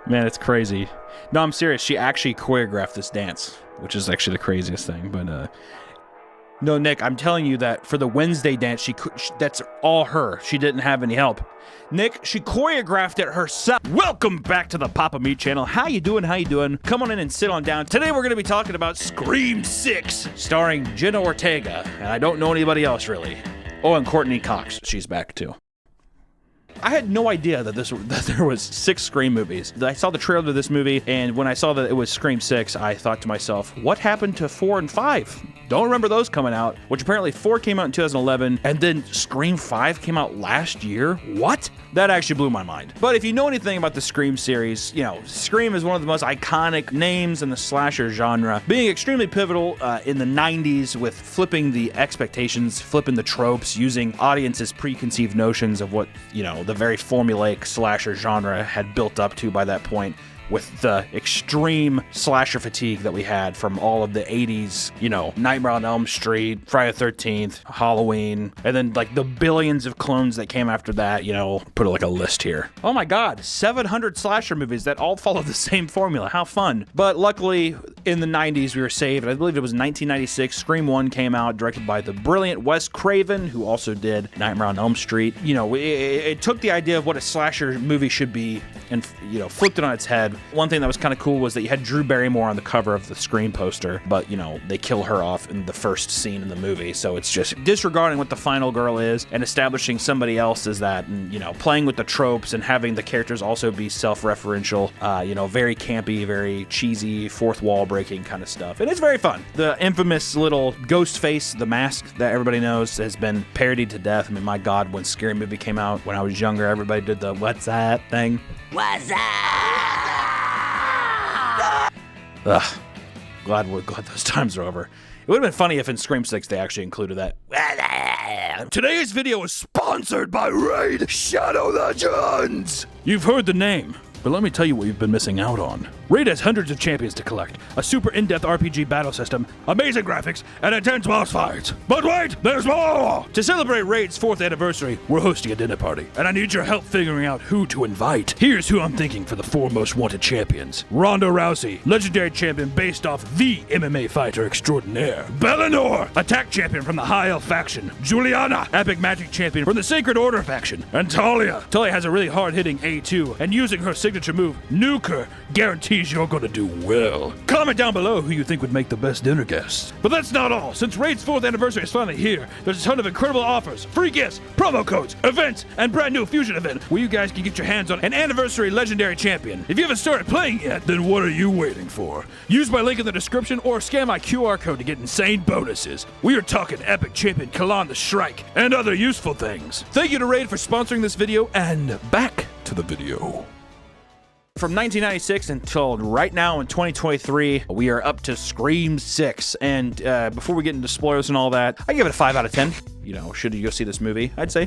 Man, it's crazy. No, I'm serious. She actually choreographed this dance, which is actually the craziest thing. But no, Nick, I'm telling you that for the Wednesday dance, that's all her. She didn't have any help. Nick, she choreographed it herself. Welcome back to the Papa Meat channel. How you doing? How you doing? Come on in and sit on down. Today we're going to be talking about Scream 6, starring Jenna Ortega, and I don't know anybody else really. Oh, and Courtney Cox. She's back too. I had no idea that there was 6 Scream movies. I saw the trailer to this movie, and when I saw that it was Scream 6, I thought to myself, what happened to 4 and 5? Don't remember those coming out, which apparently 4 came out in 2011, and then Scream 5 came out last year? What? That actually blew my mind. But if you know anything about the Scream series, you know, Scream is one of the most iconic names in the slasher genre, being extremely pivotal in the 90s with flipping the expectations, flipping the tropes, using audiences' preconceived notions of what, you know, the very formulaic slasher genre had built up to by that point, with the extreme slasher fatigue that we had from all of the 80s, you know, Nightmare on Elm Street, Friday the 13th, Halloween, and then like the billions of clones that came after that, you know, put like a list here. Oh my God, 700 slasher movies that all follow the same formula. How fun. But luckily, in the 90s, we were saved. I believe it was 1996. Scream 1 came out, directed by the brilliant Wes Craven, who also did Nightmare on Elm Street. You know, it took the idea of what a slasher movie should be and, you know, flipped it on its head. One thing that was kind of cool was that you had Drew Barrymore on the cover of the Scream poster, but, you know, they kill her off in the first scene in the movie, so it's just disregarding what the final girl is and establishing somebody else as that, and, you know, playing with the tropes and having the characters also be self-referential, you know, very campy, very cheesy, fourth wall breaking kind of stuff, and it's very fun. The infamous little ghost face, the mask that everybody knows, has been parodied to death. I mean, my God, when Scary Movie came out, when I was younger, everybody did the "what's that" thing. What's that? Ugh. Glad those times are over. It would have been funny if in Scream 6 they actually included that. Today's video is sponsored by Raid Shadow Legends. You've heard the name, but let me tell you what you've been missing out on. Raid has hundreds of champions to collect, a super in-depth RPG battle system, amazing graphics, and intense boss fights. But wait, there's more! To celebrate Raid's 4th anniversary, we're hosting a dinner party, and I need your help figuring out who to invite. Here's who I'm thinking for the 4 most wanted champions. Ronda Rousey, legendary champion based off the MMA fighter extraordinaire. Bellinor, attack champion from the High Elf faction. Juliana, epic magic champion from the Sacred Order faction. And Talia. Talia has a really hard-hitting A2, and using her signature move, Nuke Her, guarantees you're gonna do well. Comment down below who you think would make the best dinner guest. But that's not all. Since Raid's 4th anniversary is finally here, there's a ton of incredible offers, free gifts, promo codes, events, and brand new Fusion event where you guys can get your hands on an anniversary legendary champion. If you haven't started playing yet, then what are you waiting for? Use my link in the description or scan my QR code to get insane bonuses. We are talking epic champion Kalan the Shrike and other useful things. Thank you to Raid for sponsoring this video, and back to the video. From 1996 until right now in 2023, we are up to Scream 6. And before we get into spoilers and all that, I give it a 5 out of 10. You know, should you go see this movie? I'd say,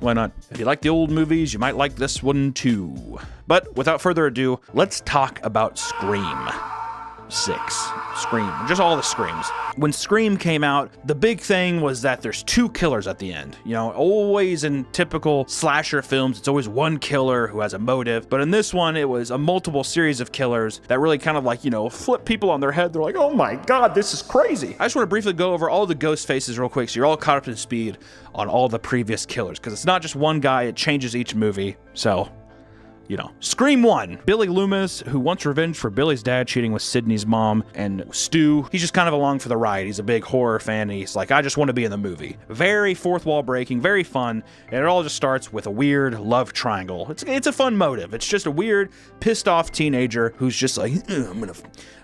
why not? If you like the old movies, you might like this one too. But without further ado, let's talk about Scream 6. Scream, just all the Screams. When Scream came out, the big thing was that there's 2 killers at the end. You know, always in typical slasher films, it's always one killer who has a motive. But in this one, it was a multiple series of killers that really kind of like, you know, flip people on their head. They're like, oh my God, this is crazy. I just want to briefly go over all the ghost faces real quick so you're all caught up to speed on all the previous killers. Because it's not just one guy, it changes each movie. So, you know. Scream 1, Billy Loomis, who wants revenge for Billy's dad cheating with Sydney's mom, and Stu, he's just kind of along for the ride. He's a big horror fan, and he's like, I just want to be in the movie. Very fourth wall breaking, very fun, and it all just starts with a weird love triangle. It's a fun motive. It's just a weird, pissed off teenager who's just like,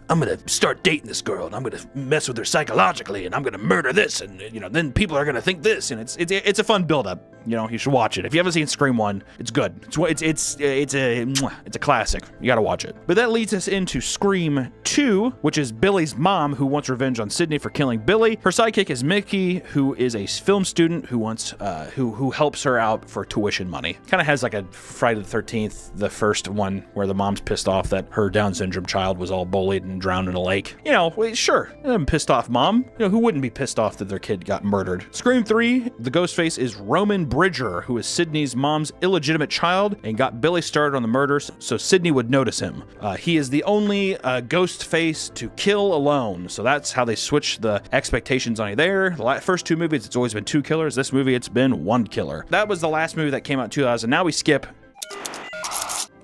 I'm gonna start dating this girl, and I'm gonna mess with her psychologically, and I'm gonna murder this, and you know, then people are gonna think this, and it's a fun build-up. You know, you should watch it. If you haven't seen Scream 1, it's good. It's a classic. You gotta watch it. But that leads us into Scream 2, which is Billy's mom who wants revenge on Sydney for killing Billy. Her sidekick is Mickey, who is a film student who wants who helps her out for tuition money. Kind of has like a Friday the 13th, the first one, where the mom's pissed off that her Down syndrome child was all bullied and drowned in a lake. You know, sure, I'm pissed off mom. You know, who wouldn't be pissed off that their kid got murdered? Scream 3, the ghost face is Roman Bridger, who is Sydney's mom's illegitimate child and got Billy started started on the murders so Sidney would notice him. He is the only ghost face to kill alone, so that's how they switch the expectations on you there. The first two movies, it's always been 2 killers. This movie, it's been 1 killer. That was the last movie that came out in 2000. Now we skip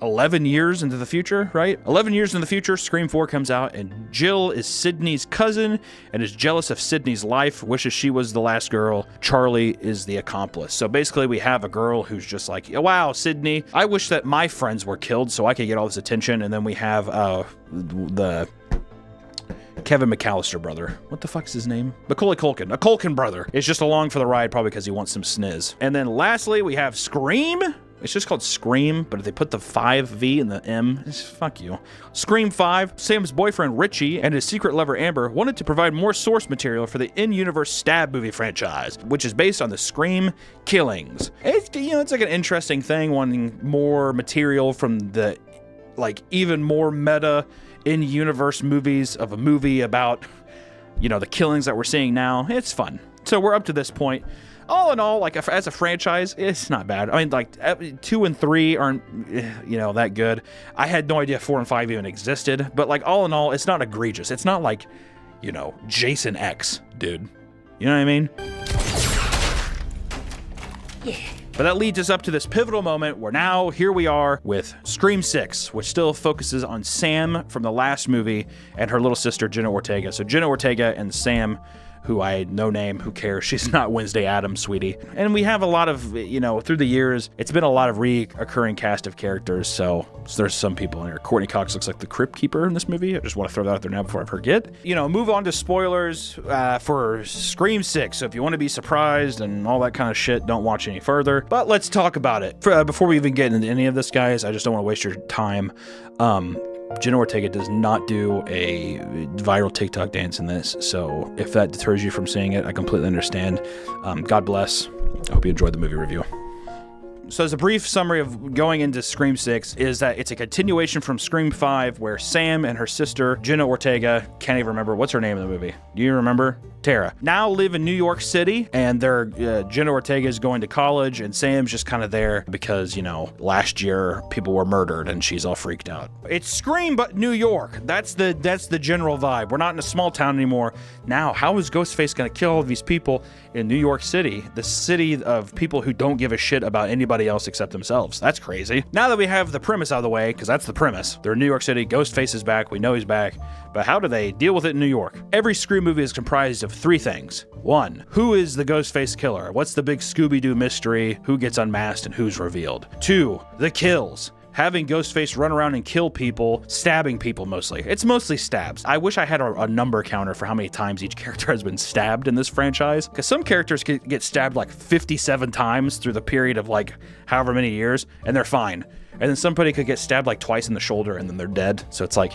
11 years into the future, right? 11 years in the future, Scream 4 comes out, and Jill is Sidney's cousin and is jealous of Sidney's life, wishes she was the last girl. Charlie is the accomplice. So basically, we have a girl who's just like, wow, Sidney, I wish that my friends were killed so I could get all this attention. And then we have the Kevin McAllister brother. What the fuck's his name? Macaulay Culkin. A Culkin brother is just along for the ride, probably because he wants some sniz. And then lastly, we have Scream. It's just called Scream, but if they put the 5V in the M, fuck you. Scream 5, Sam's boyfriend Richie and his secret lover Amber wanted to provide more source material for the in-universe stab movie franchise, which is based on the Scream killings. It's like an interesting thing, wanting more material from the, like, even more meta in-universe movies of a movie about, the killings that we're seeing now. It's fun. So we're up to this point. All in all, like, as a franchise, it's not bad. I mean, like, 2 and 3 aren't, that good. I had no idea 4 and 5 even existed. But, like, all in all, it's not egregious. It's not like, Jason X, dude. You know what I mean? Yeah. But that leads us up to this pivotal moment where now, here we are with Scream 6, which still focuses on Sam from the last movie and her little sister, Jenna Ortega. So Jenna Ortega and Sam, who I no name, who cares? She's not Wednesday Addams, sweetie. And we have a lot of, through the years, it's been a lot of reoccurring cast of characters, so there's some people in here. Courtney Cox looks like the Crypt Keeper in this movie. I just want to throw that out there now before I forget. Move on to spoilers for Scream 6, so if you want to be surprised and all that kind of shit, don't watch any further. But let's talk about it. Before we even get into any of this, guys, I just don't want to waste your time. Jenna Ortega does not do a viral TikTok dance in this, so if that deters you from seeing it, I completely understand. God bless. I hope you enjoyed the movie review. So as a brief summary of going into Scream 6 is that it's a continuation from Scream 5 where Sam and her sister, Jenna Ortega, can't even remember, what's her name in the movie? Do you remember? Tara. Now live in New York City, and Jenna Ortega is going to college, and Sam's just kind of there because, last year people were murdered and she's all freaked out. It's Scream, but New York. That's the general vibe. We're not in a small town anymore. Now, how is Ghostface going to kill all these people in New York City, the city of people who don't give a shit about anybody else except themselves? That's crazy. Now that we have the premise out of the way, because that's the premise, they're in New York City, Ghostface is back, we know he's back, but how do they deal with it in New York? Every Scream movie is comprised of 3 things. 1, who is the Ghostface killer? What's the big Scooby-Doo mystery? Who gets unmasked and who's revealed? 2, the kills. Having Ghostface run around and kill people, stabbing people mostly. It's mostly stabs. I wish I had a number counter for how many times each character has been stabbed in this franchise, because some characters get stabbed like 57 times through the period of like however many years, and they're fine. And then somebody could get stabbed like twice in the shoulder and then they're dead. So it's like,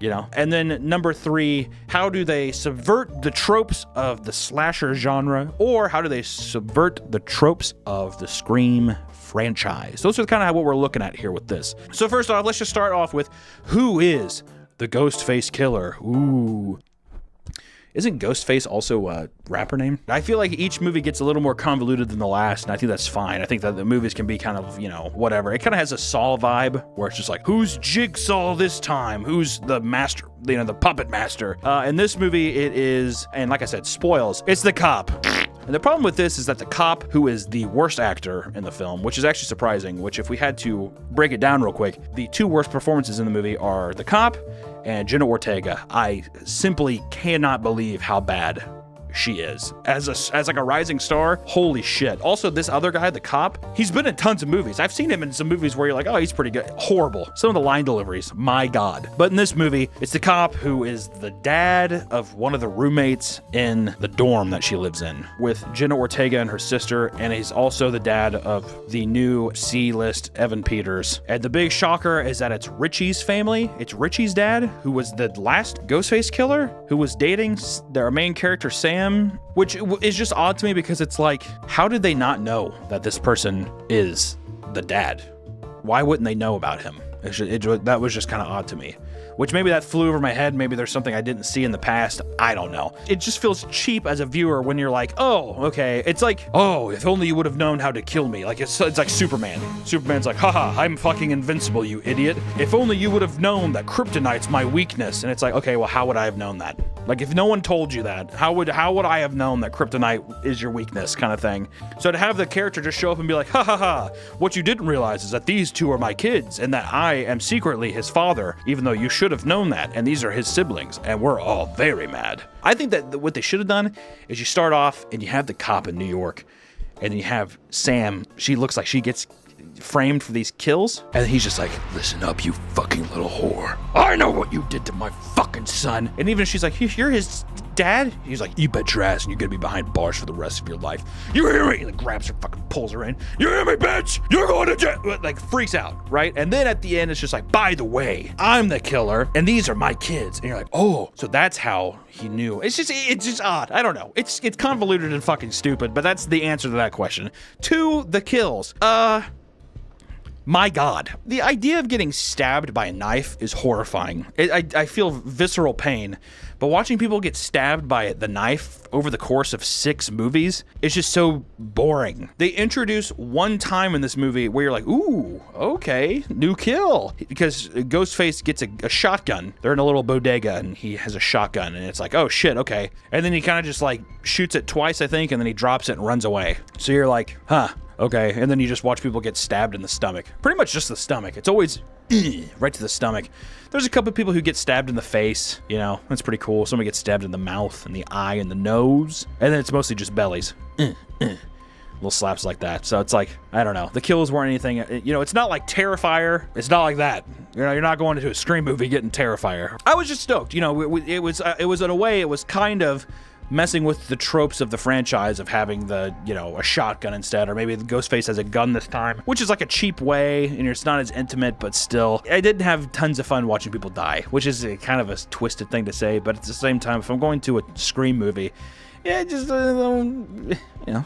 And then number 3, how do they subvert the tropes of the slasher genre, or how do they subvert the tropes of the Scream franchise? Those are kind of what we're looking at here with this. So first off, let's just start off with, who is the Ghostface killer? Ooh. Isn't Ghostface also a rapper name? I feel like each movie gets a little more convoluted than the last, and I think that's fine. I think that the movies can be kind of, whatever. It kind of has a Saw vibe, where it's just like, who's Jigsaw this time? Who's the master, the puppet master? In this movie, it is, and like I said, spoils, it's the cop. And the problem with this is that the cop, who is the worst actor in the film, which is actually surprising, which if we had to break it down real quick, the 2 worst performances in the movie are the cop and Jenna Ortega. I simply cannot believe how bad she is. As like a rising star, holy shit. Also, this other guy, the cop, he's been in tons of movies. I've seen him in some movies where you're like, oh, he's pretty good. Horrible. Some of the line deliveries, my God. But in this movie, it's the cop who is the dad of one of the roommates in the dorm that she lives in with Jenna Ortega and her sister, and he's also the dad of the new C-list Evan Peters. And the big shocker is that it's Richie's family. It's Richie's dad, who was the last Ghostface killer, who was dating their main character, Sam, which is just odd to me because it's like, how did they not know that this person is the dad? Why wouldn't they know about him? That was just kind of odd to me. which maybe that flew over my head. Maybe there's something I didn't see in the past. I don't know. It just feels cheap as a viewer when you're like, oh, okay. It's like, oh, if only you would have known how to kill me. Like, it's like Superman. Superman's like, haha, I'm fucking invincible, you idiot. If only you would have known that kryptonite's my weakness. And it's like, okay, well, how would I have known that? Like, if no one told you that, how would I have known that kryptonite is your weakness, kind of thing? So to have the character just show up and be like, ha ha ha, what you didn't realize is that these two are my kids and that I am secretly his father, even though you should have known that, and these are his siblings, and we're all very mad. I think that what they should have done is you start off and you have the cop in New York, and you have Sam. She looks like she gets framed for these kills, and he's just like, listen up, you fucking little whore. I know what you did to my fucking son. And even if she's like, you're his dad? He's like, you bet your ass and you're gonna be behind bars for the rest of your life. You hear me? He like grabs her, fucking pulls her in. You hear me, bitch? You're going to jail. Like, freaks out, right? And then at the end, it's just like, by the way, I'm the killer, and these are my kids. And you're like, oh, so that's how he knew. It's just odd. I don't know. It's convoluted and fucking stupid, but that's the answer to that question. To the kills. My God, the idea of getting stabbed by a knife is horrifying. I feel visceral pain, but watching people get stabbed by the knife over the course of 6 movies is just so boring. They introduce one time in this movie where you're like, ooh, okay, new kill. Because Ghostface gets a shotgun. They're in a little bodega and he has a shotgun and it's like, oh shit, okay. And then he kind of just like shoots it twice, I think, and then he drops it and runs away. So you're like, huh. Okay, and then you just watch people get stabbed in the stomach. Pretty much just the stomach. It's always right to the stomach. There's a couple of people who get stabbed in the face, you know, that's pretty cool. Somebody gets stabbed in the mouth and the eye and the nose, and then it's mostly just bellies. Little slaps like that. So it's like, I don't know. The kills weren't anything, you know, it's not like Terrifier. It's not like that. You know, you're not going into a Scream movie getting Terrifier. I was just stoked, you know, it was in a way, it was kind of messing with the tropes of the franchise of having the, you know, a shotgun instead, or maybe the Ghostface has a gun this time, which is like a cheap way, and it's not as intimate, but still. I did have tons of fun watching people die, which is kind of a twisted thing to say, but at the same time, if I'm going to a Scream movie, yeah, just, you know,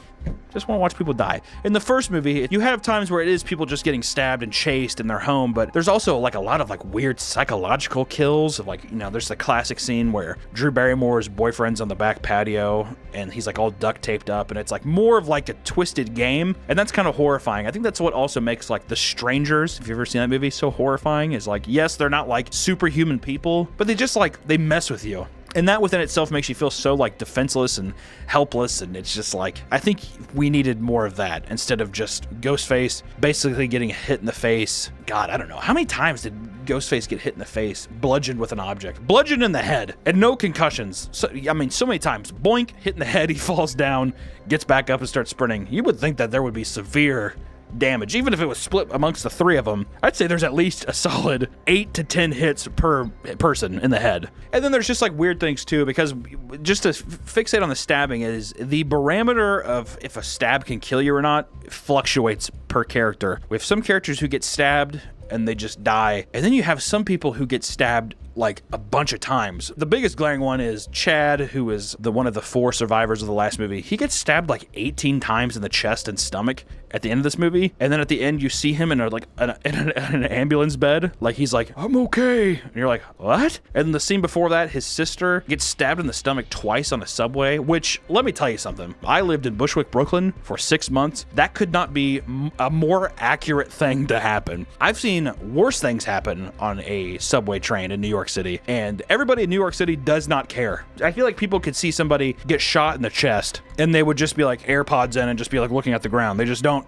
just want to watch people die. In the first movie, you have times where it is people just getting stabbed and chased in their home, but there's also like a lot of like weird psychological kills. Like, you know, there's the classic scene where Drew Barrymore's boyfriend's on the back patio and he's like all duct taped up, and it's like more of like a twisted game, and that's kind of horrifying. I think that's what also makes like The Strangers, if you've ever seen that movie, so horrifying, is like, yes, they're not like superhuman people, but they just like, they mess with you. And that within itself makes you feel so like defenseless and helpless, and it's just like, I think we needed more of that instead of just Ghostface basically getting hit in the face. God, I don't know. How many times did Ghostface get hit in the face, bludgeoned with an object? Bludgeoned in the head, and no concussions. So, I mean, so many times. Boink, hit in the head, he falls down, gets back up and starts sprinting. You would think that there would be severe damage, even if it was split amongst the 3 of them. I'd say there's at least a solid 8 to 10 hits per person in the head. And then there's just like weird things too, because just to fixate on the stabbing, is the barometer of if a stab can kill you or not fluctuates per character. We have some characters who get stabbed and they just die, and then you have some people who get stabbed like a bunch of times. The biggest glaring one is Chad, who is one of the 4 survivors of the last movie. He gets stabbed like 18 times in the chest and stomach at the end of this movie, and then at the end you see him in an ambulance bed, like he's like, I'm okay, and you're like, what? And the scene before that, his sister gets stabbed in the stomach twice on a subway, which, let me tell you something, I lived in Bushwick, Brooklyn for 6 months. That could not be a more accurate thing to happen. I've seen worse things happen on a subway train in New York City, and everybody in New York City does not care. I feel like people could see somebody get shot in the chest and they would just be like AirPods in and just be like looking at the ground. They just don't,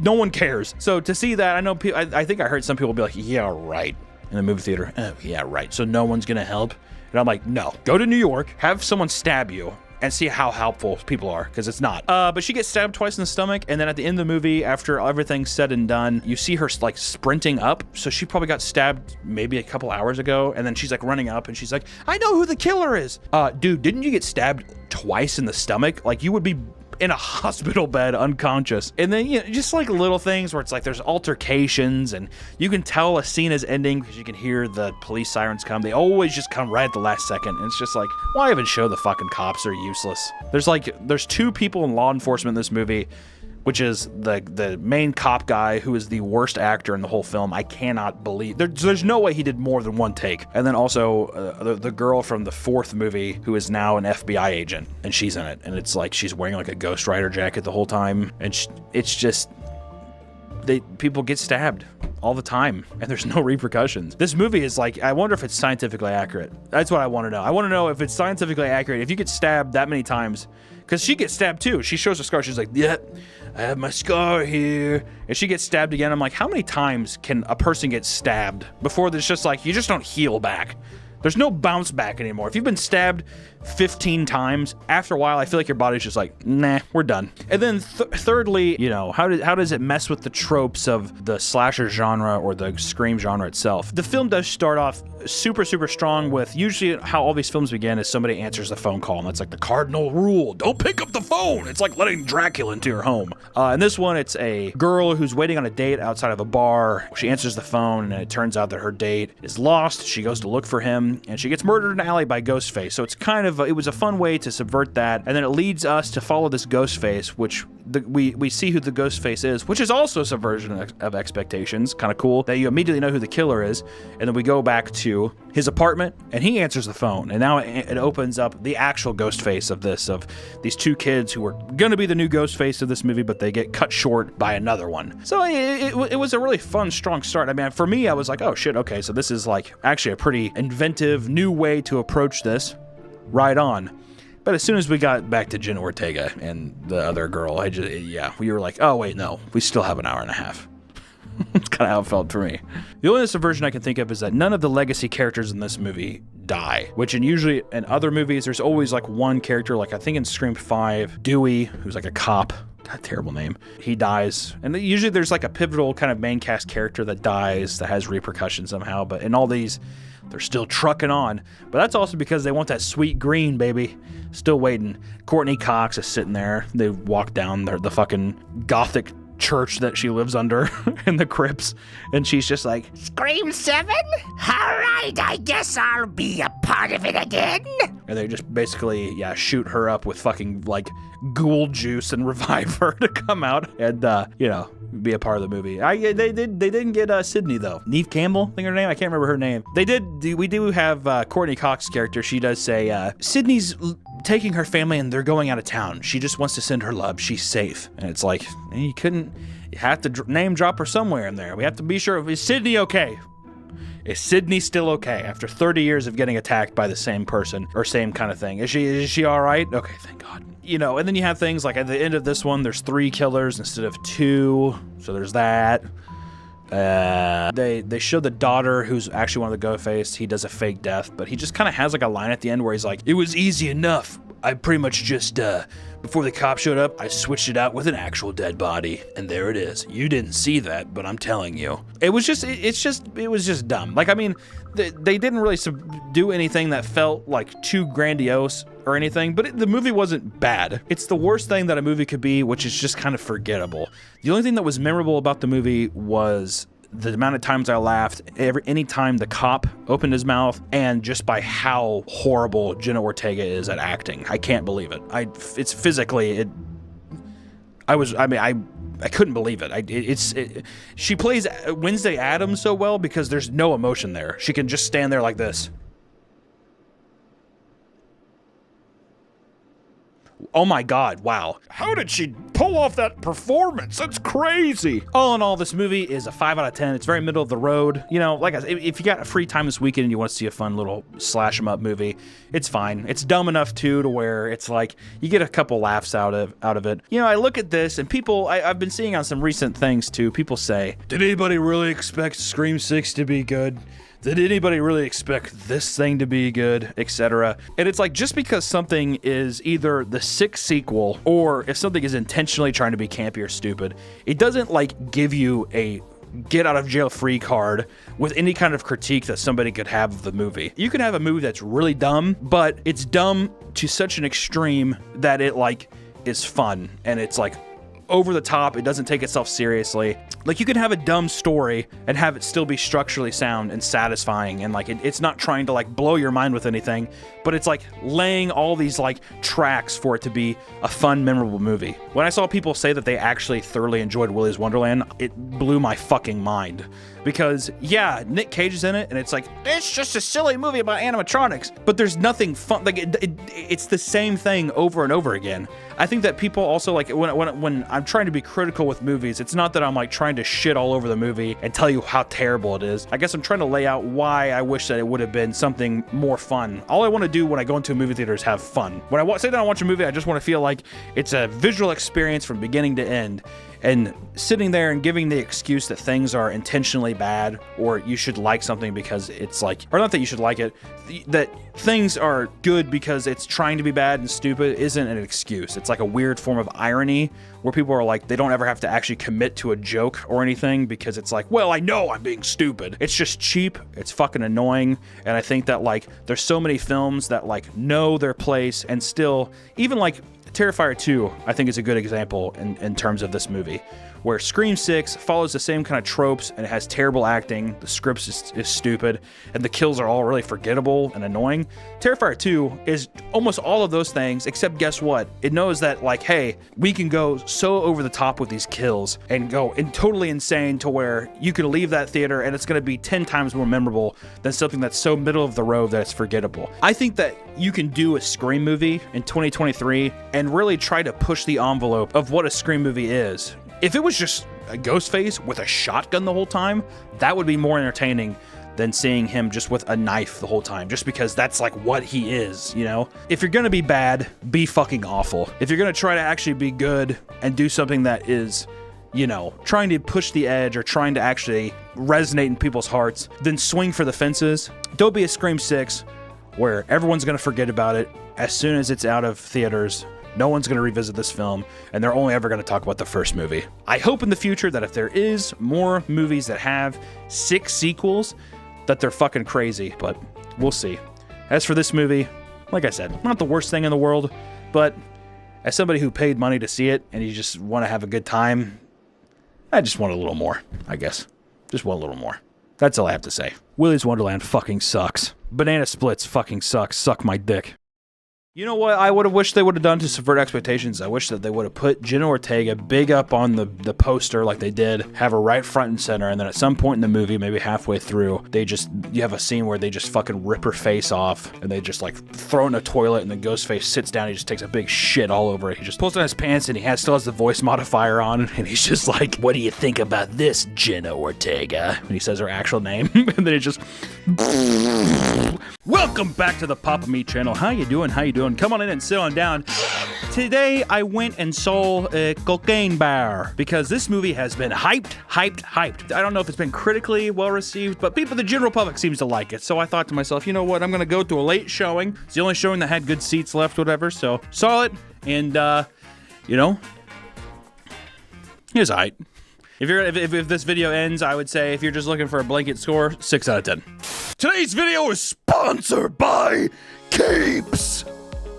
no one cares. So to see that, I know I think I heard some people be like, yeah, right, in the movie theater. Oh, yeah, right. So no one's gonna help. And I'm like, no, go to New York, have someone stab you, and see how helpful people are, because it's not. But she gets stabbed twice in the stomach, and then at the end of the movie, after everything's said and done, you see her like sprinting up. So she probably got stabbed maybe a couple hours ago, and then she's like running up, and she's like, I know who the killer is. Dude, didn't you get stabbed twice in the stomach? Like, you would be in a hospital bed unconscious. And then, you know, just like little things where it's like there's altercations, and you can tell a scene is ending because you can hear the police sirens come. They always just come right at the last second, and it's just like, why even show the fucking cops? Are useless. There's 2 people in law enforcement in this movie which is the main cop guy who is the worst actor in the whole film. I cannot believe there's no way he did more than one take. And then also the girl from the 4th movie who is now an FBI agent, and she's in it, and it's like she's wearing like a Ghost Rider jacket the whole time, and it's just people get stabbed all the time, and there's no repercussions. This movie is like, I wonder if it's scientifically accurate. That's what I want to know. I want to know if it's scientifically accurate. If you get stabbed that many times, because she gets stabbed too. She shows a scar. She's like, yep, I have my scar here. And she gets stabbed again. I'm like, how many times can a person get stabbed before there's just like, you just don't heal back? There's no bounce back anymore. If you've been stabbed 15 times, after a while, I feel like your body's just like, nah, we're done. And then thirdly, you know, how does it mess with the tropes of the slasher genre or the scream genre itself? The film does start off super, super strong with, usually how all these films begin is somebody answers the phone call, and that's like the cardinal rule. Don't pick up the phone. It's like letting Dracula into your home. In this one, it's a girl who's waiting on a date outside of a bar. She answers the phone, and it turns out that her date is lost. She goes to look for him, and she gets murdered in an alley by Ghostface. So it's kind of, it was a fun way to subvert that. And then it leads us to follow this Ghostface, which we see who the Ghostface is, which is also a subversion of expectations. Kind of cool that you immediately know who the killer is. And then we go back to his apartment, and he answers the phone. And now it opens up the actual Ghostface of these two kids who are going to be the new Ghostface of this movie, but they get cut short by another one. So it was a really fun, strong start. I mean, for me, I was like, oh shit, okay, so this is like actually a pretty inventive new way to approach this. Right on. But as soon as we got back to Jenna Ortega and the other girl, we were like, oh wait, no, we still have an hour and a half. That's kind of how it felt for me. The only subversion I can think of is that none of the legacy characters in this movie die, which usually in other movies, there's always like one character, like I think in Scream 5, Dewey, who's like a cop. God, terrible name. He dies. And usually there's like a pivotal kind of main cast character that dies that has repercussions somehow. But in all these, they're still trucking on. But that's also because they want that sweet green, baby. Still waiting. Courtney Cox is sitting there. They walk down the fucking gothic church that she lives under in the crypts, and she's just like, Scream 7? Alright, I guess I'll be a part of it again. And they just basically, shoot her up with fucking, like, ghoul juice and revive her to come out and, be a part of the movie. They didn't get Sydney, though. Neve Campbell, I think her name? I can't remember her name. We do have Courtney Cox's character. She does say, Sydney's taking her family and they're going out of town. She just wants to send her love. She's safe. And it's like, you have to name drop her somewhere in there. We have to be sure. Is Sydney okay? Is Sydney still okay after 30 years of getting attacked by the same person or same kind of thing? Is she all right? Okay, thank God. And then you have things like at the end of this one, there's 3 killers instead of 2. So there's that. They show the daughter, who's actually one of the Ghostface. He does a fake death, but he just kind of has like a line at the end where he's like, it was easy enough. I pretty much just, before the cop showed up, I switched it out with an actual dead body, and there it is. You didn't see that, but I'm telling you. It was just dumb. Like, I mean, they didn't really do anything that felt like too grandiose or anything, but the movie wasn't bad. It's the worst thing that a movie could be, which is just kind of forgettable. The only thing that was memorable about the movie was the amount of times I laughed any time the cop opened his mouth, and just by how horrible Jenna Ortega is at acting. I can't believe it. It's physically, I couldn't believe it. She plays Wednesday Addams so well because there's no emotion there. She can just stand there like this. Oh my God, wow. How did she pull off that performance? That's crazy. All in all, this movie is a 5 out of 10. It's very middle of the road. Like I said, if you got free time this weekend and you want to see a fun little slash 'em up movie, it's fine. It's dumb enough too to where it's like you get a couple laughs out of it. I look at this and people, I've been seeing on some recent things too, people say, did anybody really expect Scream 6 to be good? Did anybody really expect this thing to be good, etc.? And it's like, just because something is either the 6th sequel, or if something is intentionally trying to be campy or stupid, it doesn't like give you a get out of jail free card with any kind of critique that somebody could have of the movie. You can have a movie that's really dumb, but it's dumb to such an extreme that it like is fun, and it's like over the top. It doesn't take itself seriously. Like, you can have a dumb story and have it still be structurally sound and satisfying, and like it's not trying to like blow your mind with anything, but it's like laying all these like tracks for it to be a fun, memorable movie. When I saw people say that they actually thoroughly enjoyed Willy's Wonderland, it blew my fucking mind. Because, yeah, Nick Cage is in it, and it's like, it's just a silly movie about animatronics, but there's nothing fun. Like, it's the same thing over and over again. I think that people also, like, when I'm trying to be critical with movies, it's not that I'm, like, trying to shit all over the movie and tell you how terrible it is. I guess I'm trying to lay out why I wish that it would have been something more fun. All I want to do when I go into a movie theater is have fun. When I sit down and watch a movie, I just want to feel like it's a visual experience from beginning to end. And sitting there and giving the excuse that things are intentionally bad, or you should like something because it's like, or not that you should like it, that things are good because it's trying to be bad and stupid isn't an excuse. It's like a weird form of irony where people are like, they don't ever have to actually commit to a joke or anything because it's like, well, I know I'm being stupid. It's just cheap. It's fucking annoying. And I think that like, there's so many films that like know their place and still, even like, Terrifier 2, I think, is a good example in terms of this movie, where Scream 6 follows the same kind of tropes and it has terrible acting, the script is stupid, and the kills are all really forgettable and annoying. Terrifier 2 is almost all of those things, except guess what? It knows that, like, hey, we can go so over the top with these kills and go totally insane to where you can leave that theater and it's going to be 10 times more memorable than something that's so middle of the road that it's forgettable. I think that you can do a Scream movie in 2023 and really try to push the envelope of what a Scream movie is. If it was just a Ghostface with a shotgun the whole time, that would be more entertaining than seeing him just with a knife the whole time, just because that's like what he is, you know? If you're gonna be bad, be fucking awful. If you're gonna try to actually be good and do something that is, you know, trying to push the edge or trying to actually resonate in people's hearts, then swing for the fences. Don't be a Scream 6 where everyone's gonna forget about it as soon as it's out of theaters. No one's going to revisit this film, and they're only ever going to talk about the first movie. I hope in the future that if there is more movies that have 6 sequels, that they're fucking crazy, but we'll see. As for this movie, like I said, not the worst thing in the world, but as somebody who paid money to see it, and you just want to have a good time, I just want a little more, I guess. Just want a little more. That's all I have to say. Willy's Wonderland fucking sucks. Banana Splits fucking sucks. Suck my dick. You know what I would have wished they would have done to subvert expectations? I wish that they would have put Jenna Ortega big up on the poster like they did, have her right front and center, and then at some point in the movie, maybe halfway through, you have a scene where they just fucking rip her face off, and they just like throw in a toilet, and the Ghostface sits down, he just takes a big shit all over it. He just pulls down his pants, and he still has the voice modifier on, and he's just like, what do you think about this, Jenna Ortega? And he says her actual name, and then it just... Welcome back to the Papa Meat channel. How you doing? How you doing? Come on in and sit on down. Today, I went and saw a Cocaine Bear because this movie has been hyped. I don't know if it's been critically well received, but the general public seems to like it. So I thought to myself, you know what? I'm going to go to a late showing. It's the only showing that had good seats left, whatever. So saw it, and, you know, here's hype. If this video ends, I would say if you're just looking for a blanket score, 6 out of 10. Today's video is sponsored by Keeps.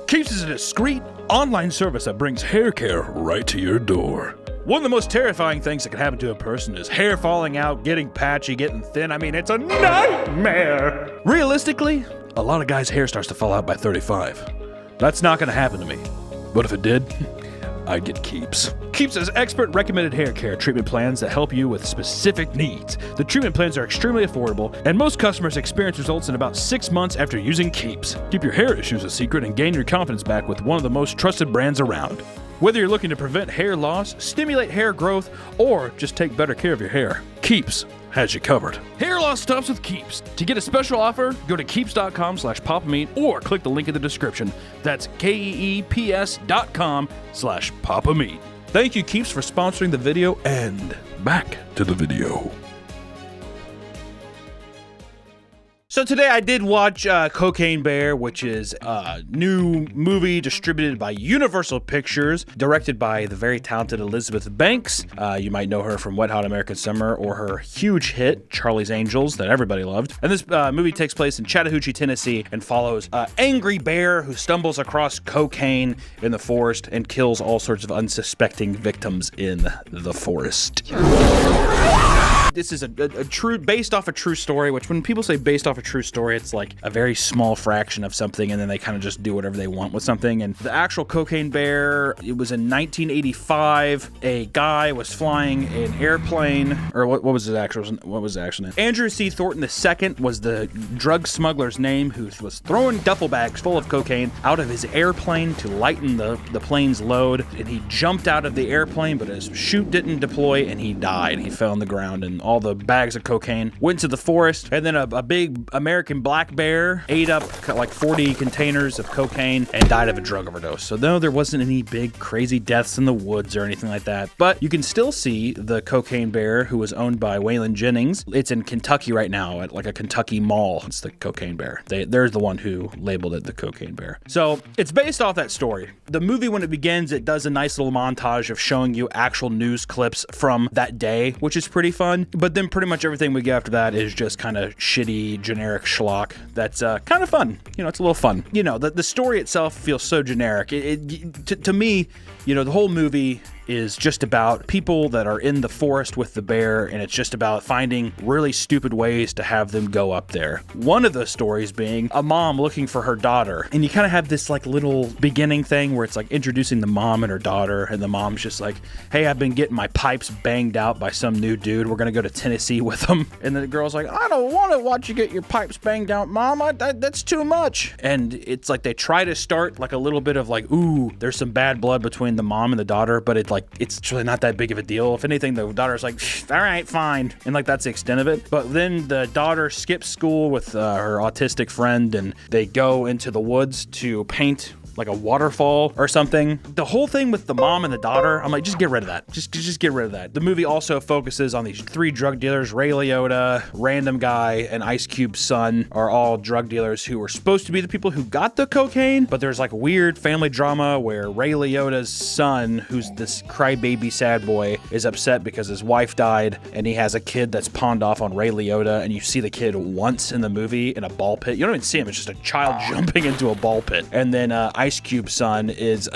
Keeps is a discreet online service that brings hair care right to your door. One of the most terrifying things that can happen to a person is hair falling out, getting patchy, getting thin. I mean, it's a nightmare. Realistically, a lot of guys' hair starts to fall out by 35. That's not gonna happen to me. But if it did, I'd get Keeps. Keeps has expert recommended hair care treatment plans that help you with specific needs. The treatment plans are extremely affordable, and most customers experience results in about 6 months after using Keeps. Keep your hair issues a secret and gain your confidence back with one of the most trusted brands around. Whether you're looking to prevent hair loss, stimulate hair growth, or just take better care of your hair, Keeps has you covered. Hair loss stops with Keeps. To get a special offer, go to keeps.com/papameat or click the link in the description. That's keeps.com/papameat. Thank you, Keeps, for sponsoring the video, and back to the video. So today I did watch Cocaine Bear, which is a new movie distributed by Universal Pictures, directed by the very talented Elizabeth Banks. You might know her from Wet Hot American Summer or her huge hit, Charlie's Angels, that everybody loved. And this movie takes place in Chattahoochee, Tennessee, and follows an angry bear who stumbles across cocaine in the forest and kills all sorts of unsuspecting victims in the forest. This is a true, based off a true story, which when people say based off a true story, it's like a very small fraction of something, and then they kind of just do whatever they want with something. And the actual Cocaine Bear, it was in 1985. A guy was flying an airplane, or what was the actual name? Andrew C. Thornton II was the drug smuggler's name, who was throwing duffel bags full of cocaine out of his airplane to lighten the plane's load. And he jumped out of the airplane, but his chute didn't deploy, and he died. He fell on the ground, and all the bags of cocaine went to the forest. And then a big American black bear ate up like 40 containers of cocaine and died of a drug overdose. So no, there wasn't any big crazy deaths in the woods or anything like that. But you can still see the Cocaine Bear, who was owned by Waylon Jennings. It's in Kentucky right now at like a Kentucky mall. It's the Cocaine Bear. They're the one who labeled it the Cocaine Bear. So it's based off that story. The movie, when it begins, it does a nice little montage of showing you actual news clips from that day, which is pretty fun. But then pretty much everything we get after that is just kind of shitty, generic schlock. That's kind of fun. You know, it's a little fun. You know, the story itself feels so generic. To me, you know, the whole movie is just about people that are in the forest with the bear, and it's just about finding really stupid ways to have them go up there. One of the stories being a mom looking for her daughter, and you kind of have this like little beginning thing where it's like introducing the mom and her daughter, and the mom's just like, hey, I've been getting my pipes banged out by some new dude. We're gonna go to Tennessee with him. And then the girl's like, I don't want to watch you get your pipes banged out, Mom. That's too much. And it's like they try to start like a little bit of like, ooh, there's some bad blood between the mom and the daughter, but it's really not that big of a deal. If anything, the daughter's like, all right, fine. And like, that's the extent of it. But then the daughter skips school with her autistic friend, and they go into the woods to paint like a waterfall or something. The whole thing with the mom and the daughter, I'm like, just get rid of that. Just get rid of that. The movie also focuses on these 3 drug dealers. Ray Liotta, Random Guy, and Ice Cube's son are all drug dealers who were supposed to be the people who got the cocaine, but there's like weird family drama where Ray Liotta's son, who's this crybaby sad boy, is upset because his wife died, and he has a kid that's pawned off on Ray Liotta, and you see the kid once in the movie in a ball pit. You don't even see him. It's just a child jumping into a ball pit. And then Ice Cube's son is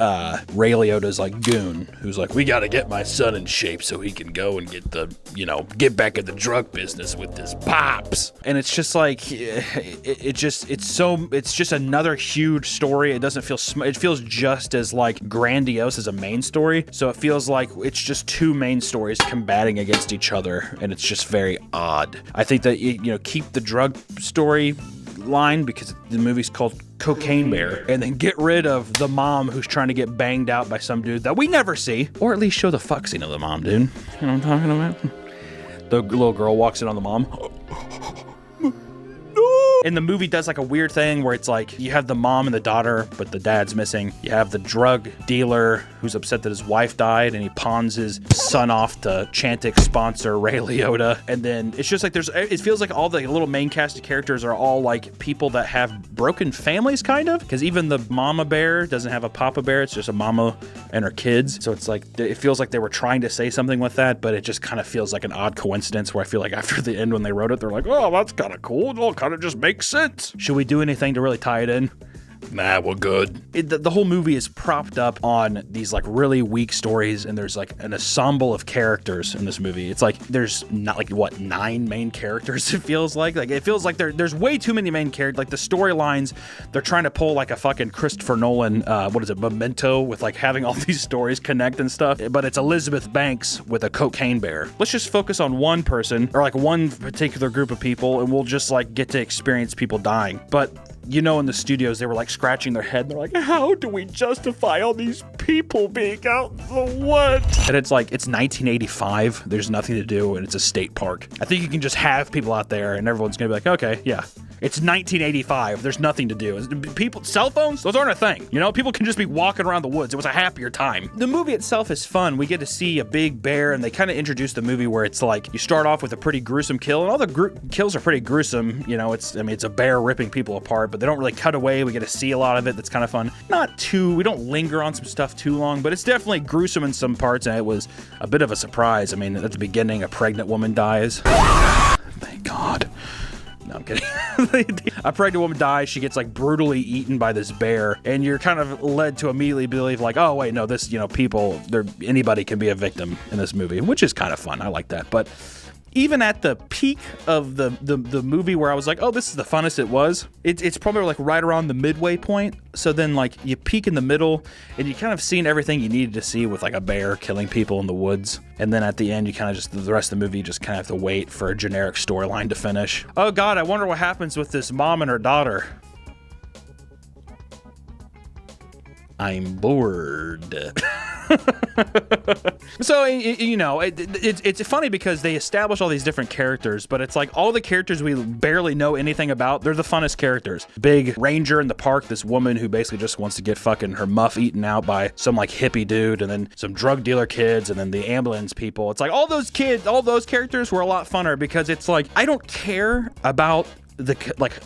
Ray Liotta's like goon, who's like, we gotta get my son in shape so he can go and get back in the drug business with his pops. And it's just like, it's just another huge story. It doesn't feel, it feels just as like grandiose as a main story. So it feels like it's just 2 main stories combating against each other, and it's just very odd. I think that, you know, keep the drug story line because the movie's called Cocaine Bear, and then get rid of the mom who's trying to get banged out by some dude that we never see, or at least show the fuck scene of the mom, dude. You know what I'm talking about? The little girl walks in on the mom. And the movie does like a weird thing where it's like you have the mom and the daughter, but the dad's missing. You have the drug dealer who's upset that his wife died, and he pawns his son off to Chantix sponsor Ray Liotta. And then it's just like it feels like all the little main cast of characters are all like people that have broken families, kind of. Because even the mama bear doesn't have a papa bear. It's just a mama and her kids. So it's like, it feels like they were trying to say something with that, but it just kind of feels like an odd coincidence where I feel like after the end when they wrote it, they're like, oh, that's kind of cool. It all kind of just makes sense. Should we do anything to really tie it in? Nah, we're good. The whole movie is propped up on these like really weak stories, and there's like an ensemble of characters in this movie. It's like there's not like 9 main characters. It feels like it feels like there's way too many main characters. Like the storylines, they're trying to pull like a fucking Christopher Nolan, Memento, with like having all these stories connect and stuff. But it's Elizabeth Banks with a cocaine bear. Let's just focus on one person or like one particular group of people, and we'll just like get to experience people dying. But you know, in the studios, they were like scratching their head. They're like, how do we justify all these people being out in the woods? And it's like, it's 1985. There's nothing to do, and it's a state park. I think you can just have people out there, and everyone's gonna be like, okay, yeah. It's 1985. There's nothing to do. People, cell phones, those aren't a thing. You know, people can just be walking around the woods. It was a happier time. The movie itself is fun. We get to see a big bear, and they kind of introduce the movie where it's like you start off with a pretty gruesome kill, and all the kills are pretty gruesome. You know, it's a bear ripping people apart, but they don't really cut away. We get to see a lot of it. That's kind of fun. We don't linger on some stuff too long, but it's definitely gruesome in some parts, and it was a bit of a surprise. I mean, at the beginning, a pregnant woman dies. Thank God. No, I'm kidding. A pregnant woman dies. She gets like brutally eaten by this bear, and you're kind of led to immediately believe like, oh wait, no, this, anybody can be a victim in this movie, which is kind of fun. I like that. But even at the peak of the movie where I was like, oh, this is the funnest it was, it's probably like right around the midway point. So then like you peak in the middle and you kind of seen everything you needed to see with like a bear killing people in the woods. And then at the end, you kind of just, the rest of the movie, you just kind of have to wait for a generic storyline to finish. Oh God, I wonder what happens with this mom and her daughter. I'm bored. So, it's funny because they establish all these different characters, but it's like all the characters we barely know anything about, they're the funnest characters. Big ranger in the park, this woman who basically just wants to get fucking her muff eaten out by some like hippie dude, and then some drug dealer kids, and then the ambulance people. It's like all those characters were a lot funner because it's like, I don't care about the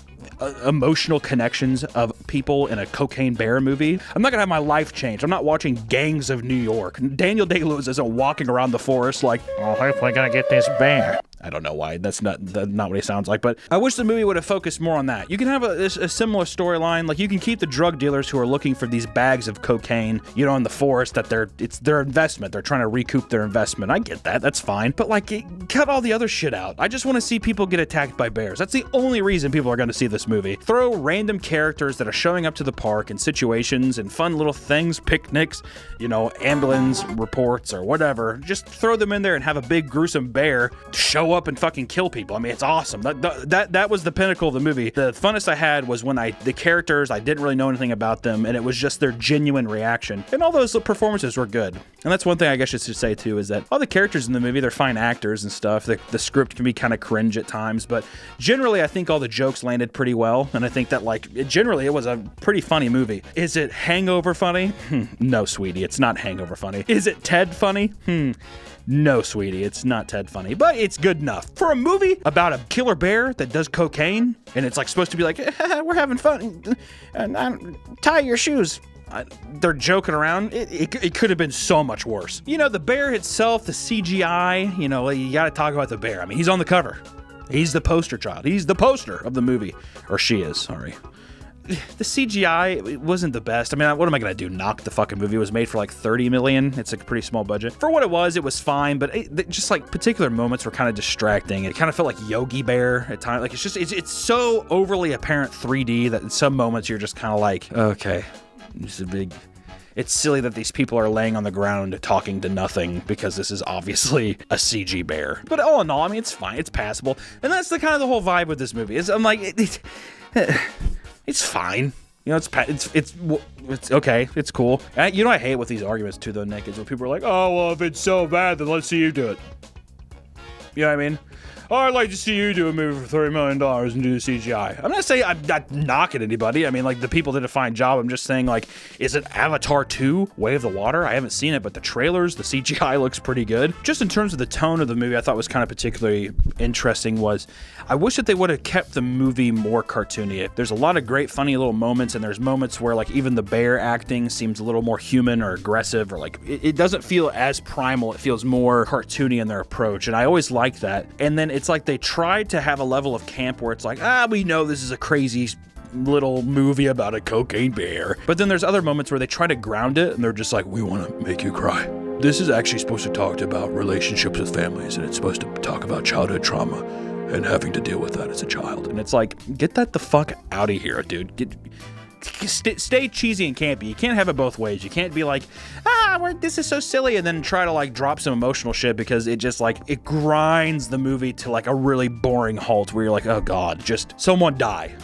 emotional connections of people in a cocaine bear movie. I'm not gonna have my life change. I'm not watching Gangs of New York. Daniel Day-Lewis isn't walking around the forest like, oh, hopefully gonna get this bear. I don't know why. That's not what he sounds like, but I wish the movie would have focused more on that. You can have a similar storyline. Like, you can keep the drug dealers who are looking for these bags of cocaine, in the forest, it's their investment. They're trying to recoup their investment. I get that. That's fine. But like, cut all the other shit out. I just want to see people get attacked by bears. That's the only reason people are going to see this movie. Throw random characters that are showing up to the park in situations and fun little things, picnics, ambulance reports or whatever. Just throw them in there and have a big gruesome bear show up and fucking kill people. I mean, it's awesome. That was the pinnacle of the movie. The funnest I had was when the characters, I didn't really know anything about them, and it was just their genuine reaction. And all those performances were good. And that's one thing I guess I should say too, is that all the characters in the movie, they're fine actors and stuff. The script can be kind of cringe at times, but generally I think all the jokes landed pretty well, and I think that generally it was a pretty funny movie. Is it Hangover funny? No, sweetie, it's not Hangover funny. Is it Ted funny? No, sweetie, it's not Ted funny, but it's good enough. For a movie about a killer bear that does cocaine, and it's like supposed to be like, we're having fun, and tie your shoes. They're joking around. It could have been so much worse. The bear itself, the CGI, you gotta talk about the bear. I mean, he's on the cover. He's the poster child. He's the poster of the movie. Or she is, sorry. The CGI, it wasn't the best. I mean, what am I gonna do? Knock the fucking movie? It was made for like $30 million. It's a pretty small budget. For what it was fine, but just like particular moments were kind of distracting. It kind of felt like Yogi Bear at times. Like, it's so overly apparent 3D that in some moments you're just kind of like, okay, it's silly that these people are laying on the ground talking to nothing because this is obviously a CG bear. But all in all, I mean, it's fine. It's passable. And that's the kind of the whole vibe with this movie. I'm like, it's fine. It's okay. It's cool. I hate with these arguments too, though, Nick, is when people are like, oh, well, if it's so bad, then let's see you do it. You know what I mean? Oh, I'd like to see you do a movie for $30 million and do the CGI. I'm not saying I'm not knocking anybody. I mean, like, the people did a fine job. I'm just saying, like, is it Avatar 2, Way of the Water? I haven't seen it, but the trailers, the CGI looks pretty good. Just in terms of the tone of the movie, I thought was kind of particularly interesting was I wish that they would have kept the movie more cartoony. There's a lot of great, funny little moments, and there's moments where, like, even the bear acting seems a little more human or aggressive, or, like, it doesn't feel as primal. It feels more cartoony in their approach, and I always like that. And then it's like they tried to have a level of camp where it's like, we know this is a crazy little movie about a cocaine bear. But then there's other moments where they try to ground it and they're just like, we want to make you cry. This is actually supposed to talk about relationships with families, and it's supposed to talk about childhood trauma and having to deal with that as a child. And it's like, get that the fuck out of here, dude. Stay cheesy and campy. You can't have it both ways. You can't be like, this is so silly, and then try to like drop some emotional shit because it just like it grinds the movie to like a really boring halt where you're like, oh god, just someone die.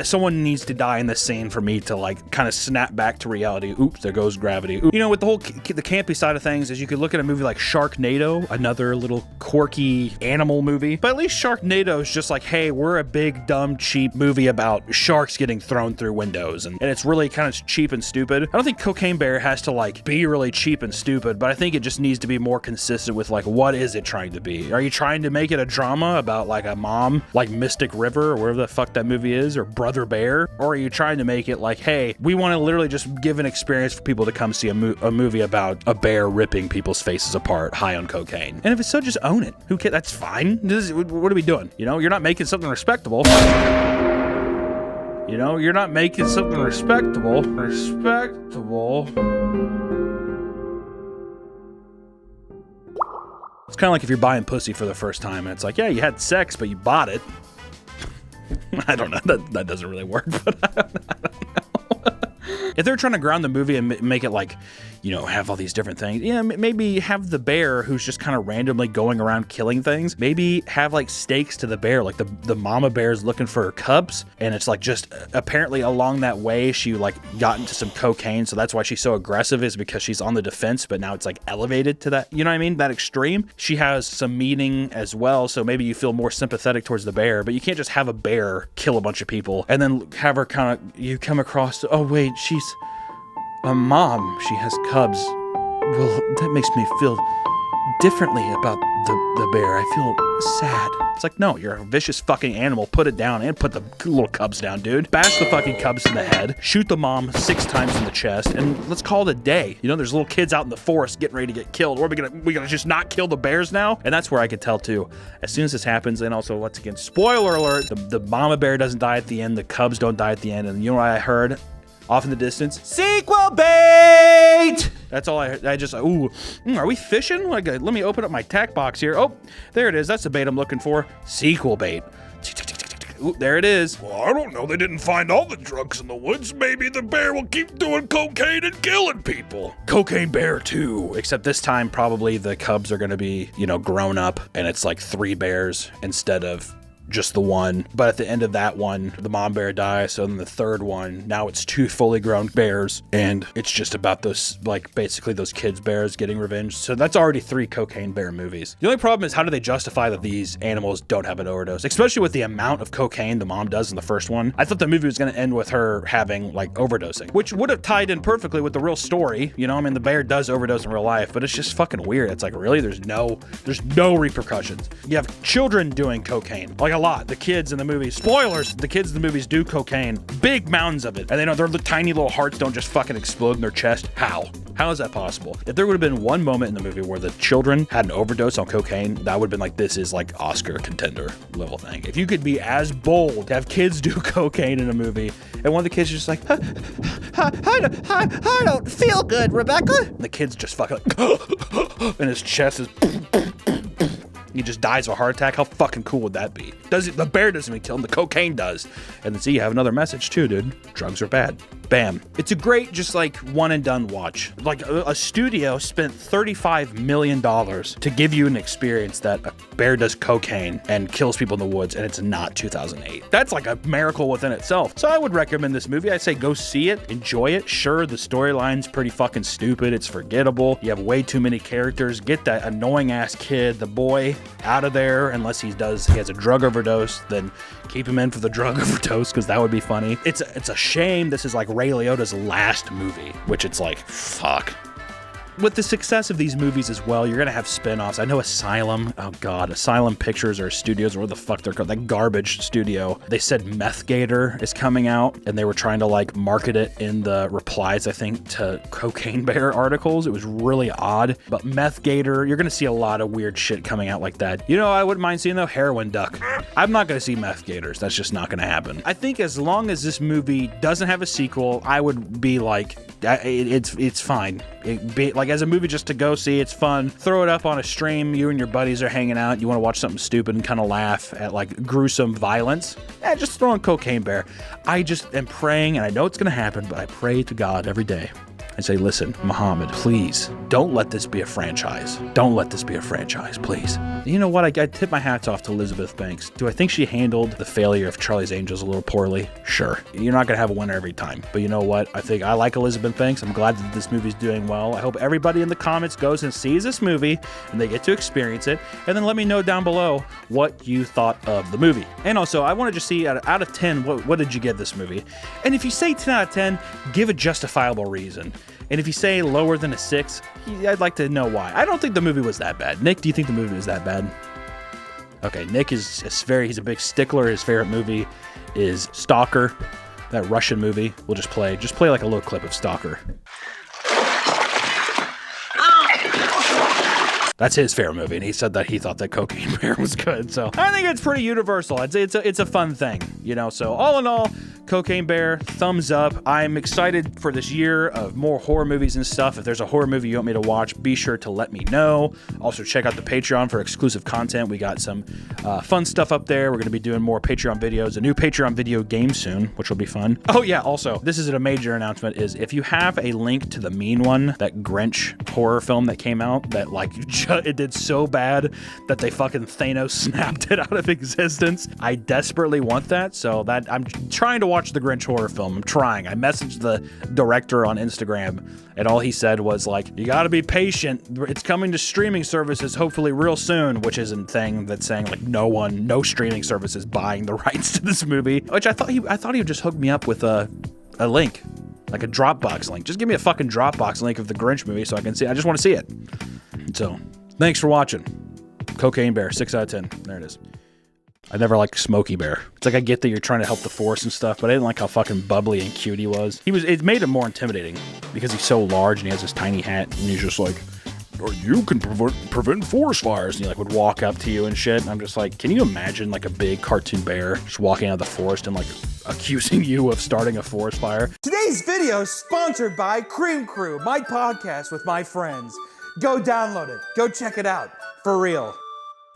Someone needs to die in this scene for me to like kind of snap back to reality. Oops, there goes gravity. Oops. You know, with the whole the campy side of things is you could look at a movie like Sharknado, another little quirky animal movie, but at least Sharknado is just like, hey, we're a big dumb cheap movie about sharks getting thrown through windows, and it's really kind of cheap and stupid. I don't think Cocaine Bear has to like be really cheap and stupid, but I think it just needs to be more consistent with like, what is it trying to be? Are you trying to make it a drama about like a mom, like Mystic River or wherever the fuck that movie is, or Brother Bear? Or are you trying to make it like, hey, we want to literally just give an experience for people to come see a movie about a bear ripping people's faces apart high on cocaine? And if it's so, just own it. Who cares? That's fine. What are we doing? You know, you're not making something respectable. You know, you're not making something respectable. It's kind of like if you're buying pussy for the first time and it's like, yeah, you had sex, but you bought it. I don't know. That doesn't really work, but I don't know. If they're trying to ground the movie and make it like, you know, have all these different things, yeah, maybe have the bear who's just kind of randomly going around killing things. Maybe have like stakes to the bear, like the mama bear is looking for her cubs, and it's like just apparently along that way she like got into some cocaine, so that's why she's so aggressive, is because she's on the defense, but now it's like elevated to that, you know what I mean, that extreme. She has some meaning as well, so maybe you feel more sympathetic towards the bear, but you can't just have a bear kill a bunch of people and then have her kind of, you come across, oh wait, she's a mom, she has cubs. Well, that makes me feel differently about the bear. I feel sad. It's like, no, you're a vicious fucking animal. Put it down and put the little cubs down, dude. Bash the fucking cubs in the head. Shoot the mom 6 times in the chest, and let's call it a day. You know, there's little kids out in the forest getting ready to get killed. Or we gonna just not kill the bears now? And that's where I could tell too. As soon as this happens, and also once again, spoiler alert, the mama bear doesn't die at the end. The cubs don't die at the end. And you know what I heard? Off in the distance, sequel bait! That's all I just, ooh, are we fishing? Like, let me open up my tack box here. Oh, there it is. That's the bait I'm looking for. Sequel bait. Ooh, there it is. Well, I don't know. They didn't find all the drugs in the woods. Maybe the bear will keep doing cocaine and killing people. Cocaine Bear 2. Except this time, probably the cubs are going to be, you know, grown up, and it's like 3 bears instead of just the one. But at the end of that one, the mom bear dies, so then the third one, now it's 2 fully grown bears, and it's just about those, like, basically those kids bears getting revenge. So that's already 3 Cocaine Bear movies. The only problem is, how do they justify that these animals don't have an overdose, especially with the amount of cocaine the mom does in the first one? I thought the movie was going to end with her having, like, overdosing, which would have tied in perfectly with the real story. You know, I mean, the bear does overdose in real life, but it's just fucking weird. It's like, really? There's no repercussions. You have children doing cocaine, like a lot. The kids in the movies, spoilers, the kids in the movies do cocaine, big mountains of it, and they know their tiny little hearts don't just fucking explode in their chest. How is that possible? If there would have been one moment in the movie where the children had an overdose on cocaine, that would have been like, this is like Oscar contender level thing. If you could be as bold to have kids do cocaine in a movie, and one of the kids is just like, I don't feel good, Rebecca. And the kid's just fucking like, and his chest is he just dies of a heart attack. How fucking cool would that be? The bear doesn't even kill him, the cocaine does. And then see, you have another message too, dude. Drugs are bad. Bam. It's a great, just like one and done watch. Like a studio spent $35 million to give you an experience that a bear does cocaine and kills people in the woods, and it's not 2008. That's like a miracle within itself. So I would recommend this movie. I'd say go see it, enjoy it. Sure, the storyline's pretty fucking stupid. It's forgettable. You have way too many characters. Get that annoying ass kid, the boy, out of there, unless he has a drug overdose, then keep him in for the drug overdose, because that would be funny. It's a shame this is like Ray Liotta's last movie, which it's like, fuck. With the success of these movies as well, you're gonna have spin-offs. I know Asylum, oh god, Asylum Pictures or Studios, or what the fuck they're called, that garbage studio. They said Meth Gator is coming out, and they were trying to like market it in the replies, I think, to Cocaine Bear articles. It was really odd, but Meth Gator, you're gonna see a lot of weird shit coming out like that. You know, I wouldn't mind seeing though, Heroin Duck. I'm not gonna see Meth Gators. That's just not gonna happen. I think as long as this movie doesn't have a sequel, I would be like, it's fine. Like as a movie just to go see, it's fun. Throw it up on a stream, you and your buddies are hanging out, you want to watch something stupid and kind of laugh at like gruesome violence, just throw on Cocaine Bear. I just am praying, and I know it's gonna happen, but I pray to God every day I say, listen, Muhammad, please, don't let this be a franchise. Don't let this be a franchise, please. You know what? I tip my hats off to Elizabeth Banks. Do I think she handled the failure of Charlie's Angels a little poorly? Sure. You're not going to have a winner every time. But you know what? I like Elizabeth Banks. I'm glad that this movie's doing well. I hope everybody in the comments goes and sees this movie and they get to experience it. And then let me know down below what you thought of the movie. And also, I want to just see out of 10, what did you give this movie? And if you say 10 out of 10, give a justifiable reason. And if you say lower than a 6, I'd like to know why. I don't think the movie was that bad. Nick, do you think the movie was that bad? Okay, Nick he's a big stickler. His favorite movie is Stalker, that Russian movie. We'll just play like a little clip of Stalker. That's his favorite movie, and he said that he thought that Cocaine Bear was good. So I think it's pretty universal. It's a fun thing, you know. So all in all, Cocaine Bear, thumbs up. I'm excited for this year of more horror movies and stuff. If there's a horror movie you want me to watch, be sure to let me know. Also, check out the Patreon for exclusive content. We got some fun stuff up there. We're going to be doing more Patreon videos, a new Patreon video game soon, which will be fun. Oh yeah, also, this is a major announcement, is if you have a link to the Mean One, that Grinch horror film that came out, that like it did so bad that they fucking Thanos snapped it out of existence. I desperately want that, so that I'm trying to watch the Grinch horror film. I'm trying. I messaged the director on Instagram, and all he said was like, you gotta be patient. It's coming to streaming services hopefully real soon, which isn't thing that's saying like no streaming service is buying the rights to this movie, which I thought he would just hook me up with a link, like a Dropbox link. Just give me a fucking Dropbox link of the Grinch movie so I can see. I just want to see it. So, thanks for watching. Cocaine Bear, 6 out of 10. There it is. I never liked Smokey Bear. It's like I get that you're trying to help the force and stuff, but I didn't like how fucking bubbly and cute he was. It made him more intimidating because he's so large and he has this tiny hat and he's just like, you can prevent forest fires. And he like would walk up to you and shit. And I'm just like, can you imagine like a big cartoon bear just walking out of the forest and like accusing you of starting a forest fire? Today's video is sponsored by Cream Crew, my podcast with my friends. Go download it. Go check it out. For real.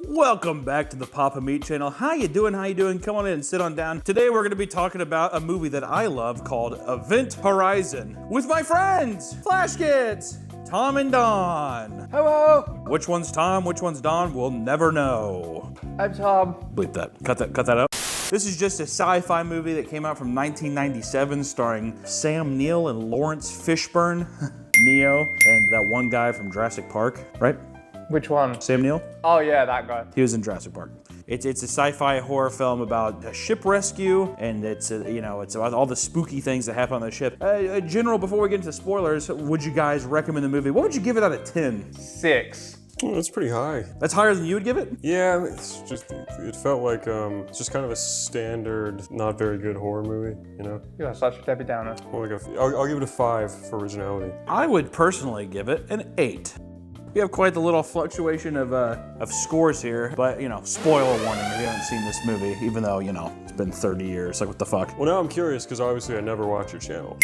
Welcome back to the Papa Meat channel. How you doing? Come on in and sit on down. Today we're going to be talking about a movie that I love called Event Horizon with my friends, Flash Kids, Tom and Don. Hello, Which one's Tom, which one's Don, we'll never know. I'm Tom. Bleep that. Cut that out. This is just a sci-fi movie that came out from 1997 starring Sam Neill and Lawrence Fishburne, Neo, and that one guy from Jurassic Park, right? Which one? Sam Neill? Oh yeah, that guy. He was in Jurassic Park. It's a sci-fi horror film about a ship rescue, and it's about all the spooky things that happen on the ship. General, before we get into spoilers, would you guys recommend the movie? What would you give it out of 10? 6. Oh, that's pretty high. That's higher than you would give it? Yeah, it felt like it's just kind of a standard, not very good horror movie, you know? You're such a Debbie Downer. I'll give it a 5 for originality. I would personally give it an 8. We have quite the little fluctuation of scores here, but, spoiler warning if you haven't seen this movie, even though, it's been 30 years. Like, what the fuck? Well, now I'm curious, because obviously I never watch your channel.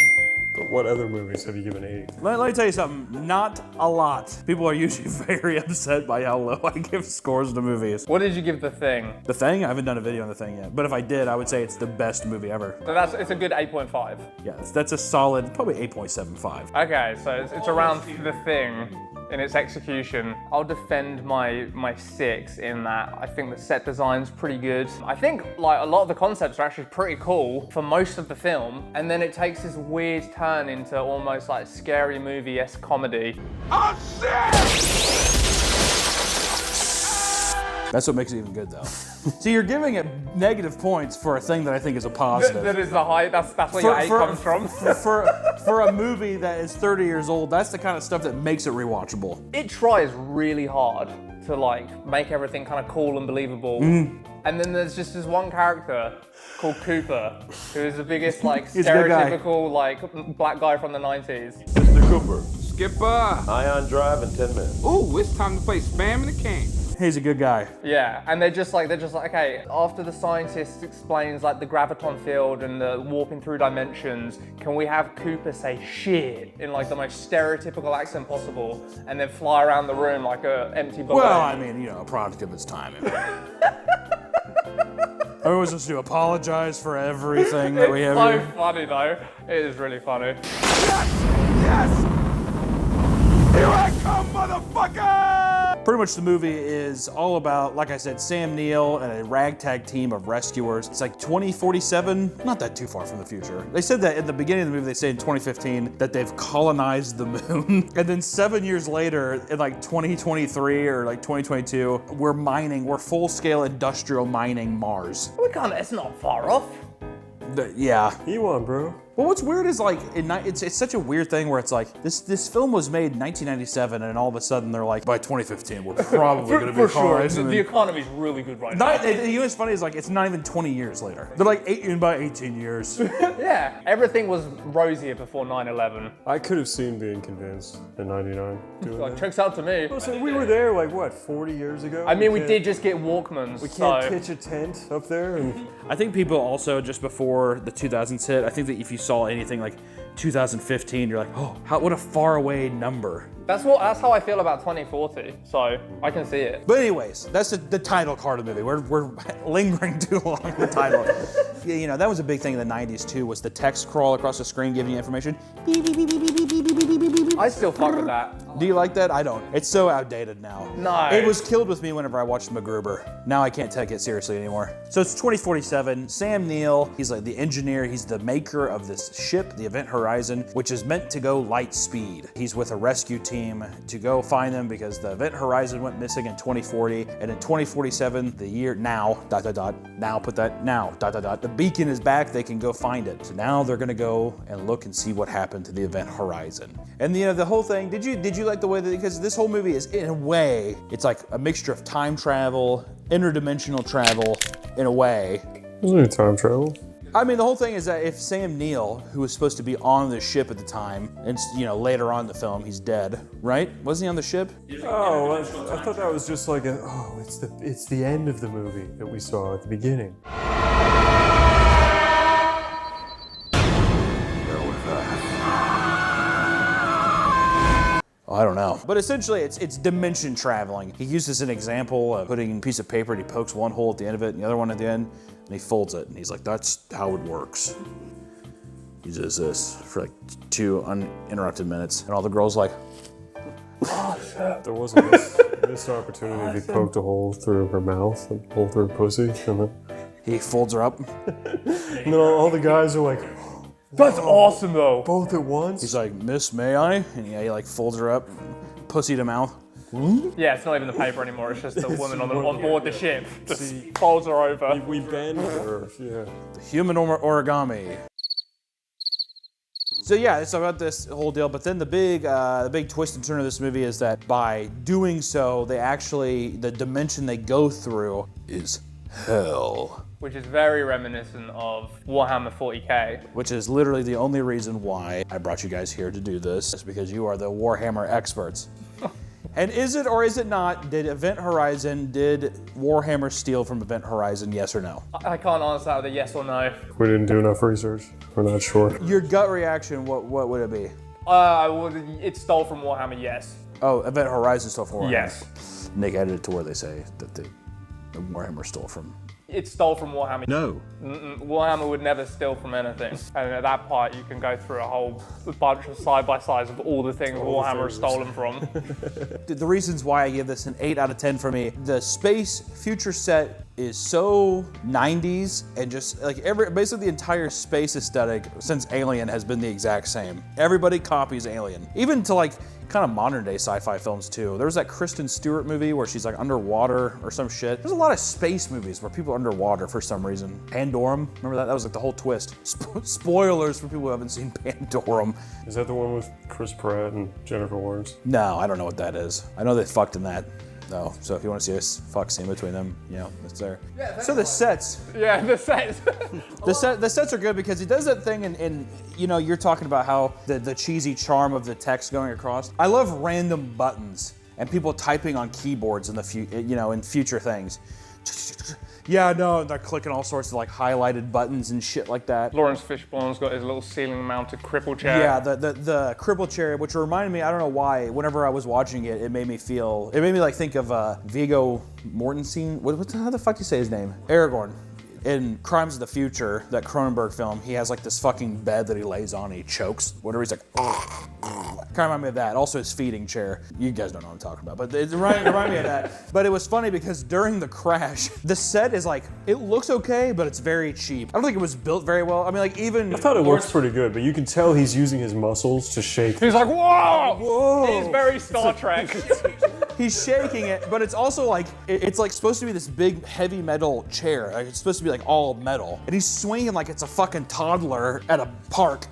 But what other movies have you given 8? Let me tell you something, not a lot. People are usually very upset by how low I give scores to movies. What did you give The Thing? The Thing? I haven't done a video on The Thing yet, but if I did, I would say it's the best movie ever. So it's a good 8.5. Yeah, that's a solid, probably 8.75. Okay, so it's around The Thing in its execution. I'll defend my 6 in that I think the set design's pretty good. I think like a lot of the concepts are actually pretty cool for most of the film, and then it takes this weird turn into almost like scary movie-esque comedy. Oh shit! That's what makes it even good, though. See, you're giving it negative points for a thing that I think is a positive. That is the high. That's where your 8 comes from. For a movie that is 30 years old, that's the kind of stuff that makes it rewatchable. It tries really hard to like make everything kind of cool and believable. And then there's just this one character called Cooper, who is the biggest like stereotypical like black guy from the 90s. Mr. Cooper. Skipper! Ion Drive in 10 minutes. Ooh, it's time to play Spam in the King. He's a good guy. Yeah, and they're just like, okay, after the scientist explains like the graviton field and the warping through dimensions, can we have Cooper say shit in like the most stereotypical accent possible and then fly around the room like a empty balloon? Well, I mean, a product of its time. I always just to apologize for everything that we have It's so here. funny though. It is really funny. Yes! Pretty much the movie is all about, like I said, Sam Neill and a ragtag team of rescuers. It's like 2047, not that too far from the future. They said that in the beginning of the movie, they say in 2015 that they've colonized the moon. And then 7 years later, in like 2023 or like 2022, we're full-scale industrial mining Mars. It's not far off. Yeah. You won, bro. Well, what's weird is like, it's such a weird thing where it's like, this film was made in 1997 and all of a sudden they're like, by 2015, we're probably going to be For sure. colonizing The economy's really good right now. You know what's funny is like, it's not even 20 years later. They're like, by 18 years. Yeah, everything was rosier before 9/11. I could have seen being convinced in 99 doing Like, that. checks out to me. So we were there like, what, 40 years ago? I mean, we can't- did just get Walkmans, We so... can't pitch a tent up there and... I think people also, just before the 2000s hit, I think that if you saw anything like 2015, you're like, oh, what a far away number. That's how I feel about 2040, so I can see it. But anyways, that's the title card of the movie. We're lingering too long on the title. Yeah, you know, that was a big thing in the 90s too, was the text crawl across the screen giving you information. Beep, beep, beep, beep, beep, beep, beep, beep, beep, beep, beep. I still fuck with that. Do you like that? I don't. It's so outdated now. No. It was killed with me whenever I watched MacGruber. Now I can't take it seriously anymore. So it's 2047. Sam Neill, he's like the engineer. He's the maker of this ship, the Event Horizon, which is meant to go light speed. He's with a rescue team to go find them because the Event Horizon went missing in 2040. And in 2047, the year now, now put that, now, the beacon is back. They can go find it. So now they're gonna go and look and see what happened to the Event Horizon. And you know, the whole thing, did you like the way that, because this whole movie is, in a way, it's like a mixture of time travel, interdimensional travel, in a way. Wasn't it time travel? I mean, the whole thing is that if Sam Neill, who was supposed to be on the ship at the time, and you know, later on in the film, he's dead, right? Wasn't he on the ship? Oh, I thought that was just like it's the end of the movie that we saw at the beginning. I don't know. But essentially, it's dimension traveling. He uses an example of putting a piece of paper and he pokes one hole at the end of it and the other one at the end, and he folds it. And he's like, that's how it works. He does this for like 2 uninterrupted minutes. And all the girls like, There was a missed opportunity if he poked a hole through her mouth, a hole through her pussy, and he folds her up. then all the guys are like, That's awesome, though. both at once? He's like, Miss, may I? And yeah, he like folds her up, pussy to mouth. Yeah, it's not even the paper anymore. It's just the woman on board the ship. Just folds her over. We bend her, yeah. The human origami. So yeah, it's about this whole deal. But then the big twist and turn of this movie is that by doing so, the dimension they go through is hell. Which is very reminiscent of Warhammer 40k. Which is literally the only reason why I brought you guys here to do this, is because you are the Warhammer experts. And is it or is it not, did Warhammer steal from Event Horizon, yes or no? I can't answer that with a yes or no. We didn't do enough research. We're not sure. Your gut reaction, what would it be? It stole from Warhammer, yes. Oh, Event Horizon stole from Warhammer. Yes. Nick edited it to where they say that the Warhammer stole from. It stole from Warhammer. No. Warhammer would never steal from anything. And at that part, you can go through a whole bunch of side-by-sides of all the things Warhammer has stolen from. The reasons why I give this an 8 out of 10 for me, the space future set is so 90s, and just like basically the entire space aesthetic since Alien has been the exact same. Everybody copies Alien, even to like kind of modern day sci-fi films too. There was that Kristen Stewart movie where she's like underwater or some shit. There's a lot of space movies where people are underwater for some reason. Pandorum, remember that? That was like the whole twist. Spoilers for people who haven't seen Pandorum. Is that the one with Chris Pratt and Jennifer Lawrence? No, I don't know what that is. I know they fucked in that. No, so if you want to see a fuck scene between them, you know, it's there. Yeah, so the sets. Yeah, the sets. The sets are good because he does that thing and you know, you're talking about how the cheesy charm of the text going across. I love random buttons and people typing on keyboards in in future things. Yeah, no, they're clicking all sorts of like highlighted buttons and shit like that. Lawrence Fishburne's got his little ceiling-mounted cripple chair. Yeah, the cripple chair, which reminded me, I don't know why, whenever I was watching it, it made me like think of Viggo Mortensen. How the fuck do you say his name? Aragorn. in Crimes of the Future, that Cronenberg film, he has like this fucking bed that he lays on and he chokes. Whatever, he's like, kind of remind me of that. Also his feeding chair. You guys don't know what I'm talking about, but it reminded me of that. But it was funny because during the crash, the set is like, it looks okay, but it's very cheap. I don't think it was built very well. I mean, like even... I thought it looks pretty good, but you can tell he's using his muscles to shake. He's like, whoa! Whoa! He's very Star Trek. He's shaking it, but it's also like, it's like supposed to be this big heavy metal chair. Like it's supposed to be like all metal. And he's swinging like it's a fucking toddler at a park.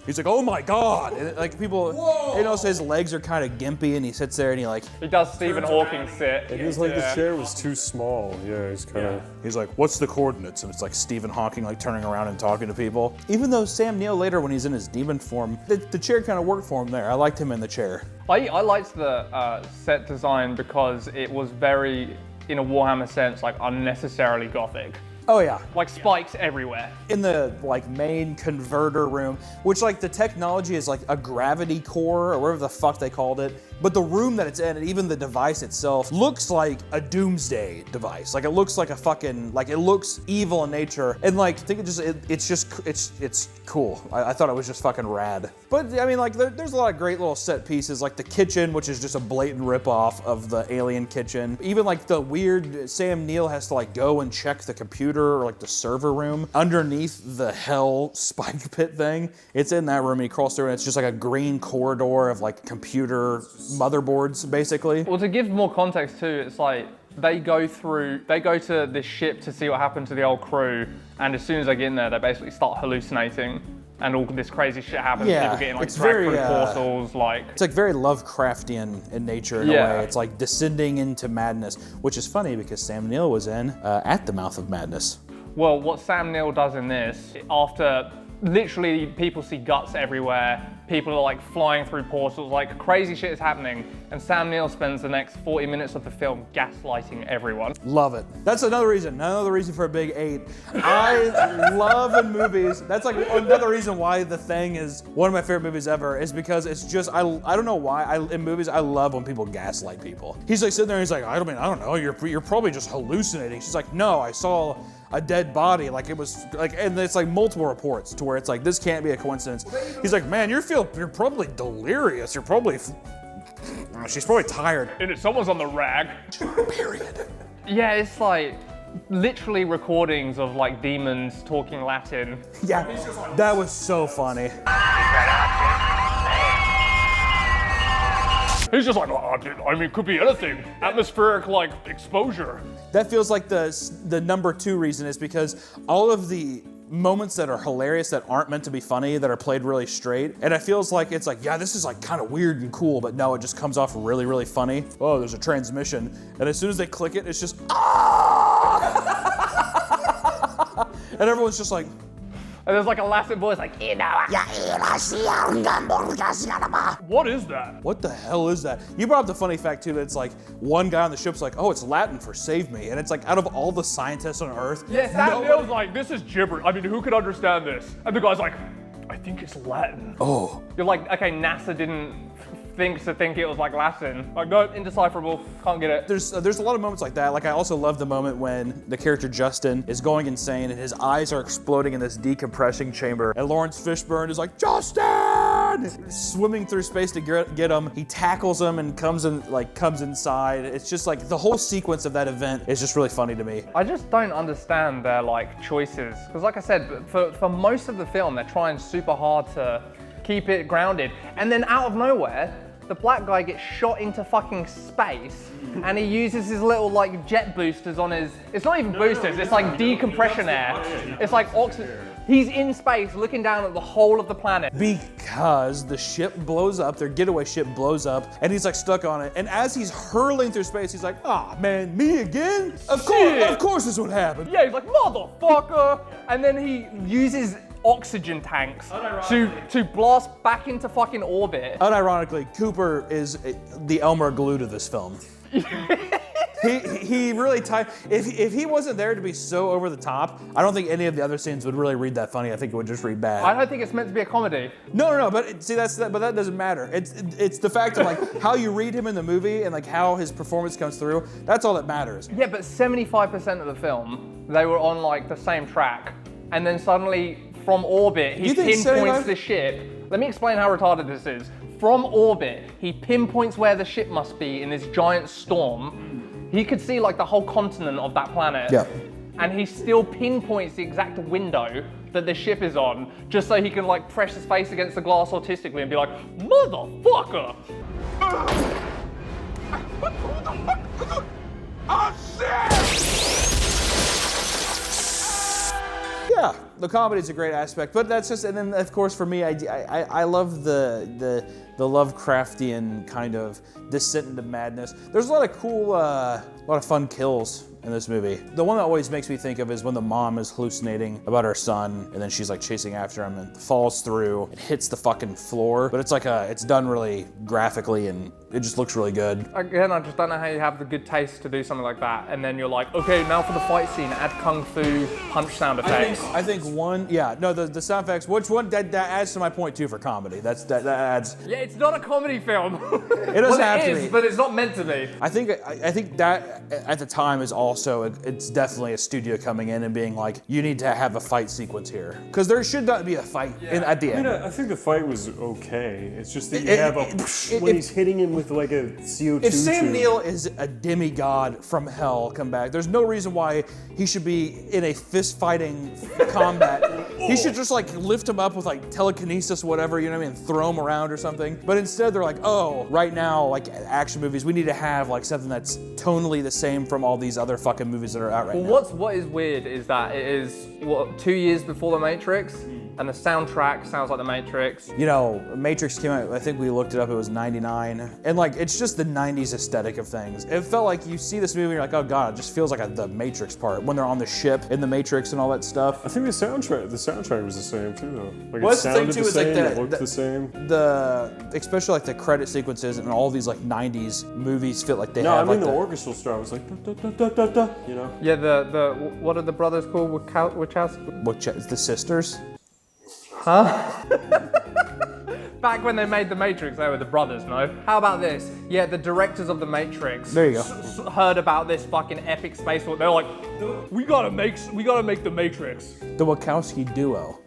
He's like, oh my God. And like people, you know, so his legs are kind of gimpy and he sits there and he like. He does Stephen Hawking sit. It was like the chair was too small. Yeah, he's kind of. He's like, what's the coordinates? And it's like Stephen Hawking like turning around and talking to people. Even though Sam Neill later when he's in his demon form, the chair kind of worked for him there. I liked him in the chair. I liked the set design because it was very, in a Warhammer sense, like unnecessarily gothic. Oh yeah. Like spikes everywhere. In the like main converter room, which like the technology is like a gravity core or whatever the fuck they called it. But the room that it's in and even the device itself looks like a doomsday device. Like it looks like a fucking, like it looks evil in nature. And like, I think it's cool. I thought it was just fucking rad. But I mean like there's a lot of great little set pieces like the kitchen, which is just a blatant ripoff of the Alien kitchen. Even like the weird, Sam Neill has to like go and check the computer or like the server room underneath the hell spike pit thing. It's in that room and he crawls through and it's just like a green corridor of like computer motherboards basically. Well, to give more context too, it's like they go to this ship to see what happened to the old crew, and as soon as they get in there, they basically start hallucinating and all this crazy shit happens. Yeah, people getting like it's dragged very, through portals, like. It's like very Lovecraftian in nature in a way. It's like descending into madness, which is funny because Sam Neill was in At the Mouth of Madness. Well, what Sam Neill does in this, after literally people see guts everywhere, people are like flying through portals, like crazy shit is happening, and Sam Neill spends the next 40 minutes of the film gaslighting everyone. Love it. That's another reason for a big 8. I love in movies, that's like another reason why The Thing is one of my favorite movies ever, is because it's just, I don't know why, in movies, I love when people gaslight people. He's like sitting there and he's like, I don't know, you're probably just hallucinating. She's like, no, I saw a dead body, like it was like, and it's like multiple reports to where it's like, this can't be a coincidence. He's like, man, you're probably delirious. You're probably, she's probably tired. And if someone's on the rag. Period. Yeah, it's like literally recordings of like demons talking Latin. Yeah, that was so funny. He's just like, oh, I mean, it could be anything. Atmospheric, like, exposure. That feels like the number 2 reason is because all of the moments that are hilarious that aren't meant to be funny, that are played really straight, and it feels like it's like, yeah, this is like kind of weird and cool, but no, it just comes off really, really funny. Oh, there's a transmission, and as soon as they click it, it's just, ah! And everyone's just like, And there's like a Latin voice like, What is that? what the hell is that? You brought up the funny fact too that it's like one guy on the ship's like, oh, it's Latin for save me. And it's like out of all the scientists on Earth, Yeah, Sam Neill's like, this is gibberish. I mean, who could understand this? And the guy's like, I think it's Latin. oh, you're like, okay, NASA didn't think it was like Latin. Like, no, indecipherable, can't get it. there's a lot of moments like that. Like I also love the moment when the character Justin is going insane and his eyes are exploding in this decompressing chamber. And Lawrence Fishburne is like, Justin! Swimming through space to get him. He tackles him and comes inside. It's just like the whole sequence of that event is just really funny to me. I just don't understand their like choices. Because like I said, for most of the film, they're trying super hard to keep it grounded. And then out of nowhere, the black guy gets shot into fucking space and he uses his little like jet boosters on his, it's not even boosters, it's like decompression air. It's like oxygen. He's in space looking down at the whole of the planet. Because the ship blows up, their getaway ship blows up, and he's like stuck on it. And as he's hurling through space, he's like, ah, man, me again? Of course this would happen. Yeah, he's like, motherfucker! And then he uses oxygen tanks to blast back into fucking orbit. Unironically, Cooper is the Elmer Glue to this film. He really if he wasn't there to be so over the top, I don't think any of the other scenes would really read that funny. I think it would just read bad. I don't think it's meant to be a comedy. No, but see but that doesn't matter. It's the fact of like how you read him in the movie and like how his performance comes through. That's all that matters. Yeah, but 75% of the film they were on like the same track, and then suddenly from orbit he You think Saturday pinpoints Night- the ship. Let me explain how retarded this is. From orbit, he pinpoints where the ship must be in this giant storm. He could see like the whole continent of that planet. Yeah. And he still pinpoints the exact window that the ship is on, just so he can like press his face against the glass autistically and be like, motherfucker! Yeah, the comedy is a great aspect, but that's just, and then of course for me, I love the Lovecraftian kind of descent into madness. There's a lot of cool, a lot of fun kills in this movie. The one that always makes me think of is when the mom is hallucinating about her son, and then she's like chasing after him and falls through and hits the fucking floor. But it's like it's done really graphically and it just looks really good. Again, I just don't know how you have the good taste to do something like that, and then you're like, okay, now for the fight scene, add kung fu punch sound effects. I think the sound effects, which one, that adds to my point too for comedy. That adds. Yeah, it's not a comedy film. It doesn't have to It is, be. but it's not meant to be. I think that at the time is also, it's definitely a studio coming in and being like, you need to have a fight sequence here. Because there should not be a fight at the I mean, end. I think the fight was okay. It's just that you It- have it- when it- he's hitting him with like a CO2 If Sam tube. Neill is a demigod from hell come back, there's no reason why he should be in a fist fighting combat. He should just like lift him up with like telekinesis, whatever, you know what I mean, throw him around or something. But instead they're like, oh, right now, like action movies, we need to have like something that's tonally the same from all these other fucking movies that are out right now. What is weird is that it is 2 years before The Matrix, and the soundtrack sounds like The Matrix. You know, Matrix came out, I think we looked it up, it was 99. And like, it's just the 90s aesthetic of things. It felt like you see this movie and you're like, oh God, it just feels like the Matrix part. When they're on the ship in the Matrix and all that stuff. I think the soundtrack was the same too though. Like Well, it that's the thing, sounded too, the is, like, same, the- it looked the- the same. Especially like the credit sequences and all these like 90s movies feel like they No, I have mean like the orchestral start was like da, da, da, da, da, you know. Yeah, the what are the brothers called? Wachowski? the sisters. Back when they made The Matrix, they were the brothers, no? How about this? Yeah, the directors of The Matrix. There you go. Heard about this fucking epic space war. They're like, we gotta make The Matrix. The Wachowski duo.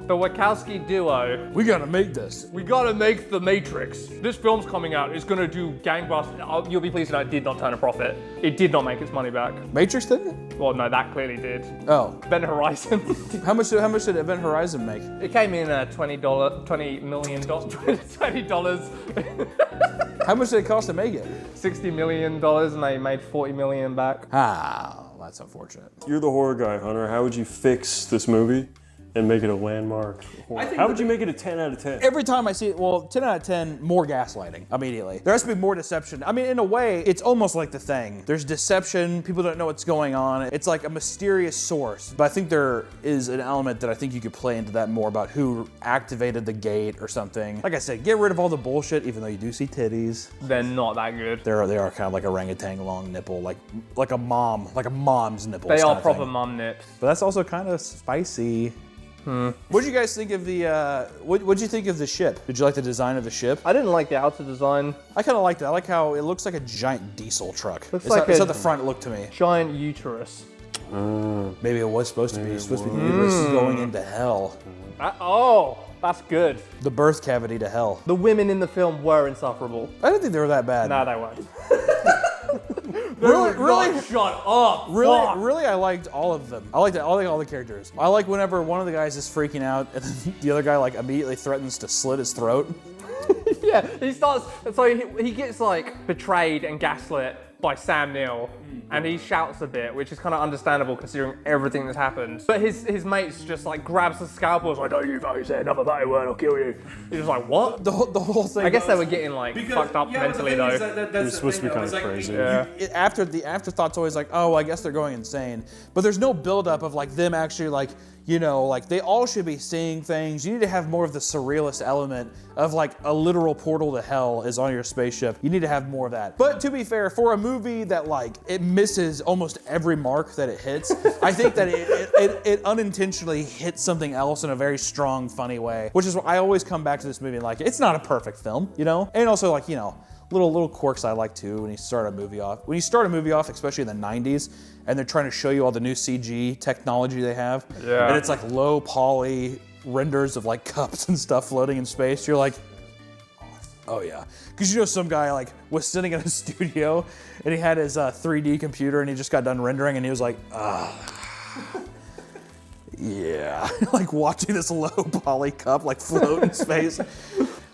The Wachowski duo. We gotta make this. We gotta make The Matrix. This film's coming out. It's gonna do gangbusters. You'll be pleased to know it did not turn a profit. It did not make its money back. Matrix didn't? Well, no, that clearly did. Oh. Event Horizon. How much did Event Horizon make? It came in $20 million. $20. How much did it cost to make it? $60 million, and they made $40 million back. Ah, that's unfortunate. You're the horror guy, Hunter. How would you fix this movie and make it a landmark horror? How would you make it a 10 out of 10? Every time I see it, well, 10 out of 10, more gaslighting immediately. There has to be more deception. I mean, in a way, it's almost like The Thing. There's deception, people don't know what's going on. It's like a mysterious source. But I think there is an element that I think you could play into that more about who activated the gate or something. Like I said, get rid of all the bullshit, even though you do see titties. They're not that good. They are kind of like orangutan long nipple, like a mom's nipples. They kind are of proper thing. mum nips. But that's also kind of spicy. What did you guys think of the, what'd you think of the ship? Did you like the design of the ship? I didn't like the outer design. I kind of liked it. I like how it looks like a giant diesel truck. Looks It's like how a- the front looked to me. Giant uterus. Maybe it was supposed to be. It's supposed to be the uterus going into hell. That's good. The birth cavity to hell. The women in the film were insufferable. I didn't think they were that bad. No, they weren't. Really? Shut up. Really, I liked all of them. I liked all the characters. I like whenever one of the guys is freaking out and then the other guy like immediately threatens to slit his throat. Yeah, he starts. So he gets like betrayed and gaslit by Sam Neill, and he shouts a bit, which is kind of understandable considering everything that's happened. But his mates just like grabs the scalpel, and is like, "Don't you fucking say another bad word, I'll kill you." He's just like, "What?" The whole thing. I guess they were getting like fucked up mentally though. It was supposed to be kind of crazy. Yeah. After the afterthought's always like, oh, I guess they're going insane. But there's no buildup of like them actually like, you know, like they all should be seeing things. You need to have more of the surrealist element of like a literal portal to hell is on your spaceship. You need to have more of that. But to be fair, for a movie that like it misses almost every mark that it hits, I think that it unintentionally hits something else in a very strong, funny way. Which is why I always come back to this movie and like it's not a perfect film, you know? And also like, you know, little quirks I like too when you start a movie off. When you start a movie off, especially in the 90s, and they're trying to show you all the new CG technology they have. Yeah. And it's like low poly renders of like cups and stuff floating in space. You're like, oh yeah. Because you know some guy like was sitting in a studio and he had his 3D computer and he just got done rendering and he was like, yeah. Like watching this low poly cup like float in space.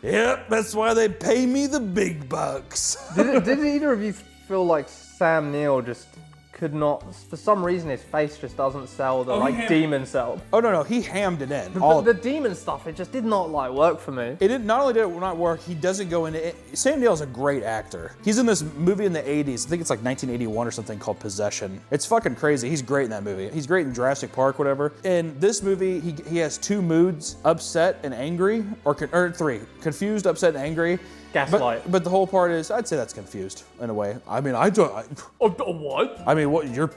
Yep, that's why they pay me the big bucks. Did either of you feel like Sam Neill just could not, for some reason his face just doesn't sell the demon self? Oh no, he hammed it in. But the demon stuff, it just did not like work for me. It did, not only did it not work, he doesn't go into it. Sam Neill's a great actor. He's in this movie in the 80s, I think it's like 1981 or something called Possession. It's fucking crazy. He's great in that movie. He's great in Jurassic Park, whatever. In this movie, he has 2 moods, upset and angry, or 3, confused, upset, and angry. Gaslight. But the whole part is, I'd say that's confused in a way. I mean, What? I mean, what, you're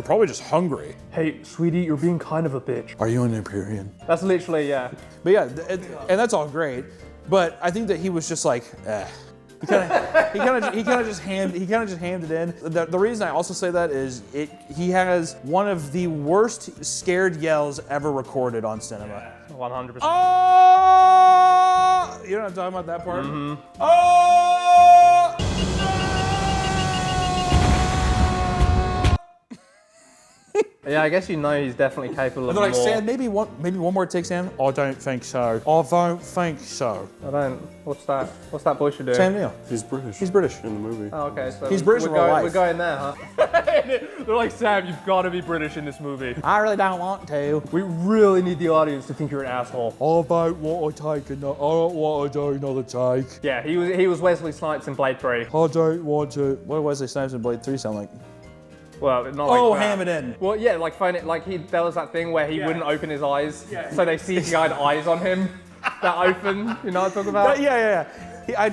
probably just hungry. Hey, sweetie, you're being kind of a bitch. Are you an Empyrean? That's literally, yeah. But yeah, and that's all great. But I think that he was just like, He kind of just hammed it in. The reason I also say that is he has one of the worst scared yells ever recorded on cinema. 100%. Oh! You know what I'm talking about, that part? Mm-hmm. Oh! Yeah, I guess you know he's definitely capable of And they're more. like, Sam, maybe one more take, Sam. I don't think so. I don't think so. I don't. What's that? What's that voice you're doing? Sam Neill. He's British. He's British. In the movie. Oh, okay. So He's British in real life. We're going there, huh? They're like, Sam, you've got to be British in this movie. I really don't want to. We really need the audience to think you're an asshole. I don't want to take another. I don't want to do another take. Yeah, he was Wesley Snipes in Blade 3. I don't want to. What Wesley Snipes in Blade 3 sound like? Well, not like that. Ham it in. Well, yeah, like phone it. Like there was that thing where he wouldn't open his eyes, so they CGI'd eyes on him that open. You know what I'm talking about? Yeah.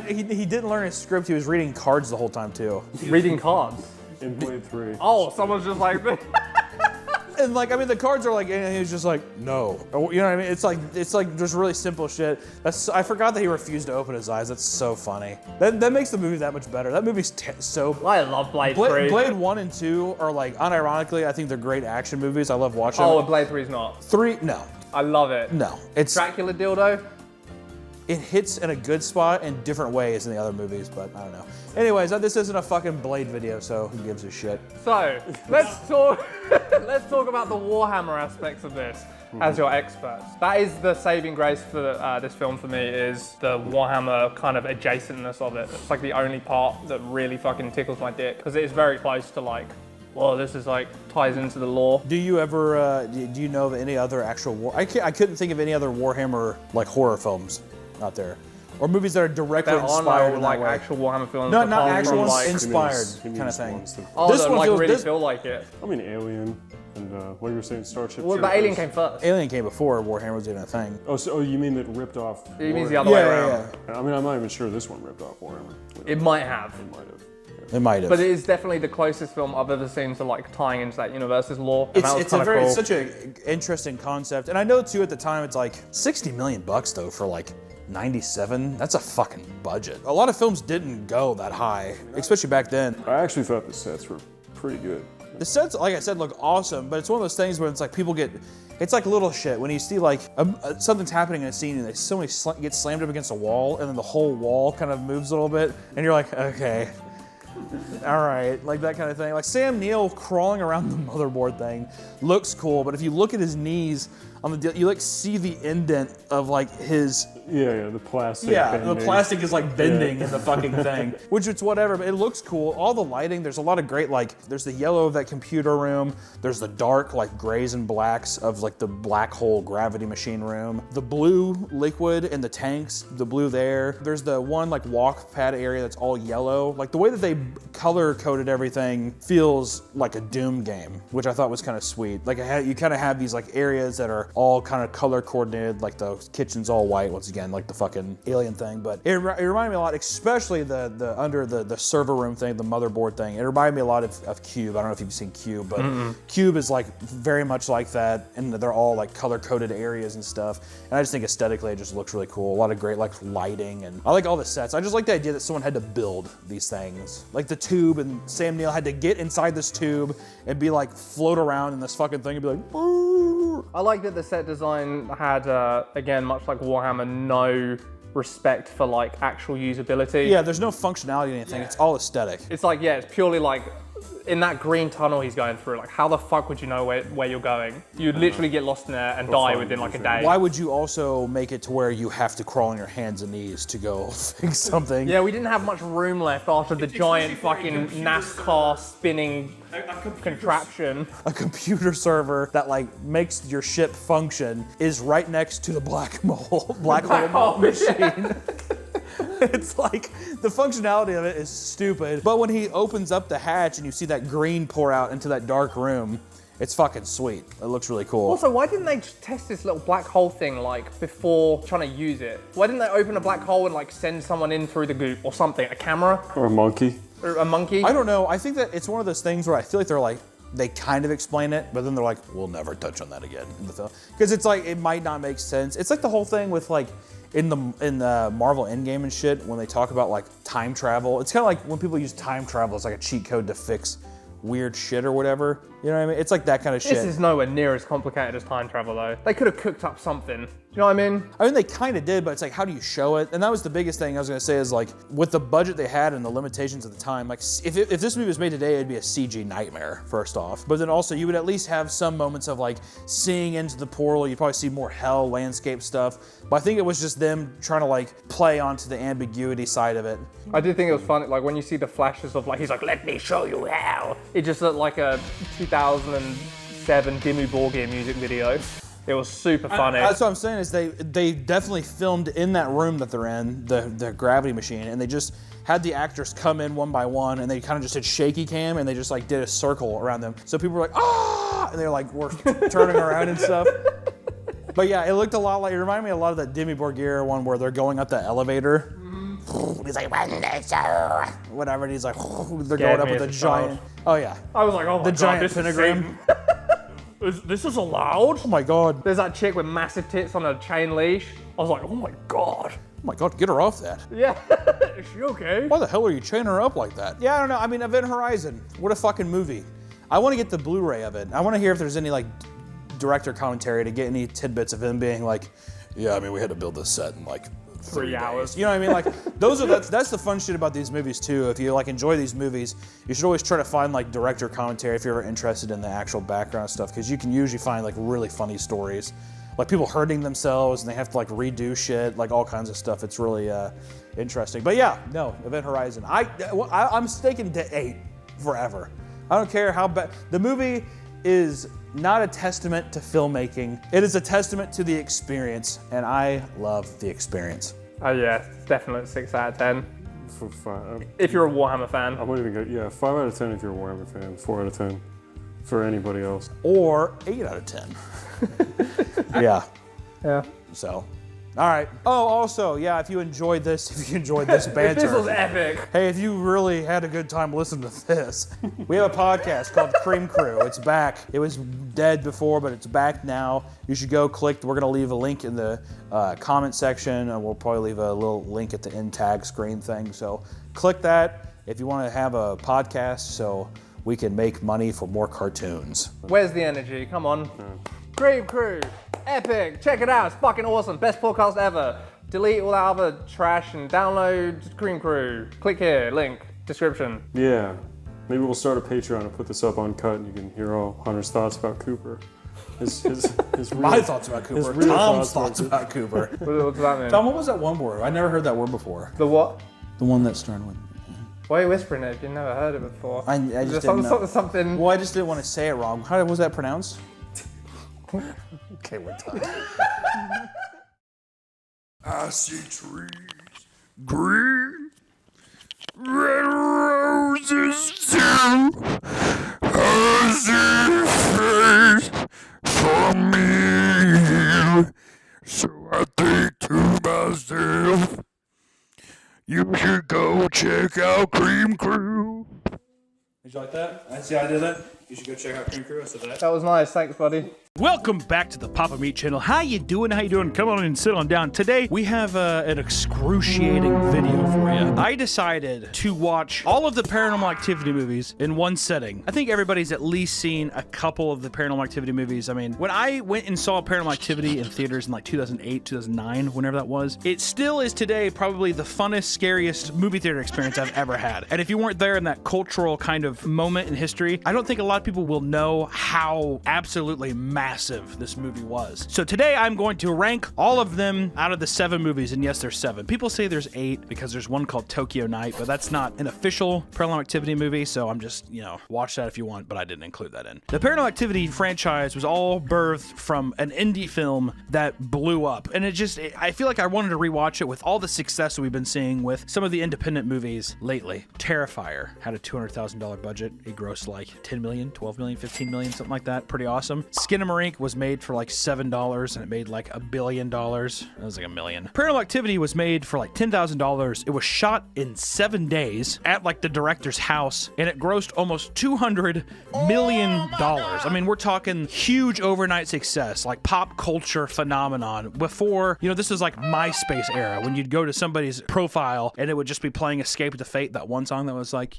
He didn't learn his script. He was reading cards the whole time too. Reading cards. In Blade 3. Oh, someone's just like. And like, I mean, the cards are like, and he was just like, no. You know what I mean? It's like just really simple shit. I forgot that he refused to open his eyes. That's so funny. That makes the movie that much better. That movie's so. I love Blade 3. Blade 1 and 2 are like, unironically, I think they're great action movies. I love watching Oh, them. and Blade 3's not. 3, no. I love it. No. It's Dracula dildo. It hits in a good spot in different ways than the other movies, but I don't know. Anyways, this isn't a fucking Blade video, so who gives a shit? So let's talk. Let's talk about the Warhammer aspects of this as your experts. That is the saving grace for this film for me, is the Warhammer kind of adjacentness of it. It's like the only part that really fucking tickles my dick, because it is very close to like, well, this is like ties into the lore. Do you ever? Do you know of any other actual I couldn't think of any other Warhammer like horror films out there, or movies that are directly There are inspired no in like that way. actual Warhammer films. No, not apart actual from, ones, like, inspired He means kind of thing. ones that- Oh, This that one like feels- really this- feel like it. I mean, Alien and what you were saying, Starship. Well, the Troopers. Alien came first. Alien came before Warhammer was even a thing. Oh, you mean that ripped off? It means the Warhammer? other way around. I mean, I'm not even sure this one ripped off Warhammer. It might have. It might have. It might have. But it is definitely the closest film I've ever seen to like tying into that universe's lore. And that was It's kinda cool. it's such an interesting concept, and I know too at the time it's like $60 million though for like 97. That's a fucking budget. A lot of films didn't go that high, especially back then. I actually thought the sets were pretty good. The sets, like I said, look awesome, but it's one of those things where it's like people get, it's like little shit. When you see like something's happening in a scene and somebody gets slammed up against a wall and then the whole wall kind of moves a little bit and you're like, okay, all right, like that kind of thing. Like Sam Neill crawling around the motherboard thing looks cool, but if you look at his knees on the, you like see the indent of like his. Yeah, the plastic. Yeah, the bending. plastic is like bending in the fucking thing. Which it's whatever, but it looks cool. All the lighting, there's a lot of great, like, there's the yellow of that computer room. There's the dark, like, grays and blacks of, like, the black hole gravity machine room. The blue liquid in the tanks, the blue there. There's the one, like, walk pad area that's all yellow. Like, the way that they color-coded everything feels like a Doom game, which I thought was kind of sweet. Like, you kind of have these, like, areas that are all kind of color coordinated, like the kitchen's all white, once again, like the fucking alien thing. But it reminded me a lot, especially the under the server room thing, the motherboard thing. It reminded me a lot of Cube. I don't know if you've seen Cube, but Cube is like very much like that, and they're all like color-coded areas and stuff. And I just think aesthetically it just looks really cool. A lot of great like lighting, and I like all the sets. I just like the idea that someone had to build these things. Like the tube, and Sam Neill had to get inside this tube and be like float around in this fucking thing and be like, "Boo." I like that the set design had, again, much like Warhammer, no respect for like actual usability. Yeah, there's no functionality or anything. It's all aesthetic. It's like, yeah, it's purely like, in that green tunnel he's going through, like how the fuck would you know where you're going? You'd literally get lost in there and die within like a day. Why would you also make it to where you have to crawl on your hands and knees to go fix something? Yeah, we didn't have much room left after the giant fucking NASCAR spinning contraption. A computer server that like makes your ship function is right next to the black hole machine. It's like, the functionality of it is stupid. But when he opens up the hatch and you see that green pour out into that dark room, it's fucking sweet. It looks really cool. Also, why didn't they just test this little black hole thing like before trying to use it? Why didn't they open a black hole and like send someone in through the goop or something? A camera? Or a monkey. Or a monkey? I don't know. I think that it's one of those things where I feel like they're like, they kind of explain it, but then they're like, we'll never touch on that again in the film. Because it's like, it might not make sense. It's like the whole thing with like, in the Marvel Endgame and shit, when they talk about like time travel, it's kind of like when people use time travel as like a cheat code to fix weird shit or whatever. You know what I mean? It's like that kind of shit. This is nowhere near as complicated as time travel though. They could have cooked up something. Do you know what I mean? I mean, they kind of did, but it's like, how do you show it? And that was the biggest thing I was gonna say is like, with the budget they had and the limitations of the time, like if this movie was made today, it'd be a CG nightmare, first off. But then also you would at least have some moments of like seeing into the portal. You'd probably see more hell landscape stuff. But I think it was just them trying to like play onto the ambiguity side of it. I did think it was funny, like when you see the flashes of like, he's like, let me show you how. It just looked like a 2007 Dimmu Borgir music video. It was super funny. That's what I'm saying is they definitely filmed in that room that they're in, the gravity machine, and they just had the actors come in one by one, and they kind of just did shaky cam, and they just like did a circle around them. So people were like, ah, and they're like, were turning around and stuff. But yeah, it looked a lot like, it reminded me a lot of that Dimmu Borgir one where they're going up the elevator. He's like, whatever, and he's like, they're going up with a giant, oh yeah. I was like, oh my the god, giant this pentagram. This is allowed? Oh my god. There's that chick with massive tits on a chain leash. I was like, oh my god. Oh my god, get her off that. Yeah, is she okay? Why the hell are you chaining her up like that? Yeah, I don't know. I mean, Event Horizon, what a fucking movie. I want to get the Blu-ray of it. I want to hear if there's any like director commentary to get any tidbits of him being like, yeah, I mean, we had to build this set in like 3 hours. You know what I mean? Like, that's the fun shit about these movies too. If you like enjoy these movies, you should always try to find like director commentary if you're ever interested in the actual background stuff, because you can usually find like really funny stories. Like people hurting themselves and they have to like redo shit, like all kinds of stuff. It's really interesting. But yeah, no, Event Horizon. I'm sticking to 8 forever. I don't care how bad. The movie is not a testament to filmmaking. It is a testament to the experience, and I love the experience. Oh yeah, it's definitely 6 out of 10. For 5. If you're a Warhammer fan. I wouldn't even go, yeah, 5 out of 10 if you're a Warhammer fan, 4 out of 10 for anybody else. Or 8 out of 10. Yeah. Yeah. So, all right. Oh, also, yeah, if you enjoyed this banter. This was epic. Hey, if you really had a good time listening to this, we have a podcast called Cream Crew. It's back. It was dead before, but it's back now. You should go click. We're going to leave a link in the comment section, and we'll probably leave a little link at the end tag screen thing. So click that if you want to have a podcast so we can make money for more cartoons. Where's the energy? Come on. Cream Crew. Epic. Check it out. It's fucking awesome. Best podcast ever. Delete all that other trash and download Cream Crew. Click here. Link. Description. Yeah. Maybe we'll start a Patreon and put this up uncut and you can hear all Hunter's thoughts about Cooper. His real, My thoughts about Cooper. Tom's thoughts about Cooper. What does that mean? Tom, what was that one word? I never heard that word before. The what? The one that started with. Why are you whispering it if you've never heard it before? I just didn't know. Something. Well, I just didn't want to say it wrong. How was that pronounced? Okay, we're done. I see trees, green, red roses too. I see a face for me. So I think to myself, you should go check out Cream Crew. Did you like that? I see how I did that. You should go check out Cream Crew. I said that. That was nice, thanks, buddy. Welcome back to the Papa Meat channel. How you doing? How you doing? Come on and sit on down. Today we have an excruciating video for you. I decided to watch all of the Paranormal Activity movies in one setting. I think everybody's at least seen a couple of the Paranormal Activity movies. I mean, when I went and saw Paranormal Activity in theaters in like 2008, 2009, whenever that was, it still is today probably the funnest, scariest movie theater experience I've ever had. And if you weren't there in that cultural kind of moment in history, I don't think a lot of people will know how absolutely massive this movie was. So today I'm going to rank all of them out of the 7 movies, and yes, there's 7. People say there's 8 because there's one called Tokyo Night, but that's not an official Paranormal Activity movie, so I'm just, watch that if you want, but I didn't include that in. The Paranormal Activity franchise was all birthed from an indie film that blew up, and I feel like I wanted to rewatch it with all the success that we've been seeing with some of the independent movies lately. Terrifier had a $200,000 budget. It grossed like 10 million, 12 million, 15 million, something like that. Pretty awesome. Skinamarink was made for like $7 and it made like $1 billion. That was like $1 million. Paranormal Activity was made for like $10,000. It was shot in 7 days at like the director's house and it grossed almost $200 million. I mean, we're talking huge overnight success, like pop culture phenomenon. Before, this is like MySpace era when you'd go to somebody's profile and it would just be playing Escape to Fate, that one song that was like,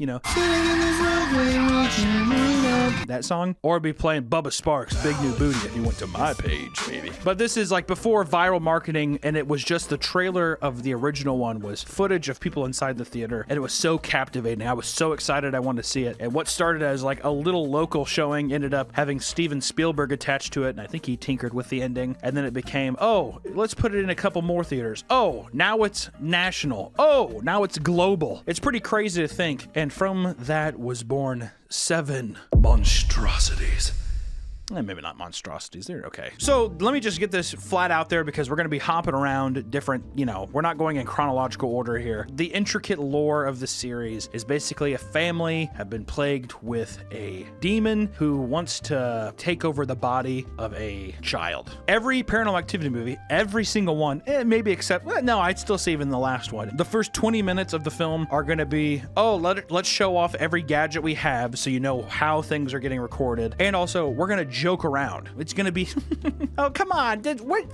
that song, or it'd be playing Bubba Sparks' Big New Booty if you went to my page, maybe. But this is like before viral marketing, and it was just the trailer of the original one was footage of people inside the theater, and it was so captivating. I was so excited I wanted to see it. And what started as like a little local showing ended up having Steven Spielberg attached to it, and I think he tinkered with the ending. And then it became, oh, let's put it in a couple more theaters. Oh, now it's national. Oh, now it's global. It's pretty crazy to think. And from that was born 7 monstrosities. Maybe not monstrosities, they're okay. So let me just get this flat out there because we're gonna be hopping around different, we're not going in chronological order here. The intricate lore of the series is basically a family have been plagued with a demon who wants to take over the body of a child. Every Paranormal Activity movie, every single one, maybe except, no, I'd still say even the last one. The first 20 minutes of the film are gonna be, let's show off every gadget we have so you know how things are getting recorded. And also, we're gonna joke around. It's gonna be, oh, come on,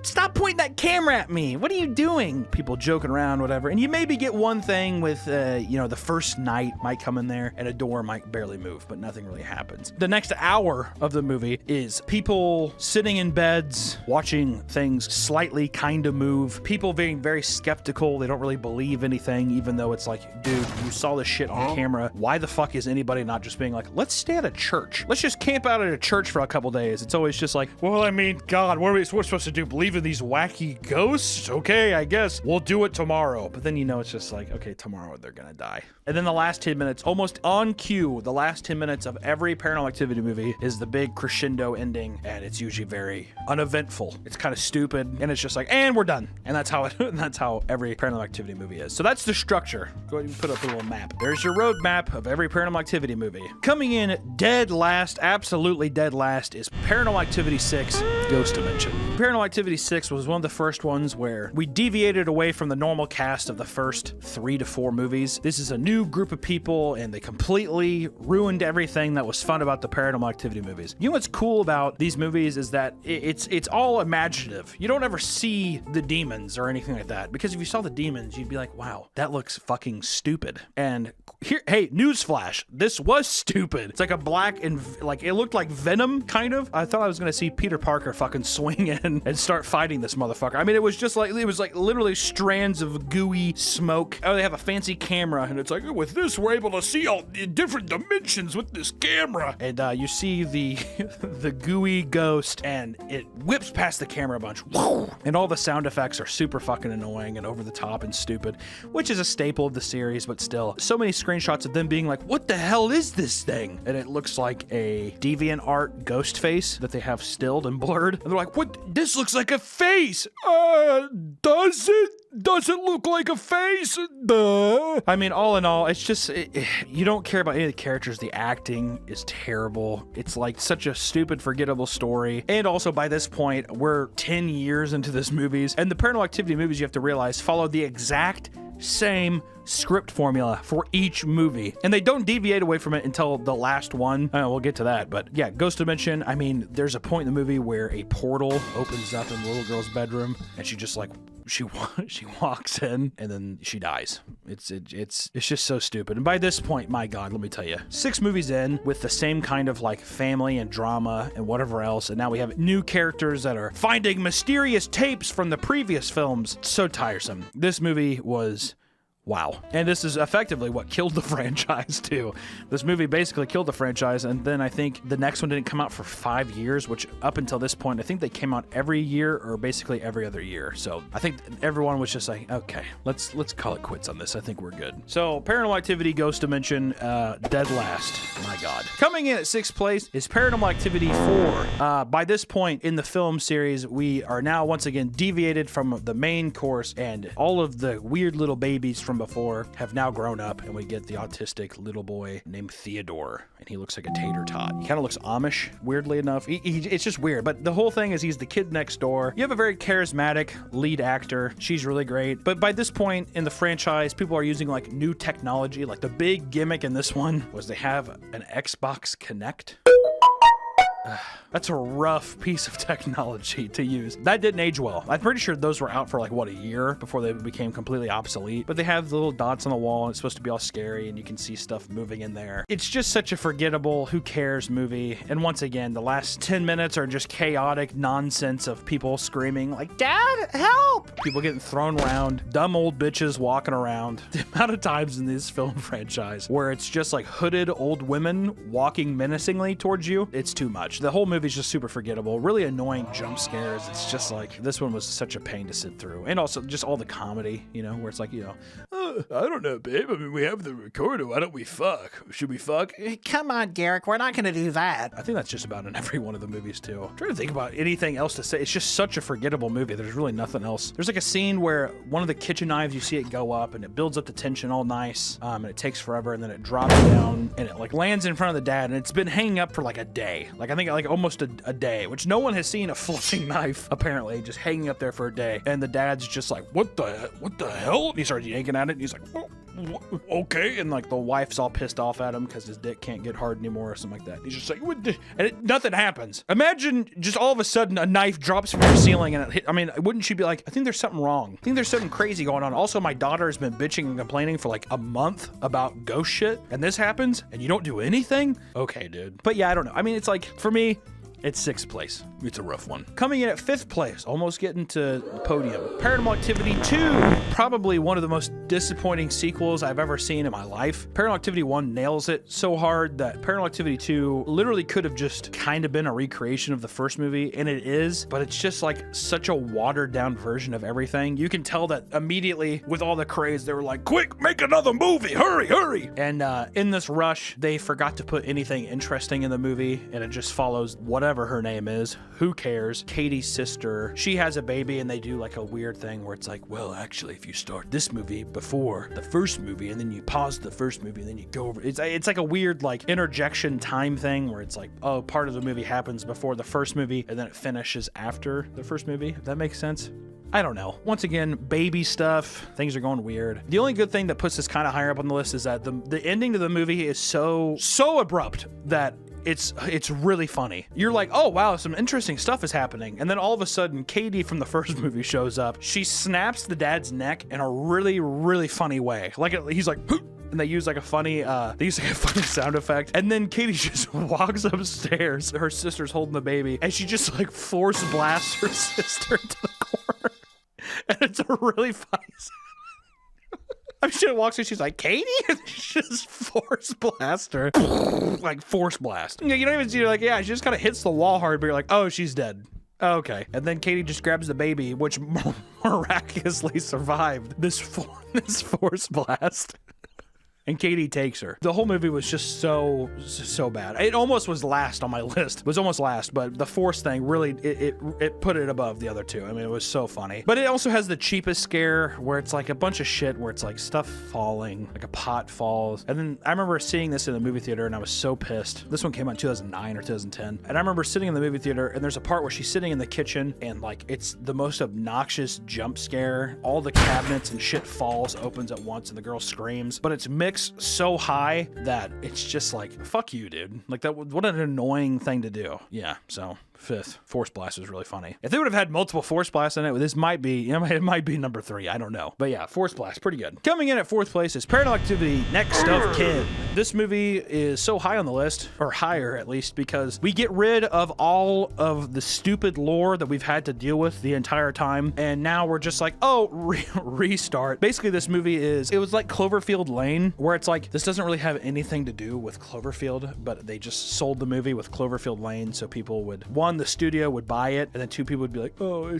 stop pointing that camera at me. What are you doing? People joking around, whatever. And you maybe get one thing with, the first night might come in there and a door might barely move, but nothing really happens. The next hour of the movie is people sitting in beds, watching things slightly kind of move, people being very skeptical. They don't really believe anything, even though it's like, dude, you saw this shit on camera. Why the fuck is anybody not just being like, let's stay at a church? Let's just camp out at a church for a couple days. It's always just like, well, I mean, God, what are we supposed to do? Believe in these wacky ghosts? Okay, I guess we'll do it tomorrow. But then it's just like, okay, tomorrow they're gonna die. And then the last 10 minutes, almost on cue, the last 10 minutes of every Paranormal Activity movie is the big crescendo ending, and it's usually very uneventful. It's kind of stupid, and it's just like, and we're done. And that's how that's how every Paranormal Activity movie is. So that's the structure. Go ahead and put up a little map. There's your road map of every Paranormal Activity movie. Coming in dead last, absolutely dead last, is Paranormal Activity 6, Ghost Dimension. Paranormal Activity 6 was one of the first ones where we deviated away from the normal cast of the first 3 to 4 movies. This is a new group of people, and they completely ruined everything that was fun about the Paranormal Activity movies. You know what's cool about these movies is that it's all imaginative. You don't ever see the demons or anything like that, because if you saw the demons, you'd be like, wow, that looks fucking stupid. And here, hey, newsflash, this was stupid. It's like a black and like it looked like Venom, kind of. I thought I was gonna see Peter Parker fucking swing in and start fighting this motherfucker. I mean, it was like literally strands of gooey smoke. Oh, they have a fancy camera, and it's like, with this, we're able to see all the different dimensions with this camera. And you see the the gooey ghost, and it whips past the camera a bunch. Whoa! And all the sound effects are super fucking annoying and over the top and stupid, which is a staple of the series, but still. So many screenshots of them being like, what the hell is this thing? And it looks like a DeviantArt ghost face that they have stilled and blurred. And they're like, what? This looks like a face. Does it? Does it look like a face? Duh. I mean, all in all, it's just, you don't care about any of the characters. The acting is terrible. It's like such a stupid, forgettable story. And also by this point, we're 10 years into this movies. And the Paranormal Activity movies, you have to realize, follow the exact same script formula for each movie, and they don't deviate away from it until the last one. We'll get to that, but yeah, Ghost Dimension. I mean, there's a point in the movie where a portal opens up in the little girl's bedroom, and she just like she walks in, and then she dies. It's just so stupid. And by this point, my God, let me tell you, 6 movies in with the same kind of like family and drama and whatever else, and now we have new characters that are finding mysterious tapes from the previous films. So tiresome. This movie was. Wow. And this is effectively what killed the franchise, too. This movie basically killed the franchise, and then I think the next one didn't come out for 5 years, which up until this point, I think they came out every year or basically every other year. So I think everyone was just like, okay, let's call it quits on this. I think we're good. So Paranormal Activity, Ghost Dimension, dead last. My God. Coming in at 6th place is Paranormal Activity 4. By this point in the film series, we are now once again deviated from the main course, and all of the weird little babies from before have now grown up, and we get the autistic little boy named Theodore, and he looks like a tater tot. He kind of looks Amish, weirdly enough. It's just weird, but the whole thing is he's the kid next door. You have a very charismatic lead actor. She's really great, but by this point in the franchise, people are using like new technology. Like the big gimmick in this one was they have an Xbox Kinect. That's a rough piece of technology to use. That didn't age well. I'm pretty sure those were out for like, what, a year before they became completely obsolete. But they have the little dots on the wall, and it's supposed to be all scary, and you can see stuff moving in there. It's just such a forgettable, who cares movie. And once again, the last 10 minutes are just chaotic nonsense of people screaming like, Dad, help! People getting thrown around, dumb old bitches walking around. The amount of times in this film franchise where it's just like hooded old women walking menacingly towards you, it's too much. The whole movie is just super forgettable, really annoying jump scares. It's just like, this one was such a pain to sit through. And also just all the comedy, you know, where it's like, you know, I don't know, babe. I mean, we have the recorder. Why don't we fuck? Should we fuck? Come on, Garrick, we're not gonna do that. I think that's just about in every one of the movies too. I'm trying to think about anything else to say. It's just such a forgettable movie. There's really nothing else. There's like a scene where one of the kitchen knives, you see it go up and it builds up the tension all nice, and it takes forever, and then it drops down and it like lands in front of the dad, and it's been hanging up for like a day. Like I think like almost a day, which no one has seen a floating knife apparently just hanging up there for a day. And the dad's just like, what the hell? And he starts yanking at it, and he's like, okay. And like the wife's all pissed off at him because his dick can't get hard anymore or something like that. He's just like, nothing happens. Imagine just all of a sudden a knife drops from your ceiling and it hit. I mean, wouldn't she be like, I think there's something wrong. I think there's something crazy going on. Also, my daughter has been bitching and complaining for like a month about ghost shit, and this happens and you don't do anything? Okay, dude. But yeah, I don't know. I mean, it's like, for me, it's 6th place. It's a rough one. Coming in at 5th place, almost getting to the podium, Paranormal Activity 2. Probably one of the most disappointing sequels I've ever seen in my life. Paranormal Activity 1 nails it so hard that Paranormal Activity 2 literally could have just kind of been a recreation of the first movie, and it is, but it's just like such a watered down version of everything. You can tell that immediately with all the craze, they were like, quick, make another movie, hurry, hurry. And in this rush, they forgot to put anything interesting in the movie, and it just follows whatever her name is. Who cares? Katie's sister, she has a baby, and they do like a weird thing where it's like, well, actually, if you start this movie before the first movie, and then you pause the first movie, and then you go over, it's like a weird like interjection time thing where it's like, oh, part of the movie happens before the first movie, and then it finishes after the first movie, if that makes sense. I don't know. Once again, baby stuff. Things are going weird. The only good thing that puts this kind of higher up on the list is that the ending to the movie is so abrupt that it's really funny. You're like, oh wow, some interesting stuff is happening. And then all of a sudden, Katie from the first movie shows up. She snaps the dad's neck in a really, really funny way. Like he's like, and they use like a funny sound effect. And then Katie just walks upstairs. Her sister's holding the baby, and she just like force blasts her sister into the corner. And it's a really funny sound. I mean, she walks in, she's like, Katie? And she just force blast her. Like, force blast. You don't even see her, like, yeah, she just kind of hits the wall hard, but you're like, oh, she's dead. Okay. And then Katie just grabs the baby, which miraculously survived this force blast. And Katie takes her. The whole movie was just so bad. It almost was last on my list. It was almost last, but the Force thing really, it put it above the other two. I mean, it was so funny. But it also has the cheapest scare where it's like a bunch of shit where it's like stuff falling, like a pot falls. And then I remember seeing this in the movie theater and I was so pissed. This one came out in 2009 or 2010. And I remember sitting in the movie theater and there's a part where she's sitting in the kitchen and like it's the most obnoxious jump scare. All the cabinets and shit falls, opens at once, and the girl screams. But it's mixed so high that it's just like, fuck you, dude. Like that, what an annoying thing to do. Yeah, so fifth, Force Blast was really funny. If they would have had multiple Force Blasts in it, this might be, you know, it might be number 3. I don't know. But yeah, Force Blast, pretty good. Coming in at 4th place is Paranormal Activity Next of Kin. This movie is so high on the list, or higher at least, because we get rid of all of the stupid lore that we've had to deal with the entire time. And now we're just like, oh, restart. Basically, this movie it was like Cloverfield Lane, where it's like, this doesn't really have anything to do with Cloverfield, but they just sold the movie with Cloverfield Lane so people would, one, the studio would buy it, and then 2 people would be like, oh, I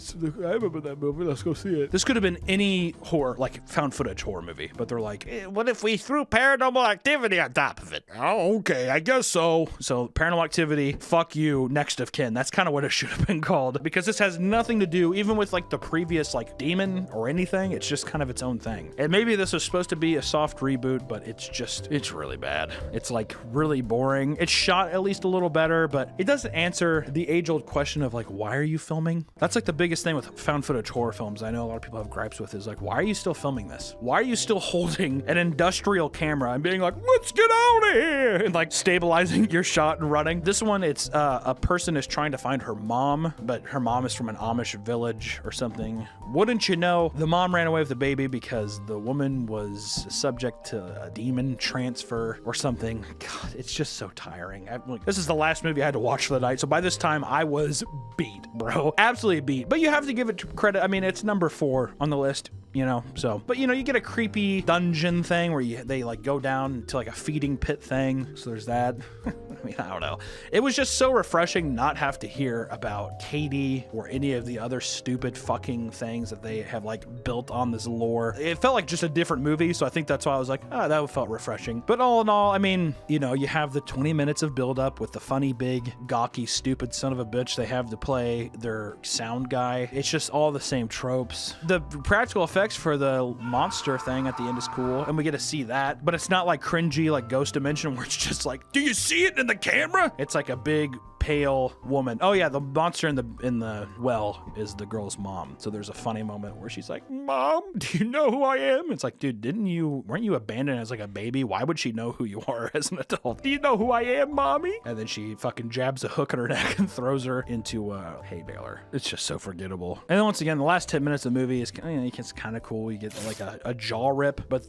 remember that movie, let's go see it. This could have been any horror, like found footage horror movie, but they're like, what if we threw Paranormal Activity on top of it? Oh, okay, I guess so. So Paranormal Activity, fuck you, Next of Kin. That's kind of what it should have been called, because this has nothing to do, even with like the previous like demon or anything. It's just kind of its own thing. And maybe this was supposed to be a soft reboot, but it's really bad. It's like really boring. It's shot at least a little better, but it doesn't answer the age-old question of like, why are you filming? That's like the biggest thing with found footage horror films I know a lot of people have gripes with, is like, why are you still filming this? Why are you still holding an industrial camera and being like, let's get out of here, and like stabilizing your shot and running? This one, it's a person is trying to find her mom, but her mom is from an Amish village or something. Wouldn't you know, the mom ran away with the baby because the woman was subject to a demon transfer or something. God, it's just so tiring. This is the last movie I had to watch for the night, so by this time I was beat, bro. Absolutely beat. But you have to give it credit. I mean, it's number 4 on the list, you know, so. But, you know, you get a creepy dungeon thing where they like go down to like a feeding pit thing, so there's that. I mean, I don't know. It was just so refreshing not have to hear about Katie or any of the other stupid fucking things that they have like built on this lore. It felt like just a different movie, so I think that's why I was like, oh, that felt refreshing. But all in all, I mean, you know, you have the 20 minutes of build up with the funny, big, gawky, stupid son of a bitch they have to play their sound guy. It's just all the same tropes. The practical effects for the monster thing at the end is cool, and we get to see that, but it's not like cringy like Ghost Dimension where it's just like, do you see it in the camera? It's like a big pale woman. Oh yeah, the monster in the well is the girl's mom. So there's a funny moment where she's like, Mom, do you know who I am? It's like, dude, weren't you abandoned as like a baby? Why would she know who you are as an adult? Do you know who I am, Mommy? And then she fucking jabs a hook in her neck and throws her into a hay baler. It's just so forgettable. And then once again, the last 10 minutes of the movie is, you know, it's kind of cool. You get like a jaw rip, but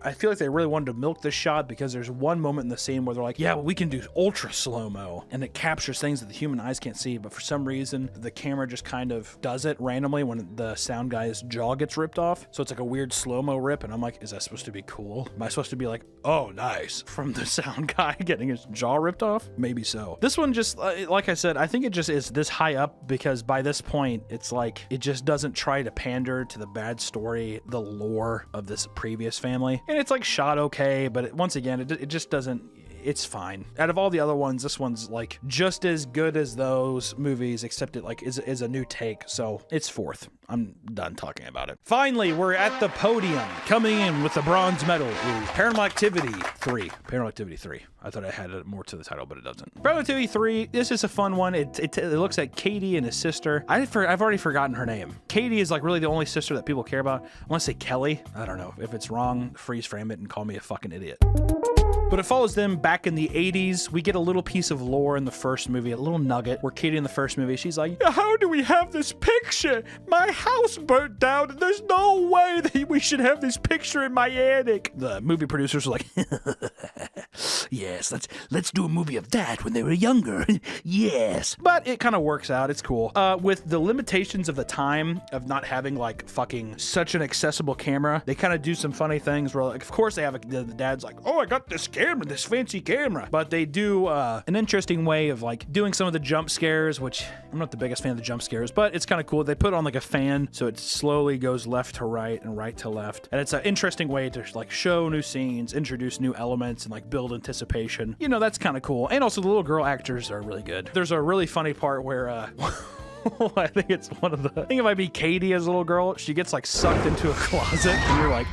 I feel like they really wanted to milk this shot because there's one moment in the scene where they're like, yeah, well, we can do ultra slow-mo, and it captures things that the human eyes can't see, but for some reason the camera just kind of does it randomly when the sound guy's jaw gets ripped off. So it's like a weird slow-mo rip, and I'm like, is that supposed to be cool? Am I supposed to be like, oh nice, from the sound guy getting his jaw ripped off? Maybe so. This one just like I said, I think it just is this high up because by this point it's like it just doesn't try to pander to the bad story, the lore of this previous family, and it's like shot okay, but once again it just doesn't. It's fine. Out of all the other ones, this one's like just as good as those movies, except it like is a new take. So it's 4th. I'm done talking about it. Finally, we're at the podium. Coming in with the bronze medal is Paranormal Activity 3. Paranormal Activity 3. I thought I had more to the title, but it doesn't. Paranormal Activity 3, this is a fun one. It looks at Katie and his sister. I've already forgotten her name. Katie is like really the only sister that people care about. I want to say Kelly. I don't know. If it's wrong, freeze frame it and call me a fucking idiot. But it follows them back in the 80s. We get a little piece of lore in the first movie, a little nugget, where Katie in the first movie, she's like, how do we have this picture? My house burnt down and there's no way that we should have this picture in my attic. The movie producers were like, yes, let's do a movie of that when they were younger. Yes. But it kind of works out. It's cool. With the limitations of the time of not having like fucking such an accessible camera, they kind of do some funny things where like, of course they have the dad's like, oh, I got this camera camera, this fancy camera. But they do an interesting way of like doing some of the jump scares, which I'm not the biggest fan of the jump scares, but it's kind of cool. They put on like a fan, so it slowly goes left to right and right to left. And it's an interesting way to like show new scenes, introduce new elements, and like build anticipation. You know, that's kind of cool. And also the little girl actors are really good. There's a really funny part where I think it's one of the, I think it might be Katie as a little girl. She gets like sucked into a closet and you're like,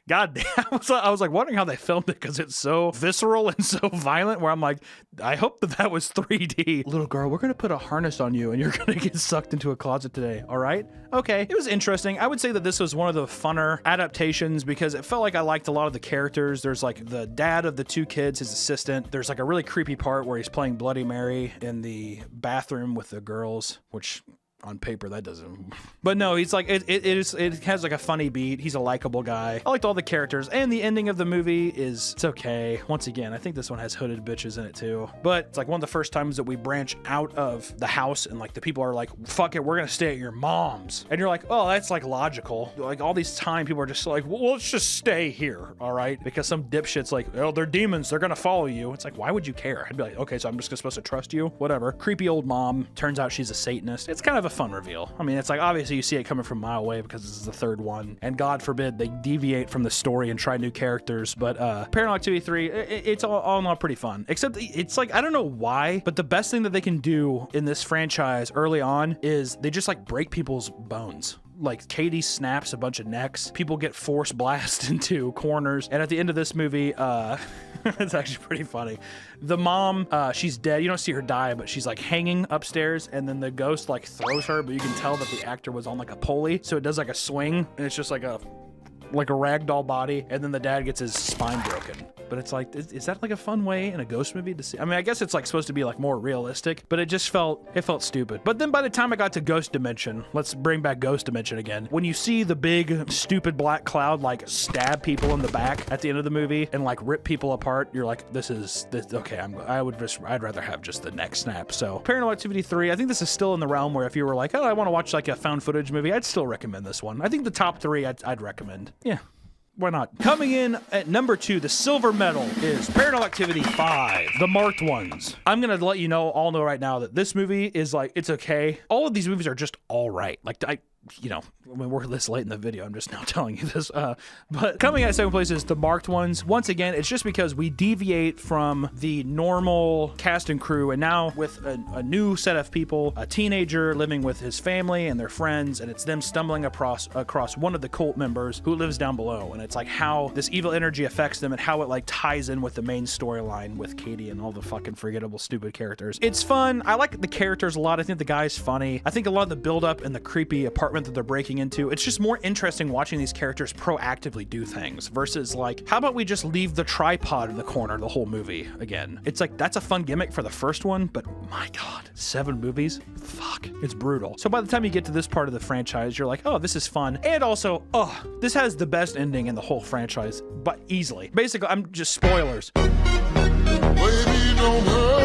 God damn. I was like wondering how they filmed it because it's so visceral and so violent where I'm like, I hope that was 3D. Little girl, we're going to put a harness on you and you're going to get sucked into a closet today. All right. Okay. It was interesting. I would say that this was one of the funner adaptations because it felt like I liked a lot of the characters. There's like the dad of the two kids, his assistant. There's like a really creepy part where he's playing Bloody Mary in the bathroom with the girls, which on paper that doesn't, but no, he's like it has like a funny beat. He's a likable guy. I liked all the characters, and the ending of the movie it's okay. Once again, I think this one has hooded bitches in it too, but it's like one of the first times that we branch out of the house and like the people are like, fuck it, we're gonna stay at your mom's, and you're like, oh, that's like logical. Like all these time people are just like, well, let's just stay here, all right, because some dipshit's like, oh, they're demons, they're gonna follow you. It's like, why would you care? I'd be like, okay, so I'm just supposed to trust you, whatever. Creepy old mom, turns out she's a Satanist. It's kind of a fun reveal. I mean, it's like obviously you see it coming from a mile away because this is the third one, and God forbid they deviate from the story and try new characters. But Paranormal Activity 3, it's all in all pretty fun. Except it's like, I don't know why, but the best thing that they can do in this franchise early on is they just like break people's bones. Like Katie snaps a bunch of necks, people get force blasted into corners, and at the end of this movie, it's actually pretty funny. The mom, she's dead. You don't see her die, but she's like hanging upstairs, and then the ghost like throws her, but you can tell that the actor was on like a pulley, so it does like a swing, and it's just like a ragdoll body, and then the dad gets his spine broken. But it's like, is that like a fun way in a ghost movie to see? I mean, I guess it's like supposed to be like more realistic, but it just felt stupid. But then by the time I got to Ghost Dimension, let's bring back Ghost Dimension again. When you see the big stupid black cloud like stab people in the back at the end of the movie and like rip people apart, you're like, this okay. I'd rather have just the neck snap. So Paranormal Activity 3, I think this is still in the realm where if you were like, oh, I want to watch like a found footage movie, I'd still recommend this one. I think the top 3 I'd recommend. Yeah. Why not? Coming in at number 2, the silver medal is Paranormal Activity 5, the marked ones. I'm going to let you all know right now that this movie is like, it's okay. All of these movies are just all right. Like, when we're this late in the video, I'm just now telling you this. But coming at second place is the marked ones. Once again, it's just because we deviate from the normal cast and crew, and now with a new set of people, a teenager living with his family and their friends, and it's them stumbling across one of the cult members who lives down below, and it's like how this evil energy affects them and how it like ties in with the main storyline with Katie and all the fucking forgettable stupid characters. It's fun. I like the characters a lot. I think the guy's funny. I think a lot of the build up and the creepy apartment that they're breaking into, it's just more interesting watching these characters proactively do things versus like, how about we just leave the tripod in the corner the whole movie again? It's like, that's a fun gimmick for the first one, but my God, 7 movies? Fuck, it's brutal. So by the time you get to this part of the franchise, you're like, oh, this is fun. And also, oh, this has the best ending in the whole franchise, but easily. Basically, I'm just spoilers.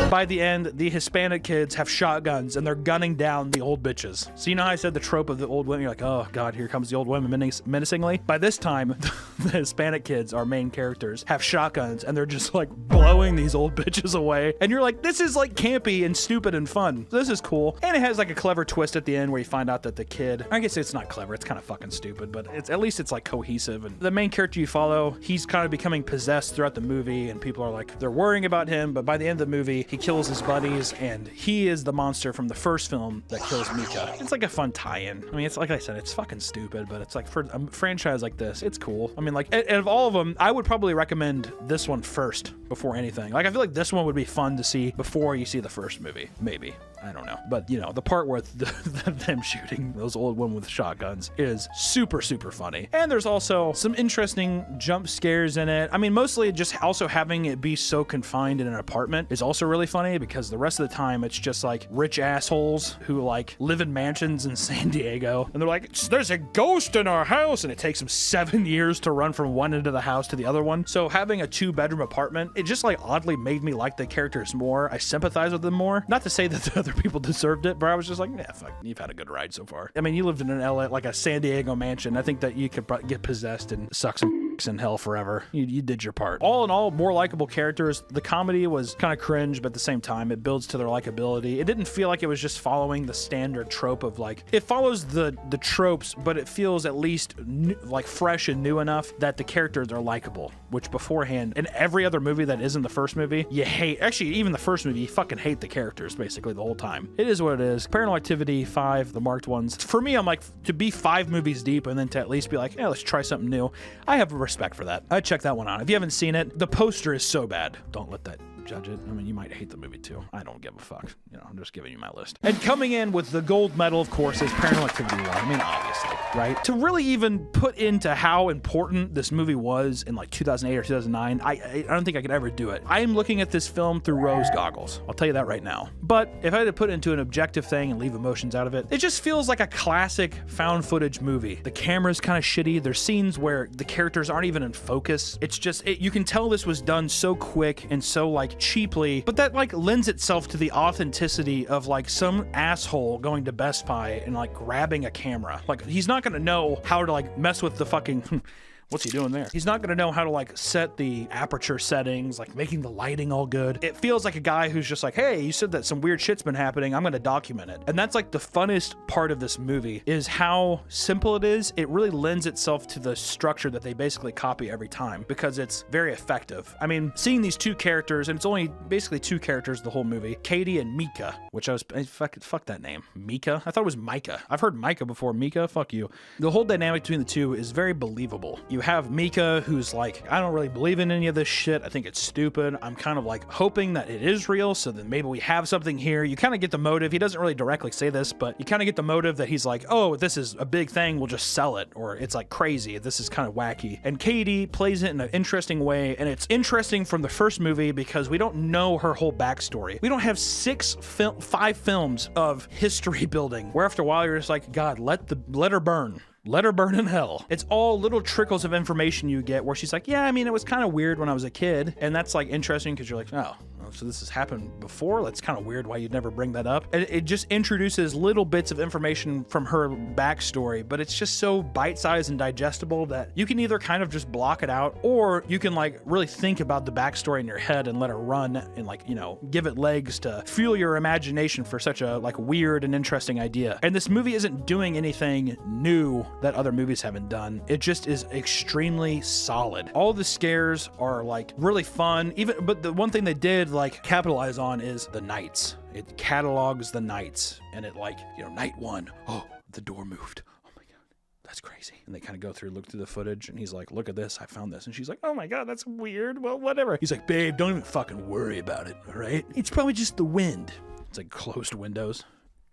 By the end, the Hispanic kids have shotguns and they're gunning down the old bitches. So you know how I said the trope of the old women? You're like, oh God, here comes the old women menacingly. By this time, the Hispanic kids, our main characters, have shotguns and they're just like blowing these old bitches away. And you're like, this is like campy and stupid and fun. This is cool. And it has like a clever twist at the end where you find out that the kid, I guess it's not clever, it's kind of fucking stupid, but at least it's like cohesive. And the main character you follow, he's kind of becoming possessed throughout the movie, and people are like, they're worrying about him, but by the end of the movie, he kills his buddies, and he is the monster from the first film that kills Mika. It's like a fun tie-in. I mean, it's like I said, it's fucking stupid, but it's like for a franchise like this, it's cool. I mean, like, out of all of them, I would probably recommend this one first before anything. Like, I feel like this one would be fun to see before you see the first movie. Maybe. I don't know. But, you know, the part where them shooting those old women with shotguns is super, super funny. And there's also some interesting jump scares in it. I mean, mostly just also having it be so confined in an apartment is also really funny, because the rest of the time it's just like rich assholes who like live in mansions in San Diego, and they're like, there's a ghost in our house, and it takes them 7 years to run from one end of the house to the other one. So having a 2-bedroom apartment, it just like oddly made me like the characters more. I sympathize with them more. Not to say that the other people deserved it, but I was just like, yeah, fuck, you've had a good ride so far. I mean, you lived in an LA, like a San Diego mansion. I think that you could get possessed and suck some in hell forever. You did your part. All in all, more likable characters. The comedy was kind of cringe, but at the same time, it builds to their likability. It didn't feel like it was just following the standard trope of like, it follows the tropes, but it feels at least like fresh and new enough that the characters are likable, which beforehand, in every other movie that isn't the first movie, you hate. Actually, even the first movie, you fucking hate the characters basically the whole time. It is what it is. Paranormal Activity 5, the marked ones. For me, I'm like, to be 5 movies deep and then to at least be like, yeah, let's try something new. I have respect for that. I'd check that one out. If you haven't seen it, the poster is so bad. Don't let that judge it. I mean, you might hate the movie too. I don't give a fuck. You know, I'm just giving you my list. And coming in with the gold medal, of course, is Paranormal Activity 1. I mean, obviously, right? To really even put into how important this movie was in like 2008 or 2009, I don't think I could ever do it. I am looking at this film through rose goggles. I'll tell you that right now. But if I had to put it into an objective thing and leave emotions out of it, it just feels like a classic found footage movie. The camera's kind of shitty. There's scenes where the characters aren't even in focus. It's just, you can tell this was done so quick and so like cheaply, but that like lends itself to the authenticity of like some asshole going to Best Buy and like grabbing a camera. Like, he's not gonna know how to like mess with the fucking what's he doing there? He's not gonna know how to like set the aperture settings, like making the lighting all good. It feels like a guy who's just like, hey, you said that some weird shit's been happening, I'm gonna document it. And that's like the funnest part of this movie, is how simple it is. It really lends itself to the structure that they basically copy every time, because it's very effective. I mean, seeing these two characters, and it's only basically 2 characters the whole movie, Katie and Mika, which fuck that name. Mika? I thought it was Micah. I've heard Micah before. Mika? Fuck you. The whole dynamic between the two is very believable. You have Mika, who's like, I don't really believe in any of this shit. I think it's stupid. I'm kind of like hoping that it is real, so then maybe we have something here. You kind of get the motive. He doesn't really directly say this, but you kind of get the motive that he's like, oh, this is a big thing, we'll just sell it, or it's like crazy, this is kind of wacky. And Katie plays it in an interesting way, and it's interesting from the first movie because we don't know her whole backstory. We don't have 5 films of history building, where after a while you're just like, God, let her burn. Let her burn in hell. It's all little trickles of information you get where she's like, yeah, I mean, it was kind of weird when I was a kid. And that's like interesting because you're like, oh, so this has happened before? That's kind of weird why you'd never bring that up. And it just introduces little bits of information from her backstory, but it's just so bite-sized and digestible that you can either kind of just block it out, or you can like really think about the backstory in your head and let it run and like, you know, give it legs to fuel your imagination for such a like weird and interesting idea. And this movie isn't doing anything new that other movies haven't done. It just is extremely solid. All the scares are like really fun, but the one thing they did like capitalize on is the nights. It catalogs the nights, and it like, you know, night 1, oh, the door moved. Oh my God, that's crazy. And they kind of go through, look through the footage, and he's like, look at this, I found this. And she's like, oh my God, that's weird. Well, whatever. He's like, babe, don't even fucking worry about it, all right? It's probably just the wind. It's like closed windows.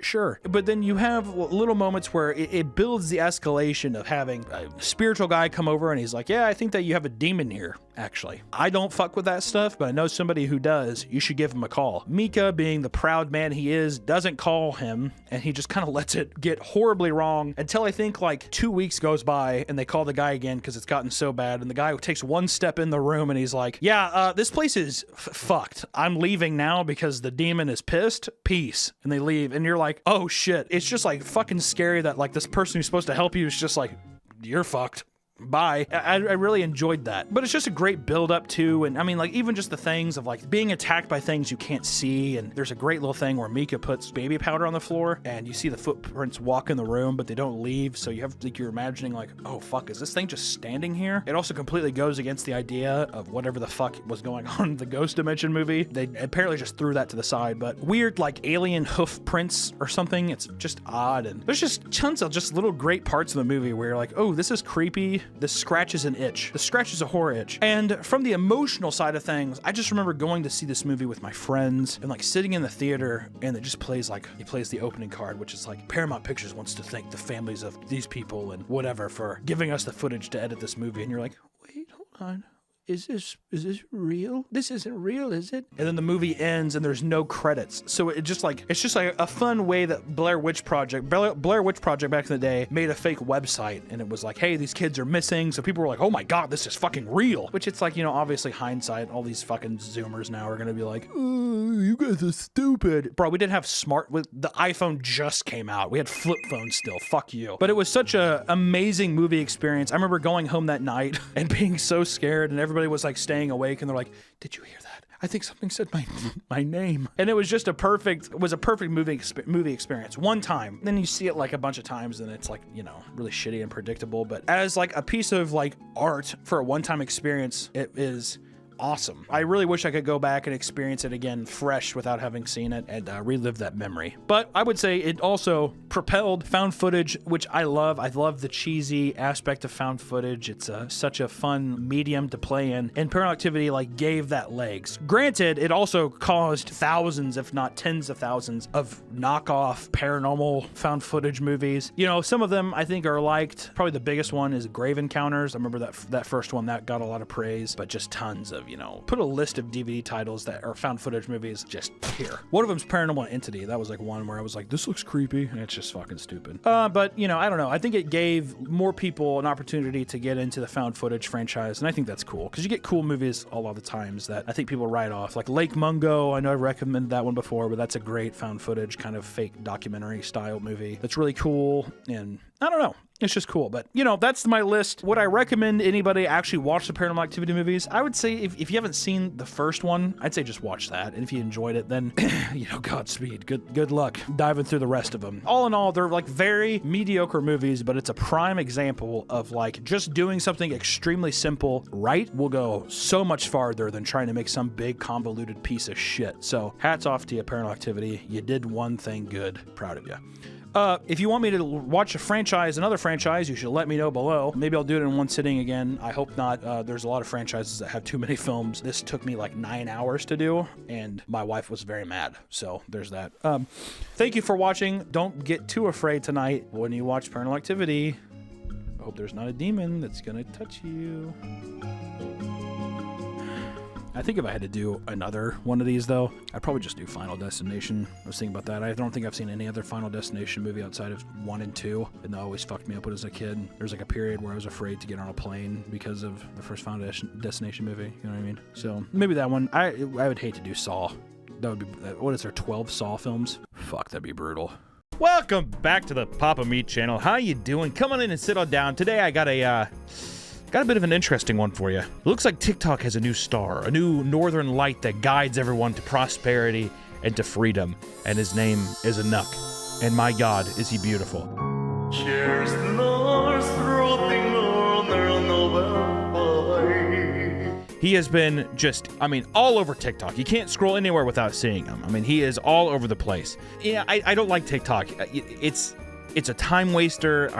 Sure. But then you have little moments where it builds the escalation of having a spiritual guy come over and he's like, yeah, I think that you have a demon here, actually. I don't fuck with that stuff, but I know somebody who does. You should give him a call. Mika, being the proud man he is, doesn't call him, and he just kind of lets it get horribly wrong until I think like 2 weeks goes by and they call the guy again because it's gotten so bad. And the guy takes one step in the room and he's like, yeah, this place is fucked. I'm leaving now because the demon is pissed. Peace. And they leave. And you're like, oh shit. It's just like fucking scary that like this person who's supposed to help you is just like, you're fucked. Bye. I really enjoyed that. But it's just a great build up too. And I mean, like, even just the things of like being attacked by things you can't see. And there's a great little thing where Mika puts baby powder on the floor and you see the footprints walk in the room, but they don't leave. So you have like, you're imagining like, oh fuck, is this thing just standing here? It also completely goes against the idea of whatever the fuck was going on in the Ghost Dimension movie. They apparently just threw that to the side, but weird like alien hoof prints or something. It's just odd. And there's just tons of just little great parts of the movie where you're like, oh, this is creepy. This scratches an itch. The scratch is a horror itch. And from the emotional side of things, I just remember going to see this movie with my friends and like sitting in the theater, and it just plays like, he plays the opening card, which is like, Paramount Pictures wants to thank the families of these people and whatever for giving us the footage to edit this movie. And you're like, wait, hold on. is this real? This isn't real, is it? And then the movie ends and there's no credits. So it's just like a fun way that Blair Witch Project back in the day made a fake website, and it was like, hey, these kids are missing. So people were like, oh my God, this is fucking real. Which it's like, you know, obviously hindsight, all these fucking Zoomers now are gonna be like, oh, you guys are stupid. Bro, we didn't have the iPhone just came out. We had flip phones still. Fuck you. But it was such a amazing movie experience. I remember going home that night and being so scared, and everybody was like staying awake, and they're like, did you hear that? I think something said my name. And it was just a perfect movie experience. One time. Then you see it like a bunch of times and it's like, you know, really shitty and predictable. But as like a piece of like art for a one-time experience, it is awesome. I really wish I could go back and experience it again fresh without having seen it and relive that memory. But I would say it also propelled found footage, which I love. I love the cheesy aspect of found footage. It's such a fun medium to play in, and Paranormal Activity like gave that legs. Granted, it also caused thousands, if not tens of thousands, of knockoff paranormal found footage movies. You know, some of them I think are liked. Probably the biggest one is Grave Encounters. I remember that first one that got a lot of praise, but just tons of, you know, put a list of DVD titles that are found footage movies just here. One of them's Paranormal Entity. That was like one where I was like, this looks creepy, and it's just fucking stupid. But, you know, I don't know. I think it gave more people an opportunity to get into the found footage franchise, and I think that's cool, because you get cool movies a lot of the times that I think people write off. Like Lake Mungo, I know I've recommended that one before, but that's a great found footage kind of fake documentary style movie. That's really cool, and I don't know. It's just cool. But, you know, that's my list. Would I recommend anybody actually watch the Paranormal Activity movies? I would say if you haven't seen the first one, I'd say just watch that. And if you enjoyed it, then, you know, Godspeed. Good luck diving through the rest of them. All in all, they're like very mediocre movies, but it's a prime example of like just doing something extremely simple right will go so much farther than trying to make some big convoluted piece of shit. So hats off to you, Paranormal Activity. You did one thing good. Proud of you. If you want me to watch another franchise, you should let me know below. Maybe I'll do it in one sitting again. I hope not. There's a lot of franchises that have too many films. This took me like 9 hours to do, and my wife was very mad. So there's that. Thank you for watching. Don't get too afraid tonight when you watch Paranormal Activity. I hope there's not a demon that's gonna touch you. I think if I had to do another one of these, though, I'd probably just do Final Destination. I was thinking about that. I don't think I've seen any other Final Destination movie outside of 1 and 2, and that always fucked me up as a kid. There's like a period where I was afraid to get on a plane because of the first Final Destination movie. You know what I mean? So maybe that one. I would hate to do Saw. That would be, what is there, 12 Saw films? Fuck, that'd be brutal. Welcome back to the Papa Meat channel. How you doing? Come on in and sit on down. Today I got a bit of an interesting one for you. It looks like TikTok has a new star, a new northern light that guides everyone to prosperity and to freedom, and his name is Anuk. And my God, is he beautiful. He has been just, I mean, all over TikTok. You can't scroll anywhere without seeing him. I mean, he is all over the place. Yeah, I don't like TikTok. It's a time waster.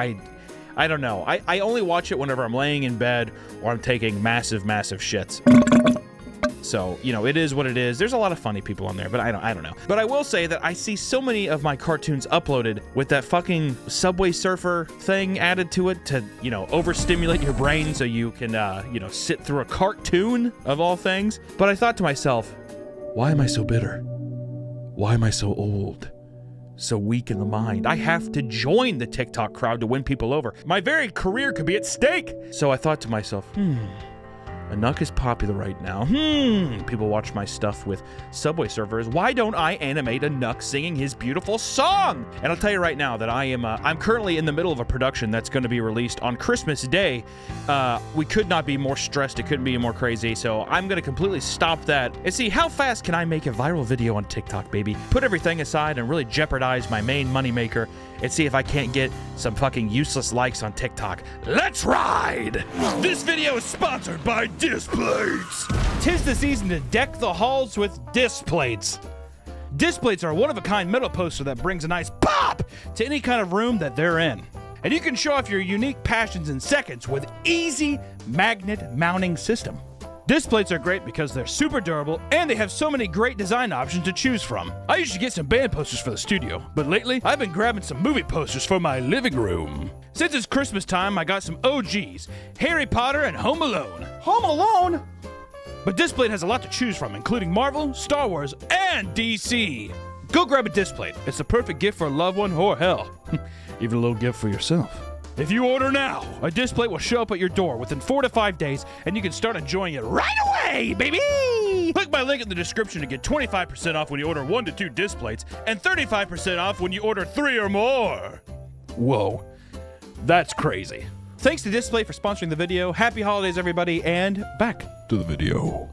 I don't know. I only watch it whenever I'm laying in bed or I'm taking massive shits. So, you know, it is what it is. There's a lot of funny people on there, but I don't know. But I will say that I see so many of my cartoons uploaded with that fucking Subway Surfer thing added to it to, you know, overstimulate your brain so you can, you know, sit through a cartoon of all things. But I thought to myself, why am I so bitter? Why am I so old? So weak in the mind. I have to join the TikTok crowd to win people over. My very career could be at stake. So I thought to myself, Anuk is popular right now. People watch my stuff with Subway Surfers. Why don't I animate Anuk singing his beautiful song? And I'll tell you right now that I'm currently in the middle of a production that's going to be released on Christmas Day. We could not be more stressed. It couldn't be more crazy. So I'm going to completely stop that and see how fast can I make a viral video on TikTok, baby. Put everything aside and really jeopardize my main moneymaker and see if I can't get some fucking useless likes on TikTok. Let's ride! This video is sponsored by Displates. 'Tis the season to deck the halls with Displates. Displates are a one-of-a-kind metal poster that brings a nice pop to any kind of room that they're in. And you can show off your unique passions in seconds with easy magnet mounting system. Displates are great because they're super durable and they have so many great design options to choose from. I usually get some band posters for the studio, but lately I've been grabbing some movie posters for my living room. Since it's Christmas time, I got some OGs, Harry Potter and Home Alone. Home Alone? But Displate has a lot to choose from, including Marvel, Star Wars, and DC. Go grab a Displate. It's the perfect gift for a loved one or hell, even a little gift for yourself. If you order now, a Displate will show up at your door within 4 to 5 days, and you can start enjoying it right away, baby! Click my link in the description to get 25% off when you order 1 to 2 Displates, and 35% off when you order 3 or more. Whoa, that's crazy. Thanks to Displate for sponsoring the video. Happy holidays, everybody, and back to the video.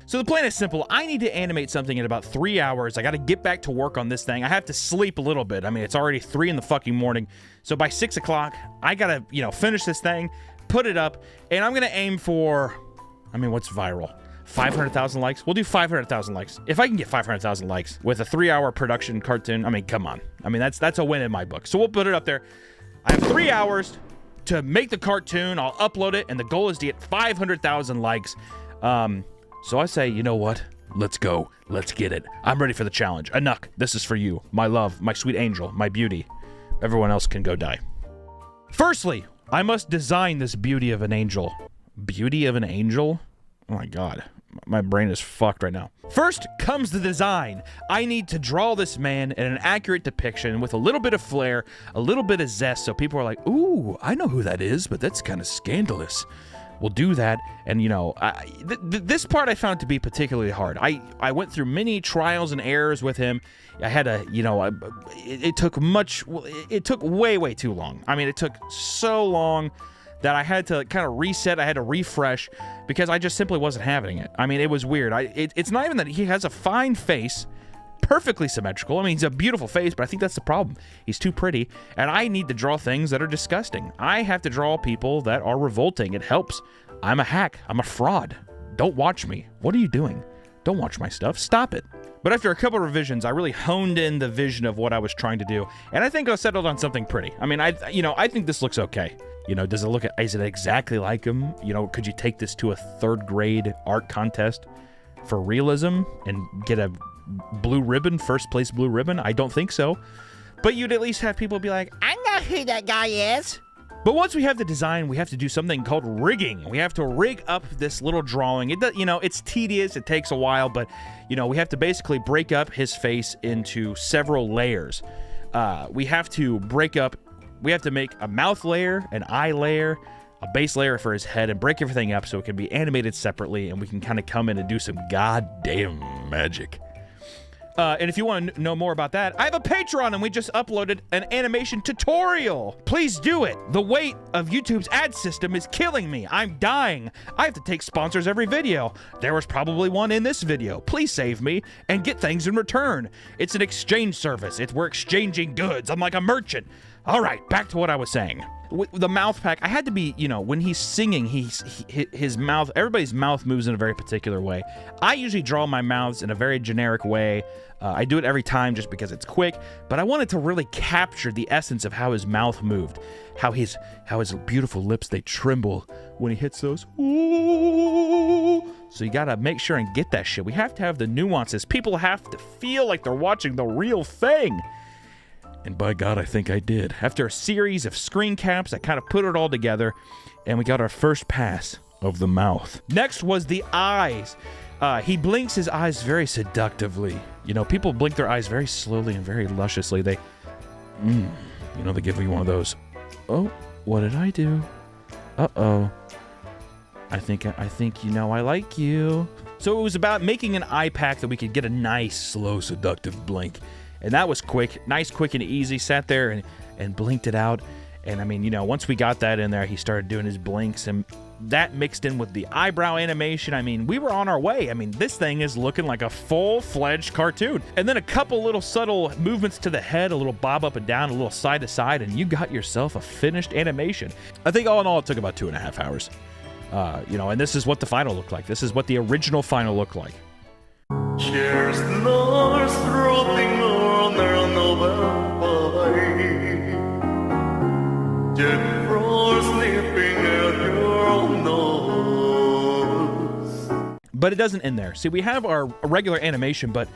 So the plan is simple. I need to animate something in about 3 hours. I got to get back to work on this thing. I have to sleep a little bit. I mean, it's already 3 in the fucking morning. So by 6 o'clock, I got to, finish this thing, put it up, and I'm going to aim for, what's viral? 500,000 likes? We'll do 500,000 likes. If I can get 500,000 likes with a 3-hour production cartoon, come on. That's a win in my book. So we'll put it up there. I have 3 hours to make the cartoon. I'll upload it, and the goal is to get 500,000 likes. So I say, you know what? Let's go. Let's get it. I'm ready for the challenge. Anuk, this is for you. My love, my sweet angel, my beauty. Everyone else can go die. Firstly, I must design this beauty of an angel. Beauty of an angel? Oh my god. My brain is fucked right now. First comes the design. I need to draw this man in an accurate depiction with a little bit of flair, a little bit of zest, so people are like, ooh, I know who that is, but that's kind of scandalous. We'll do that, and this part I found to be particularly hard. I went through many trials and errors with him. I had to, it took way too long. It took so long that I had to kind of reset. I had to refresh because I just simply wasn't having it. It was weird. It's not even that he has a fine face, perfectly symmetrical. He's a beautiful face, but I think that's the problem. He's too pretty, and I need to draw things that are disgusting. I have to draw people that are revolting. It helps. I'm a hack. I'm a fraud. Don't watch me. What are you doing? Don't watch my stuff. Stop it. But after a couple of revisions, I really honed in the vision of what I was trying to do, and I think I settled on something pretty. I think this looks okay. Does it is it exactly like him? Could you take this to a 3rd grade art contest for realism and get a blue ribbon, first place blue ribbon? I don't think so. But you'd at least have people be like, I know who that guy is. But once we have the design, we have to do something called rigging. We have to rig up this little drawing. It's tedious, it takes a while, but we have to basically break up his face into several layers. We have to make a mouth layer, an eye layer, a base layer for his head, and break everything up so it can be animated separately, and we can kind of come in and do some goddamn magic. And if you want to know more about that, I have a Patreon, and we just uploaded an animation tutorial. Please do it. The weight of YouTube's ad system is killing me. I'm dying. I have to take sponsors every video. There was probably one in this video. Please save me and get things in return. It's an exchange service. We're exchanging goods. I'm like a merchant. All right, back to what I was saying. With the mouth pack, I had to be, when he's singing, his mouth, everybody's mouth moves in a very particular way. I usually draw my mouths in a very generic way. I do it every time just because it's quick, but I wanted to really capture the essence of how his mouth moved, how his beautiful lips, they tremble when he hits those. Ooh. So you gotta make sure and get that shit. We have to have the nuances. People have to feel like they're watching the real thing. And by God, I think I did. After a series of screen caps, I kind of put it all together, and we got our first pass of the mouth. Next was the eyes. He blinks his eyes very seductively. People blink their eyes very slowly and very lusciously. They give me one of those. Oh, what did I do? Uh-oh. I think I like you. So it was about making an eye pack that we could get a nice, slow, seductive blink. And that was quick, nice, quick, and easy. Sat there and blinked it out. And once we got that in there, he started doing his blinks, and that mixed in with the eyebrow animation. We were on our way. This thing is looking like a full-fledged cartoon. And then a couple little subtle movements to the head, a little bob up and down, a little side to side, and you got yourself a finished animation. I think all in all, it took about 2.5 hours. And this is what the final looked like. This is what the original final looked like. Cheers, Lars, dropping on Jack Frost sleeping at your nose. But it doesn't end there. See, we have our regular animation, but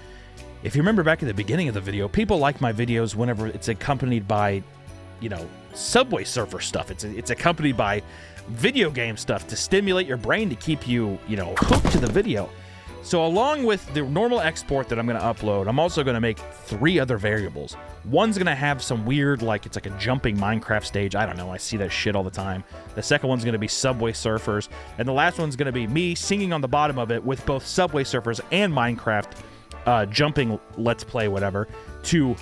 if you remember back at the beginning of the video, people like my videos whenever it's accompanied by, you know, Subway Surfer stuff. It's accompanied by video game stuff to stimulate your brain to keep you, you know, hooked to the video. So along with the normal export that I'm going to upload, I'm also going to make 3 other variables. One's going to have some weird, like, it's like a jumping Minecraft stage. I don't know. I see that shit all the time. The second one's going to be Subway Surfers. And the last one's going to be me singing on the bottom of it with both Subway Surfers and Minecraft jumping Let's Play, whatever, to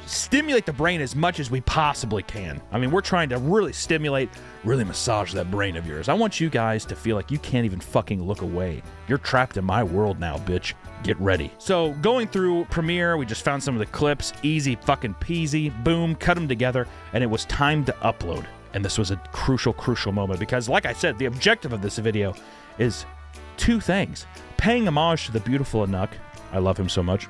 stimulate the brain as much as we possibly can. I mean, we're trying to really stimulate, really massage that brain of yours. I want you guys to feel like you can't even fucking look away. You're trapped in my world now, bitch. Get ready. So going through Premiere, we just found some of the clips, easy fucking peasy, boom, cut them together, and it was time to upload. And this was a crucial moment because, like I said, the objective of this video is 2 things. Paying homage to the beautiful Anuk. I love him so much.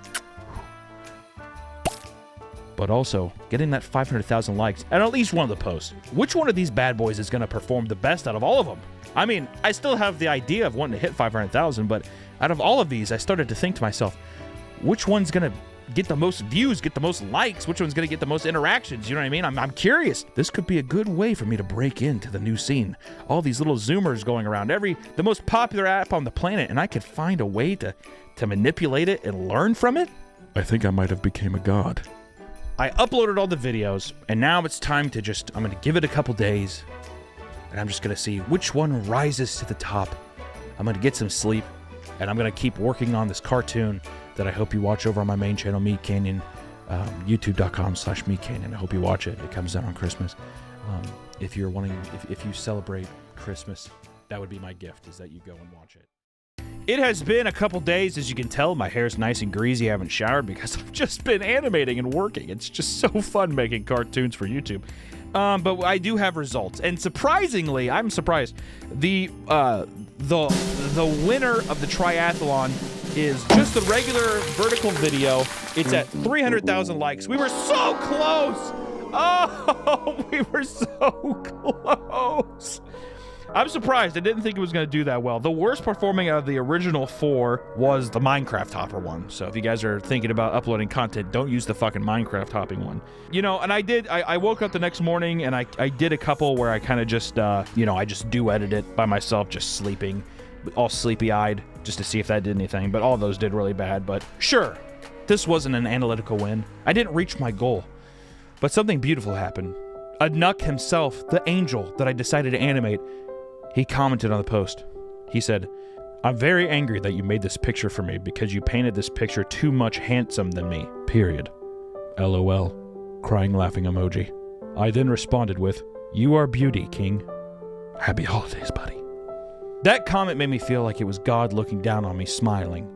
But also getting that 500,000 likes and at least one of the posts. Which one of these bad boys is going to perform the best out of all of them? I mean, I still have the idea of wanting to hit 500,000, but out of all of these, I started to think to myself, which one's going to get the most views, get the most likes? Which one's going to get the most interactions? You know what I mean? I'm curious. This could be a good way for me to break into the new scene. All these little Zoomers going around, the most popular app on the planet, and I could find a way to manipulate it and learn from it? I think I might have became a god. I uploaded all the videos, and now it's time to I'm going to give it a couple days, and I'm just going to see which one rises to the top. I'm going to get some sleep, and I'm going to keep working on this cartoon that I hope you watch over on my main channel, Meat Canyon, youtube.com/Meat Canyon. I hope you watch it. It comes out on Christmas. If you're wanting, if you celebrate Christmas, that would be my gift, is that you go and watch it. It has been a couple days, as you can tell. My hair's nice and greasy. I haven't showered because I've just been animating and working. It's just so fun making cartoons for YouTube. But I do have results, and surprisingly, I'm surprised. The winner of the triathlon is just the regular vertical video. It's at 300,000 likes. We were so close. Oh, we were so close. I'm surprised. I didn't think it was going to do that well. The worst performing out of the original 4 was the Minecraft hopper one. So if you guys are thinking about uploading content, don't use the fucking Minecraft hopping one. You know, and I woke up the next morning and I did a couple where I kind of just, you know, I just edit it by myself, just sleeping, all sleepy-eyed, just to see if that did anything. But all those did really bad. But sure, this wasn't an analytical win. I didn't reach my goal. But something beautiful happened. Anuk himself, the angel that I decided to animate, he commented on the post. He said, "I'm very angry that you made this picture for me because you painted this picture too much handsome than me, period. LOL. Crying laughing emoji. I then responded with, "You are beauty, King. Happy holidays, buddy." That comment made me feel like it was God looking down on me, smiling.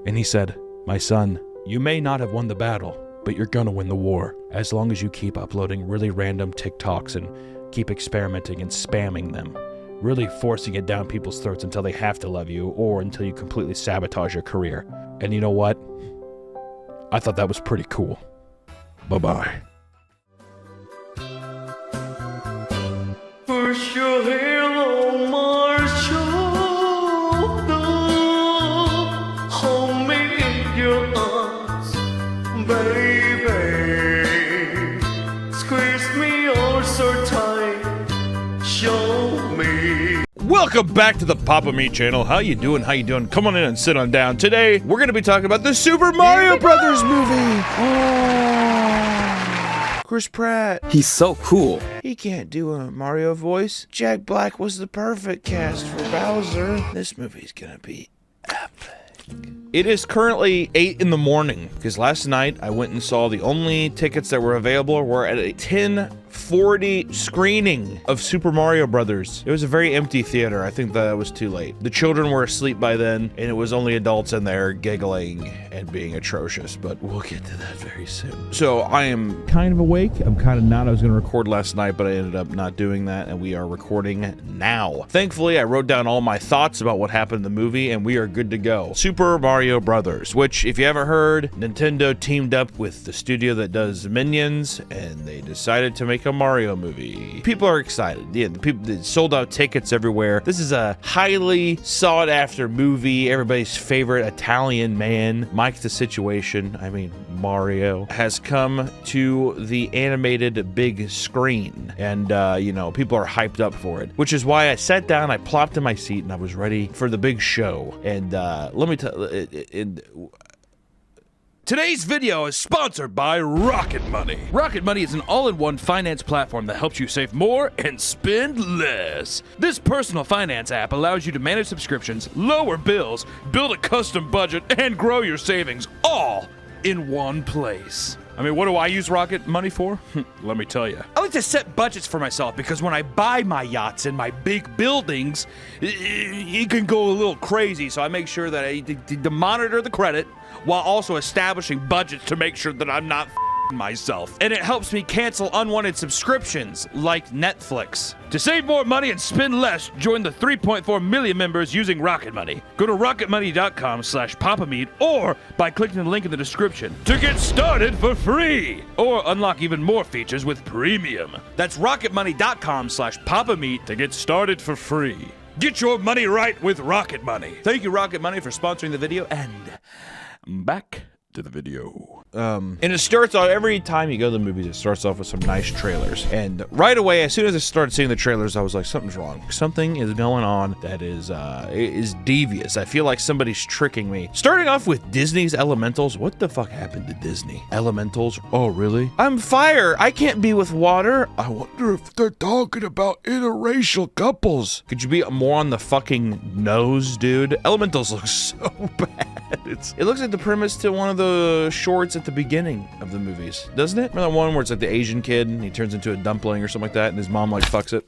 And he said, "My son, you may not have won the battle, but you're gonna win the war, as long as you keep uploading really random TikToks and keep experimenting and spamming them. Really forcing it down people's throats until they have to love you or until you completely sabotage your career." And you know what? I thought that was pretty cool. Bye-bye. Push your halo march on, hold me in your arms, baby. Squeeze me oh so tight, show me. Welcome back to the Papa Meat channel. How you doing? How you doing? Come on in and sit on down. Today, we're going to be talking about the Super Mario Brothers movie. Oh, Chris Pratt. He's so cool. He can't do a Mario voice. Jack Black was the perfect cast for Bowser. This movie's going to be epic. It is currently 8 in the morning because last night I went and saw the only tickets that were available were at a 10:40 screening of Super Mario Brothers. It was a very empty theater. I think that was too late. The children were asleep by then, and it was only adults in there giggling and being atrocious, but we'll get to that very soon. So I am kind of awake. I'm kind of not. I was going to record last night, but I ended up not doing that, and we are recording now. Thankfully, I wrote down all my thoughts about what happened in the movie, and we are good to go. Super Mario Brothers, which, if you haven't heard, Nintendo teamed up with the studio that does Minions, and they decided to make a Mario movie. People are excited. Yeah, the people that sold out tickets everywhere. This is a highly sought after movie. Everybody's favorite Italian man, Mike the Situation, I mean Mario, has come to the animated big screen. And, you know, people are hyped up for it, which is why I sat down, I plopped in my seat, and I was ready for the big show. And let me tell you, today's video is sponsored by Rocket Money. Rocket Money is an all-in-one finance platform that helps you save more and spend less. This personal finance app allows you to manage subscriptions, lower bills, build a custom budget, and grow your savings all in one place. I mean, what do I use Rocket Money for? Let me tell you. I like to set budgets for myself because when I buy my yachts and my big buildings, it can go a little crazy. So I make sure that I to monitor the credit while also establishing budgets to make sure that I'm not myself. And it helps me cancel unwanted subscriptions like Netflix. To save more money and spend less, join the 3.4 million members using Rocket Money. Go to rocketmoney.com/papameat or by clicking the link in the description to get started for free or unlock even more features with premium. That's rocketmoney.com/papameat to get started for free. Get your money right with Rocket Money. Thank you, Rocket Money, for sponsoring the video, and back to the video. And it starts off, every time you go to the movies, it starts off with some nice trailers. And right away, as soon as I started seeing the trailers, I was like, something's wrong. Something is going on that is devious. I feel like somebody's tricking me. Starting off with Disney's Elementals. What the fuck happened to Disney? Elementals? Oh, really? I'm fire. I can't be with water. I wonder if they're talking about interracial couples. Could you be more on the fucking nose, dude? Elementals looks so bad. It looks like the premise to one of the shorts at the beginning of the movies, doesn't it? Remember that one where it's like the Asian kid and he turns into a dumpling or something like that and his mom like fucks it?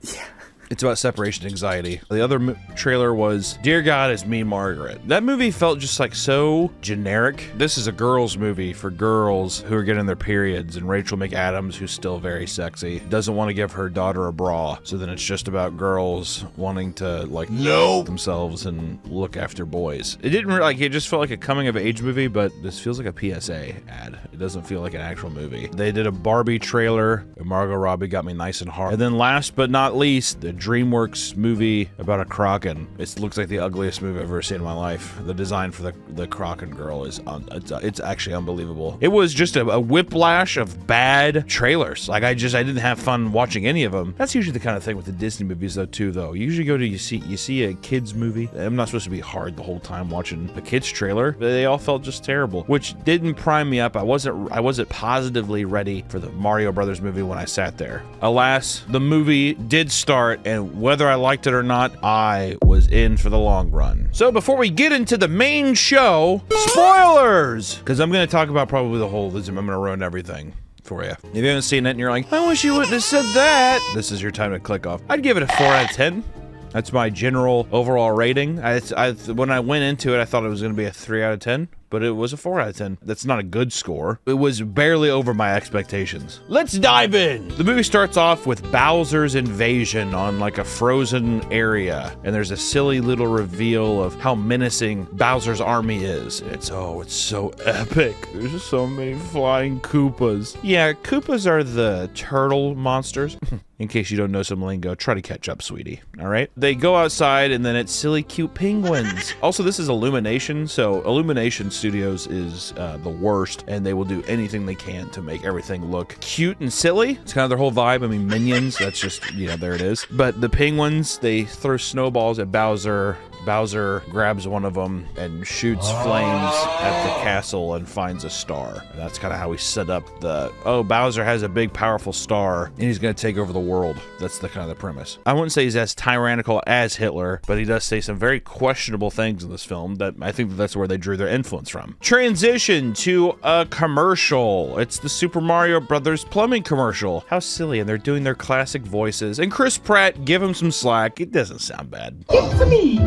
Yeah. It's about separation anxiety. The other trailer was Dear God, It's Me, Margaret. That movie felt just like so generic. This is a girls movie for girls who are getting their periods, and Rachel McAdams, who's still very sexy, doesn't want to give her daughter a bra. So then it's just about girls wanting to like themselves and look after boys. It didn't like, it just felt like a coming of age movie, but this feels like a PSA ad. It doesn't feel like an actual movie. They did a Barbie trailer, and Margot Robbie got me nice and hard. And then last but not least, the DreamWorks movie about a Kraken. It looks like the ugliest movie I've ever seen in my life. The design for the Kraken girl is it's actually unbelievable. It was just a whiplash of bad trailers. Like I didn't have fun watching any of them. That's usually the kind of thing with the Disney movies though. You usually go to you see a kids movie. I'm not supposed to be hard the whole time watching a kids trailer. They all felt just terrible, which didn't prime me up. I wasn't positively ready for the Mario Brothers movie when I sat there. Alas, the movie did start, and whether I liked it or not, I was in for the long run. So before we get into the main show, spoilers! Because I'm going to talk about probably the whole, I'm going to ruin everything for you. If you haven't seen it and you're like, I wish you wouldn't have said that, this is your time to click off. I'd give it a 4 out of 10. That's my general overall rating. When I went into it, I thought it was going to be a 3 out of 10. But it was a 4 out of 10. That's not a good score. It was barely over my expectations. Let's dive in! The movie starts off with Bowser's invasion on like a frozen area. And there's a silly little reveal of how menacing Bowser's army is. It's so epic. There's just so many flying Koopas. Yeah, Koopas are the turtle monsters. In case you don't know some lingo, try to catch up, sweetie. All right? They go outside and then it's silly, cute penguins. Also, this is Illumination, so Illumination Studios is the worst, and they will do anything they can to make everything look cute and silly. It's kind of their whole vibe. I mean, Minions, that's just, there it is. But the penguins, they throw snowballs at Bowser. Bowser grabs one of them and shoots flames at the castle and finds a star. And that's kind of how we set up Bowser has a big, powerful star, and he's going to take over the world. That's the kind of the premise. I wouldn't say he's as tyrannical as Hitler, but he does say some very questionable things in this film that I think that's where they drew their influence from. Transition to a commercial. It's the Super Mario Brothers plumbing commercial. How silly, and they're doing their classic voices. And Chris Pratt, give him some slack. It doesn't sound bad. It's me,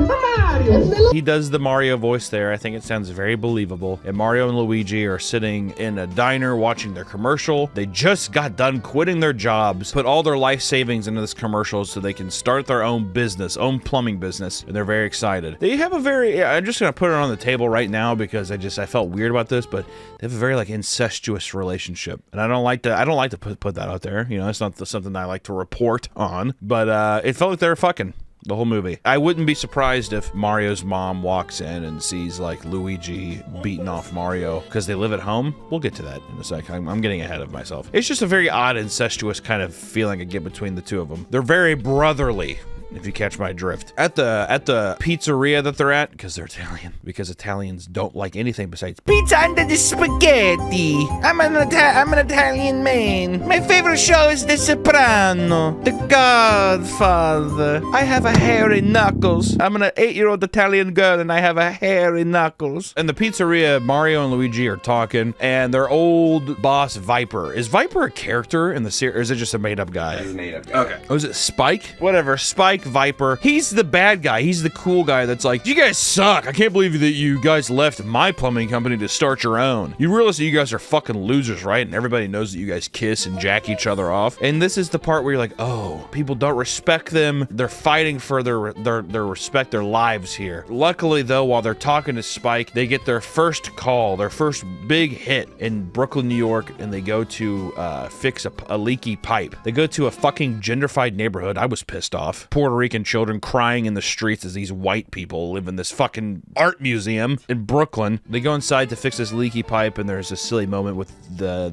He does the Mario voice there. I think it sounds very believable. And Mario and Luigi are sitting in a diner watching their commercial. They just got done quitting their jobs, put all their life savings into this commercial so they can start their own business, own plumbing business, and they're very excited. They have a very, I'm just gonna put it on the table right now because I felt weird about this, but they have a very like incestuous relationship, and I don't like to put that out there. You know, it's not something I like to report on, but it felt like they were fucking the whole movie. I wouldn't be surprised if Mario's mom walks in and sees like Luigi beating off Mario because they live at home. We'll get to that in a sec. I'm getting ahead of myself. It's just a very odd incestuous kind of feeling I get between the two of them. They're very brotherly, if you catch my drift. At the pizzeria that they're at, because they're Italian, because Italians don't like anything besides pizza under the spaghetti. I'm an Italian man. My favorite show is The Soprano, The Godfather. I have a hairy knuckles. I'm an 8-year-old Italian girl and I have a hairy knuckles. In the pizzeria, Mario and Luigi are talking, and their old boss Viper. Is Viper a character in the series, or is it just a made-up guy? He's a made-up guy. Okay. Oh, is it Spike? Whatever. Spike Viper. He's the bad guy. He's the cool guy that's like, you guys suck. I can't believe that you guys left my plumbing company to start your own. You realize that you guys are fucking losers, right? And everybody knows that you guys kiss and jack each other off. And this is the part where you're like, oh, people don't respect them. They're fighting for their respect, their lives here. Luckily, though, while they're talking to Spike, they get their first call, their first big hit in Brooklyn, New York, and they go to fix a leaky pipe. They go to a fucking gentrified neighborhood. I was pissed off. Puerto Rican children crying in the streets as these white people live in this fucking art museum in Brooklyn. They go inside to fix this leaky pipe, and there's a silly moment with the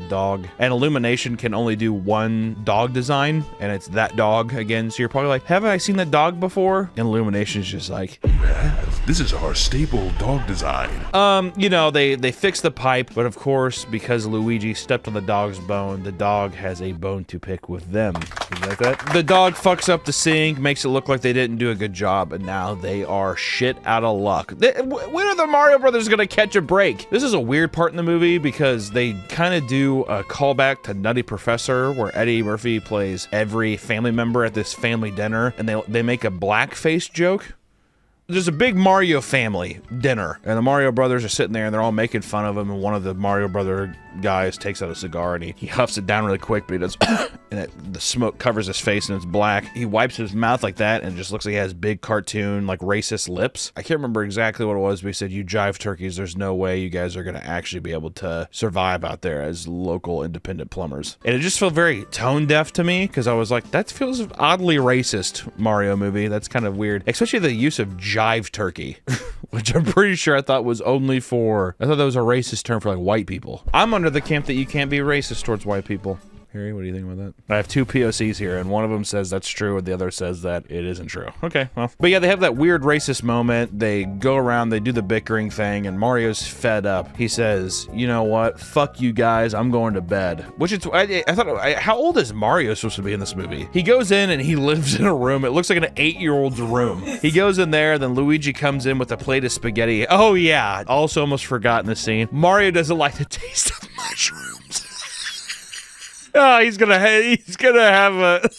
dog. And Illumination can only do one dog design, and it's that dog again. So you're probably like, haven't I seen that dog before? And Illumination's just like, This is our staple dog design. you know, they fix the pipe, but of course, because Luigi stepped on the dog's bone, the dog has a bone to pick with them. You like that? The dog fucks up the sink, makes it look like they didn't do a good job, and now they are shit out of luck. When are the Mario Brothers gonna catch a break? This is a weird part in the movie because they kind of do a callback to Nutty Professor, where Eddie Murphy plays every family member at this family dinner, and they make a blackface joke. There's a big Mario family dinner, and the Mario Brothers are sitting there, and they're all making fun of him, and one of the Mario Brother guys takes out a cigar, and he huffs it down really quick, but he does, and the smoke covers his face, and it's black. He wipes his mouth like that, and it just looks like he has big cartoon, like, racist lips. I can't remember exactly what it was, but he said, you jive turkeys, there's no way you guys are gonna actually be able to survive out there as local independent plumbers. And it just felt very tone-deaf to me, because I was like, that feels oddly racist, Mario movie. That's kind of weird. Especially the use of jive turkey, which I'm pretty sure I thought was only for, I thought that was a racist term for like white people. I'm under the camp that you can't be racist towards white people. Harry, what do you think about that? I have two POCs here, and one of them says that's true, and the other says that it isn't true. Okay, well. But yeah, they have that weird racist moment. They go around, they do the bickering thing, and Mario's fed up. He says, you know what? Fuck you guys, I'm going to bed. Which is, I thought, how old is Mario supposed to be in this movie? He goes in and he lives in a room. It looks like an 8-year-old's room. He goes in there, then Luigi comes in with a plate of spaghetti. Oh yeah, also almost forgotten the scene. Mario doesn't like the taste of mushrooms. Oh, he's gonna have a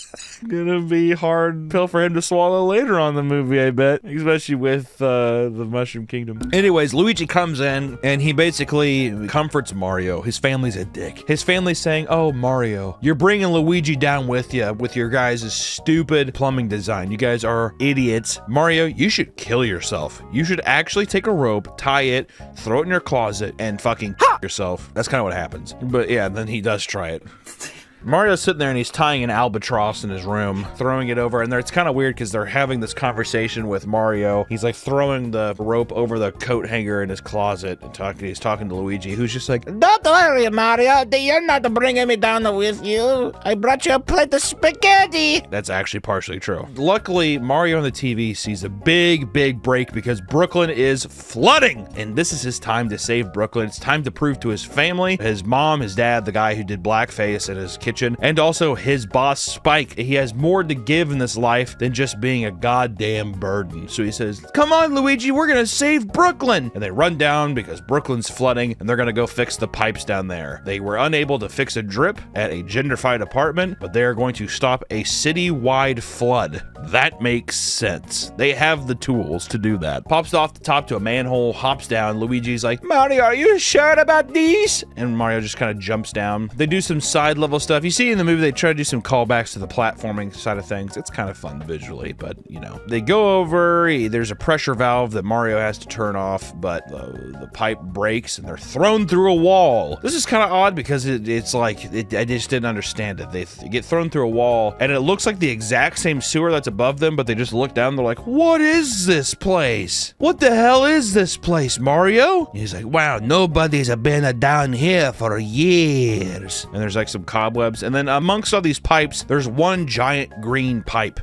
gonna be hard pill for him to swallow later on in the movie, I bet, especially with the Mushroom Kingdom. Anyways, Luigi comes in and he basically comforts Mario. His family's a dick. His family's saying, "Oh, Mario, you're bringing Luigi down with you with your guys' stupid plumbing design. You guys are idiots. Mario, you should kill yourself. You should actually take a rope, tie it, throw it in your closet, and fucking yourself." That's kind of what happens. But yeah, then he does try it. Mario's sitting there and he's tying an albatross in his room, throwing it over, and it's kind of weird because they're having this conversation with Mario. He's like throwing the rope over the coat hanger in his closet and he's talking to Luigi, who's just like, Don't worry, Mario. You're not bringing me down with you. I brought you a plate of spaghetti. That's actually partially true. Luckily, Mario on the TV sees a big break because Brooklyn is flooding, and this is his time to save Brooklyn. It's time to prove to his family, his mom, his dad, the guy who did blackface, and his kitchen, and also his boss, Spike. He has more to give in this life than just being a goddamn burden. So he says, come on, Luigi, we're gonna save Brooklyn. And they run down because Brooklyn's flooding, and they're gonna go fix the pipes down there. They were unable to fix a drip at a gentrified apartment, but they are going to stop a city-wide flood. That makes sense. They have the tools to do that. Pops off the top to a manhole, hops down. Luigi's like, Mario, are you sure about these? And Mario just kind of jumps down. They do some side level stuff. You see in the movie, they try to do some callbacks to the platforming side of things. It's kind of fun visually, but you know, they go over, there's a pressure valve that Mario has to turn off, but the pipe breaks and they're thrown through a wall. This is kind of odd because it's like, I just didn't understand it. They get thrown through a wall and it looks like the exact same sewer that's above them, but they just look down and they're like, what is this place? What the hell is this place, Mario? And he's like, wow, nobody's been down here for years. And there's like some cobwebs. And then amongst all these pipes, there's one giant green pipe.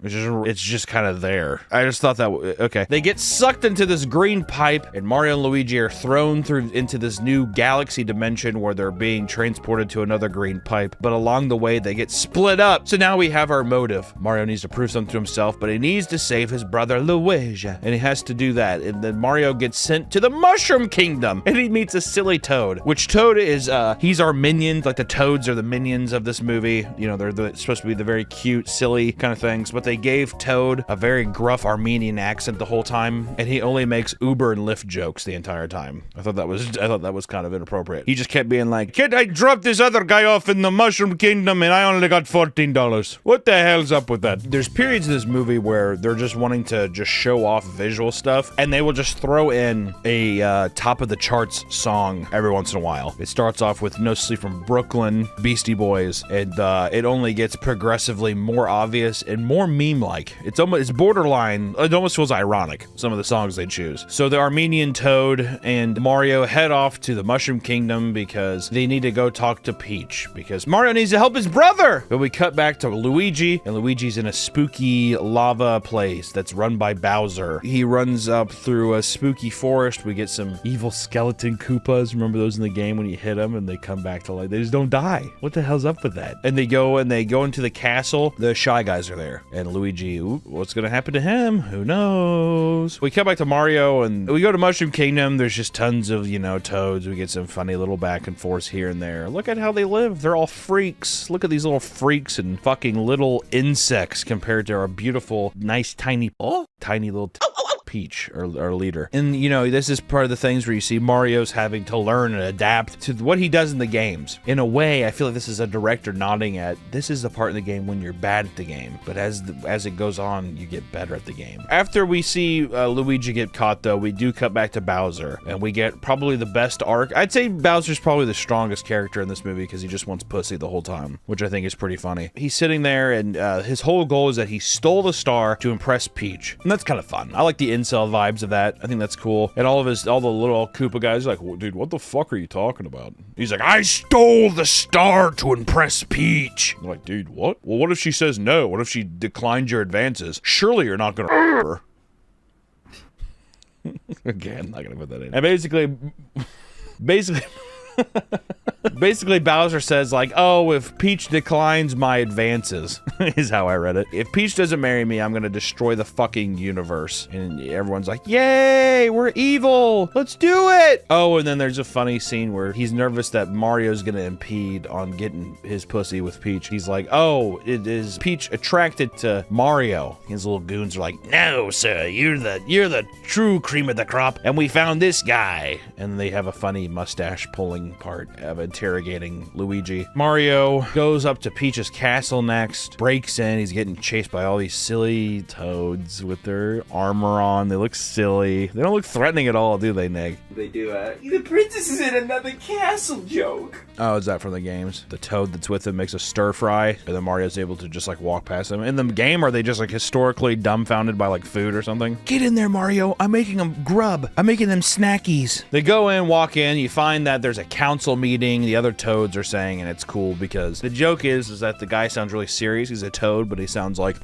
It's just kind of there. I just thought that, okay. They get sucked into this green pipe and Mario and Luigi are thrown through into this new galaxy dimension where they're being transported to another green pipe. But along the way, they get split up. So now we have our motive. Mario needs to prove something to himself, but he needs to save his brother Luigi. And he has to do that. And then Mario gets sent to the Mushroom Kingdom and he meets a silly Toad, which Toad is, he's our minion. Like the Toads are the minions of this movie. You know, they're supposed to be the very cute, silly kind of things, but they gave Toad a very gruff Armenian accent the whole time, and he only makes Uber and Lyft jokes the entire time. I thought that was kind of inappropriate. He just kept being like, kid, I dropped this other guy off in the Mushroom Kingdom and I only got $14. What the hell's up with that? There's periods in this movie where they're just wanting to just show off visual stuff, and they will just throw in a top of the charts song every once in a while. It starts off with No Sleep from Brooklyn, Beastie Boys, and it only gets progressively more obvious and more meme-like. It's borderline, it almost feels ironic, some of the songs they choose. So the Armenian Toad and Mario head off to the Mushroom Kingdom because they need to go talk to Peach, because Mario needs to help his brother. But we cut back to Luigi, and Luigi's in a spooky lava place that's run by Bowser. He runs up through a spooky forest. We get some evil skeleton Koopas. Remember those in the game when you hit them and they come back to life? They just don't die. What the hell's up with that? And they go into the castle. The Shy Guys are there, and Luigi, what's gonna happen to him? Who knows? We come back to Mario and we go to Mushroom Kingdom. There's just tons of, you know, toads. We get some funny little back and forth here and there. Look at how they live. They're all freaks. Look at these little freaks and fucking little insects compared to our beautiful, nice, tiny little Peach, our leader. And, you know, this is part of the things where you see Mario's having to learn and adapt to what he does in the games. In a way, I feel like this is a director nodding at, this is the part of the game when you're bad at the game, but as it goes on, you get better at the game. After we see Luigi get caught, though, we do cut back to Bowser, and we get probably the best arc. I'd say Bowser's probably the strongest character in this movie because he just wants pussy the whole time, which I think is pretty funny. He's sitting there, and his whole goal is that he stole the star to impress Peach, and that's kind of fun. I like the incel vibes of that. I think that's cool. And all the little Koopa guys are like, well, dude, what the fuck are you talking about? He's like, I stole the star to impress Peach. I'm like, dude, what? Well, what if she says no? What if she declines your advances? Surely you're not gonna her. Okay, I'm not gonna put that in. And basically Bowser says like, oh, if Peach declines my advances, is how I read it. If Peach doesn't marry me, I'm gonna destroy the fucking universe. And everyone's like, yay, we're evil, let's do it. Oh, and then there's a funny scene where he's nervous that Mario's gonna impede on getting his pussy with Peach. He's like, oh, is Peach attracted to Mario? His little goons are like, no, sir, you're the true cream of the crop, and we found this guy. And they have a funny mustache pulling part of interrogating Luigi. Mario goes up to Peach's castle next, breaks in. He's getting chased by all these silly toads with their armor on. They look silly. They don't look threatening at all, do they, Nick? They do. The princess is in another castle joke. Oh, is that from the games? The toad that's with him makes a stir fry, and then Mario's able to just like walk past them. In the game, are they just like historically dumbfounded by like food or something? Get in there, Mario. I'm making them grub. I'm making them snackies. They go in, walk in. You find that there's a council meeting. The other toads are saying, and it's cool because the joke is that the guy sounds really serious. He's a toad, but he sounds like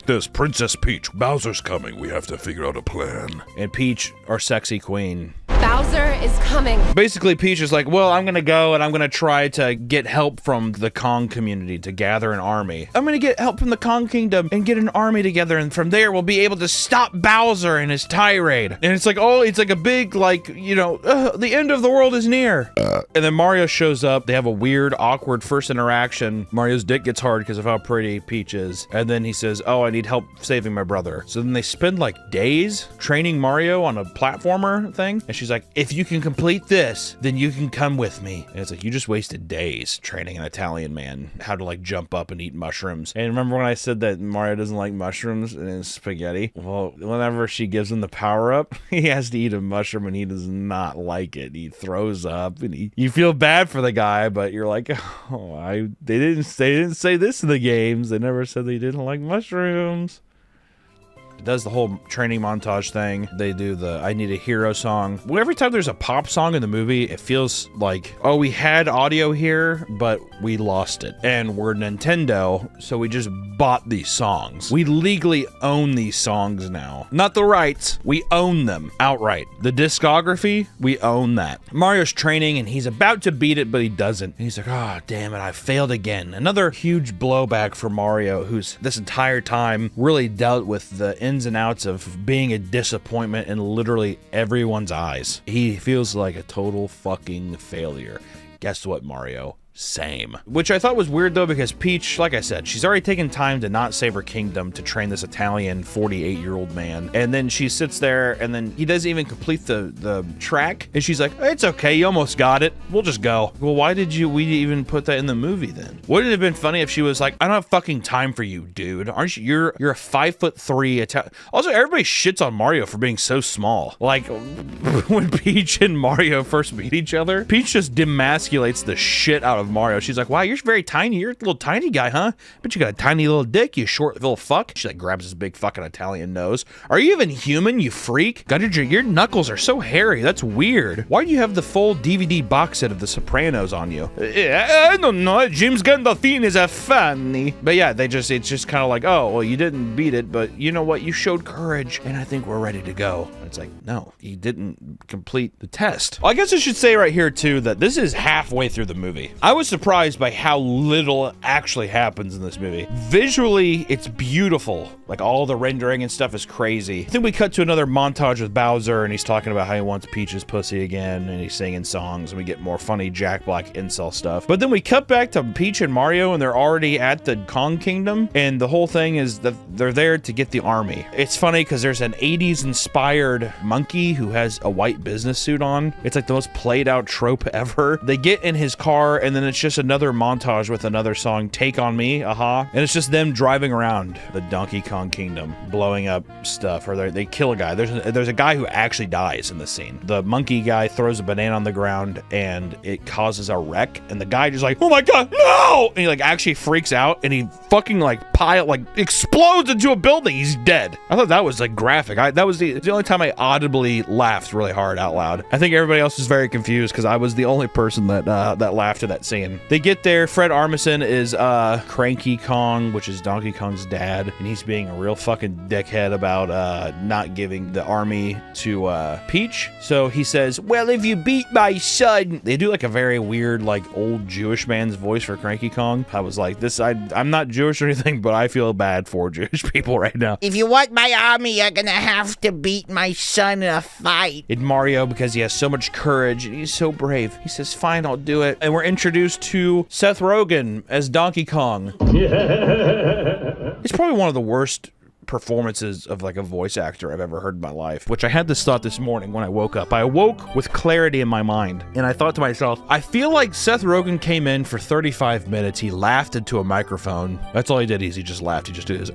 this. Princess Peach, Bowser's coming. We have to figure out a plan. And Peach, our sexy queen. Bowser is coming. Basically, Peach is like, well, I'm gonna go and I'm gonna try to get help from the Kong community to gather an army. I'm gonna get help from the Kong Kingdom and get an army together, and from there we'll be able to stop Bowser and his tirade. And it's like, oh, it's like a big, like, you know, the end of the world is near. And then Mario shows up. They have a weird, awkward first interaction. Mario's dick gets hard because of how pretty Peach is. And then he says, oh, I need help saving my brother. So then they spend like days training Mario on a platformer thing. And she's like, if you can complete this, then you can come with me. And it's like, you just wasted days training an Italian man how to like jump up and eat mushrooms. And remember when I said that Mario doesn't like mushrooms in his spaghetti? Well, whenever she gives him the power up, he has to eat a mushroom and he does not like it. He throws up and you feel bad for the guy, but you're like, oh, they didn't say this in the games. They never said they didn't like mushrooms. Does the whole training montage thing. They do the I Need a Hero song. Well, every time there's a pop song in the movie, it feels like, oh, we had audio here, but we lost it. And we're Nintendo, so we just bought these songs. We legally own these songs now. Not the rights, we own them outright. The discography, we own that. Mario's training and he's about to beat it, but he doesn't. And he's like, oh, damn it, I failed again. Another huge blowback for Mario, who's this entire time really dealt with the ins and outs of being a disappointment in literally everyone's eyes. He feels like a total fucking failure. Guess what, Mario? Same. Which I thought was weird though, because Peach, like I said, she's already taken time to not save her kingdom to train this Italian 48-year-old man. And then she sits there and then he doesn't even complete the track. And she's like, it's okay, you almost got it. We'll just go. Well, why did we even put that in the movie then? Wouldn't it have been funny if she was like, I don't have fucking time for you, dude. Aren't you, you're a 5'3" Italian. Also, everybody shits on Mario for being so small. Like when Peach and Mario first meet each other, Peach just demasculates the shit out of Mario. She's like, wow, you're very tiny. You're a little tiny guy, huh? But you got a tiny little dick, you short little fuck. She like grabs his big fucking Italian nose. Are you even human, you freak? God, your knuckles are so hairy. That's weird. Why do you have the full DVD box set of The Sopranos on you? I don't know. James Gandolfini is a funny. But yeah, it's just kind of like, oh, well, you didn't beat it, but you know what? You showed courage, and I think we're ready to go. It's like, no, you didn't complete the test. Well, I guess I should say right here, too, that this is halfway through the movie. I was surprised by how little actually happens in this movie. Visually, it's beautiful. Like, all the rendering and stuff is crazy. I think we cut to another montage with Bowser, and he's talking about how he wants Peach's pussy again, and he's singing songs, and we get more funny Jack Black incel stuff. But then we cut back to Peach and Mario, and they're already at the Kong Kingdom, and the whole thing is that they're there to get the army. It's funny because there's an 80s-inspired monkey who has a white business suit on. It's like the most played out trope ever. They get in his car and then it's just another montage with another song, Take On Me, aha. And it's just them driving around the Donkey Kong Kingdom, blowing up stuff, or they kill a guy. There's a guy who actually dies in this scene. The monkey guy throws a banana on the ground and it causes a wreck, and the guy just like, oh my god, no! And he like actually freaks out and he fucking like explodes into a building. He's dead. I thought that was like graphic. That was the only time I audibly laughed really hard out loud. I think everybody else was very confused because I was the only person that laughed at that scene. They get there. Fred Armisen is Cranky Kong, which is Donkey Kong's dad, and he's being a real fucking dickhead about not giving the army to Peach. So he says, well, if you beat my son. They do like a very weird like old Jewish man's voice for Cranky Kong. I was like, I'm not Jewish or anything, but I feel bad for Jewish people right now. If you want my army, you're gonna have to beat my son in a fight. And Mario, because he has so much courage and he's so brave, he says, fine, I'll do it. And we're introduced to Seth Rogen as Donkey Kong. It's probably one of the worst performances of like a voice actor I've ever heard in my life, which I had this thought this morning when I woke up. I awoke with clarity in my mind, and I thought to myself, I feel like Seth Rogen came in for 35 minutes, he laughed into a microphone. That's all he did, is he just laughed. He just did his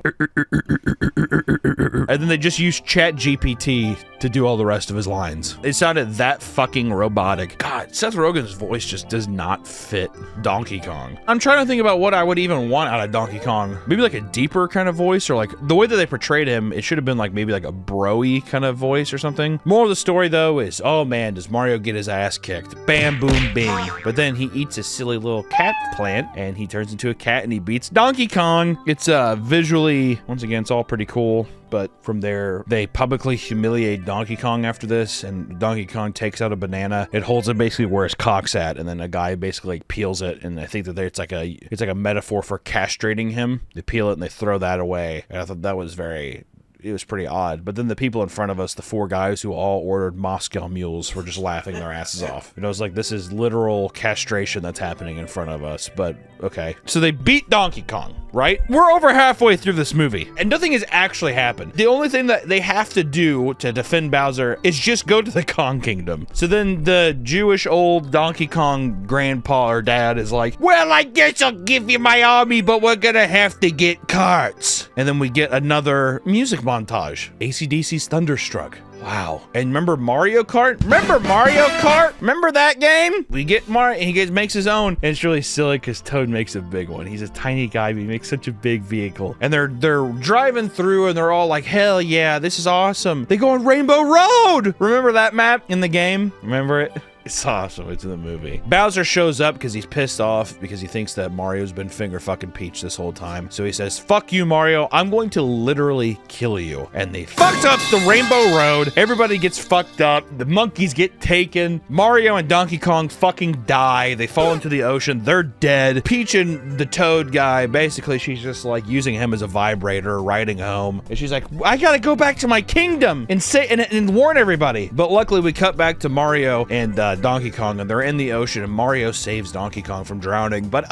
and then they just used ChatGPT to do all the rest of his lines. It sounded that fucking robotic. God, Seth Rogen's voice just does not fit Donkey Kong. I'm trying to think about what I would even want out of Donkey Kong. Maybe like a deeper kind of voice, or like the way that they portrayed him, it should have been like maybe like a bro-y kind of voice or something. Moral of the story though is, oh man, does Mario get his ass kicked. Bam, boom, bing. But then he eats a silly little cat plant and he turns into a cat and he beats Donkey Kong. It's visually, once again, it's all pretty cool. But from there, they publicly humiliate Donkey Kong after this, and Donkey Kong takes out a banana. It holds it basically where his cock's at, and then a guy basically like peels it, and I think that it's like a metaphor for castrating him. They peel it and they throw that away. And I thought that was it was pretty odd. But then the people in front of us, the 4 guys who all ordered Moscow mules, were just laughing their asses off. And I was like, this is literal castration that's happening in front of us, but okay. So they beat Donkey Kong, right? We're over halfway through this movie, and nothing has actually happened. The only thing that they have to do to defend Bowser is just go to the Kong Kingdom. So then the Jewish old Donkey Kong grandpa or dad is like, well, I guess I'll give you my army, but we're gonna have to get carts. And then we get another music montage. AC/DC's Thunderstruck. Wow. And remember Mario Kart? Remember Mario Kart? Remember that game? We get Mario, and he makes his own. And it's really silly because Toad makes a big one. He's a tiny guy, but he makes such a big vehicle. And they're driving through, and they're all like, hell yeah, this is awesome. They go on Rainbow Road. Remember that map in the game? Remember it? It's awesome. It's in the movie. Bowser shows up because he's pissed off because he thinks that Mario's been finger fucking Peach this whole time. So he says, fuck you, Mario. I'm going to literally kill you. And they fucked up the Rainbow Road. Everybody gets fucked up. The monkeys get taken. Mario and Donkey Kong fucking die. They fall into the ocean. They're dead. Peach and the Toad guy, basically, she's just like using him as a vibrator, riding home. And she's like, I gotta go back to my kingdom and say and warn everybody. But luckily, we cut back to Mario and Donkey Kong, and they're in the ocean, and Mario saves Donkey Kong from drowning, but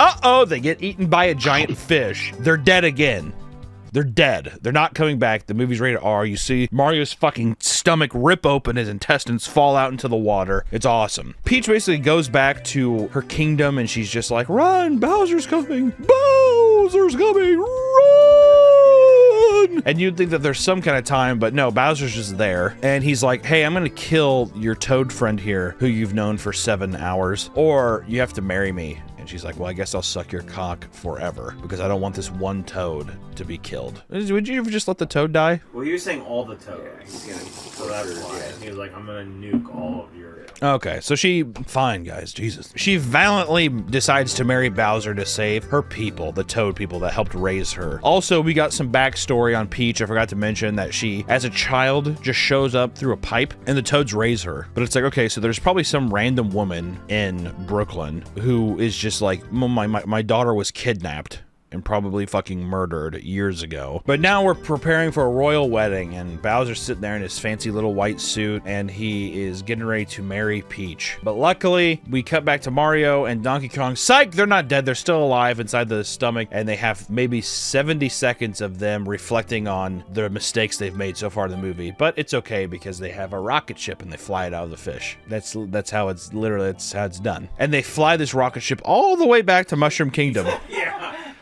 they get eaten by a giant fish. They're dead again. They're dead. They're not coming back. The movie's rated R. You see Mario's fucking stomach rip open, his intestines fall out into the water. It's awesome. Peach basically goes back to her kingdom, and she's just like, run, Bowser's coming. Bowser's coming, run! And you'd think that there's some kind of time, but no, Bowser's just there. And he's like, hey, I'm gonna kill your Toad friend here, who you've known for 7 hours, or you have to marry me. And she's like, well, I guess I'll suck your cock forever because I don't want this one Toad to be killed. Would you ever just let the Toad die? Well, he was saying all the Toads. Yeah, he's gonna, so that's why. He was like, I'm gonna nuke all of your... Okay, so fine guys, Jesus. She valiantly decides to marry Bowser to save her people, the Toad people that helped raise her. Also, we got some backstory on Peach. I forgot to mention that she, as a child, just shows up through a pipe and the Toads raise her. But it's like, okay, so there's probably some random woman in Brooklyn who is just like, my daughter was kidnapped and probably fucking murdered years ago. But now we're preparing for a royal wedding, and Bowser's sitting there in his fancy little white suit, and he is getting ready to marry Peach. But luckily, we cut back to Mario and Donkey Kong. Psych! They're not dead. They're still alive inside the stomach, and they have maybe 70 seconds of them reflecting on the mistakes they've made so far in the movie. But it's okay because they have a rocket ship and they fly it out of the fish. That's how it's literally, that's how it's done. And they fly this rocket ship all the way back to Mushroom Kingdom.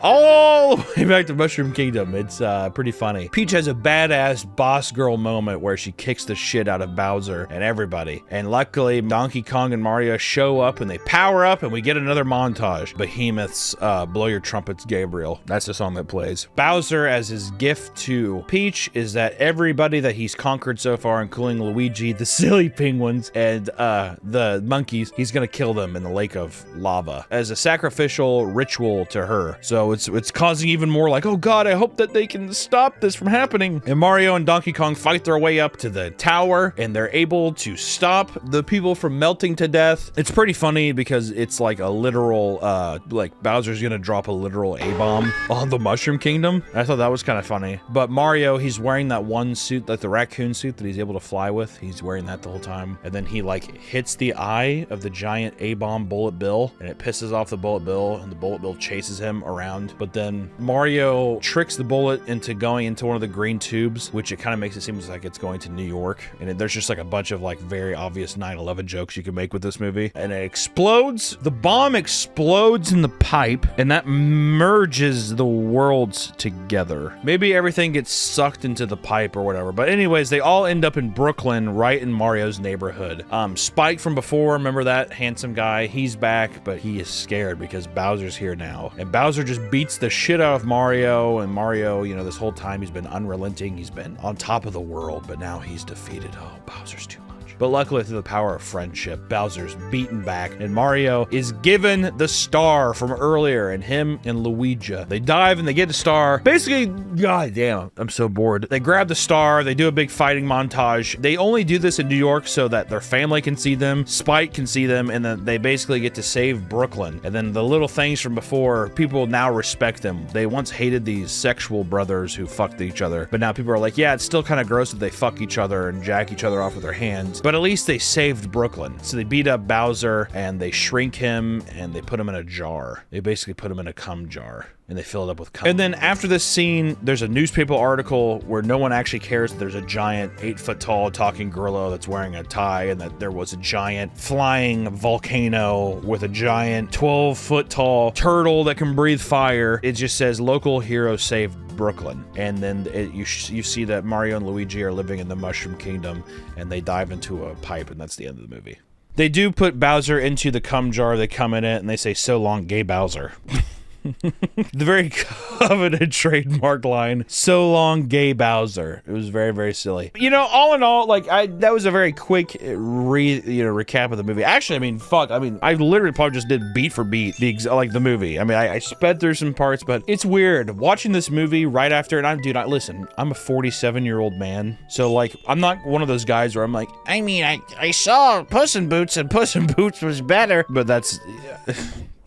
All the way back to Mushroom Kingdom. It's pretty funny. Peach has a badass boss girl moment where she kicks the shit out of Bowser and everybody. And luckily, Donkey Kong and Mario show up and they power up and we get another montage. Behemoth's Blow Your Trumpets, Gabriel. That's the song that plays. Bowser, as his gift to Peach, is that everybody that he's conquered so far, including Luigi, the silly penguins, and the monkeys, he's gonna kill them in the lake of lava as a sacrificial ritual to her. So it's causing even more like, oh god, I hope that they can stop this from happening. And Mario and Donkey Kong fight their way up to the tower, and they're able to stop the people from melting to death. It's pretty funny because it's like a literal, like Bowser's gonna drop a literal A-bomb on the Mushroom Kingdom. I thought that was kind of funny. But Mario, he's wearing that one suit, like the raccoon suit that he's able to fly with. He's wearing that the whole time. And then he like hits the eye of the giant A-bomb Bullet Bill, and it pisses off the Bullet Bill, and the Bullet Bill chases him around. But then Mario tricks the bullet into going into one of the green tubes, which it kind of makes it seem like it's going to New York. And there's just like a bunch of like very obvious 9/11 jokes you can make with this movie. And it explodes. The bomb explodes in the pipe, and that merges the worlds together. Maybe everything gets sucked into the pipe or whatever. But anyways, they all end up in Brooklyn, right in Mario's neighborhood. Spike from before, remember that handsome guy? He's back, but he is scared because Bowser's here now. And Bowser just beats the shit out of Mario, and Mario, you know, this whole time he's been unrelenting. He's been on top of the world, but now he's defeated. Oh, Bowser's too much. But luckily, through the power of friendship, Bowser's beaten back, and Mario is given the star from earlier, and him and Luigi, they dive and they get the star. Basically, god damn, I'm so bored. They grab the star, they do a big fighting montage. They only do this in New York so that their family can see them, Spike can see them, and then they basically get to save Brooklyn. And then the little things from before, people now respect them. They once hated these sexual brothers who fucked each other, but now people are like, yeah, it's still kind of gross that they fuck each other and jack each other off with their hands, but at least they saved Brooklyn. So they beat up Bowser and they shrink him and they put him in a jar. They basically put him in a cum jar and they fill it up with cum. And then after this scene, there's a newspaper article where no one actually cares that there's a giant 8-foot-tall talking gorilla that's wearing a tie, and that there was a giant flying volcano with a giant 12-foot-tall turtle that can breathe fire. It just says local hero saved Brooklyn. And then you see that Mario and Luigi are living in the Mushroom Kingdom, and they dive into a pipe, and that's the end of the movie. They do put Bowser into the cum jar. They come in it, and they say, "So long, gay Bowser." The very coveted trademark line, "So long, gay Bowser." It was very, very silly. You know, all in all, like, that was a very quick recap of the movie. Actually, I mean, fuck, I mean, I literally probably just did beat for beat the movie. I mean, I sped through some parts, but it's weird watching this movie right after, and listen, I'm a 47-year-old man, so like, I'm not one of those guys where I'm like, I mean, I saw Puss in Boots, and Puss in Boots was better, but that's...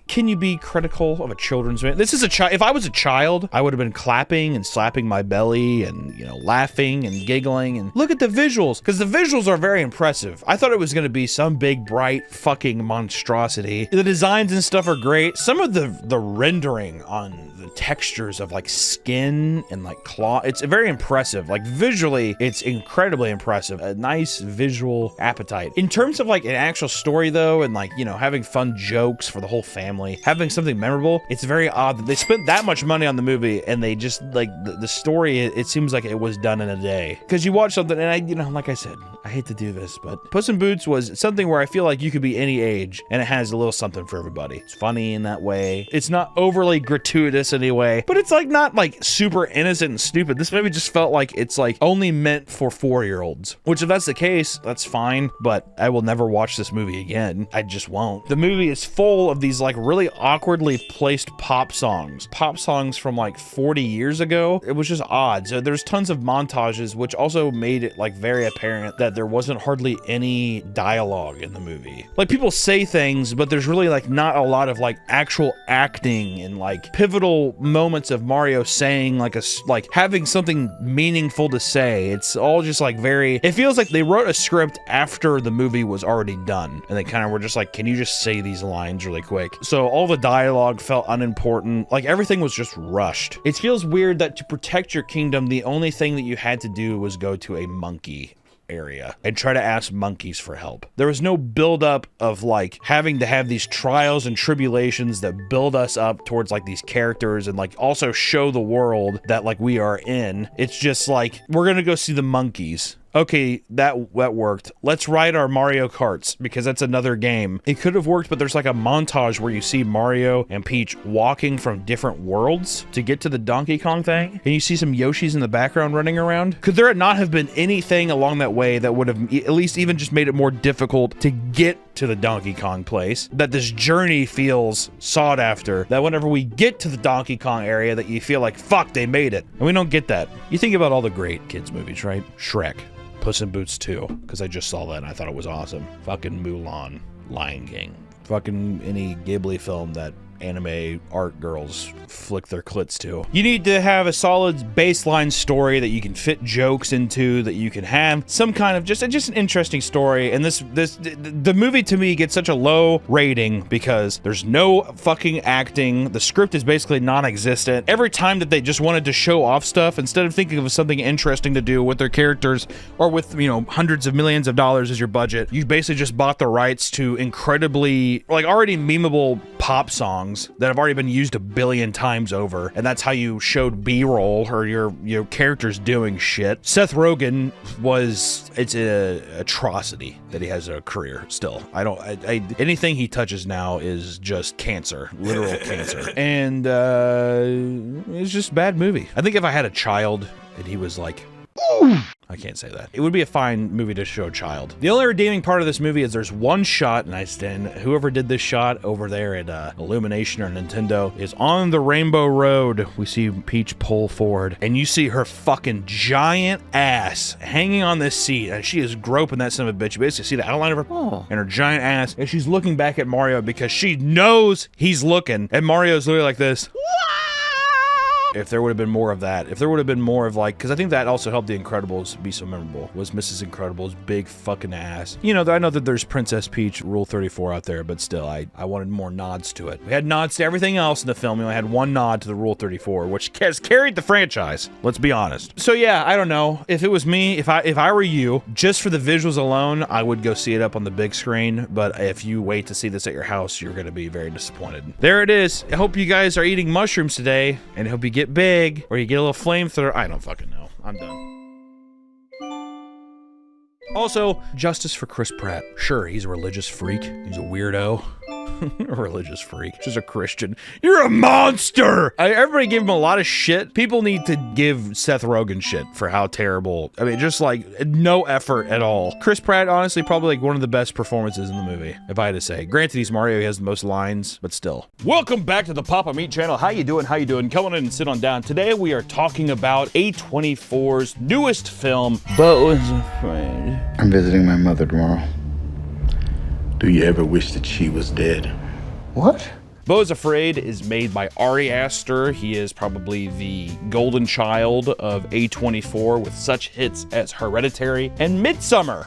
Can you be critical of a children's movie? This is a child. If I was a child, I would have been clapping and slapping my belly and, you know, laughing and giggling. And look at the visuals, because the visuals are very impressive. I thought it was going to be some big, bright fucking monstrosity. The designs and stuff are great. Some of the rendering on the textures of like skin and like claw, it's very impressive. Like visually, it's incredibly impressive. A nice visual appetite. In terms of like an actual story though, and like, you know, having fun jokes for the whole family, having something memorable, it's very odd that they spent that much money on the movie and they just like the story, it seems like it was done in a day. Because you watch something, and you know, like I said, I hate to do this, but Puss in Boots was something where I feel like you could be any age and it has a little something for everybody. It's funny in that way. It's not overly gratuitous anyway, but it's like not like super innocent and stupid. This movie just felt like it's like only meant for 4-year-olds, which if that's the case, that's fine, but I will never watch this movie again. I just won't. The movie is full of these like really awkwardly placed pop songs from like 40 years ago. It was just odd. So there's tons of montages, which also made it like very apparent that there wasn't hardly any dialogue in the movie. Like people say things, but there's really like not a lot of like actual acting and like pivotal moments of Mario saying like having something meaningful to say. It's all just like it feels like they wrote a script after the movie was already done, and they kind of were just like, can you just say these lines really quick? So all the dialogue felt unimportant. Like everything was just rushed. It feels weird that to protect your kingdom, the only thing that you had to do was go to a monkey area and try to ask monkeys for help. There was no buildup of like having to have these trials and tribulations that build us up towards like these characters and like also show the world that like we are in. It's just like, we're gonna go see the monkeys. Okay, that worked. Let's ride our Mario Karts, because that's another game. It could have worked, but there's like a montage where you see Mario and Peach walking from different worlds to get to the Donkey Kong thing, and you see some Yoshis in the background running around. Could there not have been anything along that way that would have at least even just made it more difficult to get to the Donkey Kong place? That this journey feels sought after, that whenever we get to the Donkey Kong area that you feel like, fuck, they made it. And we don't get that. You think about all the great kids movies, right? Shrek. Puss in Boots 2, because I just saw that and I thought it was awesome. Fucking Mulan, Lion King. Fucking any Ghibli film that anime art girls flick their clits to. You need to have a solid baseline story that you can fit jokes into, that you can have some kind of just an interesting story. And the movie to me gets such a low rating because there's no fucking acting. The script is basically non-existent. Every time that they just wanted to show off stuff, instead of thinking of something interesting to do with their characters or with, you know, hundreds of millions of dollars as your budget, you basically just bought the rights to incredibly like already memeable pop songs that have already been used a billion times over, and that's how you showed B-roll or your characters doing shit. Seth Rogen it's an atrocity that he has a career still. Anything he touches now is just cancer, literal cancer, and it's just a bad movie. I think if I had a child and he was like, ooh, I can't say that. It would be a fine movie to show a child. The only redeeming part of this movie is there's one shot, and whoever did this shot over there at Illumination or Nintendo is on the Rainbow Road. We see Peach pull forward, and you see her fucking giant ass hanging on this seat, and she is groping that son of a bitch. You basically see the outline of her and her giant ass, and she's looking back at Mario because she knows he's looking, and Mario's literally like this. If there would have been more of that, if there would have been more of like, because I think that also helped The Incredibles be so memorable, was Mrs. Incredible's big fucking ass. You know, I know that there's Princess Peach Rule 34 out there, but still, I wanted more nods to it. We had nods to everything else in the film. We only had one nod to the Rule 34, which has carried the franchise, let's be honest. So yeah, I don't know. If it was me, if I were you, just for the visuals alone, I would go see it up on the big screen, but if you wait to see this at your house, you're gonna be very disappointed. There it is. I hope you guys are eating mushrooms today, and I hope you get big, or you get a little flamethrower. I don't fucking know. I'm done. Also, justice for Chris Pratt. Sure, he's a religious freak. He's a weirdo. A religious freak. Just a Christian. You're a monster! Everybody gave him a lot of shit. People need to give Seth Rogen shit for how terrible. I mean, just like, no effort at all. Chris Pratt, honestly, probably like one of the best performances in the movie, if I had to say. Granted, he's Mario, he has the most lines, but still. Welcome back to the Papa Meat channel. How you doing? How you doing? Come on in and sit on down. Today we are talking about A24's newest film, Beau is Afraid. I'm visiting my mother tomorrow. Do you ever wish that she was dead? What? Beau is Afraid is made by Ari Aster. He is probably the golden child of A24 with such hits as Hereditary and Midsommar.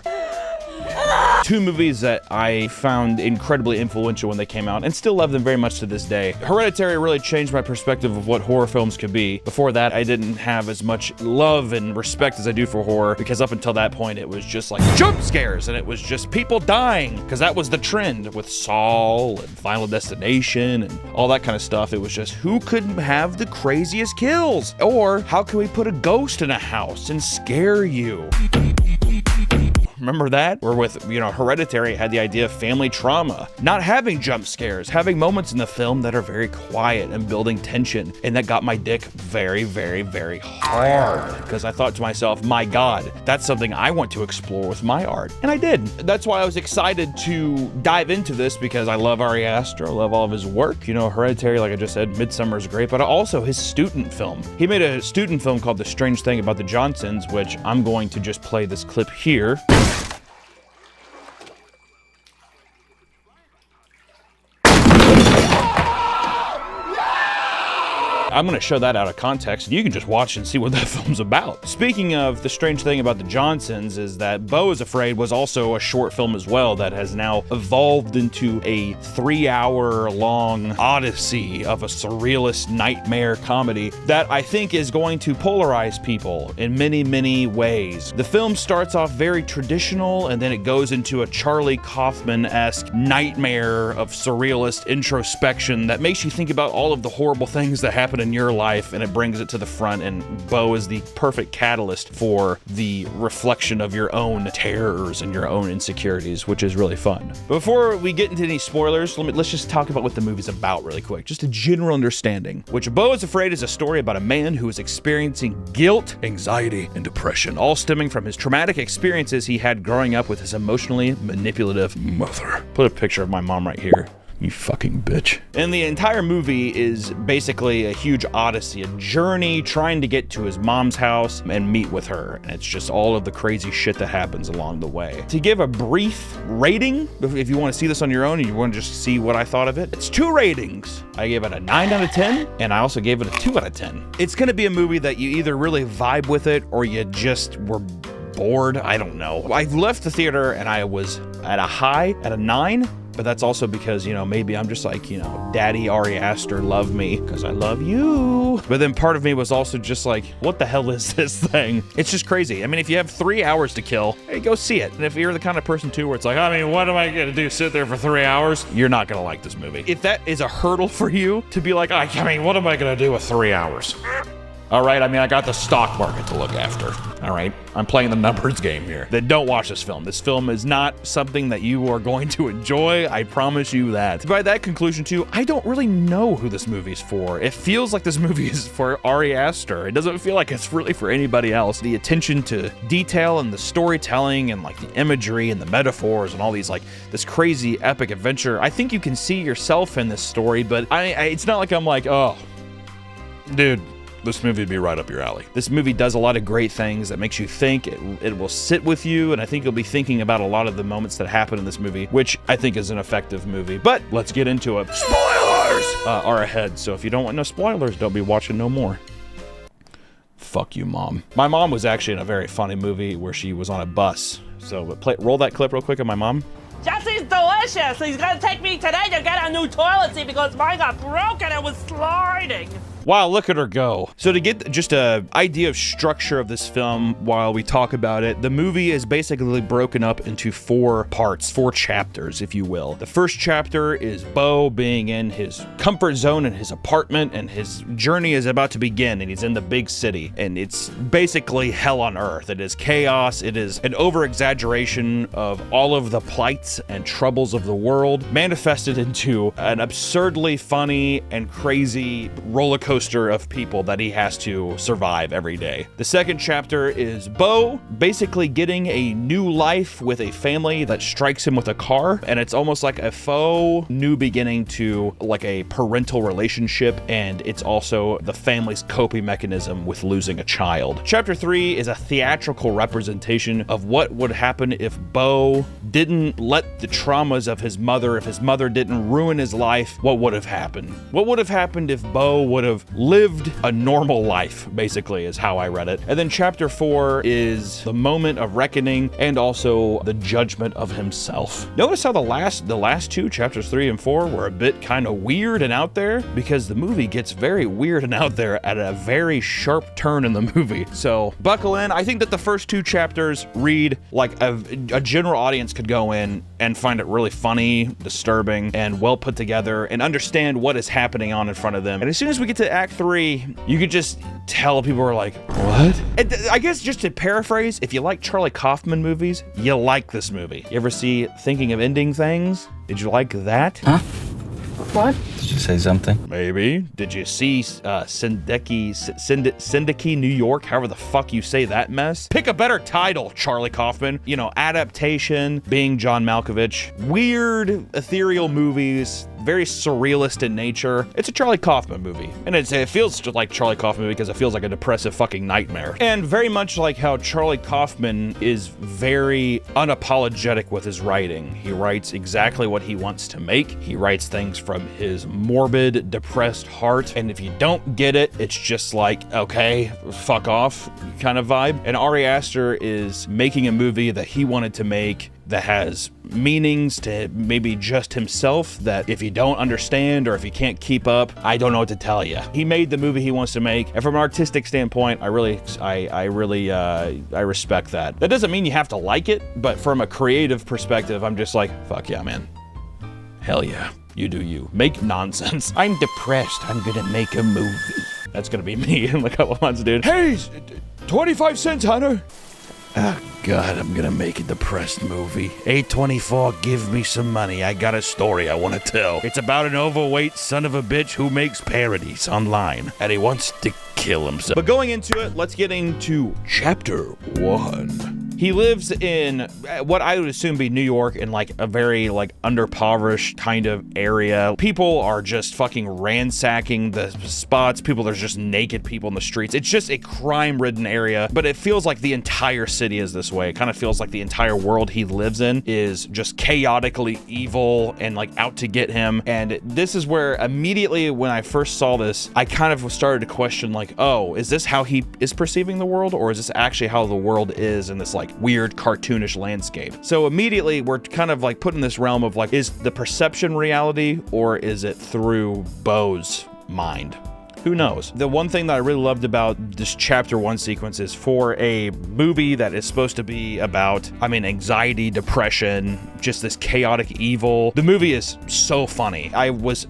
Two movies that I found incredibly influential when they came out and still love them very much to this day. Hereditary really changed my perspective of what horror films could be. Before that, I didn't have as much love and respect as I do for horror, because up until that point, it was just like jump scares and it was just people dying, because that was the trend with Saul and Final Destination and all that kind of stuff. It was just who could have the craziest kills? Or how can we put a ghost in a house and scare you? Remember that? Or with, you know, Hereditary had the idea of family trauma, not having jump scares, having moments in the film that are very quiet and building tension. And that got my dick very, very, very hard, because I thought to myself, my God, that's something I want to explore with my art. And I did. That's why I was excited to dive into this, because I love Ari Aster. I love all of his work. You know, Hereditary, like I just said, Midsommar is great, but also his student film. He made a student film called The Strange Thing About the Johnsons, which I'm going to just play this clip here. I'm gonna show that out of context, and you can just watch and see what that film's about. Speaking of, the strange thing about the Johnsons is that Beau is Afraid was also a short film as well that has now evolved into a 3-hour-long odyssey of a surrealist nightmare comedy that I think is going to polarize people in many, many ways. The film starts off very traditional, and then it goes into a Charlie Kaufman-esque nightmare of surrealist introspection that makes you think about all of the horrible things that happen in your life, and it brings it to the front, and Beau is the perfect catalyst for the reflection of your own terrors and your own insecurities, which is really fun. Before we get into any spoilers, let's just talk about what the movie's about really quick, just a general understanding. Which Beau is Afraid is a story about a man who is experiencing guilt, anxiety, and depression, all stemming from his traumatic experiences he had growing up with his emotionally manipulative mother. Put a picture of my mom right here. You fucking bitch. And the entire movie is basically a huge odyssey, a journey trying to get to his mom's house and meet with her. And it's just all of the crazy shit that happens along the way. To give a brief rating, if you want to see this on your own and you want to just see what I thought of it, it's 2 ratings. I gave it a 9 out of 10, and I also gave it a 2 out of 10. It's gonna be a movie that you either really vibe with it or you just were bored. I don't know. I left the theater and I was at a high, at a 9. But that's also because, you know, maybe I'm just like, you know, Daddy Ari Aster, love me, because I love you. But then part of me was also just like, what the hell is this thing? It's just crazy. I mean, if you have 3 hours to kill, hey, go see it. And if you're the kind of person, too, where it's like, I mean, what am I going to do, sit there for 3 hours? You're not going to like this movie. If that is a hurdle for you to be like, I mean, what am I going to do with 3 hours? All right, I mean, I got the stock market to look after. All right, I'm playing the numbers game here. Then don't watch this film. This film is not something that you are going to enjoy. I promise you that. By that conclusion too, I don't really know who this movie's for. It feels like this movie is for Ari Aster. It doesn't feel like it's really for anybody else. The attention to detail and the storytelling and like the imagery and the metaphors and all these like this crazy epic adventure. I think you can see yourself in this story, but it's not like I'm like, oh, dude, this movie would be right up your alley. This movie does a lot of great things that makes you think. It will sit with you, and I think you'll be thinking about a lot of the moments that happen in this movie, which I think is an effective movie. But let's get into it. Spoilers are ahead, so if you don't want no spoilers, don't be watching no more. Fuck you, Mom. My mom was actually in a very funny movie where she was on a bus. So roll that clip real quick of my mom. Jesse's delicious. He's gonna take me today to get a new toilet seat because mine got broken. It was sliding. Wow, look at her go. So to get just a idea of structure of this film while we talk about it, the movie is basically broken up into 4 parts, 4 chapters, if you will. The first chapter is Bo being in his comfort zone in his apartment, and his journey is about to begin, and he's in the big city, and it's basically hell on earth. It is chaos. It is an over-exaggeration of all of the plights and troubles of the world manifested into an absurdly funny and crazy roller coaster of people that he has to survive every day. The second chapter is Bo basically getting a new life with a family that strikes him with a car, and it's almost like a faux new beginning to like a parental relationship, and it's also the family's coping mechanism with losing a child. Chapter 3 is a theatrical representation of what would happen if Bo didn't let the traumas of his mother, if his mother didn't ruin his life, what would have happened? What would have happened if Bo would have lived a normal life, basically, is how I read it. And then chapter 4 is the moment of reckoning and also the judgment of himself. Notice how the last 2, chapters 3 and 4, were a bit kind of weird and out there, because the movie gets very weird and out there at a very sharp turn in the movie. So buckle in. I think that the first 2 chapters read like a general audience could go in and find it really funny, disturbing, and well put together, and understand what is happening on in front of them. And as soon as we get to Act 3, you could just tell people are like, what? And I guess just to paraphrase, if you like Charlie Kaufman movies, you like this movie. You ever see Thinking of Ending Things? Did you like that? Huh? What? Did you say something? Maybe. Did you see Syndicate, New York? However the fuck you say that mess. Pick a better title, Charlie Kaufman. You know, adaptation, being John Malkovich. Weird, ethereal movies, very surrealist in nature. It's a Charlie Kaufman movie. And it feels just like Charlie Kaufman movie because it feels like a depressive fucking nightmare. And very much like how Charlie Kaufman is very unapologetic with his writing. He writes exactly what he wants to make. He writes things from his morbid, depressed heart. And if you don't get it, it's just like, okay, fuck off kind of vibe. And Ari Aster is making a movie that he wanted to make that has meanings to maybe just himself, that if you don't understand or if you can't keep up, I don't know what to tell you. He made the movie he wants to make, and from an artistic standpoint, I respect that. That doesn't mean you have to like it, but from a creative perspective, I'm just like, fuck yeah, man. Hell yeah. You do you. Make nonsense. I'm depressed. I'm gonna make a movie. That's gonna be me in a couple months, dude. Hey, 25 cents, Hunter. Oh, God, I'm gonna make a depressed movie. A24, give me some money. I got a story I want to tell. It's about an overweight son of a bitch who makes parodies online, and he wants to kill himself. But going into it, let's get into chapter 1. He lives in what I would assume be New York, in like a very like underpoverished kind of area. People are just fucking ransacking the spots. There's just naked people in the streets. It's just a crime-ridden area, but it feels like the entire city is this way. It kind of feels like the entire world he lives in is just chaotically evil and like out to get him. And this is where immediately when I first saw this, I kind of started to question like, oh, is this how he is perceiving the world, or is this actually how the world is in this like weird cartoonish landscape? So immediately we're kind of like put in this realm of like, is the perception reality or is it through Bo's mind? Who knows? The one thing that I really loved about this chapter 1 sequence is for a movie that is supposed to be about, I mean, anxiety, depression, just this chaotic evil. The movie is so funny. I was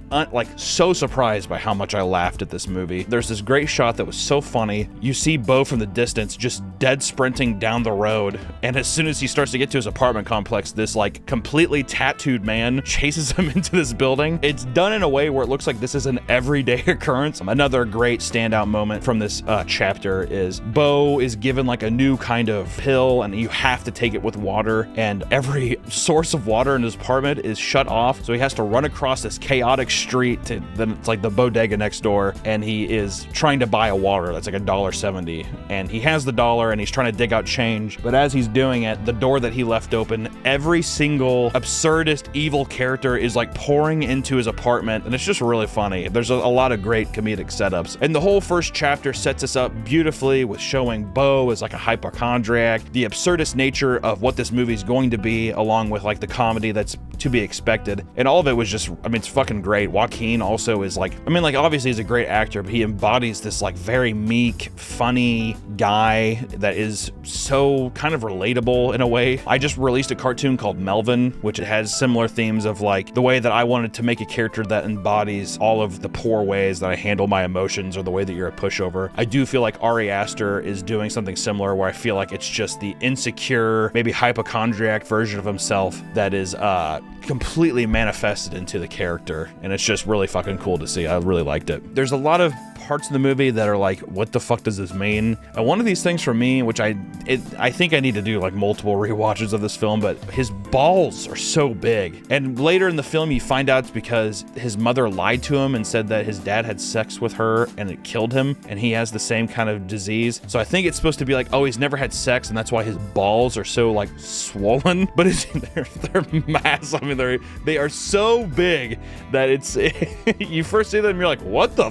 so surprised by how much I laughed at this movie. There's this great shot that was so funny. You see Bo from the distance just dead sprinting down the road, and as soon as he starts to get to his apartment complex, this like completely tattooed man chases him into this building. It's done in a way where it looks like this is an everyday occurrence. Another great standout moment from this chapter is Bo is given like a new kind of pill, and you have to take it with water, and every source of water in his apartment is shut off, so he has to run across this chaotic street to, then it's like the bodega next door, and he is trying to buy a water that's like $1.70, and he has the dollar and he's trying to dig out change, but as he's doing it, the door that he left open, every single absurdist evil character is like pouring into his apartment, and it's just really funny. There's a lot of great comedic setups, and the whole first chapter sets us up beautifully with showing Bo as like a hypochondriac, the absurdist nature of what this movie is going to be, along with like the comedy that's to be expected, and all of it was just, I mean, it's fucking great. Joaquin also is like, I mean, like obviously he's a great actor, but he embodies this like very meek, funny guy that is so kind of relatable in a way. I just released a cartoon called Melvin, which it has similar themes of like the way that I wanted to make a character that embodies all of the poor ways that I handle my emotions, or the way that you're a pushover. I do feel like Ari Aster is doing something similar, where I feel like it's just the insecure, maybe hypochondriac version of himself that is completely manifested into the character, and it's just really fucking cool to see. I really liked it. There's a lot of parts of the movie that are like, what the fuck does this mean? One of these things for me, which I think I need to do like multiple rewatches of this film, but his balls are so big, and later in the film you find out it's because his mother lied to him and said that his dad had sex with her and it killed him, and he has the same kind of disease. So I think it's supposed to be like, oh, he's never had sex and that's why his balls are so like swollen, but they're massive. I mean, they are so big that it's you first see them and you're like, what the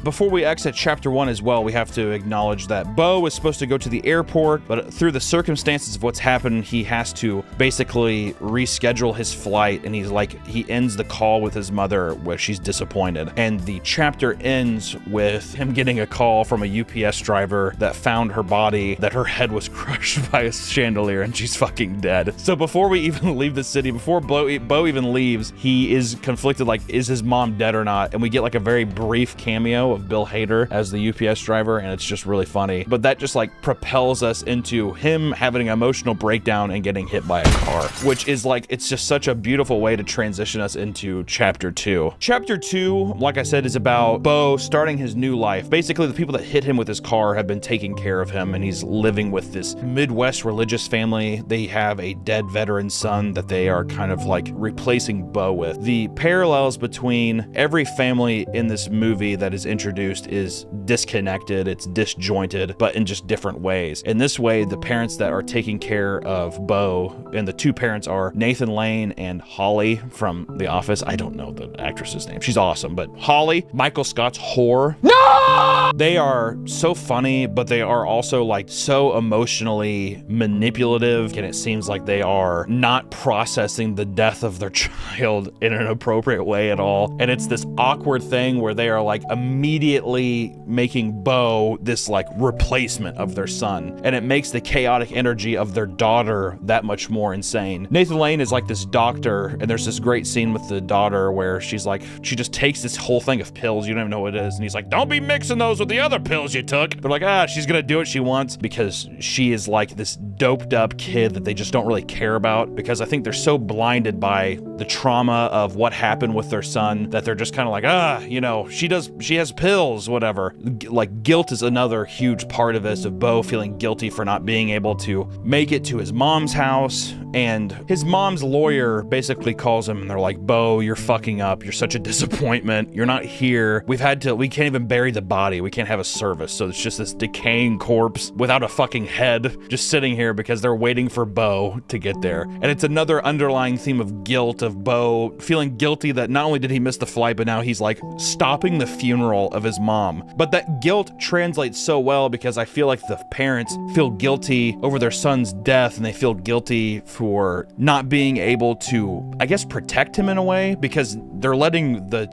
Before we exit chapter 1 as well, we have to acknowledge that Bo is supposed to go to the airport, but through the circumstances of what's happened, he has to basically reschedule his flight, and he ends the call with his mother where she's disappointed. And the chapter ends with him getting a call from a UPS driver that found her body, that her head was crushed by a chandelier and she's fucking dead. So before we even leave the city, before Bo even leaves, he is conflicted, like, is his mom dead or not? And we get like a very brief cameo of Bill Hader as the UPS driver, and it's just really funny. But that just like propels us into him having an emotional breakdown and getting hit by a car, which is like, it's just such a beautiful way to transition us into chapter 2. Chapter 2, like I said, is about Bo starting his new life. Basically, the people that hit him with his car have been taking care of him, and he's living with this Midwest religious family. They have a dead veteran son that they are kind of like replacing Bo with. The parallels between every family in this movie that is introduced is disconnected, it's disjointed, but in just different ways. In this way, the parents that are taking care of Bo, and the two parents are Nathan Lane and Holly from The Office. I don't know the actress's name. She's awesome, but Holly, Michael Scott's whore. No! They are so funny, but they are also like so emotionally manipulative, and it seems like they are not processing the death of their child in an appropriate way at all. And it's this awkward thing where they are like immediately making Bo this like replacement of their son, and it makes the chaotic energy of their daughter that much more insane. Nathan Lane is like this doctor, and there's this great scene with the daughter where she's like, she just takes this whole thing of pills, you don't even know what it is, and he's like, don't be mixing those with the other pills you took. They're like, she's gonna do what she wants, because she is like this doped up kid that they just don't really care about, because I think they're so blinded by the trauma of what happened with their son that they're just kind of like, you know, she has pills, whatever. Like, guilt is another huge part of this, of Bo feeling guilty for not being able to make it to his mom's house, and his mom's lawyer basically calls him and they're like, Bo, you're fucking up, you're such a disappointment, you're not here, we can't even bury the body, we can't have a service, so it's just this decaying corpse without a fucking head just sitting here there because they're waiting for Bo to get there. And it's another underlying theme of guilt, of Bo feeling guilty that not only did he miss the flight, but now he's like stopping the funeral of his mom. But that guilt translates so well because I feel like the parents feel guilty over their son's death, and they feel guilty for not being able to, I guess, protect him in a way, because they're letting the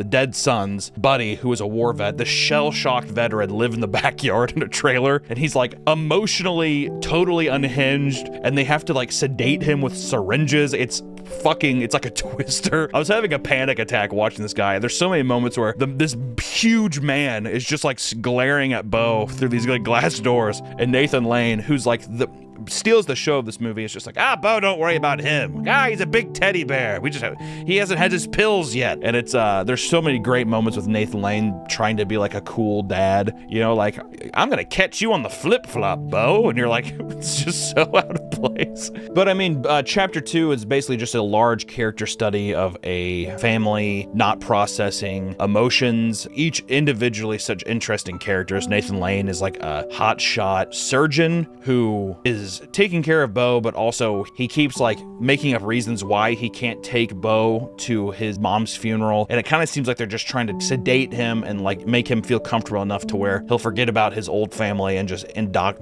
dead son's buddy, who was a war vet, the shell-shocked veteran, live in the backyard in a trailer, and he's like emotionally totally unhinged, and they have to like sedate him with syringes. It's like a twister. I was having a panic attack watching this guy. There's so many moments where this huge man is just like glaring at Bo through these like glass doors, and Nathan Lane, who's like steals the show of this movie, is just like, Bo, don't worry about him. He's a big teddy bear. He hasn't had his pills yet. And it's there's so many great moments with Nathan Lane trying to be like a cool dad, you know, like, I'm gonna catch you on the flip-flop, Bo, and you're like, it's just so out of place. But I mean, chapter 2 is basically just a large character study of a family not processing emotions, each individually such interesting characters. Nathan Lane is like a hotshot surgeon who is taking care of Bo, but also he keeps like making up reasons why he can't take Bo to his mom's funeral, and it kind of seems like they're just trying to sedate him and like make him feel comfortable enough to where he'll forget about his old family and just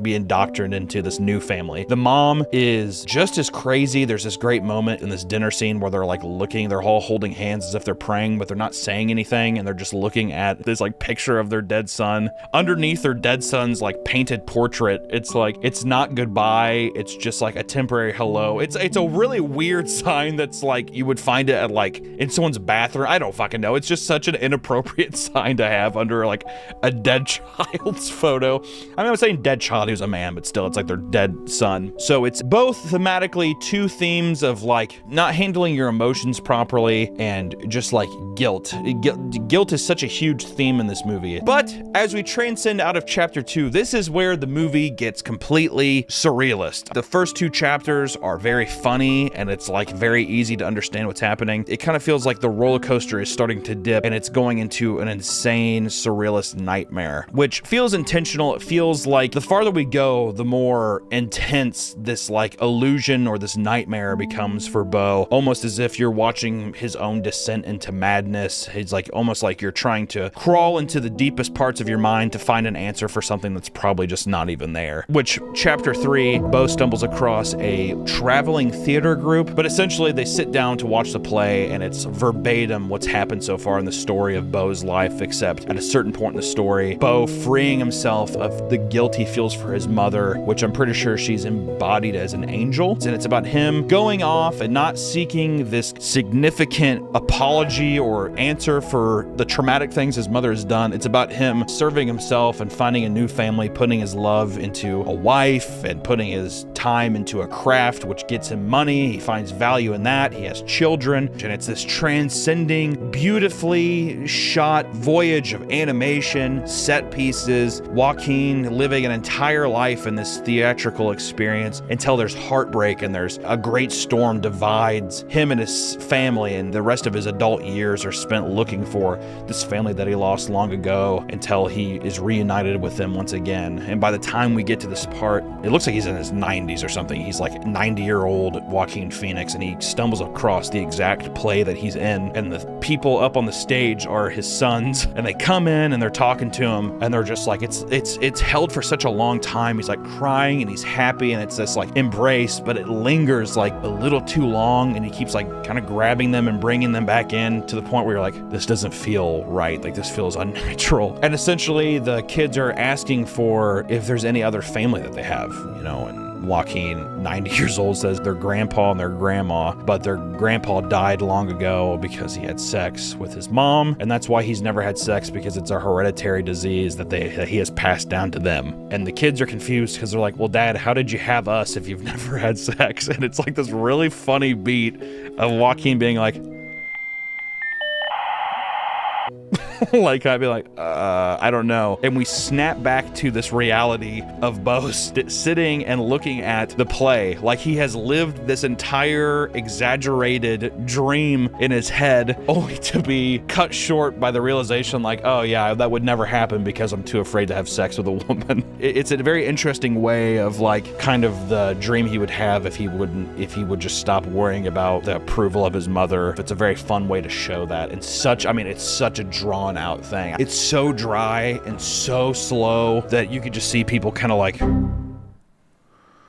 be indoctrinated into this new family. The mom is just as crazy. There's this great moment in this dinner scene where they're all holding hands as if they're praying, but they're not saying anything, and they're just looking at this like picture of their dead son. Underneath their dead son's like painted portrait, it's like, it's not goodbye, it's just like a temporary hello. It's a really weird sign that's like you would find it at like in someone's bathroom. I don't fucking know. It's just such an inappropriate sign to have under like a dead child's photo. I mean, I'm saying dead child, he was a man, but still, it's like their dead son. So it's both thematically two themes of like not handling your emotions properly and just like guilt. Guilt is such a huge theme in this movie. But as we transcend out of chapter 2, this is where the movie gets completely surrealist. The first 2 chapters are very funny, and it's like very easy to understand what's happening. It kind of feels like the roller coaster is starting to dip, and it's going into an insane surrealist nightmare, which feels intentional. It feels like the farther we go, the more intense this like illusion or this nightmare becomes for Bo, almost as if you're watching his own descent into madness. It's like almost like you're trying to crawl into the deepest parts of your mind to find an answer for something that's probably just not even there. Which chapter 3, Bo stumbles across a traveling theater group, but essentially they sit down to watch the play, and it's verbatim what's happened so far in the story of Bo's life, except at a certain point in the story, Bo freeing himself of the guilt he feels for his mother, which I'm pretty sure she's embodied as an angel. And it's about him going off and not seeking this significant apology or answer for the traumatic things his mother has done. It's about him serving himself and finding a new family, putting his love into a wife and putting his time into a craft, which gets him money. He finds value in that. He has children, and it's this transcending, beautifully shot voyage of animation, set pieces, Joaquin living an entire life in this theatrical experience until there's heartbreak and there's a great storm divides him and his family, and the rest of his adult years are spent looking for this family that he lost long ago until he is reunited with them once again. And by the time we get to this part, it looks like he's in his 90s or something. He's like 90-year-old Joaquin Phoenix, and he stumbles across the exact play that he's in, and the people up on the stage are his sons, and they come in and they're talking to him, and they're just like, it's held for such a long time. He's like crying and he's happy, and it's this like embrace, but it lingers like a little too long, and he keeps like kind of grabbing them and bringing them back in to the point where you're like, this doesn't feel right. Like, this feels unnatural. And essentially the kids are asking for if there's any other family that they have, you know, and Joaquin, 90 years old, says their grandpa and their grandma, but their grandpa died long ago because he had sex with his mom, and that's why he's never had sex, because it's a hereditary disease that he has passed down to them. And the kids are confused because they're like, well, Dad, how did you have us if you've never had sex? And it's like this really funny beat of Joaquin being like, Like, I'd be like, I don't know. And we snap back to this reality of Bo sitting and looking at the play. Like, he has lived this entire exaggerated dream in his head, only to be cut short by the realization, like, oh yeah, that would never happen because I'm too afraid to have sex with a woman. It's a very interesting way of, like, kind of the dream he would have if he would just stop worrying about the approval of his mother. It's a very fun way to show that. And it's such a drawn out thing. It's so dry and so slow that you could just see people kind of like...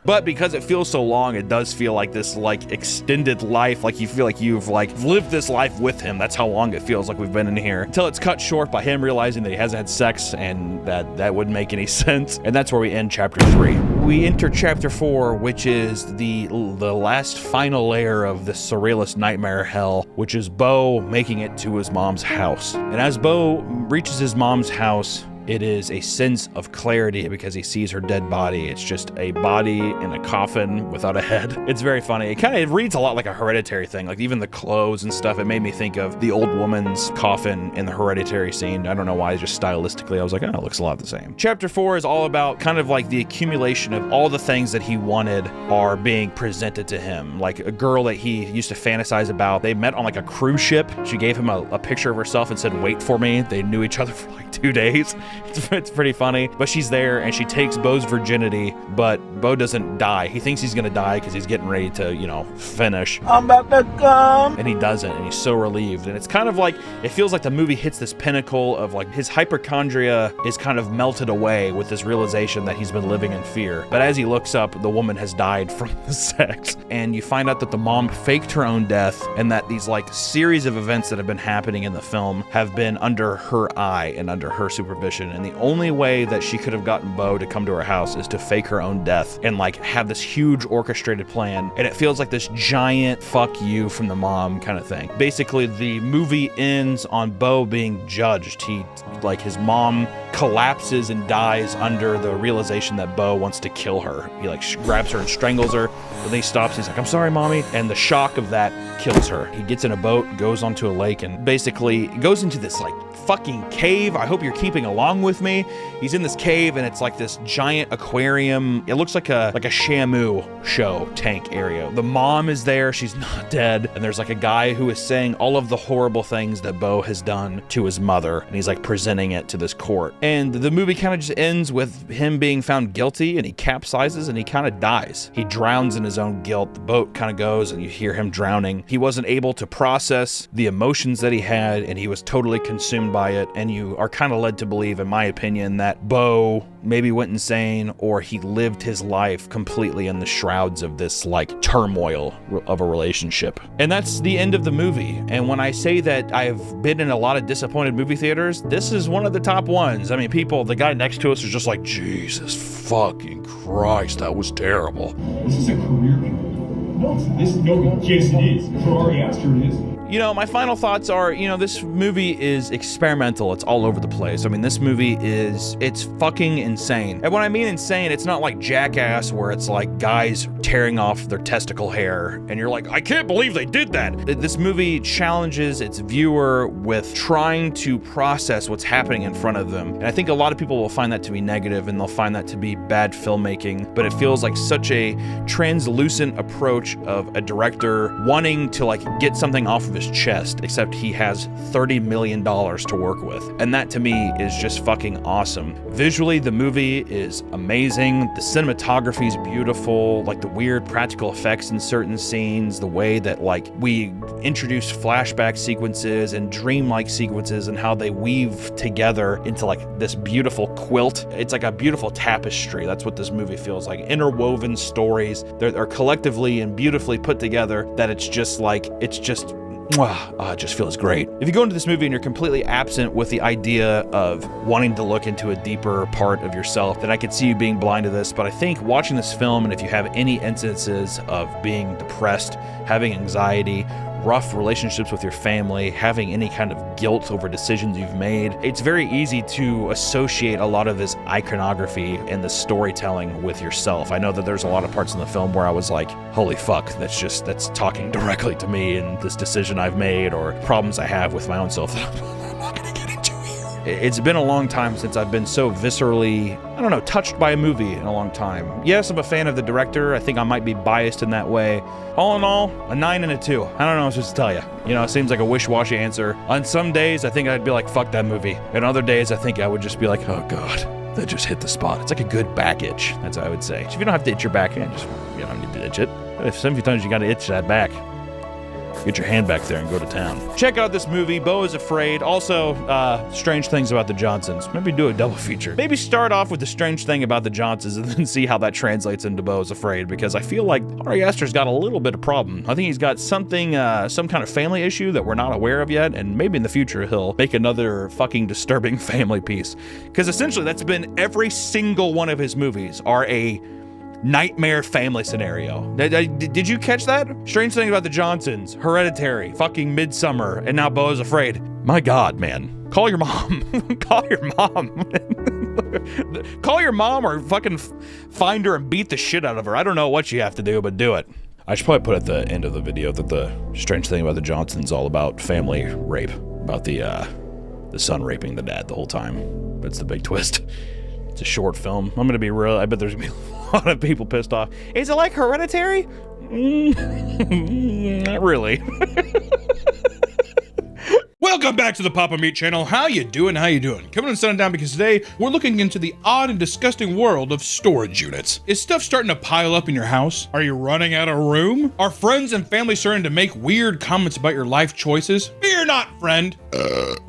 But because it feels so long, it does feel like this, like, extended life. Like, you feel like you've, like, lived this life with him. That's how long it feels like we've been in here. Until it's cut short by him realizing that he hasn't had sex, and that wouldn't make any sense. And that's where we end chapter 3. We enter chapter 4, which is the last final layer of this surrealist nightmare hell, which is Bo making it to his mom's house. And as Bo reaches his mom's house, it is a sense of clarity because he sees her dead body. It's just a body in a coffin without a head. It's very funny. It reads a lot like a Hereditary thing, like even the clothes and stuff. It made me think of the old woman's coffin in the Hereditary scene. I don't know why, just stylistically, I was like, oh, it looks a lot the same. Chapter 4 is all about kind of like the accumulation of all the things that he wanted are being presented to him. Like a girl that he used to fantasize about. They met on like a cruise ship. She gave him a picture of herself and said, wait for me. They knew each other for like 2 days. It's pretty funny, but she's there and she takes Bo's virginity, but Bo doesn't die. He thinks he's gonna die because he's getting ready to, you know, finish. I'm about to come. And he doesn't, and he's so relieved. And it's kind of like, it feels like the movie hits this pinnacle of like his hypochondria is kind of melted away with this realization that he's been living in fear. But as he looks up, the woman has died from the sex. And you find out that the mom faked her own death and that these like series of events that have been happening in the film have been under her eye and under her supervision. And the only way that she could have gotten Bo to come to her house is to fake her own death and like have this huge orchestrated plan. And it feels like this giant fuck you from the mom kind of thing. Basically, the movie ends on Bo being judged. His mom collapses and dies under the realization that Bo wants to kill her. He like grabs her and strangles her, but then he stops. He's like, I'm sorry, mommy. And the shock of that kills her. He gets in a boat, goes onto a lake, and basically goes into this like fucking cave. I hope you're keeping along with me. He's in this cave and it's like this giant aquarium. It looks like a Shamu show tank area. The mom is there. She's not dead. And there's like a guy who is saying all of the horrible things that Bo has done to his mother. And he's like presenting it to this court. And the movie kind of just ends with him being found guilty and he capsizes and he kind of dies. He drowns in his own guilt. The boat kind of goes and you hear him drowning. He wasn't able to process the emotions that he had and he was totally consumed by it. And you are kind of led to believe, in my opinion, that Bo maybe went insane or he lived his life completely in the shrouds of this like turmoil of a relationship. And that's the end of the movie. And when I say that I've been in a lot of disappointed movie theaters, this is one of the top ones. I mean, the guy next to us is just like, Jesus fucking Christ, that was terrible. This is a career killer. Yes, it is. Ferrari Aster it is. You know, my final thoughts are, you know, this movie is experimental. It's all over the place. I mean, this movie it's fucking insane. And when I mean insane, it's not like Jackass where it's like guys tearing off their testicle hair and you're like, I can't believe they did that. This movie challenges its viewer with trying to process what's happening in front of them. And I think a lot of people will find that to be negative and they'll find that to be bad filmmaking, but it feels like such a translucent approach of a director wanting to like get something off of his chest, except he has $30 million to work with. And that to me is just fucking awesome. Visually, the movie is amazing. The cinematography is beautiful, like the weird practical effects in certain scenes, the way that like we introduce flashback sequences and dreamlike sequences and how they weave together into like this beautiful quilt. It's like a beautiful tapestry. That's what this movie feels like. Interwoven stories that are collectively and beautifully put together that it just feels great. If you go into this movie and you're completely absent with the idea of wanting to look into a deeper part of yourself, then I could see you being blind to this. But I think watching this film, and if you have any instances of being depressed, having anxiety, rough relationships with your family, having any kind of guilt over decisions you've made, it's very easy to associate a lot of this iconography and the storytelling with yourself. I know that there's a lot of parts in the film where I was like, holy fuck, that's talking directly to me and this decision I've made or problems I have with my own self that I'm not gonna get into It's been a long time since I've been so viscerally, I don't know, touched by a movie in a long time. Yes, I'm a fan of the director. I think I might be biased in that way. All in all, a 9 and a 2. I don't know what to tell you. You know, it seems like a wish-washy answer. On some days, I think I'd be like, fuck that movie. And other days, I think I would just be like, oh God, that just hit the spot. It's like a good back itch. That's what I would say. So if you don't have to itch your back, just, you don't need to itch it. But if sometimes you gotta itch that back, get your hand back there and go to town. Check out this movie, Beau is Afraid. Also, Strange Things About the Johnsons. Maybe do a double feature. Maybe start off with the strange thing about the Johnsons and then see how that translates into Beau is Afraid, because I feel like Ari Aster's got a little bit of problem. I think he's got something, some kind of family issue that we're not aware of yet, and maybe in the future he'll make another fucking disturbing family piece. Because essentially that's been every single one of his movies are a nightmare family scenario. Did you catch that? Strange Thing About the Johnsons, Hereditary, fucking Midsummer, and now Beau is Afraid. My God, man. Call your mom. Call your mom. Call your mom or fucking find her and beat the shit out of her. I don't know what you have to do, but do it. I should probably put at the end of the video that the Strange Thing About the Johnsons all about family rape. About the son raping the dad the whole time. That's the big twist. It's a short film. I'm gonna be real. I bet there's gonna be a lot of people pissed off. Is it like Hereditary? Not really. Welcome back to the Papa Meat channel. How you doing? How you doing? Coming and sitting down because today we're looking into the odd and disgusting world of storage units. Is stuff starting to pile up in your house? Are you running out of room? Are friends and family starting to make weird comments about your life choices? Fear not, friend.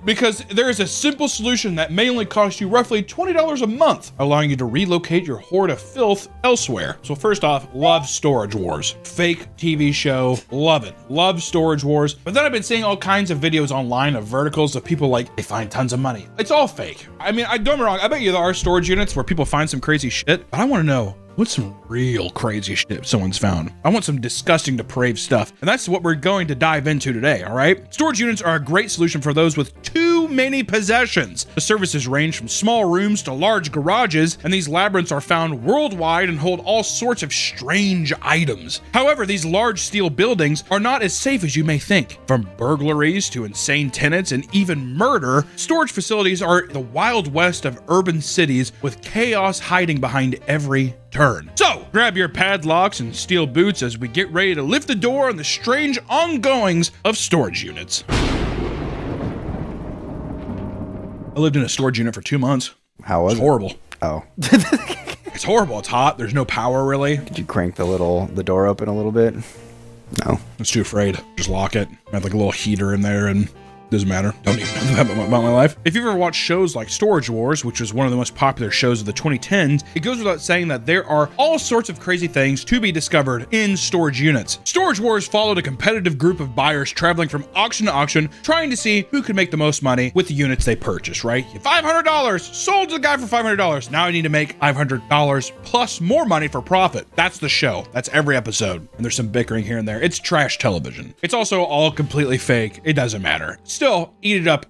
Because there is a simple solution that may only cost you roughly $20 a month, allowing you to relocate your hoard of filth elsewhere. So first off, love Storage Wars. Fake TV show, love it. Love Storage Wars. But then I've been seeing all kinds of videos online of verticals of people like, they find tons of money. It's all fake. I mean, don't get me wrong, I bet you there are storage units where people find some crazy shit, but I want to know, what's some real crazy shit someone's found? I want some disgusting, depraved stuff. And that's what we're going to dive into today, all right? Storage units are a great solution for those with too many possessions. The services range from small rooms to large garages, and these labyrinths are found worldwide and hold all sorts of strange items. However, these large steel buildings are not as safe as you may think. From burglaries to insane tenants and even murder, storage facilities are the Wild West of urban cities with chaos hiding behind every turn. So, grab your padlocks and steel boots as we get ready to lift the door on the strange ongoings of storage units. I lived in a storage unit for 2 months. How was it? Horrible. Oh. It's horrible. It's hot. There's no power really. Did you crank the door open a little bit? No. I was too afraid. Just lock it. I had like a little heater in there and doesn't matter. Don't even know that about my life. If you've ever watched shows like Storage Wars, which was one of the most popular shows of the 2010s, it goes without saying that there are all sorts of crazy things to be discovered in storage units. Storage Wars followed a competitive group of buyers traveling from auction to auction, trying to see who could make the most money with the units they purchased, right? $500, sold to the guy for $500. Now I need to make $500 plus more money for profit. That's the show. That's every episode. And there's some bickering here and there. It's trash television. It's also all completely fake. It doesn't matter. Still, eat it up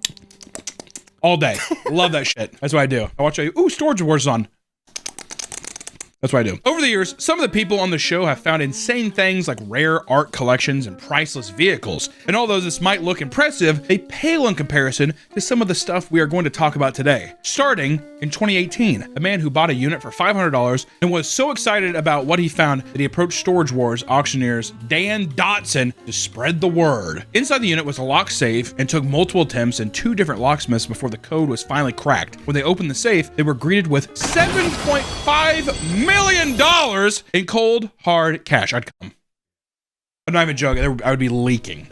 all day. Love that shit. That's what I do. I watch, Storage Wars on. That's what I do. Over the years, some of the people on the show have found insane things like rare art collections and priceless vehicles. And although this might look impressive, they pale in comparison to some of the stuff we are going to talk about today. Starting in 2018, a man who bought a unit for $500 and was so excited about what he found that he approached Storage Wars auctioneers Dan Dotson to spread the word. Inside the unit was a lock safe and took multiple attempts and 2 different locksmiths before the code was finally cracked. When they opened the safe, they were greeted with $7.5 million in cold, hard cash. I'd come. I'm not even joking. I would be leaking.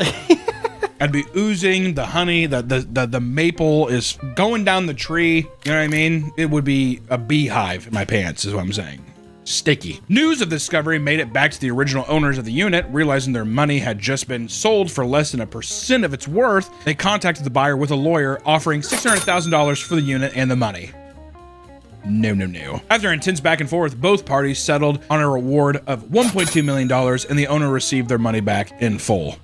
I'd be oozing the honey. The maple is going down the tree. You know what I mean? It would be a beehive in my pants, is what I'm saying. Sticky. News of the discovery made it back to the original owners of the unit. Realizing their money had just been sold for less than 1% of its worth, they contacted the buyer with a lawyer offering $600,000 for the unit and the money. No. After intense back and forth, both parties settled on a reward of $1.2 million and the owner received their money back in full.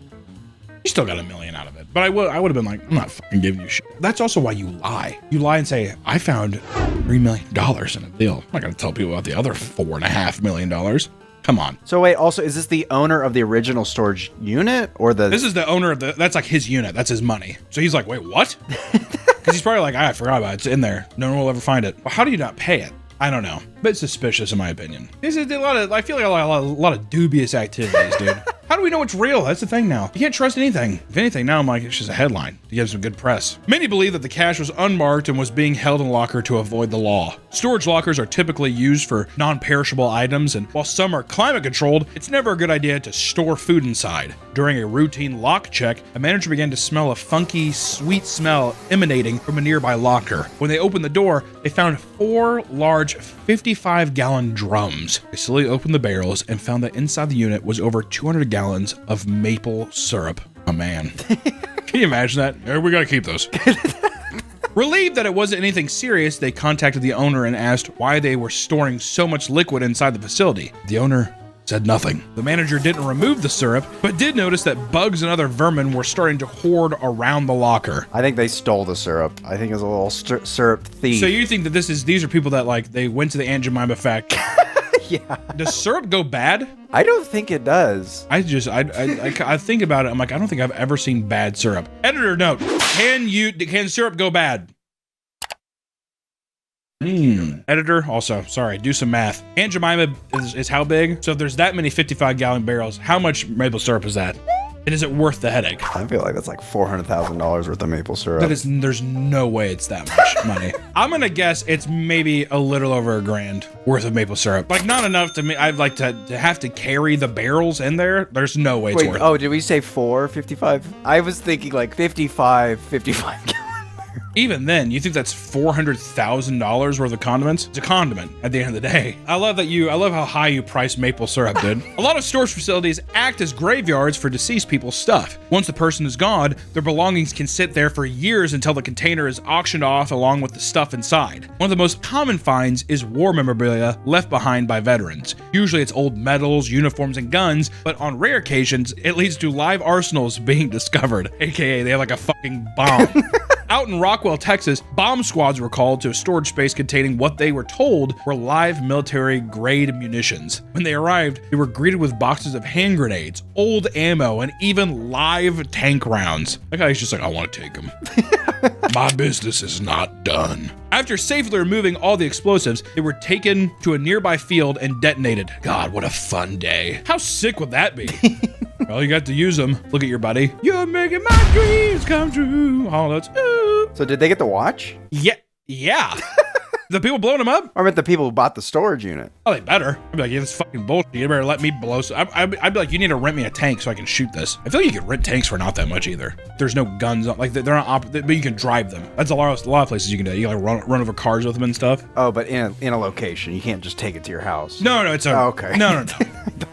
You still got $1 million out of it. But I would have been like, I'm not fucking giving you shit. That's also why you lie. You lie and say, I found $3 million in a deal. I'm not going to tell people about the other $4.5 million. Come on. So wait, also, is this the owner of the original storage unit or the... This is the owner of that's like his unit. That's his money. So he's like, wait, what? Because he's probably like, I forgot about it. It's in there. No one will ever find it. Well, how do you not pay it? I don't know. Bit suspicious in my opinion. This is I feel like a lot of dubious activities, dude. How do we know it's real? That's the thing now. You can't trust anything. If anything, now I'm like, it's just a headline to get some good press. Many believe that the cash was unmarked and was being held in a locker to avoid the law. Storage lockers are typically used for non-perishable items, and while some are climate controlled, it's never a good idea to store food inside. During a routine lock check, a manager began to smell a funky, sweet smell emanating from a nearby locker. When they opened the door, they found 4 large 55-gallon drums. They slowly opened the barrels and found that inside the unit was over 200 gallons of maple syrup. Oh man. Can you imagine that? We gotta keep those. Relieved that it wasn't anything serious, they contacted the owner and asked why they were storing so much liquid inside the facility. The owner said nothing. The manager didn't remove the syrup, but did notice that bugs and other vermin were starting to hoard around the locker. I think they stole the syrup. I think it was a little syrup thief. So you think that these are people that like, they went to the Aunt Jemima factory. Yeah. Does syrup go bad? I don't think it does. I think about it. I'm like, I don't think I've ever seen bad syrup. Editor note: can syrup go bad? Editor, also, sorry, do some math. Aunt Jemima is how big? So if there's that many 55-gallon barrels, how much maple syrup is that? And is it worth the headache? I feel like that's like $400,000 worth of maple syrup. There's no way it's that much money. I'm gonna guess it's maybe a little over $1,000 worth of maple syrup. Like not enough to me. I'd like to have to carry the barrels in there. There's no way it's worth it. Oh, did we say 55? I was thinking like 55 gallons. Even then, you think that's $400,000 worth of condiments? It's a condiment at the end of the day. I love how high you price maple syrup, dude. A lot of storage facilities act as graveyards for deceased people's stuff. Once the person is gone, their belongings can sit there for years until the container is auctioned off along with the stuff inside. One of the most common finds is war memorabilia left behind by veterans. Usually it's old medals, uniforms, and guns, but on rare occasions, it leads to live arsenals being discovered, aka they have like a fucking bomb. Out in Rockwell, Texas, bomb squads were called to a storage space containing what they were told were live military-grade munitions. When they arrived, they were greeted with boxes of hand grenades, old ammo, and even live tank rounds. That guy's just like, I want to take them. My business is not done. After safely removing all the explosives, they were taken to a nearby field and detonated. God, what a fun day. How sick would that be? Well, you got to use them. Look at your buddy. You're making my dreams come true. Oh, that's ooh. So did they get to watch? Yeah. The people blowing them up? Or I meant the people who bought the storage unit. Oh, they better. I'd be like, yeah, this is fucking bullshit. You better let me blow. I'd be like, you need to rent me a tank so I can shoot this. I feel like you can rent tanks for not that much either. There's no guns. Like they're not, but you can drive them. That's a lot of places you can do. You can like run over cars with them and stuff. Oh, but in a location, you can't just take it to your house. No, it's a. Oh, okay. No.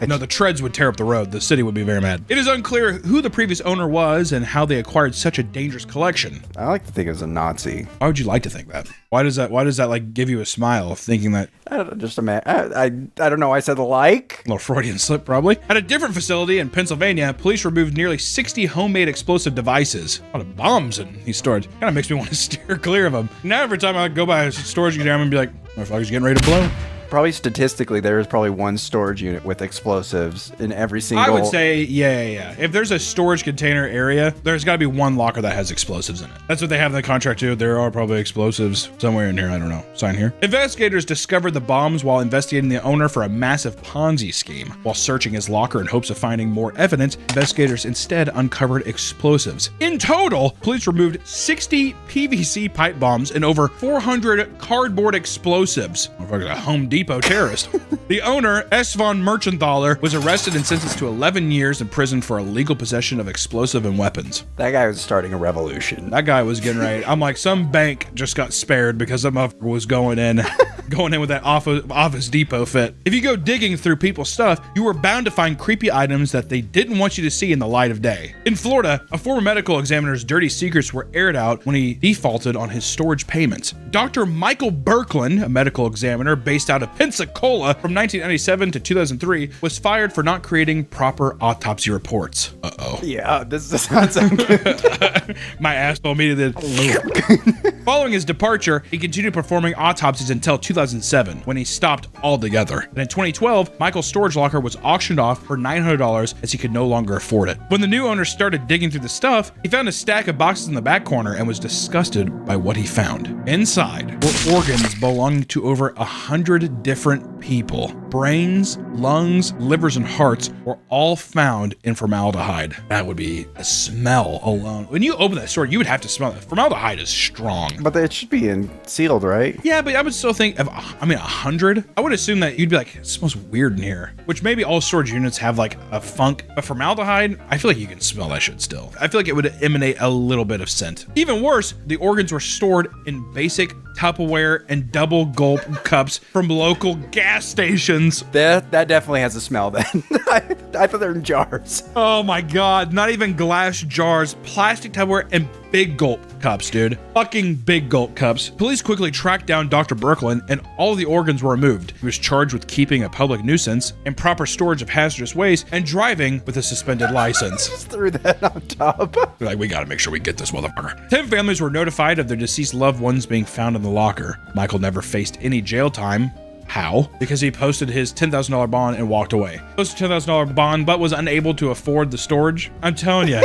No, the treads would tear up the road. The city would be very mad. It is unclear who the previous owner was and how they acquired such a dangerous collection. I like to think it was a Nazi. Why would you like to think that? Why does that like give you a smile thinking that? I don't know, just I don't know. I said like. A little Freudian slip, probably. At a different facility in Pennsylvania, police removed nearly 60 homemade explosive devices. A lot of bombs in these storage. Kind of makes me want to steer clear of them. Now every time I go by a storage container, I'm gonna be like, motherfucker's getting ready to blow. Probably statistically, there is probably one storage unit with explosives in every single. I would say, yeah. If there's a storage container area, there's got to be one locker that has explosives in it. That's what they have in the contract too. There are probably explosives somewhere in here. I don't know. Sign here. Investigators discovered the bombs while investigating the owner for a massive Ponzi scheme. While searching his locker in hopes of finding more evidence, investigators instead uncovered explosives. In total, police removed 60 PVC pipe bombs and over 400 cardboard explosives. Motherfucker's a Home Depot terrorist. The owner, Svon Merchenthaler, was arrested and sentenced to 11 years in prison for illegal possession of explosive and weapons. That guy was starting a revolution. That guy was getting ready. I'm like, some bank just got spared because that motherfucker was going in with that Office Depot fit. If you go digging through people's stuff, you were bound to find creepy items that they didn't want you to see in the light of day. In Florida, a former medical examiner's dirty secrets were aired out when he defaulted on his storage payments. Dr. Michael Birkland, a medical examiner based out of Pensacola from 1997 to 2003, was fired for not creating proper autopsy reports. Uh-oh. Yeah, this does not sound good. My asshole immediately did. Following his departure, he continued performing autopsies until 2007, when he stopped altogether. And in 2012, Michael's storage locker was auctioned off for $900 as he could no longer afford it. When the new owner started digging through the stuff, he found a stack of boxes in the back corner and was disgusted by what he found. Inside were organs belonging to over 100 different people. Brains, lungs, livers, and hearts were all found in formaldehyde. That would be a smell alone. When you open that store, you would have to smell it. Formaldehyde is strong. But it should be sealed, right? Yeah, but I would still think of, 100? I would assume that you'd be like, it smells weird in here. Which maybe all storage units have like a funk. But formaldehyde, I feel like you can smell that shit still. I feel like it would emanate a little bit of scent. Even worse, the organs were stored in basic Tupperware and double gulp cups from local gas stations. That definitely has a smell then. I thought they're in jars. Oh my God, not even glass jars, plastic Tupperware and big gulp cups, dude. Fucking big gulp cups. Police quickly tracked down Dr. Brooklyn and all of the organs were removed. He was charged with keeping a public nuisance, improper storage of hazardous waste, and driving with a suspended license. Just threw that on top. They're like, we gotta make sure we get this motherfucker. 10 families were notified of their deceased loved ones being found in the locker. Michael never faced any jail time. How? Because he posted his $10,000 bond and walked away. Posted $10,000 bond, but was unable to afford the storage. I'm telling you.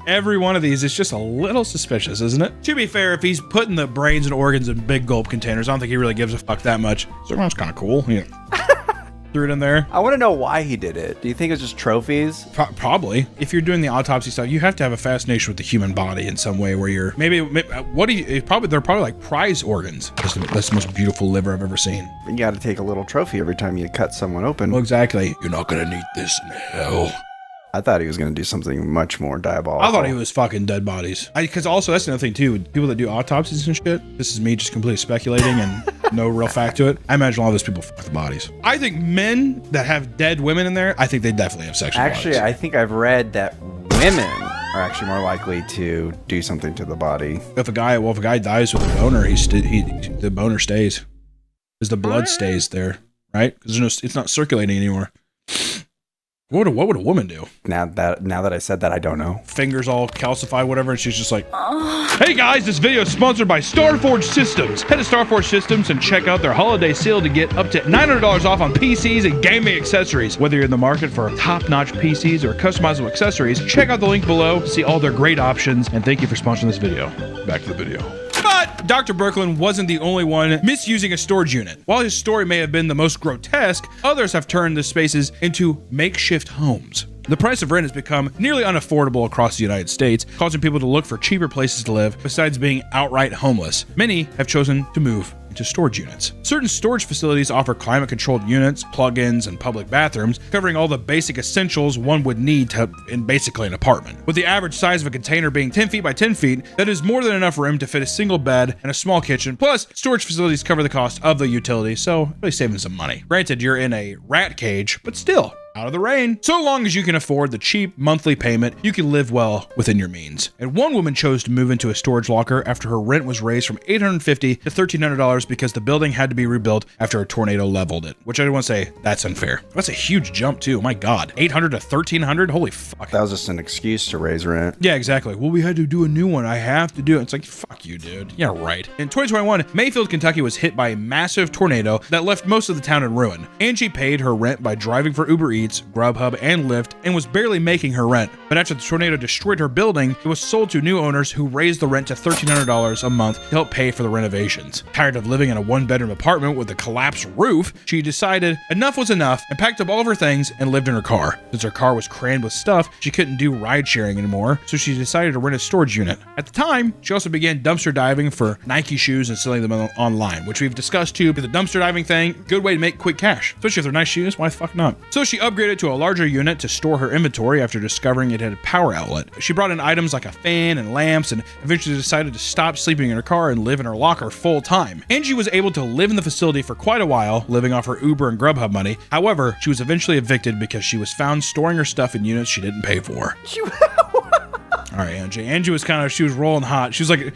Every one of these is just a little suspicious, isn't it? To be fair, if he's putting the brains and organs in big gulp containers, I don't think he really gives a fuck that much. So that's kind of cool. Yeah. Threw it in there. I want to know why he did it. Do you think it's just trophies? Probably. If you're doing the autopsy stuff, you have to have a fascination with the human body in some way where you're maybe they're probably like prize organs. That's the most beautiful liver I've ever seen. You got to take a little trophy every time you cut someone open. Well, exactly. You're not going to need this in hell. I thought he was going to do something much more diabolical. I thought he was fucking dead bodies. Because also, that's another thing too. People that do autopsies and shit, this is me just completely speculating and no real fact to it. I imagine all those people fuck the bodies. I think men that have dead women in there, I think they definitely have sexual Actually, bodies. I think I've read that women are actually more likely to do something to the body. If a guy dies with a boner, the boner stays. Because the blood stays there, right? Because it's not circulating anymore. What would a woman do? Now that I said that, I don't know. Fingers all calcified, whatever, and she's just like, Hey guys, this video is sponsored by Starforge Systems. Head to Starforge Systems and check out their holiday sale to get up to $900 off on PCs and gaming accessories. Whether you're in the market for top-notch PCs or customizable accessories, check out the link below to see all their great options, and thank you for sponsoring this video. Back to the video. But Dr. Brooklyn wasn't the only one misusing a storage unit. While his story may have been the most grotesque, others have turned the spaces into makeshift homes. The price of rent has become nearly unaffordable across the United States, causing people to look for cheaper places to live besides being outright homeless. Many have chosen to move into storage units. Certain storage facilities offer climate-controlled units, plug-ins, and public bathrooms, covering all the basic essentials one would need in basically an apartment. With the average size of a container being 10 feet by 10 feet, that is more than enough room to fit a single bed and a small kitchen. Plus, storage facilities cover the cost of the utilities, so really saving some money. Granted, you're in a rat cage, but still, out of the rain. So long as you can afford the cheap monthly payment, you can live well within your means. And one woman chose to move into a storage locker after her rent was raised from $850 to $1,300 because the building had to be rebuilt after a tornado leveled it. Which I want to say, that's unfair. That's a huge jump too, my God. $800 to $1,300? Holy fuck. That was just an excuse to raise rent. Yeah, exactly. Well, we had to do a new one. I have to do it. It's like, fuck you, dude. Yeah, right. In 2021, Mayfield, Kentucky was hit by a massive tornado that left most of the town in ruin. Angie paid her rent by driving for Uber Eats, Grubhub, and Lyft, and was barely making her rent. But after the tornado destroyed her building, it was sold to new owners who raised the rent to $1,300 a month to help pay for the renovations. Tired of living in a one-bedroom apartment with a collapsed roof, she decided enough was enough and packed up all of her things and lived in her car. Since her car was crammed with stuff, she couldn't do ride sharing anymore, so she decided to rent a storage unit. At the time, she also began dumpster diving for Nike shoes and selling them online, which we've discussed too. But the dumpster diving thing, good way to make quick cash, especially if they're nice shoes. Why the fuck not? So she upgraded to a larger unit to store her inventory after discovering it had a power outlet. She brought in items like a fan and lamps and eventually decided to stop sleeping in her car and live in her locker full time. Angie was able to live in the facility for quite a while, living off her Uber and Grubhub money. However, she was eventually evicted because she was found storing her stuff in units she didn't pay for. All right, Angie. Angie was she was rolling hot. She was like a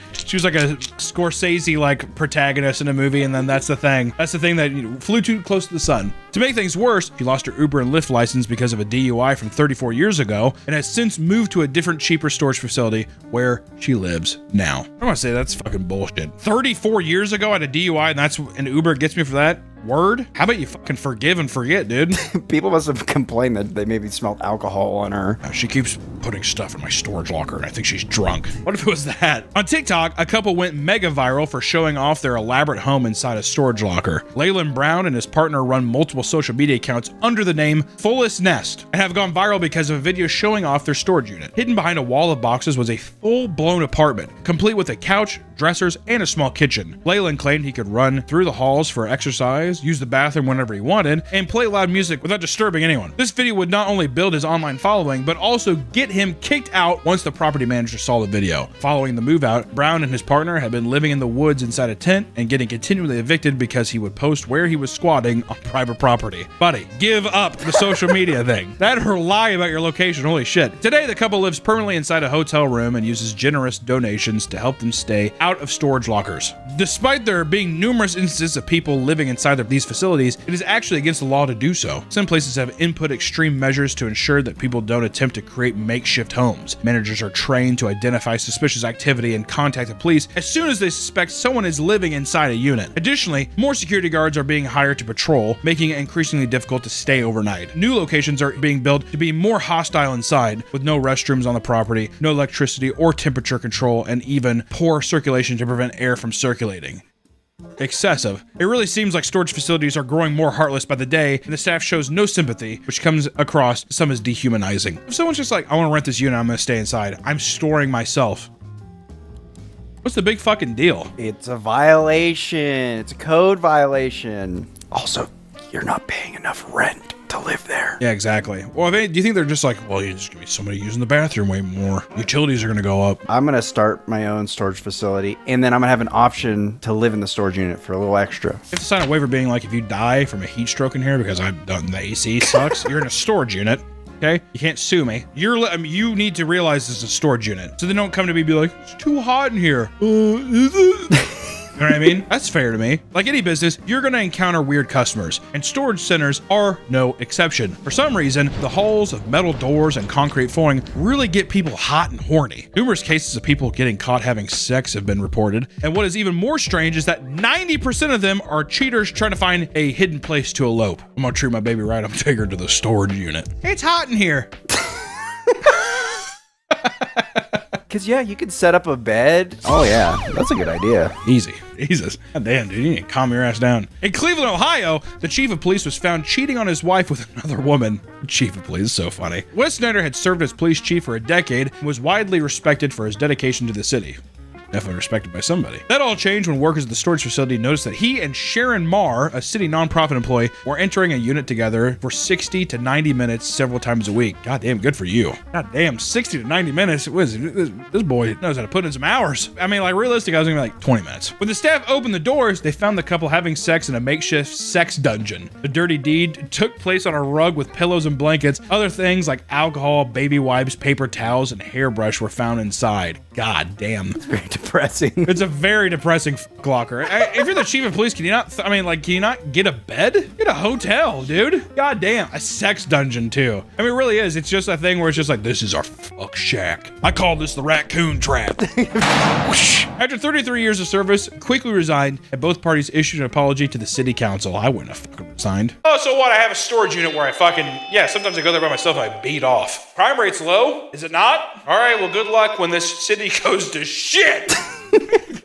Scorsese like protagonist in a movie, and then that's the thing. That's the thing that flew too close to the sun. To make things worse, she lost her Uber and Lyft license because of a DUI from 34 years ago, and has since moved to a different, cheaper storage facility where she lives now. I want to say that's fucking bullshit. 34 years ago I had a DUI, and that's an Uber gets me for that. Word? How about you fucking forgive and forget, dude? People must have complained that they maybe smelled alcohol on her. She keeps putting stuff in my storage locker, and I think she's drunk. What if it was that? On TikTok, a couple went mega viral for showing off their elaborate home inside a storage locker. Leyland Brown and his partner run multiple social media accounts under the name Fullest Nest and have gone viral because of a video showing off their storage unit. Hidden behind a wall of boxes was a full-blown apartment, complete with a couch, dressers, and a small kitchen. Leyland claimed he could run through the halls for exercise, use the bathroom whenever he wanted, and play loud music without disturbing anyone. This video would not only build his online following, but also get him kicked out once the property manager saw the video. Following the move out, Brown and his partner had been living in the woods inside a tent and getting continually evicted because he would post where he was squatting on private property. Buddy, give up the social media thing. That or lie about your location, holy shit. Today, the couple lives permanently inside a hotel room and uses generous donations to help them stay out of storage lockers. Despite there being numerous instances of people living inside of these facilities, it is actually against the law to do so. Some places have input extreme measures to ensure that people don't attempt to create makeshift homes. Managers are trained to identify suspicious activity and contact the police as soon as they suspect someone is living inside a unit. Additionally, more security guards are being hired to patrol, making it increasingly difficult to stay overnight. New locations are being built to be more hostile inside, with no restrooms on the property, no electricity or temperature control, and even poor circulation to prevent air from circulating. Excessive. It really seems like storage facilities are growing more heartless by the day, and the staff shows no sympathy, which comes across some as dehumanizing. If someone's just like, I want to rent this unit, I'm going to stay inside, I'm storing myself. What's the big fucking deal? It's a violation. It's a code violation. Also, you're not paying enough rent to live there. Yeah, exactly. Well, do you think they're just like, well, you just give me somebody using the bathroom way more. Utilities are going to go up. I'm going to start my own storage facility, and then I'm going to have an option to live in the storage unit for a little extra. You have to sign a waiver being like, if you die from a heat stroke in here because I've done the AC sucks, you're in a storage unit. Okay, you can't sue me. You need to realize this is a storage unit, so they don't come to me and be like, it's too hot in here. Is it? You know what I mean? That's fair to me. Like any business, you're going to encounter weird customers, and storage centers are no exception. For some reason, the halls of metal doors and concrete flooring really get people hot and horny. Numerous cases of people getting caught having sex have been reported, and what is even more strange is that 90% of them are cheaters trying to find a hidden place to elope. I'm going to treat my baby right. I'm taking her to the storage unit. It's hot in here. Because, yeah, you could set up a bed. Oh, yeah. That's a good idea. Easy. Jesus. God damn, dude. You need to calm your ass down. In Cleveland, Ohio, the chief of police was found cheating on his wife with another woman. Chief of police is so funny. Wes Snyder had served as police chief for a decade and was widely respected for his dedication to the city. Definitely respected by somebody. That all changed when workers at the storage facility noticed that he and Sharon Marr, a city nonprofit employee, were entering a unit together for 60 to 90 minutes several times a week. God damn, good for you. God damn, 60 to 90 minutes. This boy knows how to put in some hours. I mean, like, realistically, I was gonna be like 20 minutes. When the staff opened the doors, they found the couple having sex in a makeshift sex dungeon. The dirty deed took place on a rug with pillows and blankets. Other things like alcohol, baby wipes, paper towels, and hairbrush were found inside. God damn. It's very depressing. It's a very depressing locker. If you're the chief of police, can you not get a bed? Get a hotel, dude. God damn. A sex dungeon, too. I mean, it really is. It's just a thing where it's just like, this is our fuck shack. I call this the raccoon trap. After 33 years of service, quickly resigned, and both parties issued an apology to the city council. I wouldn't have fucking resigned. Oh, so what? I have a storage unit where sometimes I go there by myself and I beat off. Crime rate's low? Is it not? All right, well, good luck when this city goes to shit.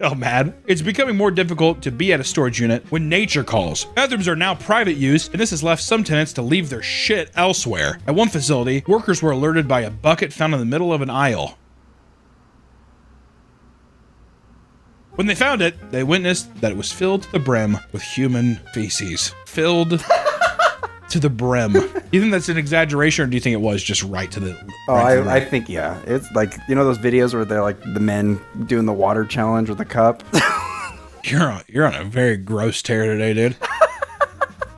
Oh, man. It's becoming more difficult to be at a storage unit when nature calls. Bathrooms are now private use, and this has left some tenants to leave their shit elsewhere. At one facility, workers were alerted by a bucket found in the middle of an aisle. When they found it, they witnessed that it was filled to the brim with human feces. Filled to the brim. Do you think that's an exaggeration, or do you think it was just right to the... I think, yeah. It's like, you know those videos where they're like the men doing the water challenge with a cup? You're on a very gross tear today, dude.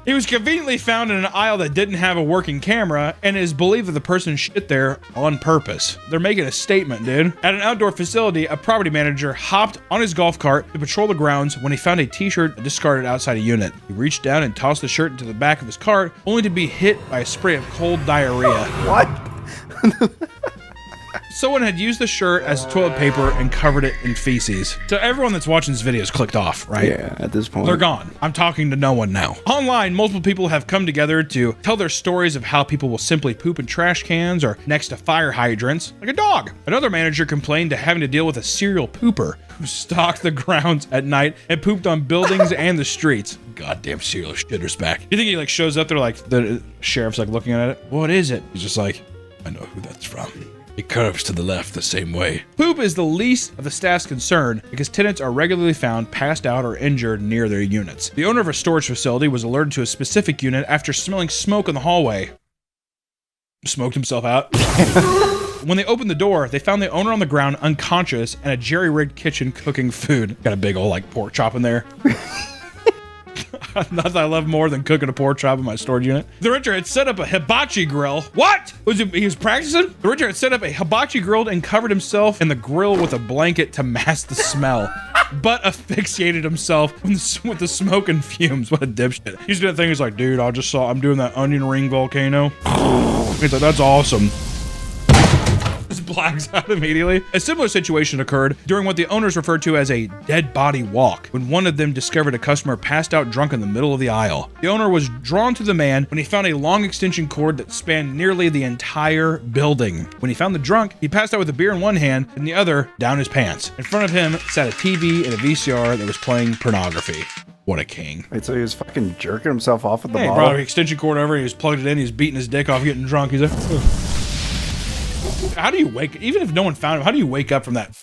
He was conveniently found in an aisle that didn't have a working camera, and it is believed that the person shit there on purpose. They're making a statement, dude. At an outdoor facility, a property manager hopped on his golf cart to patrol the grounds when he found a t-shirt discarded outside a unit. He reached down and tossed the shirt into the back of his cart, only to be hit by a spray of cold diarrhea. What? Someone had used the shirt as toilet paper and covered it in feces. So everyone that's watching this video is clicked off, right? Yeah, at this point. They're gone. I'm talking to no one now. Online, multiple people have come together to tell their stories of how people will simply poop in trash cans or next to fire hydrants, like a dog. Another manager complained to having to deal with a serial pooper who stalked the grounds at night and pooped on buildings and the streets. Goddamn serial shitter's back. You think he like shows up there like the sheriff's like looking at it? What is it? He's just like, I know who that's from. It curves to the left the same way. Poop is the least of the staff's concern because tenants are regularly found passed out or injured near their units. The owner of a storage facility was alerted to a specific unit after smelling smoke in the hallway. Smoked himself out. When they opened the door, they found the owner on the ground unconscious and a jerry-rigged kitchen cooking food. Got a big old like pork chop in there. Nothing I love more than cooking a pork chop in my storage unit. The renter had set up a hibachi grill. What? He was practicing? The renter had set up a hibachi grill and covered himself in the grill with a blanket to mask the smell, but asphyxiated himself with the smoke and fumes. What a dipshit. He's doing that thing. He's like, dude, I'm doing that onion ring volcano. He's like, that's awesome. Just blacks out immediately. A similar situation occurred during what the owners referred to as a dead body walk, when one of them discovered a customer passed out drunk in the middle of the aisle. The owner was drawn to the man when he found a long extension cord that spanned nearly the entire building. When he found the drunk, he passed out with a beer in one hand and the other down his pants. In front of him sat a TV and a VCR that was playing pornography. What a king. Wait, so he was fucking jerking himself off with the He bottle? brought an extension cord over, he was plugged it in, he was beating his dick off, getting drunk. He's like, ugh. How do you wake, even if no one found him, how do you wake up from that?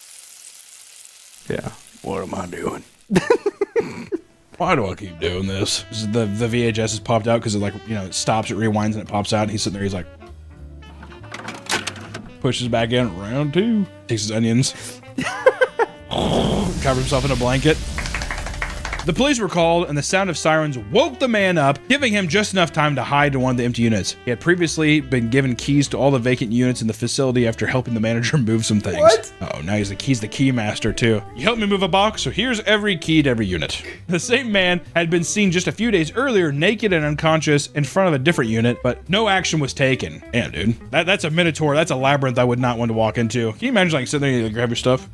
Yeah. What am I doing? Why do I keep doing this? The VHS has popped out because it like, you know, it stops, it rewinds, and it pops out, and he's sitting there, he's like, pushes back in, round two. Takes his onions. Covers himself in a blanket. The police were called, and the sound of sirens woke the man up, giving him just enough time to hide in one of the empty units. He had previously been given keys to all the vacant units in the facility after helping the manager move some things. What? Oh, now he's the key master too. You helped me move a box, so here's every key to every unit. The same man had been seen just a few days earlier, naked and unconscious, in front of a different unit, but no action was taken. Damn, dude. That's a minotaur. That's a labyrinth I would not want to walk into. Can you imagine like sitting there and grab your stuff?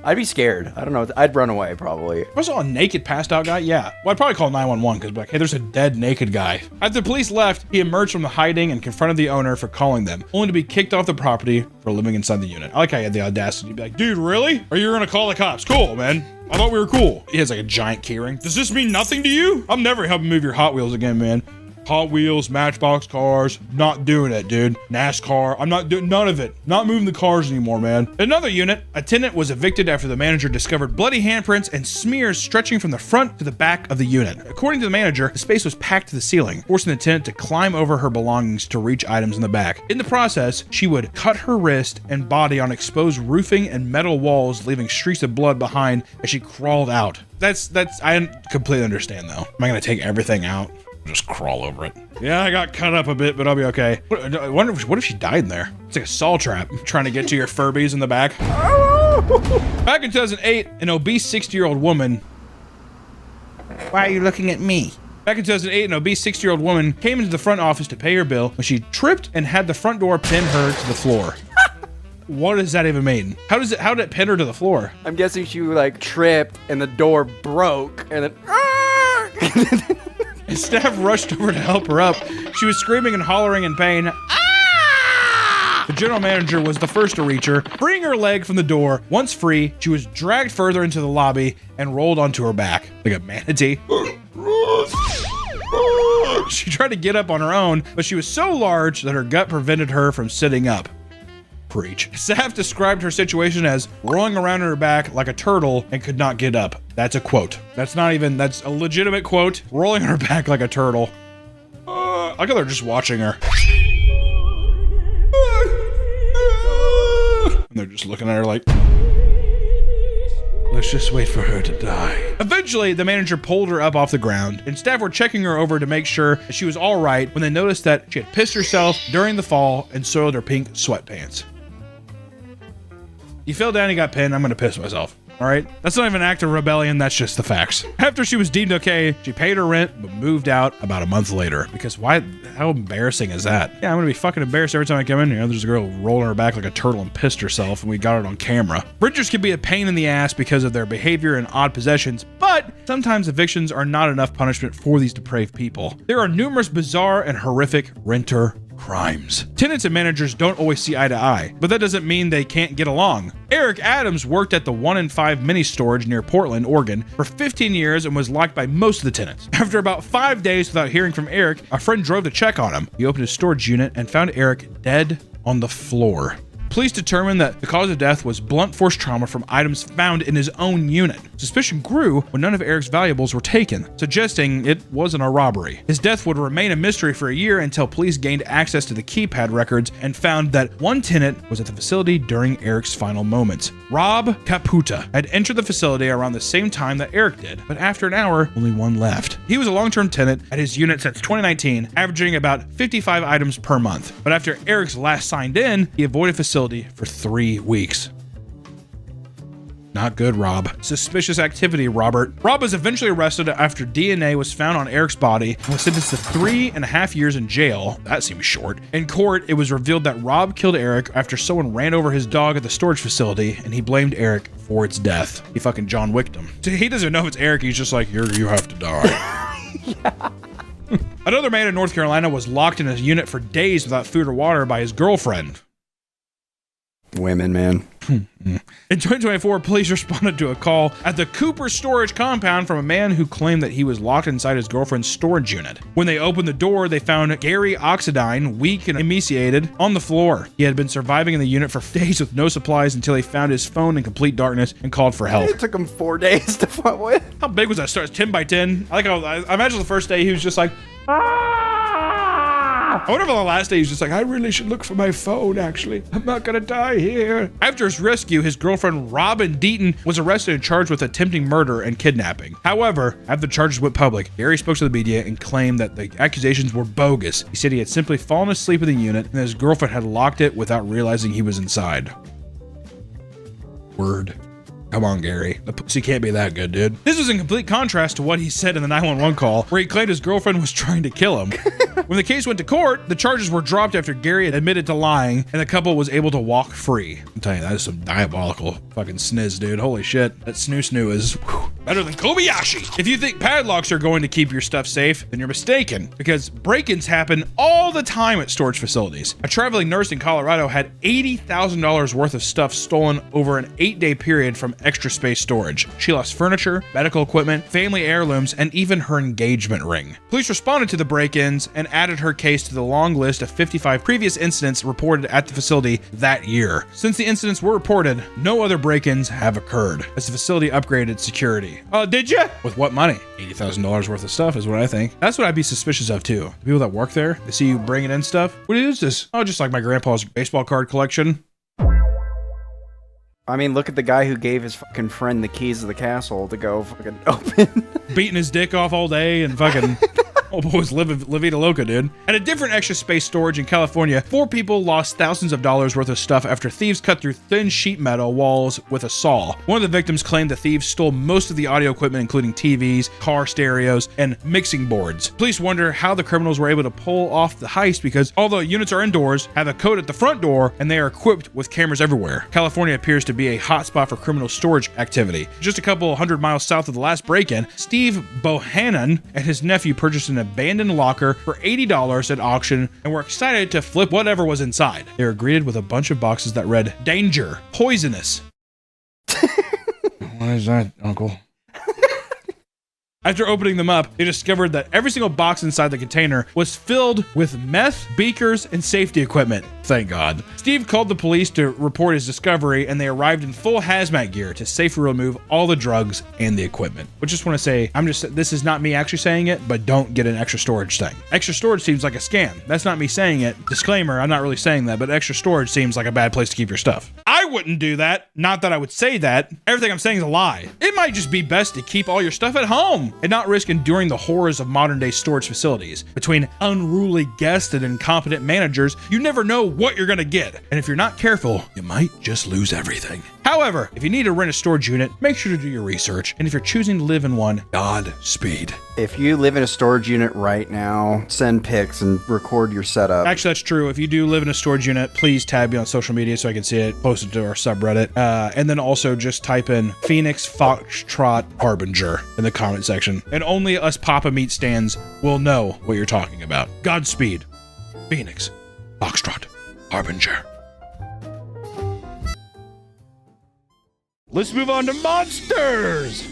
I'd be scared. I don't know. I'd run away, probably. If I saw a naked, passed out guy, yeah. Well, I'd probably call 911 because, like, hey, there's a dead, naked guy. After the police left, he emerged from the hiding and confronted the owner for calling them, only to be kicked off the property for living inside the unit. I like how he had the audacity to be like, dude, really? Or you're gonna call the cops? Cool, man. I thought we were cool. He has like a giant keyring. Does this mean nothing to you? I'm never helping move your Hot Wheels again, man. Hot Wheels, Matchbox cars, not doing it, dude. NASCAR, I'm not doing none of it. Not moving the cars anymore, man. In another unit, a tenant was evicted after the manager discovered bloody handprints and smears stretching from the front to the back of the unit. According to the manager, the space was packed to the ceiling, forcing the tenant to climb over her belongings to reach items in the back. In the process, she would cut her wrist and body on exposed roofing and metal walls, leaving streaks of blood behind as she crawled out. I completely understand though. Am I gonna take everything out? Just crawl over it. Yeah, I got cut up a bit, but I'll be okay. I wonder what if she died in there? It's like a saw trap, trying to get to your Furbies in the back. Back in 2008, an obese 60-year-old woman. Why are you looking at me? Back in 2008, an obese 60-year-old woman came into the front office to pay her bill when she tripped and had the front door pin her to the floor. What does that even mean? How did it pin her to the floor? I'm guessing she like tripped and the door broke and then His staff rushed over to help her up. She was screaming and hollering in pain. Ah! The general manager was the first to reach her, freeing her leg from the door. Once free, she was dragged further into the lobby and rolled onto her back like a manatee. She tried to get up on her own, but she was so large that her gut prevented her from sitting up. Preach. Staff described her situation as rolling around on her back like a turtle and could not get up. That's a quote. That's a legitimate quote. Rolling on her back like a turtle. I thought they're just watching her. And they're just looking at her like Let's just wait for her to die. Eventually, the manager pulled her up off the ground, and staff were checking her over to make sure that she was all right when they noticed that she had pissed herself during the fall and soiled her pink sweatpants. You fell down and got pinned, I'm gonna piss myself. All right, that's not even an act of rebellion, that's just the facts. After she was deemed okay, she paid her rent, but moved out about a month later. Because why, how embarrassing is that? Yeah, I'm gonna be fucking embarrassed every time I come in here. There's a girl rolling her back like a turtle and pissed herself, and we got it on camera. Renters can be a pain in the ass because of their behavior and odd possessions, but sometimes evictions are not enough punishment for these depraved people. There are numerous bizarre and horrific renter crimes. Tenants and managers don't always see eye to eye, but that doesn't mean they can't get along. Eric Adams worked at the 1 in 5 mini storage near Portland, Oregon for 15 years and was liked by most of the tenants. After about 5 days without hearing from Eric, a friend drove to check on him. He opened his storage unit and found Eric dead on the floor. Police determined that the cause of death was blunt force trauma from items found in his own unit. Suspicion grew when none of Eric's valuables were taken, suggesting it wasn't a robbery. His death would remain a mystery for a year until police gained access to the keypad records and found that one tenant was at the facility during Eric's final moments. Rob Caputa had entered the facility around the same time that Eric did, but after an hour, only one left. He was a long-term tenant at his unit since 2019, averaging about 55 items per month. But after Eric's last signed in, he avoided facility for 3 weeks. Not good, Rob. Suspicious activity, Robert. Rob was eventually arrested after DNA was found on Eric's body and was sentenced to 3.5 years in jail. That seems short. In court, it was revealed that Rob killed Eric after someone ran over his dog at the storage facility, and he blamed Eric for its death. He fucking John Wicked him. He doesn't know if it's Eric, he's just like, you have to die. Yeah. Another man in North Carolina was locked in a unit for days without food or water by his girlfriend. Women, man. In 2024, police responded to a call at the Cooper storage compound from a man who claimed that he was locked inside his girlfriend's storage unit. When they opened the door, they found Gary Oxidine, weak and emaciated, on the floor. He had been surviving in the unit for days with no supplies until he found his phone in complete darkness and called for help. It took him 4 days to find what? How big was that store? 10 by 10? I imagine the first day he was just like, I wonder if on the last day he's just like, I really should look for my phone, actually. I'm not gonna die here. After his rescue, his girlfriend Robin Deaton was arrested and charged with attempting murder and kidnapping. However, after the charges went public, Gary spoke to the media and claimed that the accusations were bogus. He said he had simply fallen asleep in the unit and his girlfriend had locked it without realizing he was inside. Word. Come on, Gary. The pussy can't be that good, dude. This was in complete contrast to what he said in the 911 call, where he claimed his girlfriend was trying to kill him. When the case went to court, the charges were dropped after Gary admitted to lying, and the couple was able to walk free. I'm telling you, that is some diabolical fucking sniz, dude. Holy shit. That snoo is better than Kobayashi. If you think padlocks are going to keep your stuff safe, then you're mistaken, because break-ins happen all the time at storage facilities. A traveling nurse in Colorado had $80,000 worth of stuff stolen over an 8-day period from Extra Space Storage. She lost furniture, medical equipment, family heirlooms, and even her engagement ring. Police responded to the break-ins and added her case to the long list of 55 previous incidents reported at the facility that year. Since the incidents were reported, no other break-ins have occurred, as the facility upgraded security. Did ya? With what money? $80,000 worth of stuff is what I think. That's what I'd be suspicious of too. The people that work there, they see you bringing in stuff. What is this? Oh, just like my grandpa's baseball card collection. I mean, look at the guy who gave his fucking friend the keys to the castle to go fucking open. Beating his dick off all day and fucking... Oh, boys, La Vida Loca, dude. At a different Extra Space Storage in California, 4 people lost thousands of dollars worth of stuff after thieves cut through thin sheet metal walls with a saw. One of the victims claimed the thieves stole most of the audio equipment, including TVs, car stereos, and mixing boards. Police wonder how the criminals were able to pull off the heist because although units are indoors, have a code at the front door, and they are equipped with cameras everywhere. California appears to be a hotspot for criminal storage activity. Just a couple 100 miles south of the last break-in, Steve Bohannon and his nephew purchased an abandoned locker for $80 at auction and were excited to flip whatever was inside. They were greeted with a bunch of boxes that read, "Danger, poisonous." What is that, Uncle? After opening them up, they discovered that every single box inside the container was filled with meth, beakers, and safety equipment. Thank God. Steve called the police to report his discovery, and they arrived in full hazmat gear to safely remove all the drugs and the equipment. But just want to say, this is not me actually saying it, but don't get an extra storage thing. Extra storage seems like a scam. That's not me saying it. Disclaimer, I'm not really saying that, but extra storage seems like a bad place to keep your stuff. I I wouldn't do that. Not that I would say that. Everything I'm saying is a lie. It might just be best to keep all your stuff at home and not risk enduring the horrors of modern day storage facilities. Between unruly guests and incompetent managers, you never know what you're gonna get. And if you're not careful, you might just lose everything. However, if you need to rent a storage unit, make sure to do your research. And if you're choosing to live in one, Godspeed. If you live in a storage unit right now, send pics and record your setup. Actually, that's true. If you do live in a storage unit, please tag me on social media so I can see it. Post it to our subreddit. And then also just type in Phoenix Foxtrot Harbinger in the comment section. And only us Papa Meat stands will know what you're talking about. Godspeed. Phoenix Foxtrot Harbinger. Let's move on to monsters.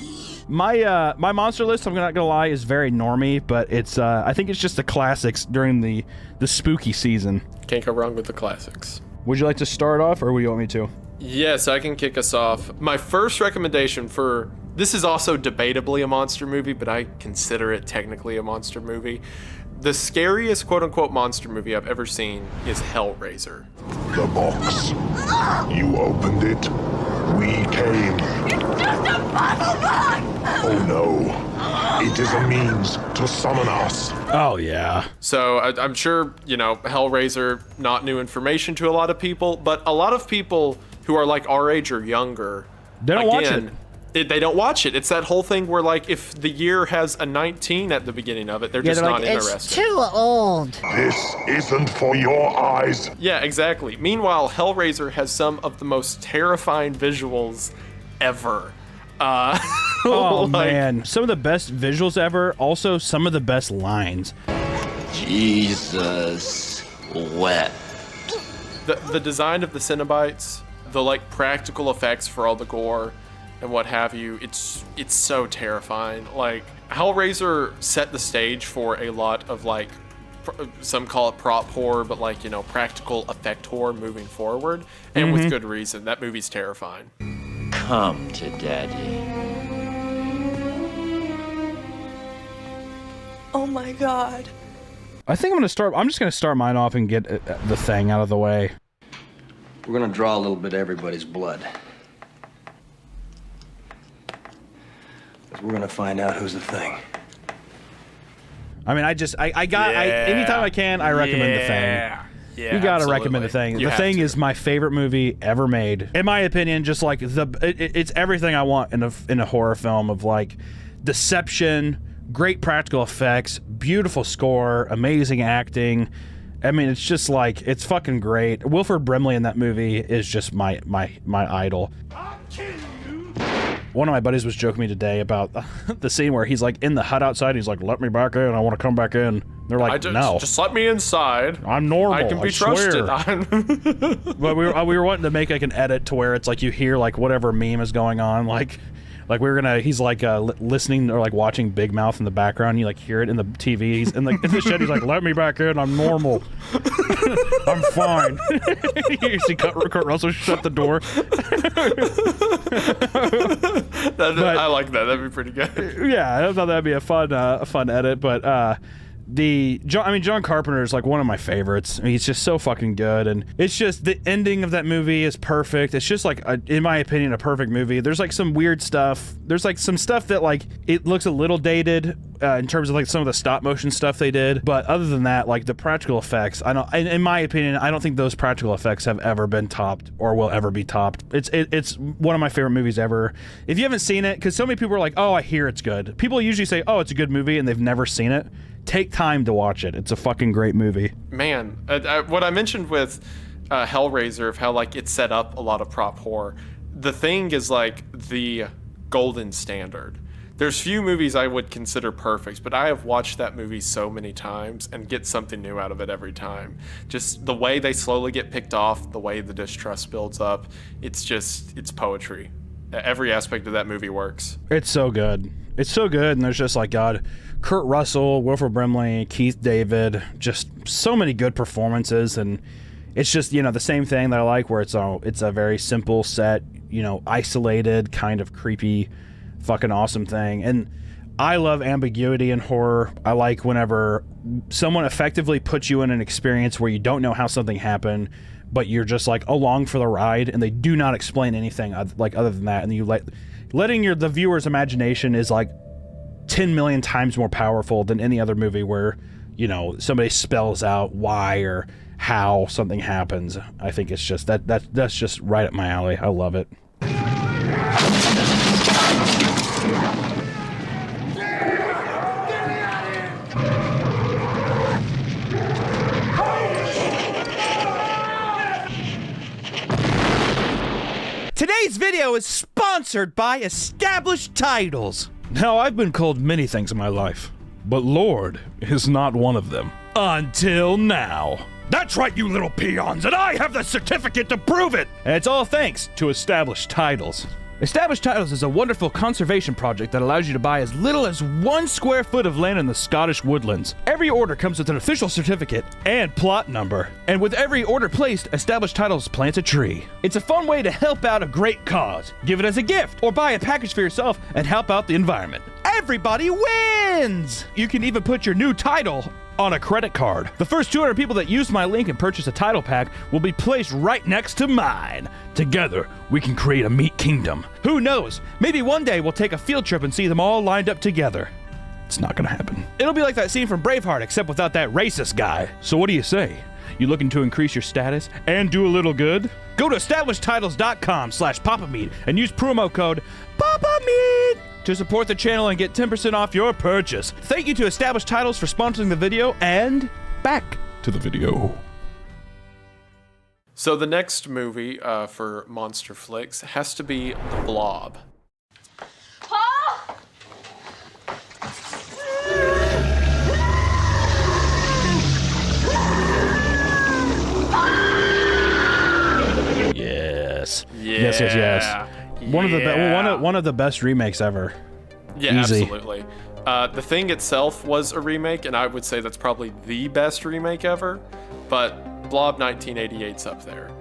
My monster list, I'm not gonna lie, is very normie, but it's I think it's just the classics during the spooky season. Can't go wrong with the classics. Would you like to start off, or would you want me to? Yes, I can kick us off. My first recommendation for this is also debatably a monster movie, but I consider it technically a monster movie. The scariest quote-unquote monster movie I've ever seen is Hellraiser. The box. You opened it. We came. It's just a puzzle box! Oh no. It is a means to summon us. Oh yeah. So I'm sure, you know, Hellraiser, not new information to a lot of people, but a lot of people who are like our age or younger, they don't watch it. They don't watch it. It's that whole thing where, like, if the year has a 19 at the beginning of it, they're just not interested. It's too old. This isn't for your eyes. Yeah, exactly. Meanwhile, Hellraiser has some of the most terrifying visuals ever. Oh man, some of the best visuals ever. Also, some of the best lines. Jesus wept. The design of the Cenobites, the like practical effects for all the gore and what have you, it's so terrifying. Like, Hellraiser set the stage for a lot of, like, some call it prop horror, but, like, you know, practical effect horror moving forward, and with good reason. That movie's terrifying. Come to daddy. Oh my god. I think I'm just gonna start mine off and get the thing out of the way. We're gonna draw a little bit of everybody's blood. We're gonna find out who's the thing. I mean, anytime I can, I recommend The Thing. Yeah, you gotta absolutely. recommend The Thing. You The Thing is my favorite movie ever made. In my opinion, just like it's everything I want in a horror film of like deception, great practical effects, beautiful score, amazing acting. I mean, it's just like, it's fucking great. Wilford Brimley in that movie is just my idol. One of my buddies was joking me today about the scene where he's like in the hut outside. He's like, "Let me back in. I want to come back in." They're like, "No, just let me inside. I'm normal. I can be trusted." But we were wanting to make like an edit to where it's like you hear like whatever meme is going on, like we were gonna. He's like listening or like watching Big Mouth in the background. You like hear it in the TV. He's in the shed. He's like, "Let me back in. I'm normal. I'm fine." You see Kurt Russell shut the door. I like that. That'd be pretty good. Yeah, I thought that'd be a fun edit. But John Carpenter is like one of my favorites. I mean, he's just so fucking good, and it's just the ending of that movie is perfect. It's just like, in my opinion, a perfect movie. There's like some weird stuff. There's like some stuff that like it looks a little dated in terms of like some of the stop motion stuff they did, but other than that, like the practical effects, in my opinion, I don't think those practical effects have ever been topped or will ever be topped. It's one of my favorite movies ever. If you haven't seen it, because so many people are like, "Oh, I hear it's good." People usually say, "Oh, it's a good movie," and they've never seen it. Take time to watch it. It's a fucking great movie. Man, what I mentioned with Hellraiser, of how like it set up a lot of prop horror, The Thing is like the golden standard. There's few movies I would consider perfect, but I have watched that movie so many times and get something new out of it every time. Just the way they slowly get picked off, the way the distrust builds up, it's poetry. Every aspect of that movie works. It's so good. It's so good, and there's just like, God, Kurt Russell, Wilford Brimley, Keith David, just so many good performances, and it's just, you know, the same thing that I like, where it's a very simple set, you know, isolated, kind of creepy, fucking awesome thing. And I love ambiguity in horror. I like whenever someone effectively puts you in an experience where you don't know how something happened, but you're just like along for the ride, and they do not explain anything like other than that. And you letting the viewer's imagination is like 10 million times more powerful than any other movie where, you know, somebody spells out why or how something happens. I think it's just that's just right up my alley. I love it. Today's video is sponsored by Established Titles. Now, I've been called many things in my life, but Lord is not one of them. Until now. That's right, you little peons, and I have the certificate to prove it! And it's all thanks to Established Titles. Established Titles is a wonderful conservation project that allows you to buy as little as 1 square foot of land in the Scottish woodlands. Every order comes with an official certificate and plot number. And with every order placed, Established Titles plants a tree. It's a fun way to help out a great cause. Give it as a gift, or buy a package for yourself and help out the environment. Everybody wins! You can even put your new title on a credit card. The first 200 people that use my link and purchase a title pack will be placed right next to mine. Together, we can create a meat kingdom. Who knows? Maybe one day we'll take a field trip and see them all lined up together. It's not gonna happen. It'll be like that scene from Braveheart, except without that racist guy. So what do you say? You looking to increase your status and do a little good? Go to establishedtitles.com/PapaMeat and use promo code PapaMeat to support the channel and get 10% off your purchase. Thank you to Established Titles for sponsoring the video, and back to the video. So the next movie for monster flicks has to be The Blob. Paul! Yes. Yeah. Yes. One of the best remakes ever. Yeah, Easy. absolutely. The Thing itself was a remake, and I would say that's probably the best remake ever, but Blob 1988's up there.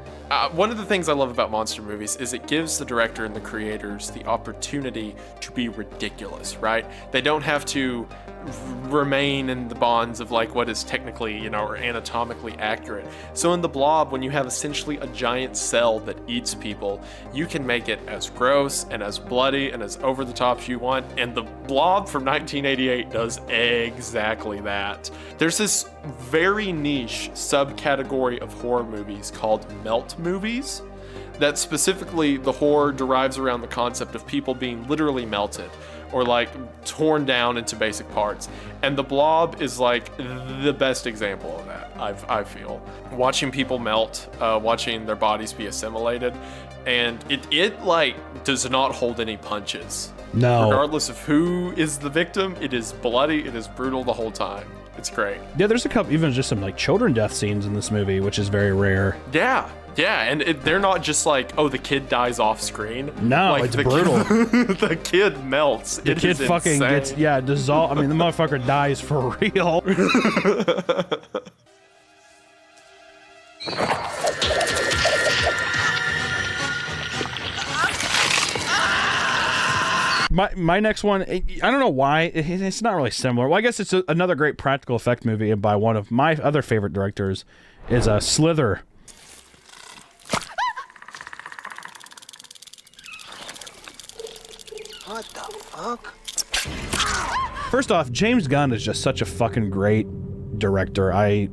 One of the things I love about monster movies is it gives the director and the creators the opportunity to be ridiculous, right? They don't have to remain in the bonds of like what is technically, you know, or anatomically accurate. So in The Blob, when you have essentially a giant cell that eats people, you can make it as gross and as bloody and as over the top as you want, and The Blob from 1988 does exactly that. There's this very niche subcategory of horror movies called melt movies, that specifically the horror derives around the concept of people being literally melted or like torn down into basic parts. And The Blob is like the best example of that, I feel. Watching people melt, watching their bodies be assimilated, and it like does not hold any punches. No. Regardless of who is the victim, it is bloody, it is brutal the whole time. It's great. Yeah, there's a couple, even just some like children death scenes in this movie, which is very rare. Yeah, and they're not just like, oh, the kid dies off screen. No, like, it's brutal. The kid melts. The kid fucking gets, dissolved. I mean, the motherfucker dies for real. My next one, I don't know why, it's not really similar. Well, I guess it's another great practical effect movie by one of my other favorite directors, is Slither. What the fuck? First off, James Gunn is just such a fucking great director. I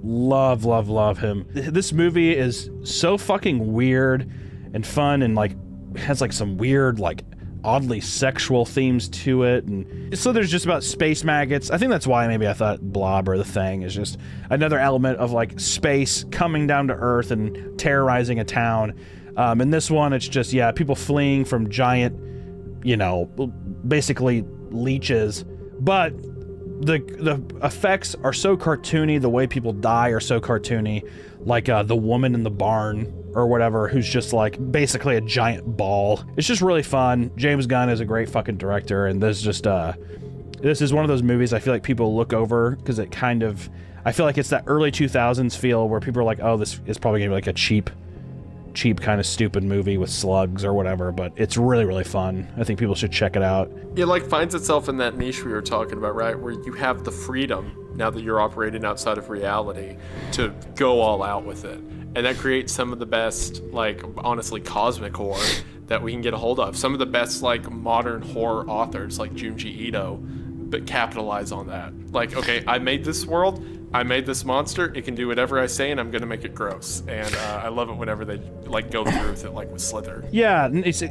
love him. This movie is so fucking weird and fun, and like has like some weird, like oddly sexual themes to it. And so there's just about space maggots. I think that's why maybe I thought Blob or The Thing is just another element of like space coming down to Earth and terrorizing a town. In this one, it's just, people fleeing from giant, basically leeches. But the effects are so cartoony, the way people die are so cartoony, like the woman in the barn or whatever, who's just like basically a giant ball. It's just really fun. James Gunn is a great fucking director, and this is one of those movies I feel like people look over because it kind of, I feel like it's that early 2000s feel where people are like, oh, this is probably gonna be like a cheap kind of stupid movie with slugs or whatever, but it's really, really fun. I think people should check it out. It like finds itself in that niche we were talking about, right? Where you have the freedom, now that you're operating outside of reality, to go all out with it. And that creates some of the best, like, honestly, cosmic horror that we can get a hold of. Some of the best, like, modern horror authors, like Junji Ito, but capitalize on that. Like, okay, I made this world, I made this monster, it can do whatever I say, and I'm gonna make it gross. And I love it whenever they, like, go through with it, like with Slither. Yeah, it's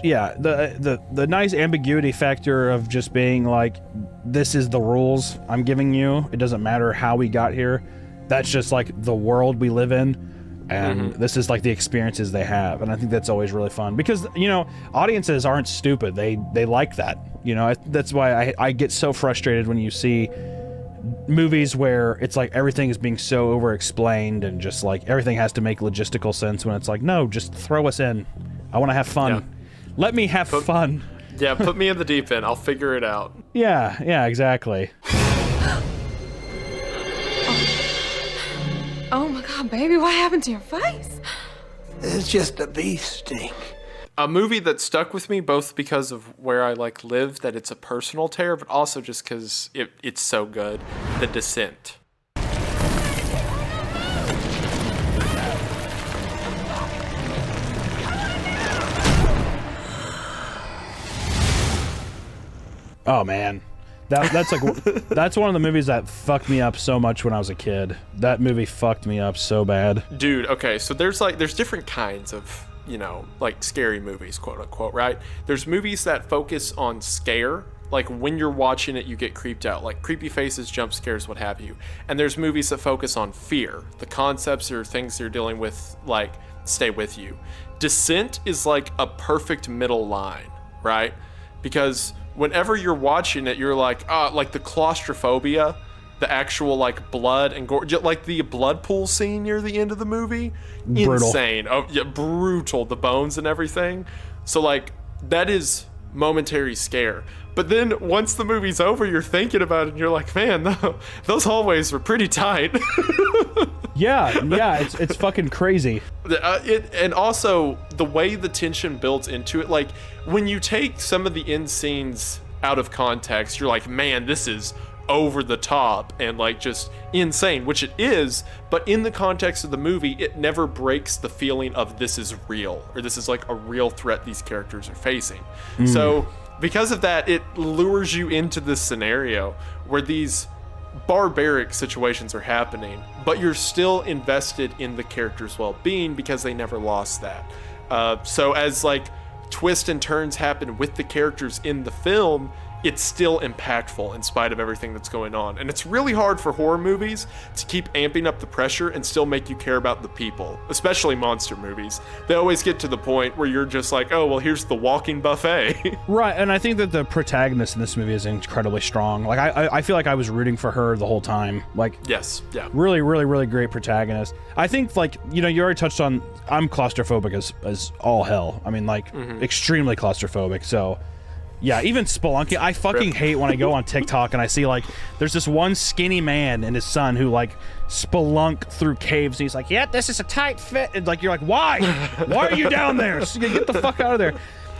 yeah, the nice ambiguity factor of just being like, this is the rules I'm giving you. It doesn't matter how we got here. That's just like the world we live in. And this is like the experiences they have, and I think that's always really fun because, you know, audiences aren't stupid. They like that, you know. That's why I get so frustrated when you see movies where it's like everything is being so over explained and just like everything has to make logistical sense when it's like, no, just throw us in. I want to have fun. Yeah. Let me have fun. Yeah, put me in the deep end. I'll figure it out. Yeah, exactly. Oh my god, baby, what happened to your face? It's just a bee sting. A movie that stuck with me both because of where I like live, that it's a personal tear, but also just because it's so good. The Descent. Oh man. That's like that's one of the movies that fucked me up so much when I was a kid. That movie fucked me up so bad. Dude, okay, so there's different kinds of, you know, like scary movies, quote unquote, right? There's movies that focus on scare, like when you're watching it you get creeped out, like creepy faces, jump scares, what have you. And there's movies that focus on fear, the concepts or things you're dealing with, like, stay with you. Descent is like a perfect middle line, right? Because whenever you're watching it, you're like, like the claustrophobia, the actual like blood and gore, like the blood pool scene near the end of the movie, Brutal. Insane. Oh yeah, brutal. The bones and everything. So like that is momentary scare. But then once the movie's over, you're thinking about it and you're like, man, those hallways were pretty tight. Yeah, it's fucking crazy. And also the way the tension builds into it, like when you take some of the end scenes out of context, you're like, man, this is over the top and like just insane, which it is, but in the context of the movie, it never breaks the feeling of this is real, or this is like a real threat these characters are facing. So because of that, it lures you into this scenario where these barbaric situations are happening, but you're still invested in the character's well-being because they never lost that. So as like twists and turns happen with the characters in the film, it's still impactful in spite of everything that's going on. And it's really hard for horror movies to keep amping up the pressure and still make you care about the people, especially monster movies. They always get to the point where you're just like, oh, well, here's the walking buffet. Right, and I think that the protagonist in this movie is incredibly strong. Like, I feel like I was rooting for her the whole time. Like, yes, yeah. Really, really, really great protagonist. I think, like, you know, you already touched on, I'm claustrophobic as all hell. I mean, like, extremely claustrophobic, so... Yeah, even spelunking. I fucking hate when I go on TikTok and I see, like, there's this one skinny man and his son who, like, spelunk through caves, and he's like, yeah, this is a tight fit. And, like, you're like, why? Why are you down there? So get the fuck out of there.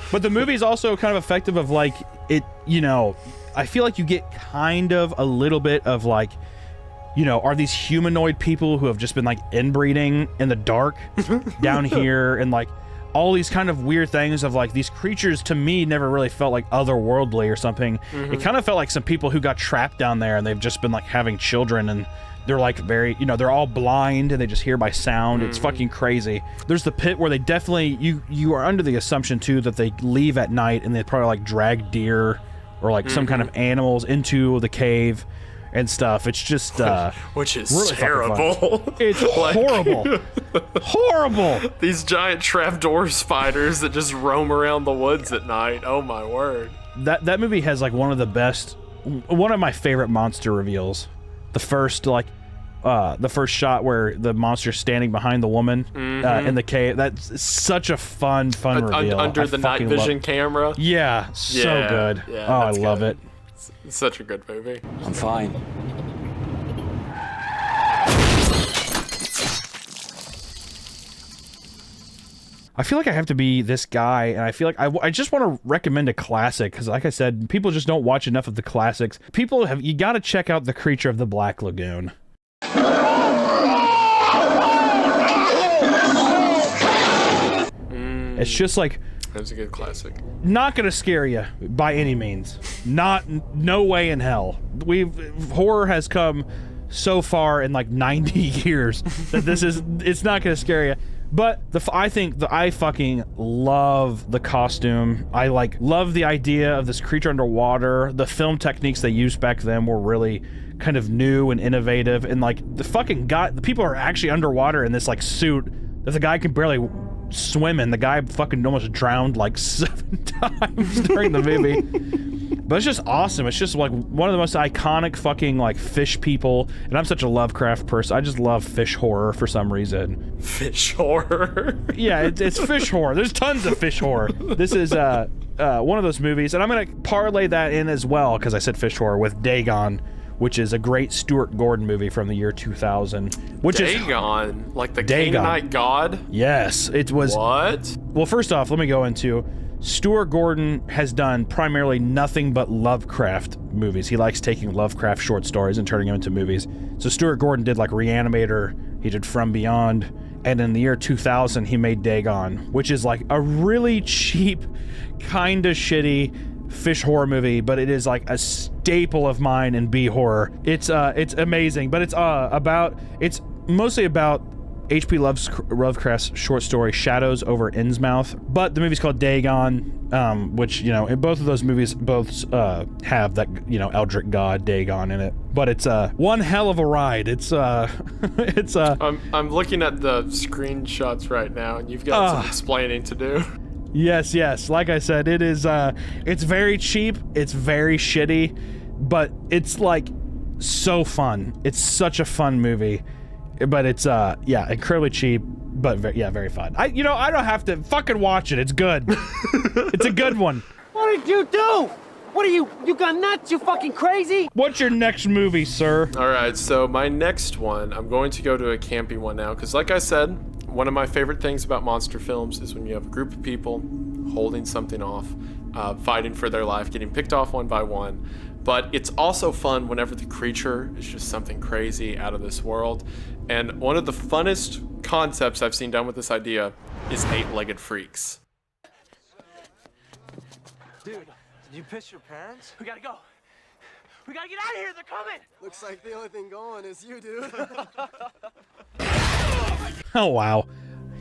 But the movie's also kind of effective of, like, it, you know, I feel like you get kind of a little bit of, like, you know, are these humanoid people who have just been, like, inbreeding in the dark down here, and, like, all these kind of weird things of like these creatures to me never really felt like otherworldly or something. It kind of felt like some people who got trapped down there and they've just been like having children and they're like very, you know, they're all blind and they just hear by sound. It's fucking crazy. There's the pit where they definitely, you are under the assumption too that they leave at night and they probably like drag deer or like some kind of animals into the cave and stuff. It's just which is really terrible. It's like, horrible. These giant trapdoor spiders that just roam around the woods at night. Oh my word. That movie has like one of my favorite monster reveals. The first shot where the monster's standing behind the woman in the cave. That's such a fun reveal. Under the night vision camera. Yeah, so good. Yeah, I love it. It's such a good movie. I'm fine. I feel like I have to be this guy, and I feel like I just want to recommend a classic, because like I said, people just don't watch enough of the classics. You got to check out The Creature of the Black Lagoon. It's just like, That's a good classic. not gonna scare you by any means. No way in hell. Horror has come so far in like 90 years that it's not gonna scare you. But I fucking love the costume. I love the idea of this creature underwater. The film techniques they used back then were really kind of new and innovative. And like the people are actually underwater in this like suit that the guy can barely swim in. The guy fucking almost drowned like 7 times during the movie. But it's just awesome. It's just like one of the most iconic fucking like fish people. And I'm such a Lovecraft person. I just love fish horror for some reason. Fish horror? Yeah, it's fish horror. There's tons of fish horror. This is one of those movies. And I'm going to parlay that in as well, because I said fish horror, with Dagon, which is a great Stuart Gordon movie from the year 2000. Dagon? Like the Dagon. Canaanite god? Yes, it was. What? Well, first off, let me go into... Stuart Gordon has done primarily nothing but Lovecraft movies. He likes taking Lovecraft short stories and turning them into movies. So Stuart Gordon did like Reanimator, he did From Beyond, and in the year 2000 he made Dagon, which is like a really cheap, kinda shitty fish horror movie, but it is like a staple of mine in B horror. It's amazing, but it's mostly about H.P. Lovecraft's short story Shadows over Innsmouth, but the movie's called Dagon, which, you know, in both of those movies have that, you know, Eldritch god Dagon in it. But it's one hell of a ride. It's I'm looking at the screenshots right now, and you've got some explaining to do. Yes. Like I said, it is. It's very cheap. It's very shitty, but it's like so fun. It's such a fun movie. But it's incredibly cheap, but very fun. I don't have to fucking watch it. It's good. It's a good one. What did you do? What are you got nuts? You fucking crazy? What's your next movie, sir? All right, so my next one, I'm going to go to a campy one now, because like I said, one of my favorite things about monster films is when you have a group of people holding something off, fighting for their life, getting picked off one by one. But it's also fun whenever the creature is just something crazy out of this world. And one of the funnest concepts I've seen done with this idea is 8-legged freaks. Dude, did you piss your parents? We gotta go. We gotta get out of here. They're coming. Looks like the only thing going is you, dude. Oh, wow.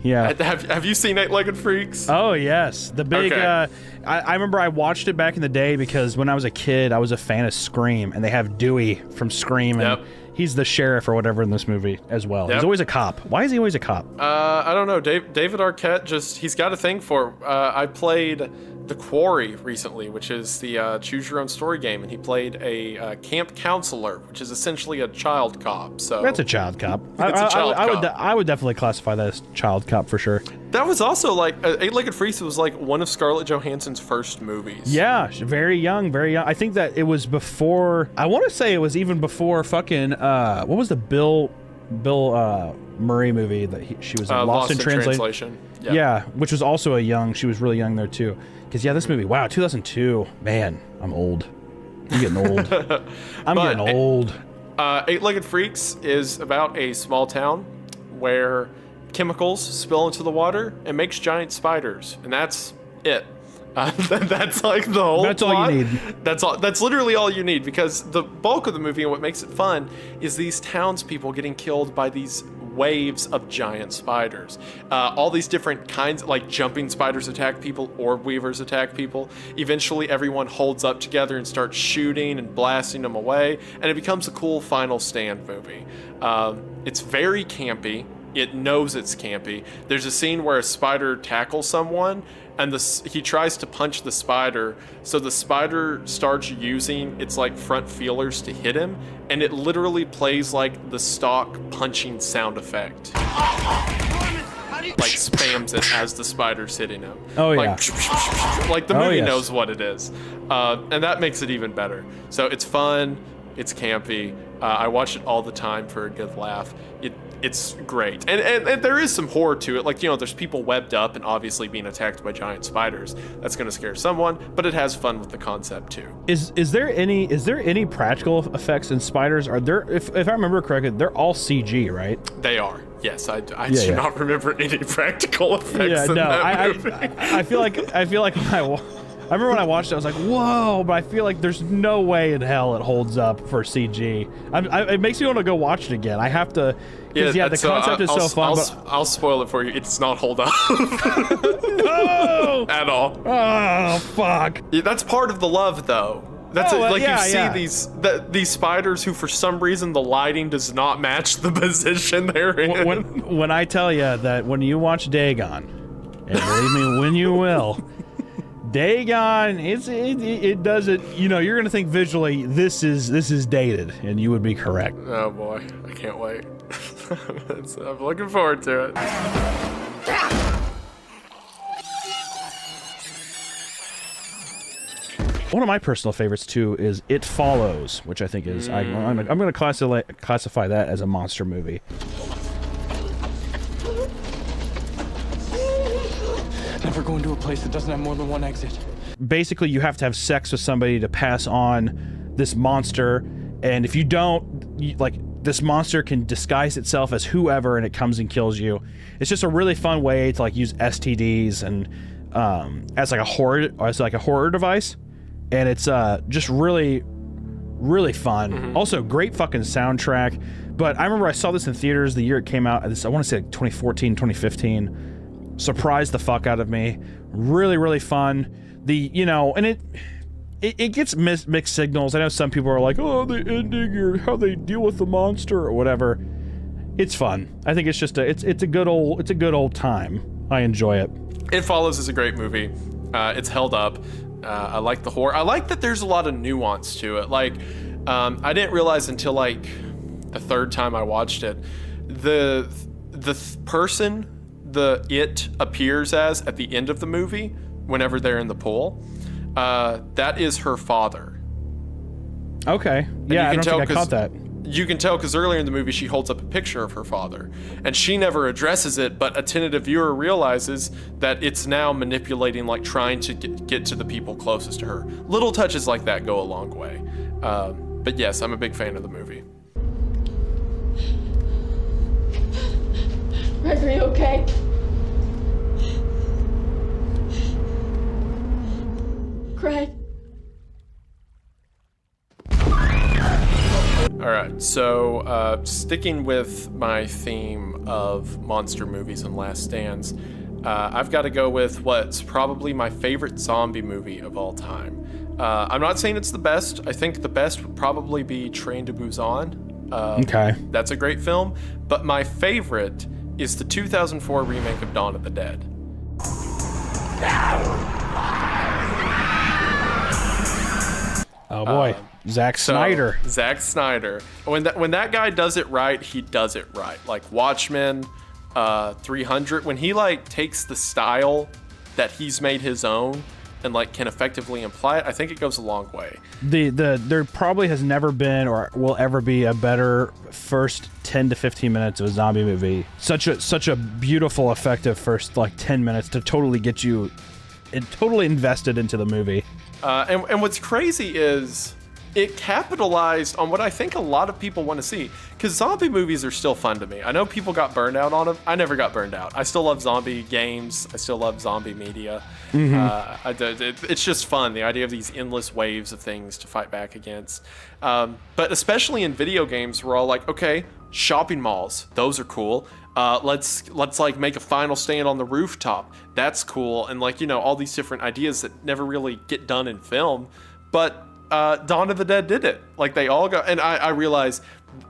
Yeah. Have you seen 8-legged freaks? Oh, yes. The big, Okay. I remember I watched it back in the day because when I was a kid, I was a fan of Scream, and they have Dewey from Scream, and he's the sheriff or whatever in this movie as well. Yep. He's always a cop. Why is he always a cop? I don't know. David Arquette, he's got a thing for, I played The Quarry recently, which is the choose your own story game, and he played a camp counselor, which is essentially a child cop. So That's a child cop. It's a child cop. I would definitely classify that as child cop for sure. That was also like 8-legged freaks was like one of Scarlett Johansson's first movies. Yeah, very young. I think that it was before, I want to say it was even before fucking, what was the Bill Murray movie that she was in? Lost in Translation. Yeah, which was also she was really young there too. Because this movie, wow, 2002, man, I'm old. I'm getting old. Getting old. 8-legged freaks is about a small town where chemicals spill into the water and makes giant spiders, and that's it. That's like the whole That's plot. all you need. That's all. That's literally all you need, because the bulk of the movie and what makes it fun is these townspeople getting killed by these waves of giant spiders. All these different kinds, like jumping spiders attack people, orb weavers attack people. Eventually everyone holds up together and starts shooting and blasting them away, and it becomes a cool final stand movie. It's very campy. It knows it's campy. There's a scene where a spider tackles someone, and he tries to punch the spider, so the spider starts using its like front feelers to hit him, and it literally plays like the stock punching sound effect. Like spams it as the spider's hitting him. Oh, yeah. Like the movie Oh, yes. knows what it is. And that makes it even better. So it's fun, it's campy. I watch it all the time for a good laugh. it's great. And there is some horror to it. Like, you know, there's people webbed up and obviously being attacked by giant spiders. That's going to scare someone, but it has fun with the concept too. Is there any practical effects in spiders? Are there, if I remember correctly, they're all CG, right? They are. Yes, I do not remember any practical effects in that movie. I feel like I remember when I watched it, I was like, whoa, but I feel like there's no way in hell it holds up for CG. It makes me want to go watch it again. I have to, because the concept is so fun. I'll spoil it for you. It does not hold up. No! At all. Oh, fuck. Yeah, that's part of the love, though. That's you see these spiders who, for some reason, the lighting does not match the position they're in. When I tell you that when you watch Dagon, and believe me, when you will, Dagon, it doesn't. You know, you're gonna think visually this is dated, and you would be correct. Oh boy, I can't wait. I'm looking forward to it. One of my personal favorites too is It Follows, which I think is I'm going to classify that as a monster movie. Never go into a place that doesn't have more than one exit. Basically, you have to have sex with somebody to pass on this monster, and if you don't, this monster can disguise itself as whoever, and it comes and kills you. It's just a really fun way to use STDs and as a horror device. And it's just really, really fun. Mm-hmm. Also, great fucking soundtrack. But I remember I saw this in theaters the year it came out. I want to say 2014, 2015. Surprised the fuck out of me. Really, really fun. And it gets mixed signals. I know some people are like, oh, the ending or how they deal with the monster or whatever. It's fun. I think it's just it's a good old time. I enjoy it. It Follows is a great movie. It's held up. I like the horror. I like that there's a lot of nuance to it. I didn't realize until the third time I watched it, the person it appears as at the end of the movie, whenever they're in the pool, that is her father. Okay. Yeah, I don't think I caught that. You can tell because earlier in the movie she holds up a picture of her father, and she never addresses it, but a tentative viewer realizes that it's now manipulating, trying to get to the people closest to her. Little touches like that go a long way. But yes, I'm a big fan of the movie. Greg, are you okay? Greg? All right, so sticking with my theme of monster movies and last stands, I've got to go with what's probably my favorite zombie movie of all time. I'm not saying it's the best. I think the best would probably be Train to Busan. Okay. That's a great film, but my favorite is the 2004 remake of Dawn of the Dead. Oh boy. Zack Snyder. Zack Snyder. When that guy does it right, he does it right. Like Watchmen, 300. When he takes the style that he's made his own and can effectively imply it, I think it goes a long way. There probably has never been or will ever be a better first 10 to 15 minutes of a zombie movie. Such a beautiful, effective first 10 minutes to totally get you totally invested into the movie. And what's crazy is it capitalized on what I think a lot of people want to see, because zombie movies are still fun to me. I know people got burned out on them. I never got burned out. I still love zombie games. I still love zombie media. Mm-hmm. It's just fun, the idea of these endless waves of things to fight back against. But especially in video games, we're all like, okay, shopping malls, those are cool. Let's make a final stand on the rooftop. That's cool. And all these different ideas that never really get done in film. But Dawn of the Dead did it. They all got, and I realized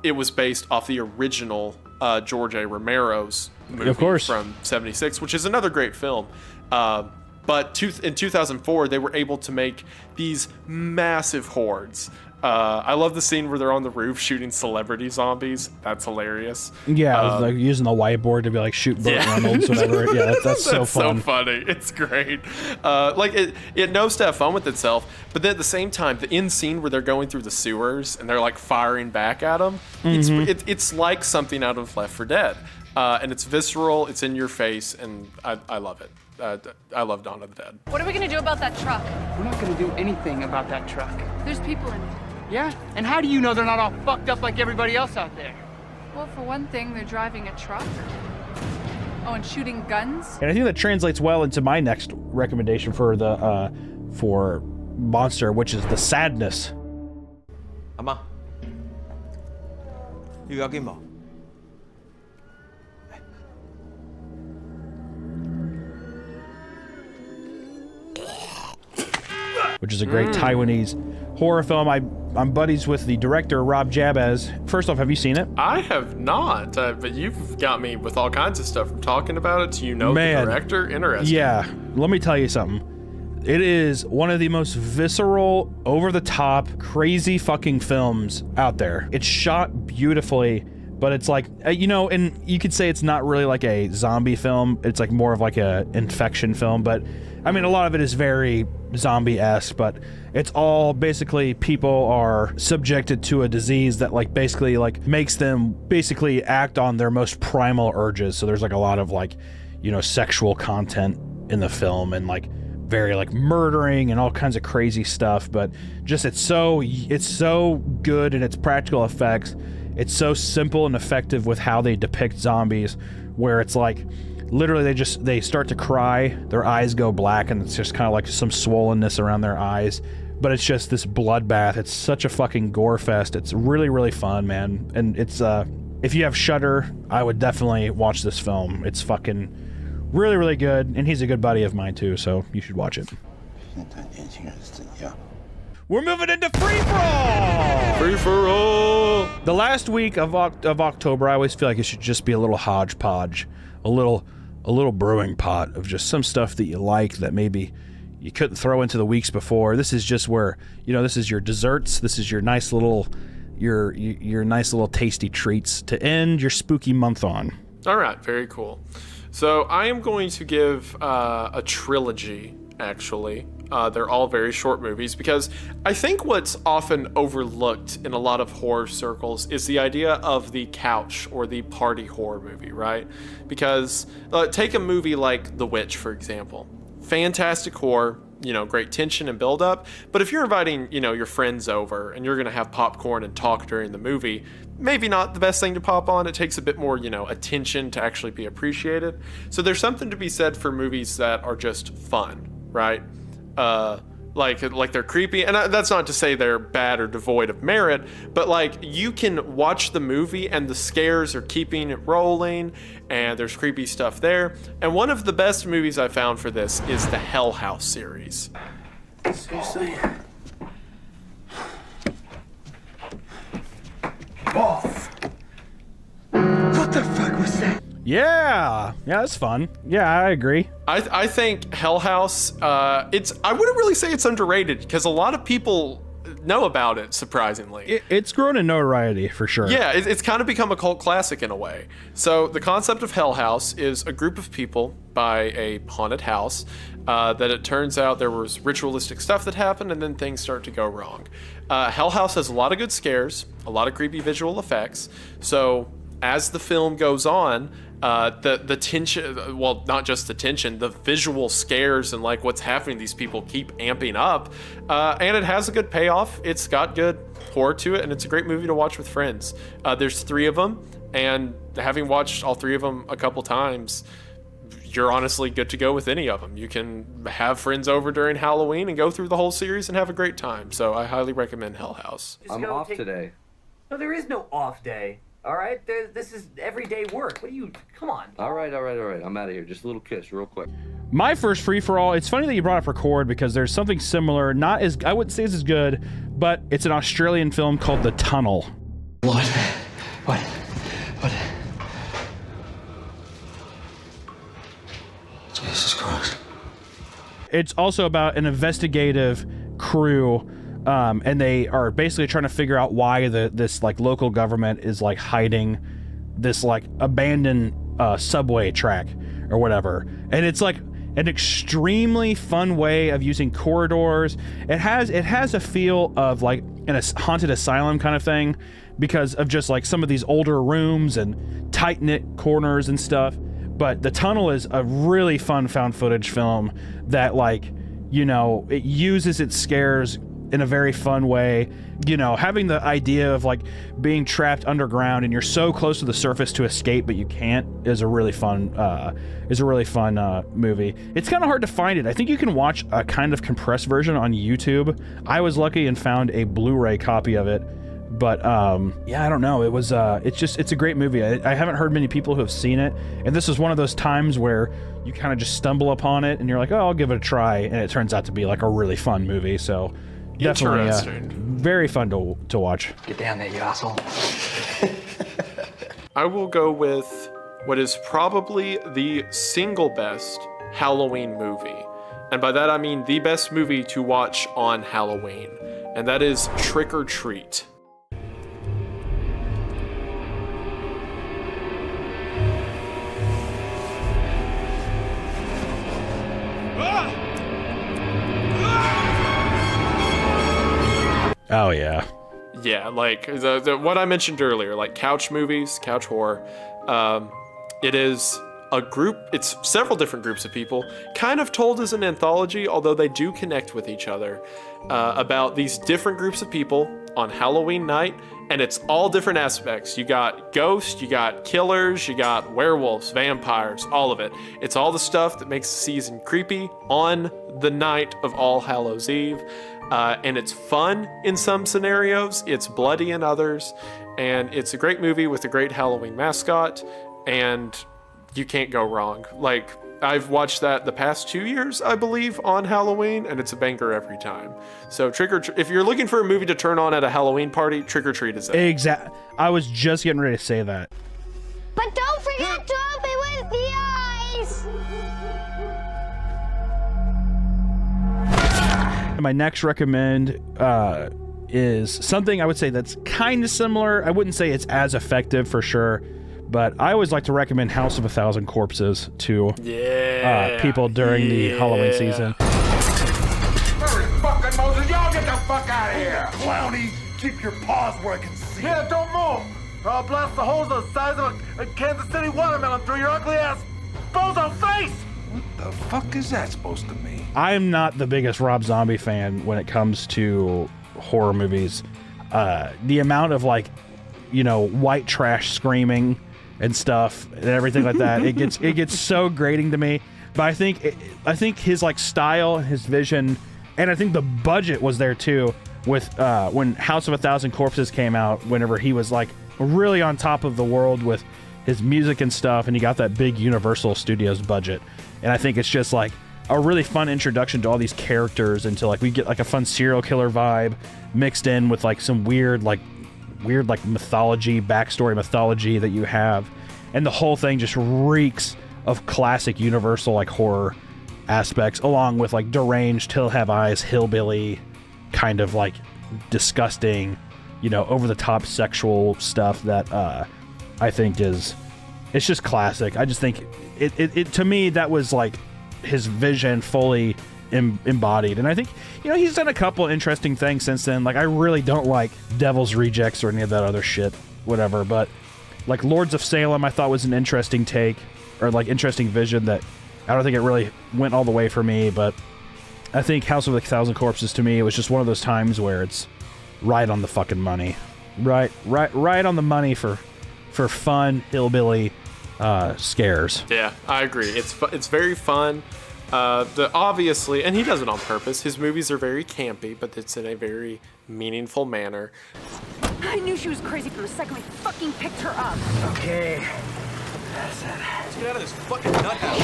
it was based off the original George A. Romero's movie from '76, which is another great film. But in 2004, they were able to make these massive hordes I love the scene where they're on the roof shooting celebrity zombies. That's hilarious. Yeah, like using the whiteboard to be like shoot Burt Reynolds, whatever. Yeah, that's so fun. So funny. It's great. Like it knows to have fun with itself, but then at the same time, the end scene where they're going through the sewers and they're like firing back at them, it's like something out of Left 4 Dead, and it's visceral. It's in your face, and I love it. I love Dawn of the Dead. What are we gonna do about that truck? We're not gonna do anything about that truck. There's people in it. Yeah? And how do you know they're not all fucked up like everybody else out there? Well, for one thing, they're driving a truck. Oh, and shooting guns? And I think that translates well into my next recommendation for the for Monster, which is the sadness. 아마 이거 여기 뭐? Which is a great Taiwanese horror film. I'm buddies with the director, Rob Jabez. First off, have you seen it? I have not, but you've got me with all kinds of stuff from talking about it to the director. Interesting. Yeah, let me tell you something. It is one of the most visceral, over-the-top, crazy fucking films out there. It's shot beautifully, but it's like, you know, and you could say it's not really like a zombie film. It's like more of like a infection film, but I mean, a lot of it is very zombie-esque, but it's all basically people are subjected to a disease that like basically like makes them basically act on their most primal urges. So there's like a lot of like, you know, sexual content in the film and like very like murdering and all kinds of crazy stuff, but just it's so good in its practical effects. It's so simple and effective with how they depict zombies, where it's like literally they start to cry, their eyes go black, and it's just kind of like some swollenness around their eyes, but it's just this bloodbath. It's such a fucking gore fest. It's really, really fun, man. And it's if you have Shudder, I would definitely watch this film. It's fucking really, really good, and he's a good buddy of mine too, so you should watch it. We're moving into free-for-all! Free-for-all! The last week of October, I always feel like it should just be a little hodgepodge, a little brewing pot of just some stuff that you like that maybe you couldn't throw into the weeks before. This is just where, you know, this is your desserts, this is your nice little, your nice little tasty treats to end your spooky month on. All right, very cool. So I am going to give a trilogy, actually. They're all very short movies because I think what's often overlooked in a lot of horror circles is the idea of the couch or the party horror movie, right? Because take a movie like The Witch, for example. Fantastic horror, you know, great tension and build up. But if you're inviting, you know, your friends over and you're going to have popcorn and talk during the movie, maybe not the best thing to pop on. It takes a bit more, you know, attention to actually be appreciated. So there's something to be said for movies that are just fun, right? Like they're creepy, and that's not to say they're bad or devoid of merit, but like you can watch the movie and the scares are keeping it rolling, and there's creepy stuff there. And one of the best movies I found for this is the Hell House series. Seriously? Off. What the fuck was that? Yeah, that's fun. Yeah, I agree. I think Hell House, I wouldn't really say it's underrated because a lot of people know about it, surprisingly. It's grown in notoriety, for sure. Yeah, it's kind of become a cult classic in a way. So the concept of Hell House is a group of people by a haunted house that it turns out there was ritualistic stuff that happened and then things start to go wrong. Hell House has a lot of good scares, a lot of creepy visual effects. So as the film goes on, the tension, well, not just the tension, the visual scares and like what's happening, these people keep amping up, and it has a good payoff. It's got good horror to it, and it's a great movie to watch with friends. There's 3 of them, and having watched all 3 of them a couple times, you're honestly good to go with any of them. You can have friends over during Halloween and go through the whole series and have a great time. So I highly recommend Hell House. I'm off today. No, there is no off day. All right, this is everyday work. What do you? Come on. All right. I'm out of here. Just a little kiss, real quick. My first free-for-all, it's funny that you brought up Record because there's something similar, not as, I wouldn't say it's as good, but it's an Australian film called The Tunnel. What? Jesus Christ. It's also about an investigative crew and they are basically trying to figure out why this like local government is like hiding this like abandoned subway track or whatever. And it's like an extremely fun way of using corridors. It has a feel of like a haunted asylum kind of thing because of just like some of these older rooms and tight-knit corners and stuff. But the tunnel is a really fun found footage film that, like, you know, it uses its scares in a very fun way. You know, having the idea of like being trapped underground and you're so close to the surface to escape but you can't is a really fun movie. It's kind of hard to find it. I think you can watch a kind of compressed version on YouTube. I was lucky and found a Blu-ray copy of it. But yeah, I don't know. It was it's a great movie. I haven't heard many people who have seen it, and this is one of those times where you kind of just stumble upon it and you're like, oh, I'll give it a try, and it turns out to be like a really fun movie. So definitely very fun to watch. Get down there, you asshole. I will go with what is probably the single best Halloween movie. And by that I mean the best movie to watch on Halloween. And that is Trick or Treat. Oh yeah. Yeah, like what I mentioned earlier, like couch movies, couch horror. It is a group, it's several different groups of people, kind of told as an anthology, although they do connect with each other, about these different groups of people on Halloween night, and it's all different aspects. You got ghosts, you got killers, you got werewolves, vampires, all of it. It's all the stuff that makes the season creepy on the night of All Hallows Eve. And it's fun in some scenarios, it's bloody in others, and it's a great movie with a great Halloween mascot, and you can't go wrong. Like, I've watched that the past 2 years, I believe, on Halloween, and it's a banger every time. So if you're looking for a movie to turn on at a Halloween party, Trick or Treat is it. Exactly. I was just getting ready to say that. But don't forget to open with the eyes! My next recommend is something I would say that's kind of similar. I wouldn't say it's as effective for sure, but I always like to recommend House of a Thousand Corpses to people during the Halloween season. Merry fucking Moses, y'all get the fuck out of here! Clowny, keep your paws where I can see. Yeah, don't move! Or I'll blast the holes the size of a Kansas City watermelon through your ugly ass bozo face! What the fuck is that supposed to mean? I am not the biggest Rob Zombie fan when it comes to horror movies. The amount of, like, you know, white trash screaming and stuff and everything like that, it gets so grating to me. But I think his like style, his vision, and I think the budget was there too with when House of a Thousand Corpses came out, whenever he was like really on top of the world with his music and stuff, and he got that big Universal Studios budget. And I think it's just like a really fun introduction to all these characters, and to like we get like a fun serial killer vibe mixed in with like some weird mythology, backstory mythology that you have, and the whole thing just reeks of classic Universal like horror aspects, along with like deranged Hill Have Eyes hillbilly kind of like disgusting, you know, over the top sexual stuff that I think it's just classic. I just think it to me that was like his vision fully embodied. And I think, you know, he's done a couple interesting things since then. Like, I really don't like Devil's Rejects or any of that other shit, whatever, but like Lords of Salem I thought was an interesting take, or like interesting vision that I don't think it really went all the way for me. But I think House of a Thousand Corpses, to me, it was just one of those times where it's right on the fucking money, right on the money for fun hillbilly scares. Yeah, I agree. It's very fun. Obviously, and he does it on purpose. His movies are very campy, but it's in a very meaningful manner. I knew she was crazy from the second we fucking picked her up. Okay. Let's get out of this fucking nut house.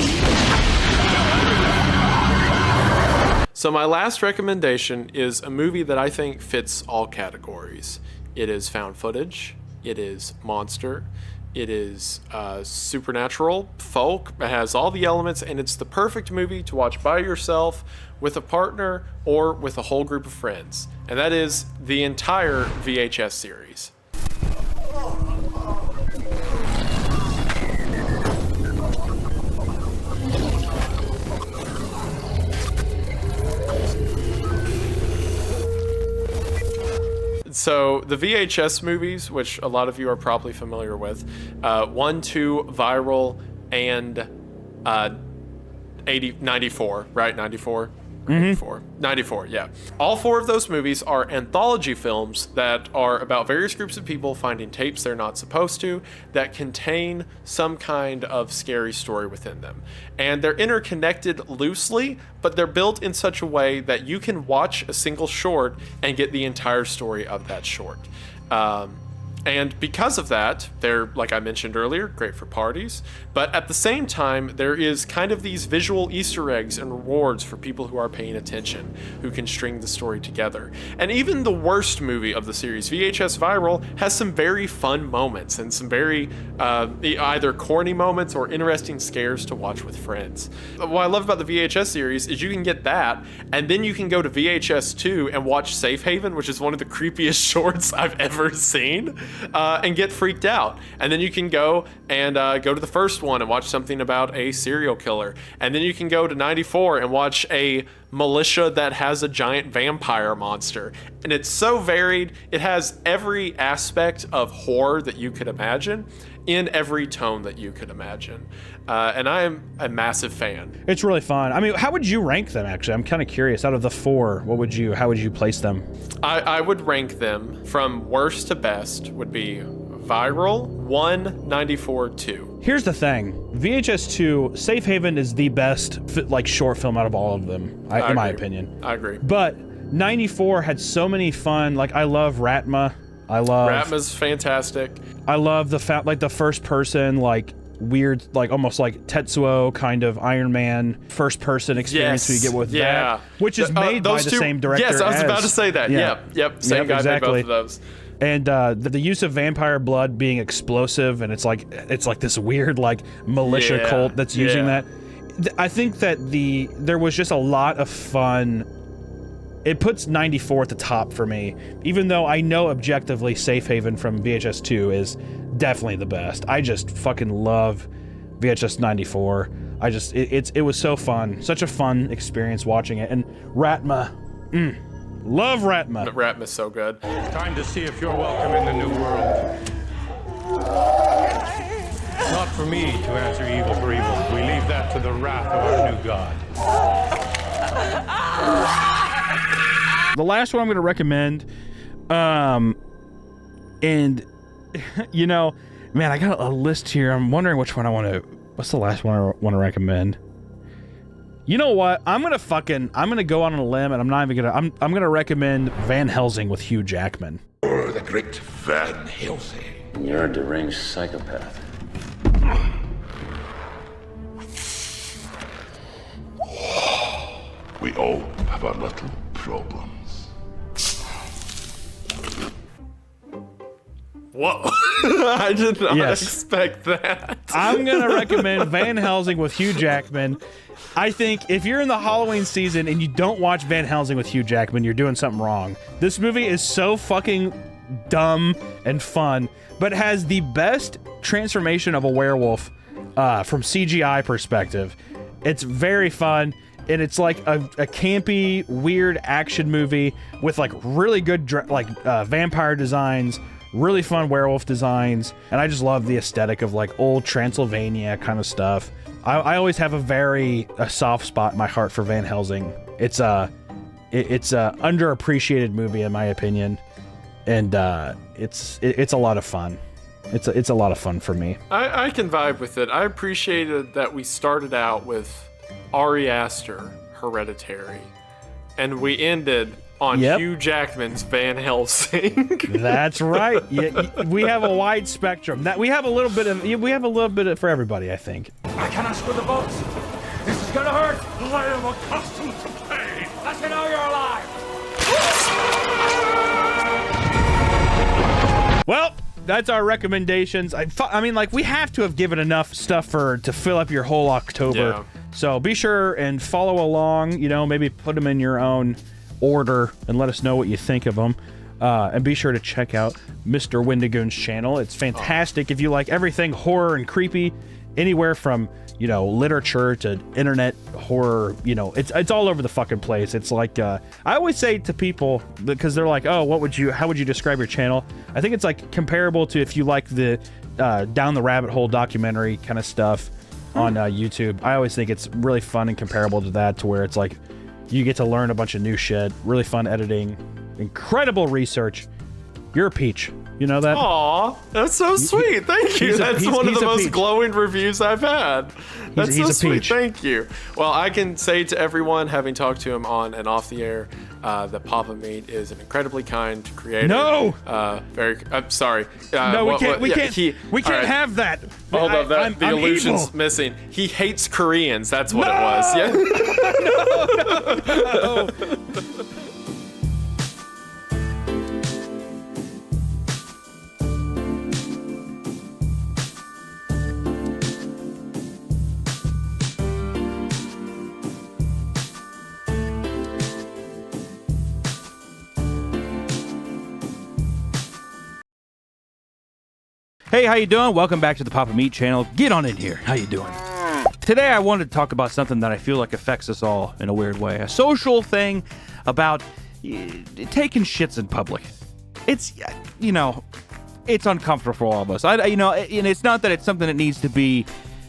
So my last recommendation is a movie that I think fits all categories. It is found footage. It is monster. It is supernatural, folk, it has all the elements, and it's the perfect movie to watch by yourself, with a partner, or with a whole group of friends. And that is the entire VHS series. So the VHS movies, which a lot of you are probably familiar with, 1, 2, Viral, and 94, right? 94? 94, yeah. All 4 of those movies are anthology films that are about various groups of people finding tapes they're not supposed to that contain some kind of scary story within them. And they're interconnected loosely, but they're built in such a way that you can watch a single short and get the entire story of that short. And because of that, they're, like I mentioned earlier, great for parties. But at the same time, there is kind of these visual Easter eggs and rewards for people who are paying attention, who can string the story together. And even the worst movie of the series, VHS Viral, has some very fun moments and some very either corny moments or interesting scares to watch with friends. What I love about the VHS series is you can get that, and then you can go to VHS 2 and watch Safe Haven, which is one of the creepiest shorts I've ever seen. And get freaked out. And then you can go and go to the first one and watch something about a serial killer. And then you can go to 94 and watch a militia that has a giant vampire monster. And it's so varied. It has every aspect of horror that you could imagine in every tone that you could imagine. And I am a massive fan. It's really fun. I mean, how would you rank them, actually? I'm kind of curious. Out of the 4, how would you place them? I would rank them from worst to best would be Viral, 1, 94, 2. Here's the thing. VHS 2, Safe Haven is the best short film out of all of them, in my opinion. I agree. But 94 had so many fun, I love Ratma. Ratma's fantastic. I love the first person, weird, almost like Tetsuo kind of Iron Man first person experience you get with that, which is made by the same director. Yes, I was about to say that. Yep. Same guy made both of those. And the use of vampire blood being explosive, and it's like this weird militia cult that's using that. I think that there was just a lot of fun. It puts 94 at the top for me, even though I know objectively Safe Haven from VHS 2 is definitely the best. I just fucking love VHS 94. It was so fun. Such a fun experience watching it. And Ratma, love Ratma. Ratma's so good. Time to see if you're welcome in the new world. Not for me to answer evil for evil. We leave that to the wrath of our new god. The last one I'm going to recommend, and man, I got a list here. I'm wondering which one what's the last one I want to recommend? You know what? I'm going to go on a limb, and I'm not even going to, I'm going to recommend Van Helsing with Hugh Jackman. Oh, the great Van Helsing. You're a deranged psychopath. We all have our little problems. Whoa. I did not expect that. I'm going to recommend Van Helsing with Hugh Jackman. I think if you're in the Halloween season and you don't watch Van Helsing with Hugh Jackman, you're doing something wrong. This movie is so fucking dumb and fun, but has the best transformation of a werewolf from CGI perspective. It's very fun. And it's like a campy, weird action movie with really good vampire designs, really fun werewolf designs, and I just love the aesthetic of old Transylvania kind of stuff. I always have a soft spot in my heart for Van Helsing. It's a underappreciated movie in my opinion, and it's a lot of fun. It's a lot of fun for me. I can vibe with it. I appreciated that we started out with Ari Aster, Hereditary, and we ended on Hugh Jackman's Van Helsing. That's right. We have a wide spectrum. We have a little bit of for everybody, I think. I can ask for the votes. This is gonna hurt. I am accustomed to pain. Let me know you're alive. Well, that's our recommendations. I mean, like, we have to have given enough stuff to fill up your whole October. Yeah. So be sure and follow along. You know, maybe put them in your own order and let us know what you think of them. And be sure to check out Mr. Wendigoon's channel. It's fantastic if you like everything horror and creepy, anywhere from, you know, literature to internet horror. You know, it's all over the fucking place. It's like, I always say to people, because they're like, oh, how would you describe your channel? I think it's like comparable to if you like the Down the Rabbit Hole documentary kind of stuff on YouTube. I always think it's really fun and comparable to that, to where it's like you get to learn a bunch of new shit, really fun editing, incredible research. You're a peach. You know that? Aw, that's so sweet. Thank you. That's one of the most glowing reviews I've had. That's so sweet. Thank you. Well, I can say to everyone, having talked to him on and off the air, that Papa Meat is an incredibly kind creator. No. I'm sorry. No, we can't have that. Hold up, the I'm illusion's evil. missing. He hates Koreans. That's what it was. Yeah. No. Hey, how you doing? Welcome back to the Papa Meat channel. Get on in here. How you doing? Today I wanted to talk about something that I feel like affects us all in a weird way. A social thing about taking shits in public. It's, you know, it's uncomfortable for all of us. You know, and it's not that it's something that needs to be,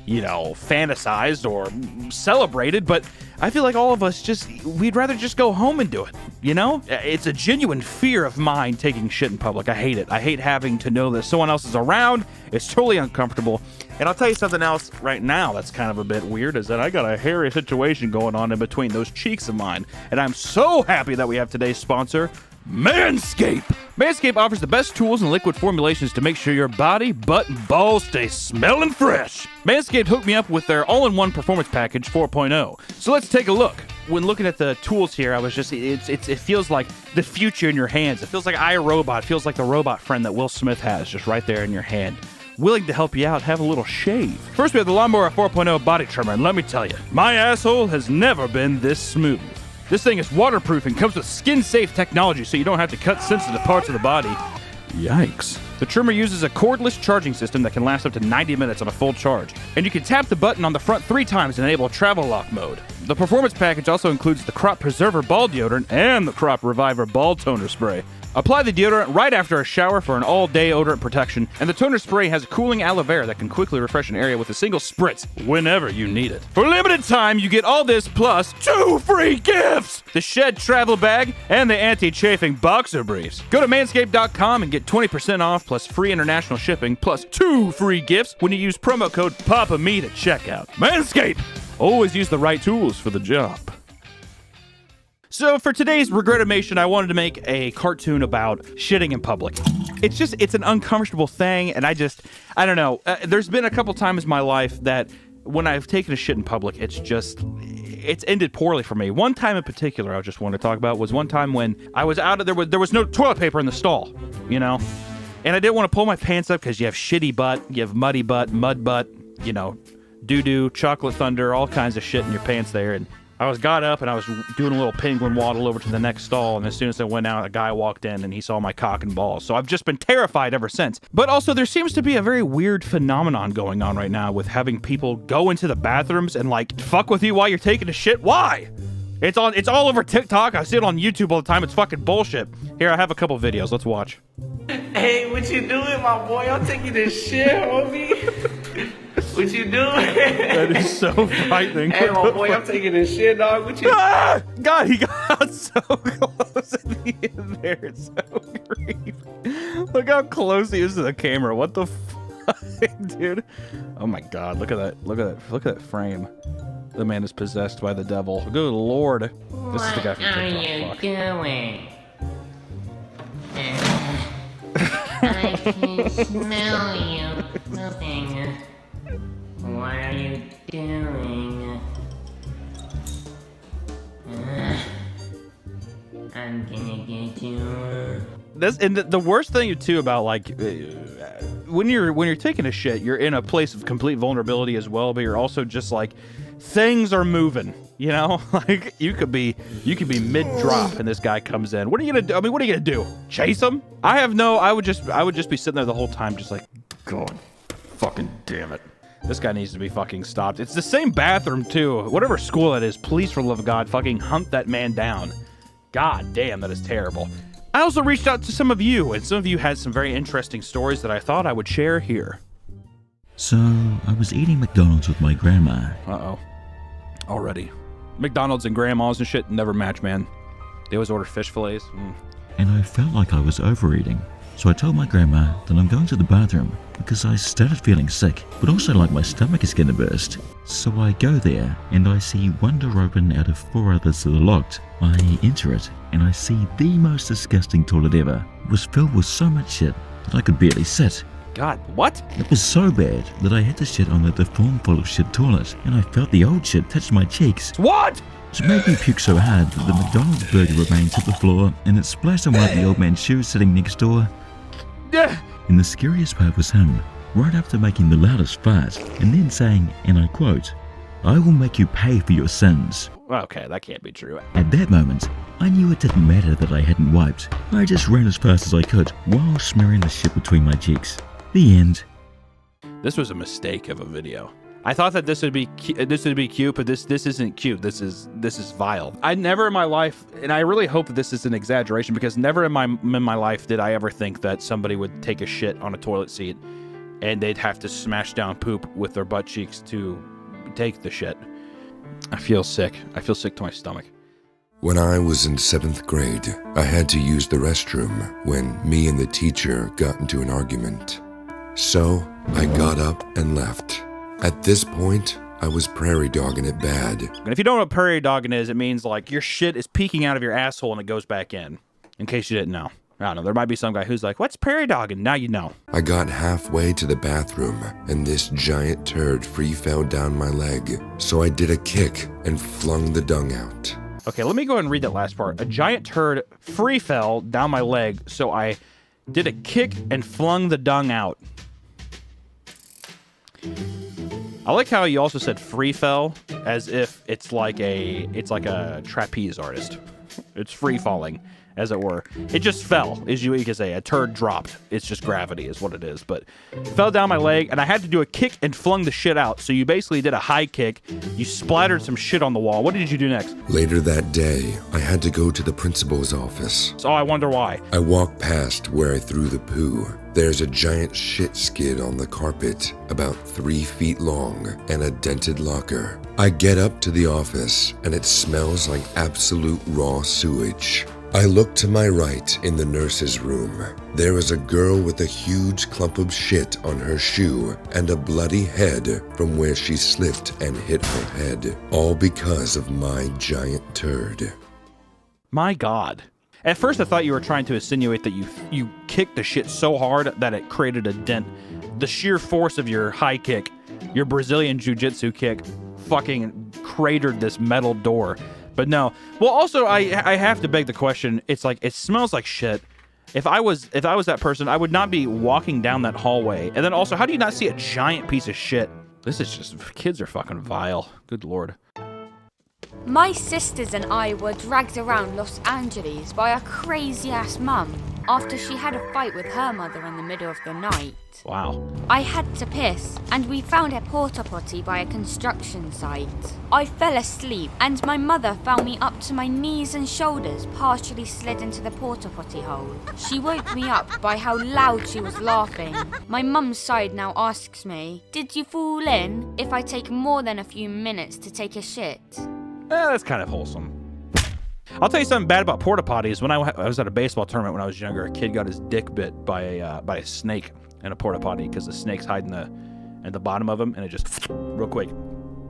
you know, fantasized or celebrated, but I feel like all of us we'd rather just go home and do it, you know? It's a genuine fear of mine taking shit in public. I hate it. I hate having to know that someone else is around. It's totally uncomfortable. And I'll tell you something else right now that's kind of a bit weird, is that I got a hairy situation going on in between those cheeks of mine. And I'm so happy that we have today's sponsor, Manscaped. Manscaped offers the best tools and liquid formulations to make sure your body, butt, and balls stay smelling fresh. Manscaped hooked me up with their all-in-one performance package 4.0. So let's take a look. When looking at the tools here, I was just, it feels like the future in your hands. It feels like iRobot. It feels like the robot friend that Will Smith has just right there in your hand. Willing to help you out, have a little shave. First, we have the Lawnmower 4.0 body trimmer, and let me tell you, my asshole has never been this smooth. This thing is waterproof and comes with skin-safe technology, so you don't have to cut sensitive parts of the body. Yikes. The trimmer uses a cordless charging system that can last up to 90 minutes on a full charge, and you can tap the button on the front 3 times and enable travel lock mode. The performance package also includes the Crop Preserver Ball Deodorant and the Crop Reviver Ball Toner Spray. Apply the deodorant right after a shower for an all-day odorant protection, and the toner spray has a cooling aloe vera that can quickly refresh an area with a single spritz whenever you need it. For a limited time, you get all this plus 2 free gifts! The Shed Travel Bag and the Anti-Chafing Boxer Briefs. Go to manscaped.com and get 20% off plus free international shipping plus 2 free gifts when you use promo code PAPAMEAT at checkout. Manscaped! Always use the right tools for the job. So for today's Regretimation, I wanted to make a cartoon about shitting in public. It's an uncomfortable thing, and I don't know. There's been a couple times in my life that when I've taken a shit in public, it's ended poorly for me. One time in particular I just wanted to talk about was one time when I was out of there was no toilet paper in the stall, you know? And I didn't want to pull my pants up because you have shitty butt, you have muddy butt, mud butt, you know, doo-doo, chocolate thunder, all kinds of shit in your pants there, and I got up and I was doing a little penguin waddle over to the next stall, and as soon as I went out, a guy walked in and he saw my cock and balls. So I've just been terrified ever since. But also, there seems to be a very weird phenomenon going on right now with having people go into the bathrooms and like fuck with you while you're taking a shit. Why? It's all over TikTok. I see it on YouTube all the time. It's fucking bullshit. Here, I have a couple videos. Let's watch. Hey, what you doing, my boy? I'm taking this shit, homie. What you doing? That is so frightening. Hey, my boy, I'm taking this shit, dog. What you... Ah! God, he got so close at the end there. It's so creepy. Look how close he is to the camera. What the fuck, dude? Oh my God, look at that. Look at that frame. The man is possessed by the devil. Good Lord. This is the guy from TikTok. What are you doing? I can smell you. Nothing. What are you doing? I'm gonna get you. The worst thing too about like when you're taking a shit, you're in a place of complete vulnerability as well, but you're also just like things are moving, you know? Like you could be mid-drop and this guy comes in. What are you gonna do? I mean, what are you gonna do? Chase him? I would just be sitting there the whole time just like, God fucking damn it. This guy needs to be fucking stopped. It's the same bathroom too. Whatever school that is, please for the love of God, fucking hunt that man down. God damn, that is terrible. I also reached out to some of you, and some of you had some very interesting stories that I thought I would share here. So, I was eating McDonald's with my grandma. Uh-oh. Already. McDonald's and grandmas and shit never match, man. They always order fish fillets. And I felt like I was overeating. So I told my grandma that I'm going to the bathroom because I started feeling sick, but also like my stomach is gonna burst. So I go there, and I see one door open out of 4 others that are locked. I enter it, and I see the most disgusting toilet ever. It was filled with so much shit that I could barely sit. God, what? It was so bad that I had to shit on the deformed full of shit toilet, and I felt the old shit touch my cheeks. What? It made me puke so hard that the McDonald's burger remains hit the floor, and it splashed on one of the old man's shoes sitting next door. And the scariest part was him, right after making the loudest fart, and then saying, and I quote, "I will make you pay for your sins." Okay, that can't be true. At that moment, I knew it didn't matter that I hadn't wiped. I just ran as fast as I could, while smearing the shit between my cheeks. The end. This was a mistake of a video. I thought that this would be cute, but this isn't cute. This is vile. I never in my life, and I really hope that this is an exaggeration, because never in my life did I ever think that somebody would take a shit on a toilet seat and they'd have to smash down poop with their butt cheeks to take the shit. I feel sick. I feel sick to my stomach. When I was in 7th grade, I had to use the restroom when me and the teacher got into an argument. So I got up and left. At this point, I was prairie dogging it bad. And if you don't know what prairie dogging is, it means like your shit is peeking out of your asshole and it goes back in case you didn't know. I don't know, there might be some guy who's like, what's prairie dogging? Now you know. I got halfway to the bathroom and this giant turd free fell down my leg. So I did a kick and flung the dung out. Okay, let me go ahead and read that last part. A giant turd free fell down my leg, so I did a kick and flung the dung out. I like how you also said free fell, as if it's like a trapeze artist. It's free falling, as it were. It just fell, as you can say. A turd dropped. It's just gravity is what it is. But it fell down my leg, and I had to do a kick and flung the shit out. So you basically did a high kick. You splattered some shit on the wall. What did you do next? Later that day, I had to go to the principal's office. Oh, I wonder why. I walked past where I threw the poo. There's a giant shit skid on the carpet, about 3 feet long, and a dented locker. I get up to the office, and it smells like absolute raw sewage. I look to my right in the nurse's room. There is a girl with a huge clump of shit on her shoe and a bloody head from where she slipped and hit her head, all because of my giant turd. My God. At first, I thought you were trying to insinuate that you kicked the shit so hard that it created a dent. The sheer force of your high kick, your Brazilian jiu-jitsu kick, fucking cratered this metal door. But no. Well, also, I have to beg the question. It's like, it smells like shit. If I was that person, I would not be walking down that hallway. And then also, how do you not see a giant piece of shit? This is just, kids are fucking vile. Good Lord. My sisters and I were dragged around Los Angeles by a crazy-ass mum after she had a fight with her mother in the middle of the night. Wow. I had to piss, and we found a porta potty by a construction site. I fell asleep, and my mother found me up to my knees and shoulders, partially slid into the porta potty hole. She woke me up by how loud she was laughing. My mum's side now asks me, "Did you fall in if I take more than a few minutes to take a shit?" That's kind of wholesome. I'll tell you something bad about porta potties. When I was at a baseball tournament when I was younger, a kid got his dick bit by a snake in a porta potty because the snake's hiding at the bottom of him, and it just real quick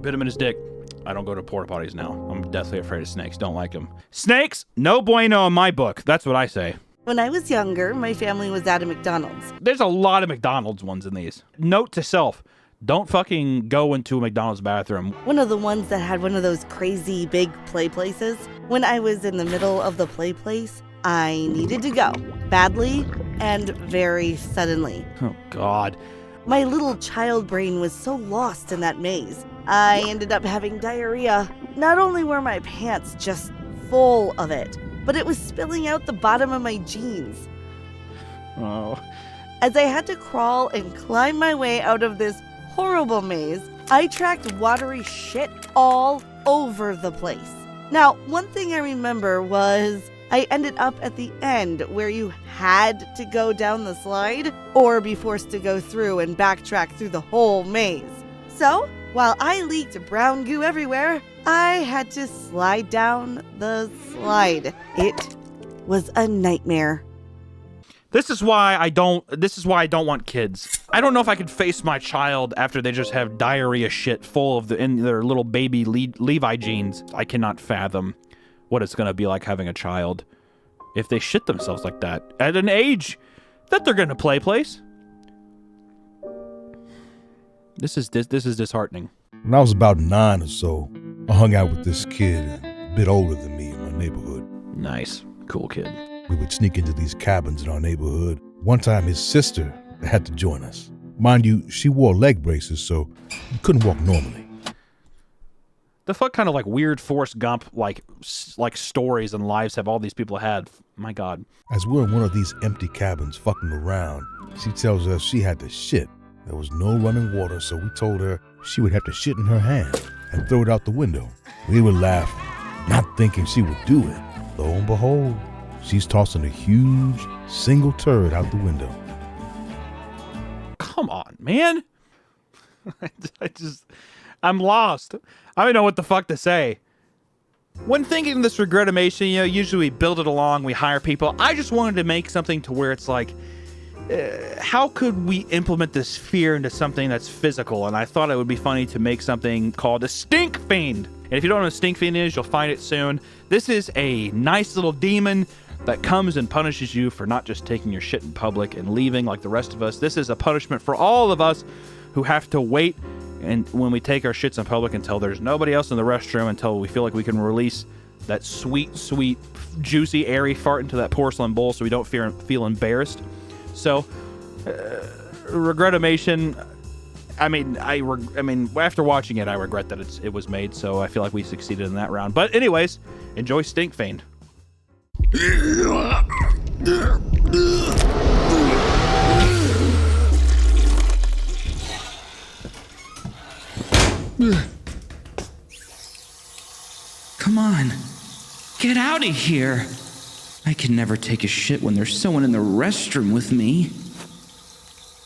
bit him in his dick. I don't go to porta potties now. I'm deathly afraid of snakes. Don't like them. Snakes, no bueno in my book. That's what I say. When I was younger, my family was at a McDonald's. There's a lot of McDonald's ones in these. Note to self. Don't fucking go into a McDonald's bathroom. One of the ones that had one of those crazy big play places. When I was in the middle of the play place, I needed to go, badly and very suddenly. Oh, God. My little child brain was so lost in that maze. I ended up having diarrhea. Not only were my pants just full of it, but it was spilling out the bottom of my jeans. Oh. As I had to crawl and climb my way out of this horrible maze, I tracked watery shit all over the place. Now, one thing I remember was I ended up at the end where you had to go down the slide or be forced to go through and backtrack through the whole maze. So, while I leaked brown goo everywhere, I had to slide down the slide. It was a nightmare. This is why I don't want kids. I don't know if I could face my child after they just have diarrhea shit full of in their little baby Levi jeans. I cannot fathom what it's gonna be like having a child if they shit themselves like that at an age that they're gonna play place. This is disheartening. When I was about 9 or so, I hung out with this kid a bit older than me in my neighborhood. Nice, cool kid. We would sneak into these cabins in our neighborhood. One time his sister had to join us. Mind you, she wore leg braces, so you couldn't walk normally. The fuck kind of like weird Forrest Gump like stories and lives have all these people had? My God. As we're in one of these empty cabins fucking around, she tells us she had to shit. There was no running water, so we told her she would have to shit in her hand and throw it out the window. We would laugh, not thinking she would do it. Lo and behold, she's tossing a huge single turd out the window. Come on, man. I'm lost. I don't know what the fuck to say. When thinking this regretamation, usually we build it along, we hire people. I just wanted to make something to where it's like, how could we implement this fear into something that's physical? And I thought it would be funny to make something called a stink fiend. And if you don't know what a stink fiend is, you'll find it soon. This is a nice little demon that comes and punishes you for not just taking your shit in public and leaving like the rest of us. This is a punishment for all of us who have to wait and when we take our shits in public until there's nobody else in the restroom, until we feel like we can release that sweet, sweet, juicy, airy fart into that porcelain bowl so we don't feel embarrassed. So, regretamation. I mean, after watching it, I regret that it was made. So I feel like we succeeded in that round. But anyways, enjoy Stink Fiend. Come on, get out of here. I can never take a shit when there's someone in the restroom with me.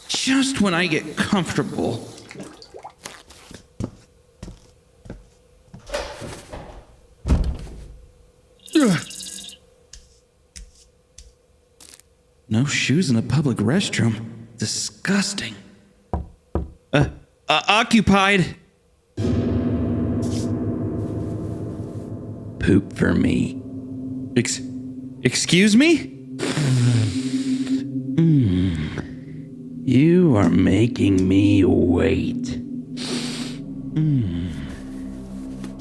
Just when I get comfortable. No shoes in a public restroom. Disgusting. Occupied. Poop for me. Excuse me? You are making me wait.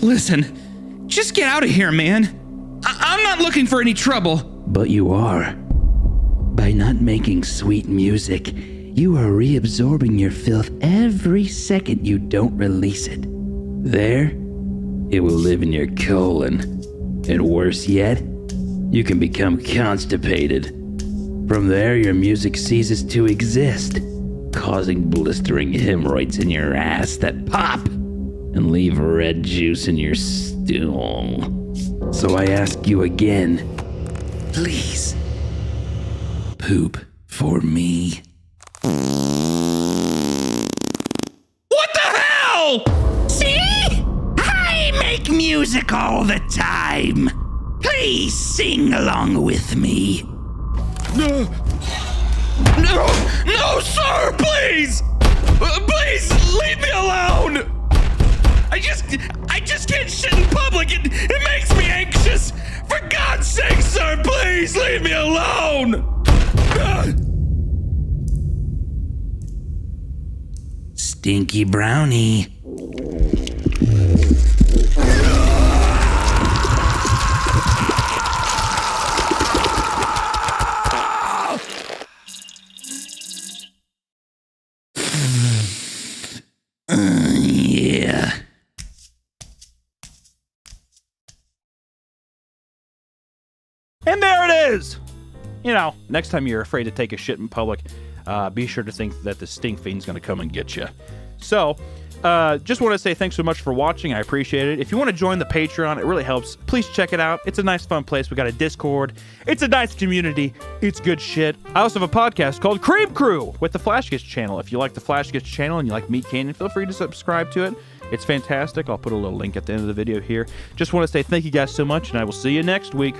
Listen, just get out of here, man. I'm not looking for any trouble. But you are. By not making sweet music, you are reabsorbing your filth every second you don't release it. There, it will live in your colon. And worse yet, you can become constipated. From there, your music ceases to exist, causing blistering hemorrhoids in your ass that pop and leave red juice in your stool. So I ask you again, please, poop for me. What the hell? See? I make music all the time. Please sing along with me. No, sir, please! Please, leave me alone! I just can't shit in public. It makes me anxious. For God's sake, sir, please leave me alone! Stinky brownie. is. You know, next time you're afraid to take a shit in public, be sure to think that the stink fiend's going to come and get you. So, just want to say thanks so much for watching. I appreciate it. If you want to join the Patreon, it really helps. Please check it out. It's a nice, fun place. We got a Discord. It's a nice community. It's good shit. I also have a podcast called Cream Crew with the Flash Gets channel. If you like the Flash Gets channel and you like Meat Canyon, feel free to subscribe to it. It's fantastic. I'll put a little link at the end of the video here. Just want to say thank you guys so much, and I will see you next week.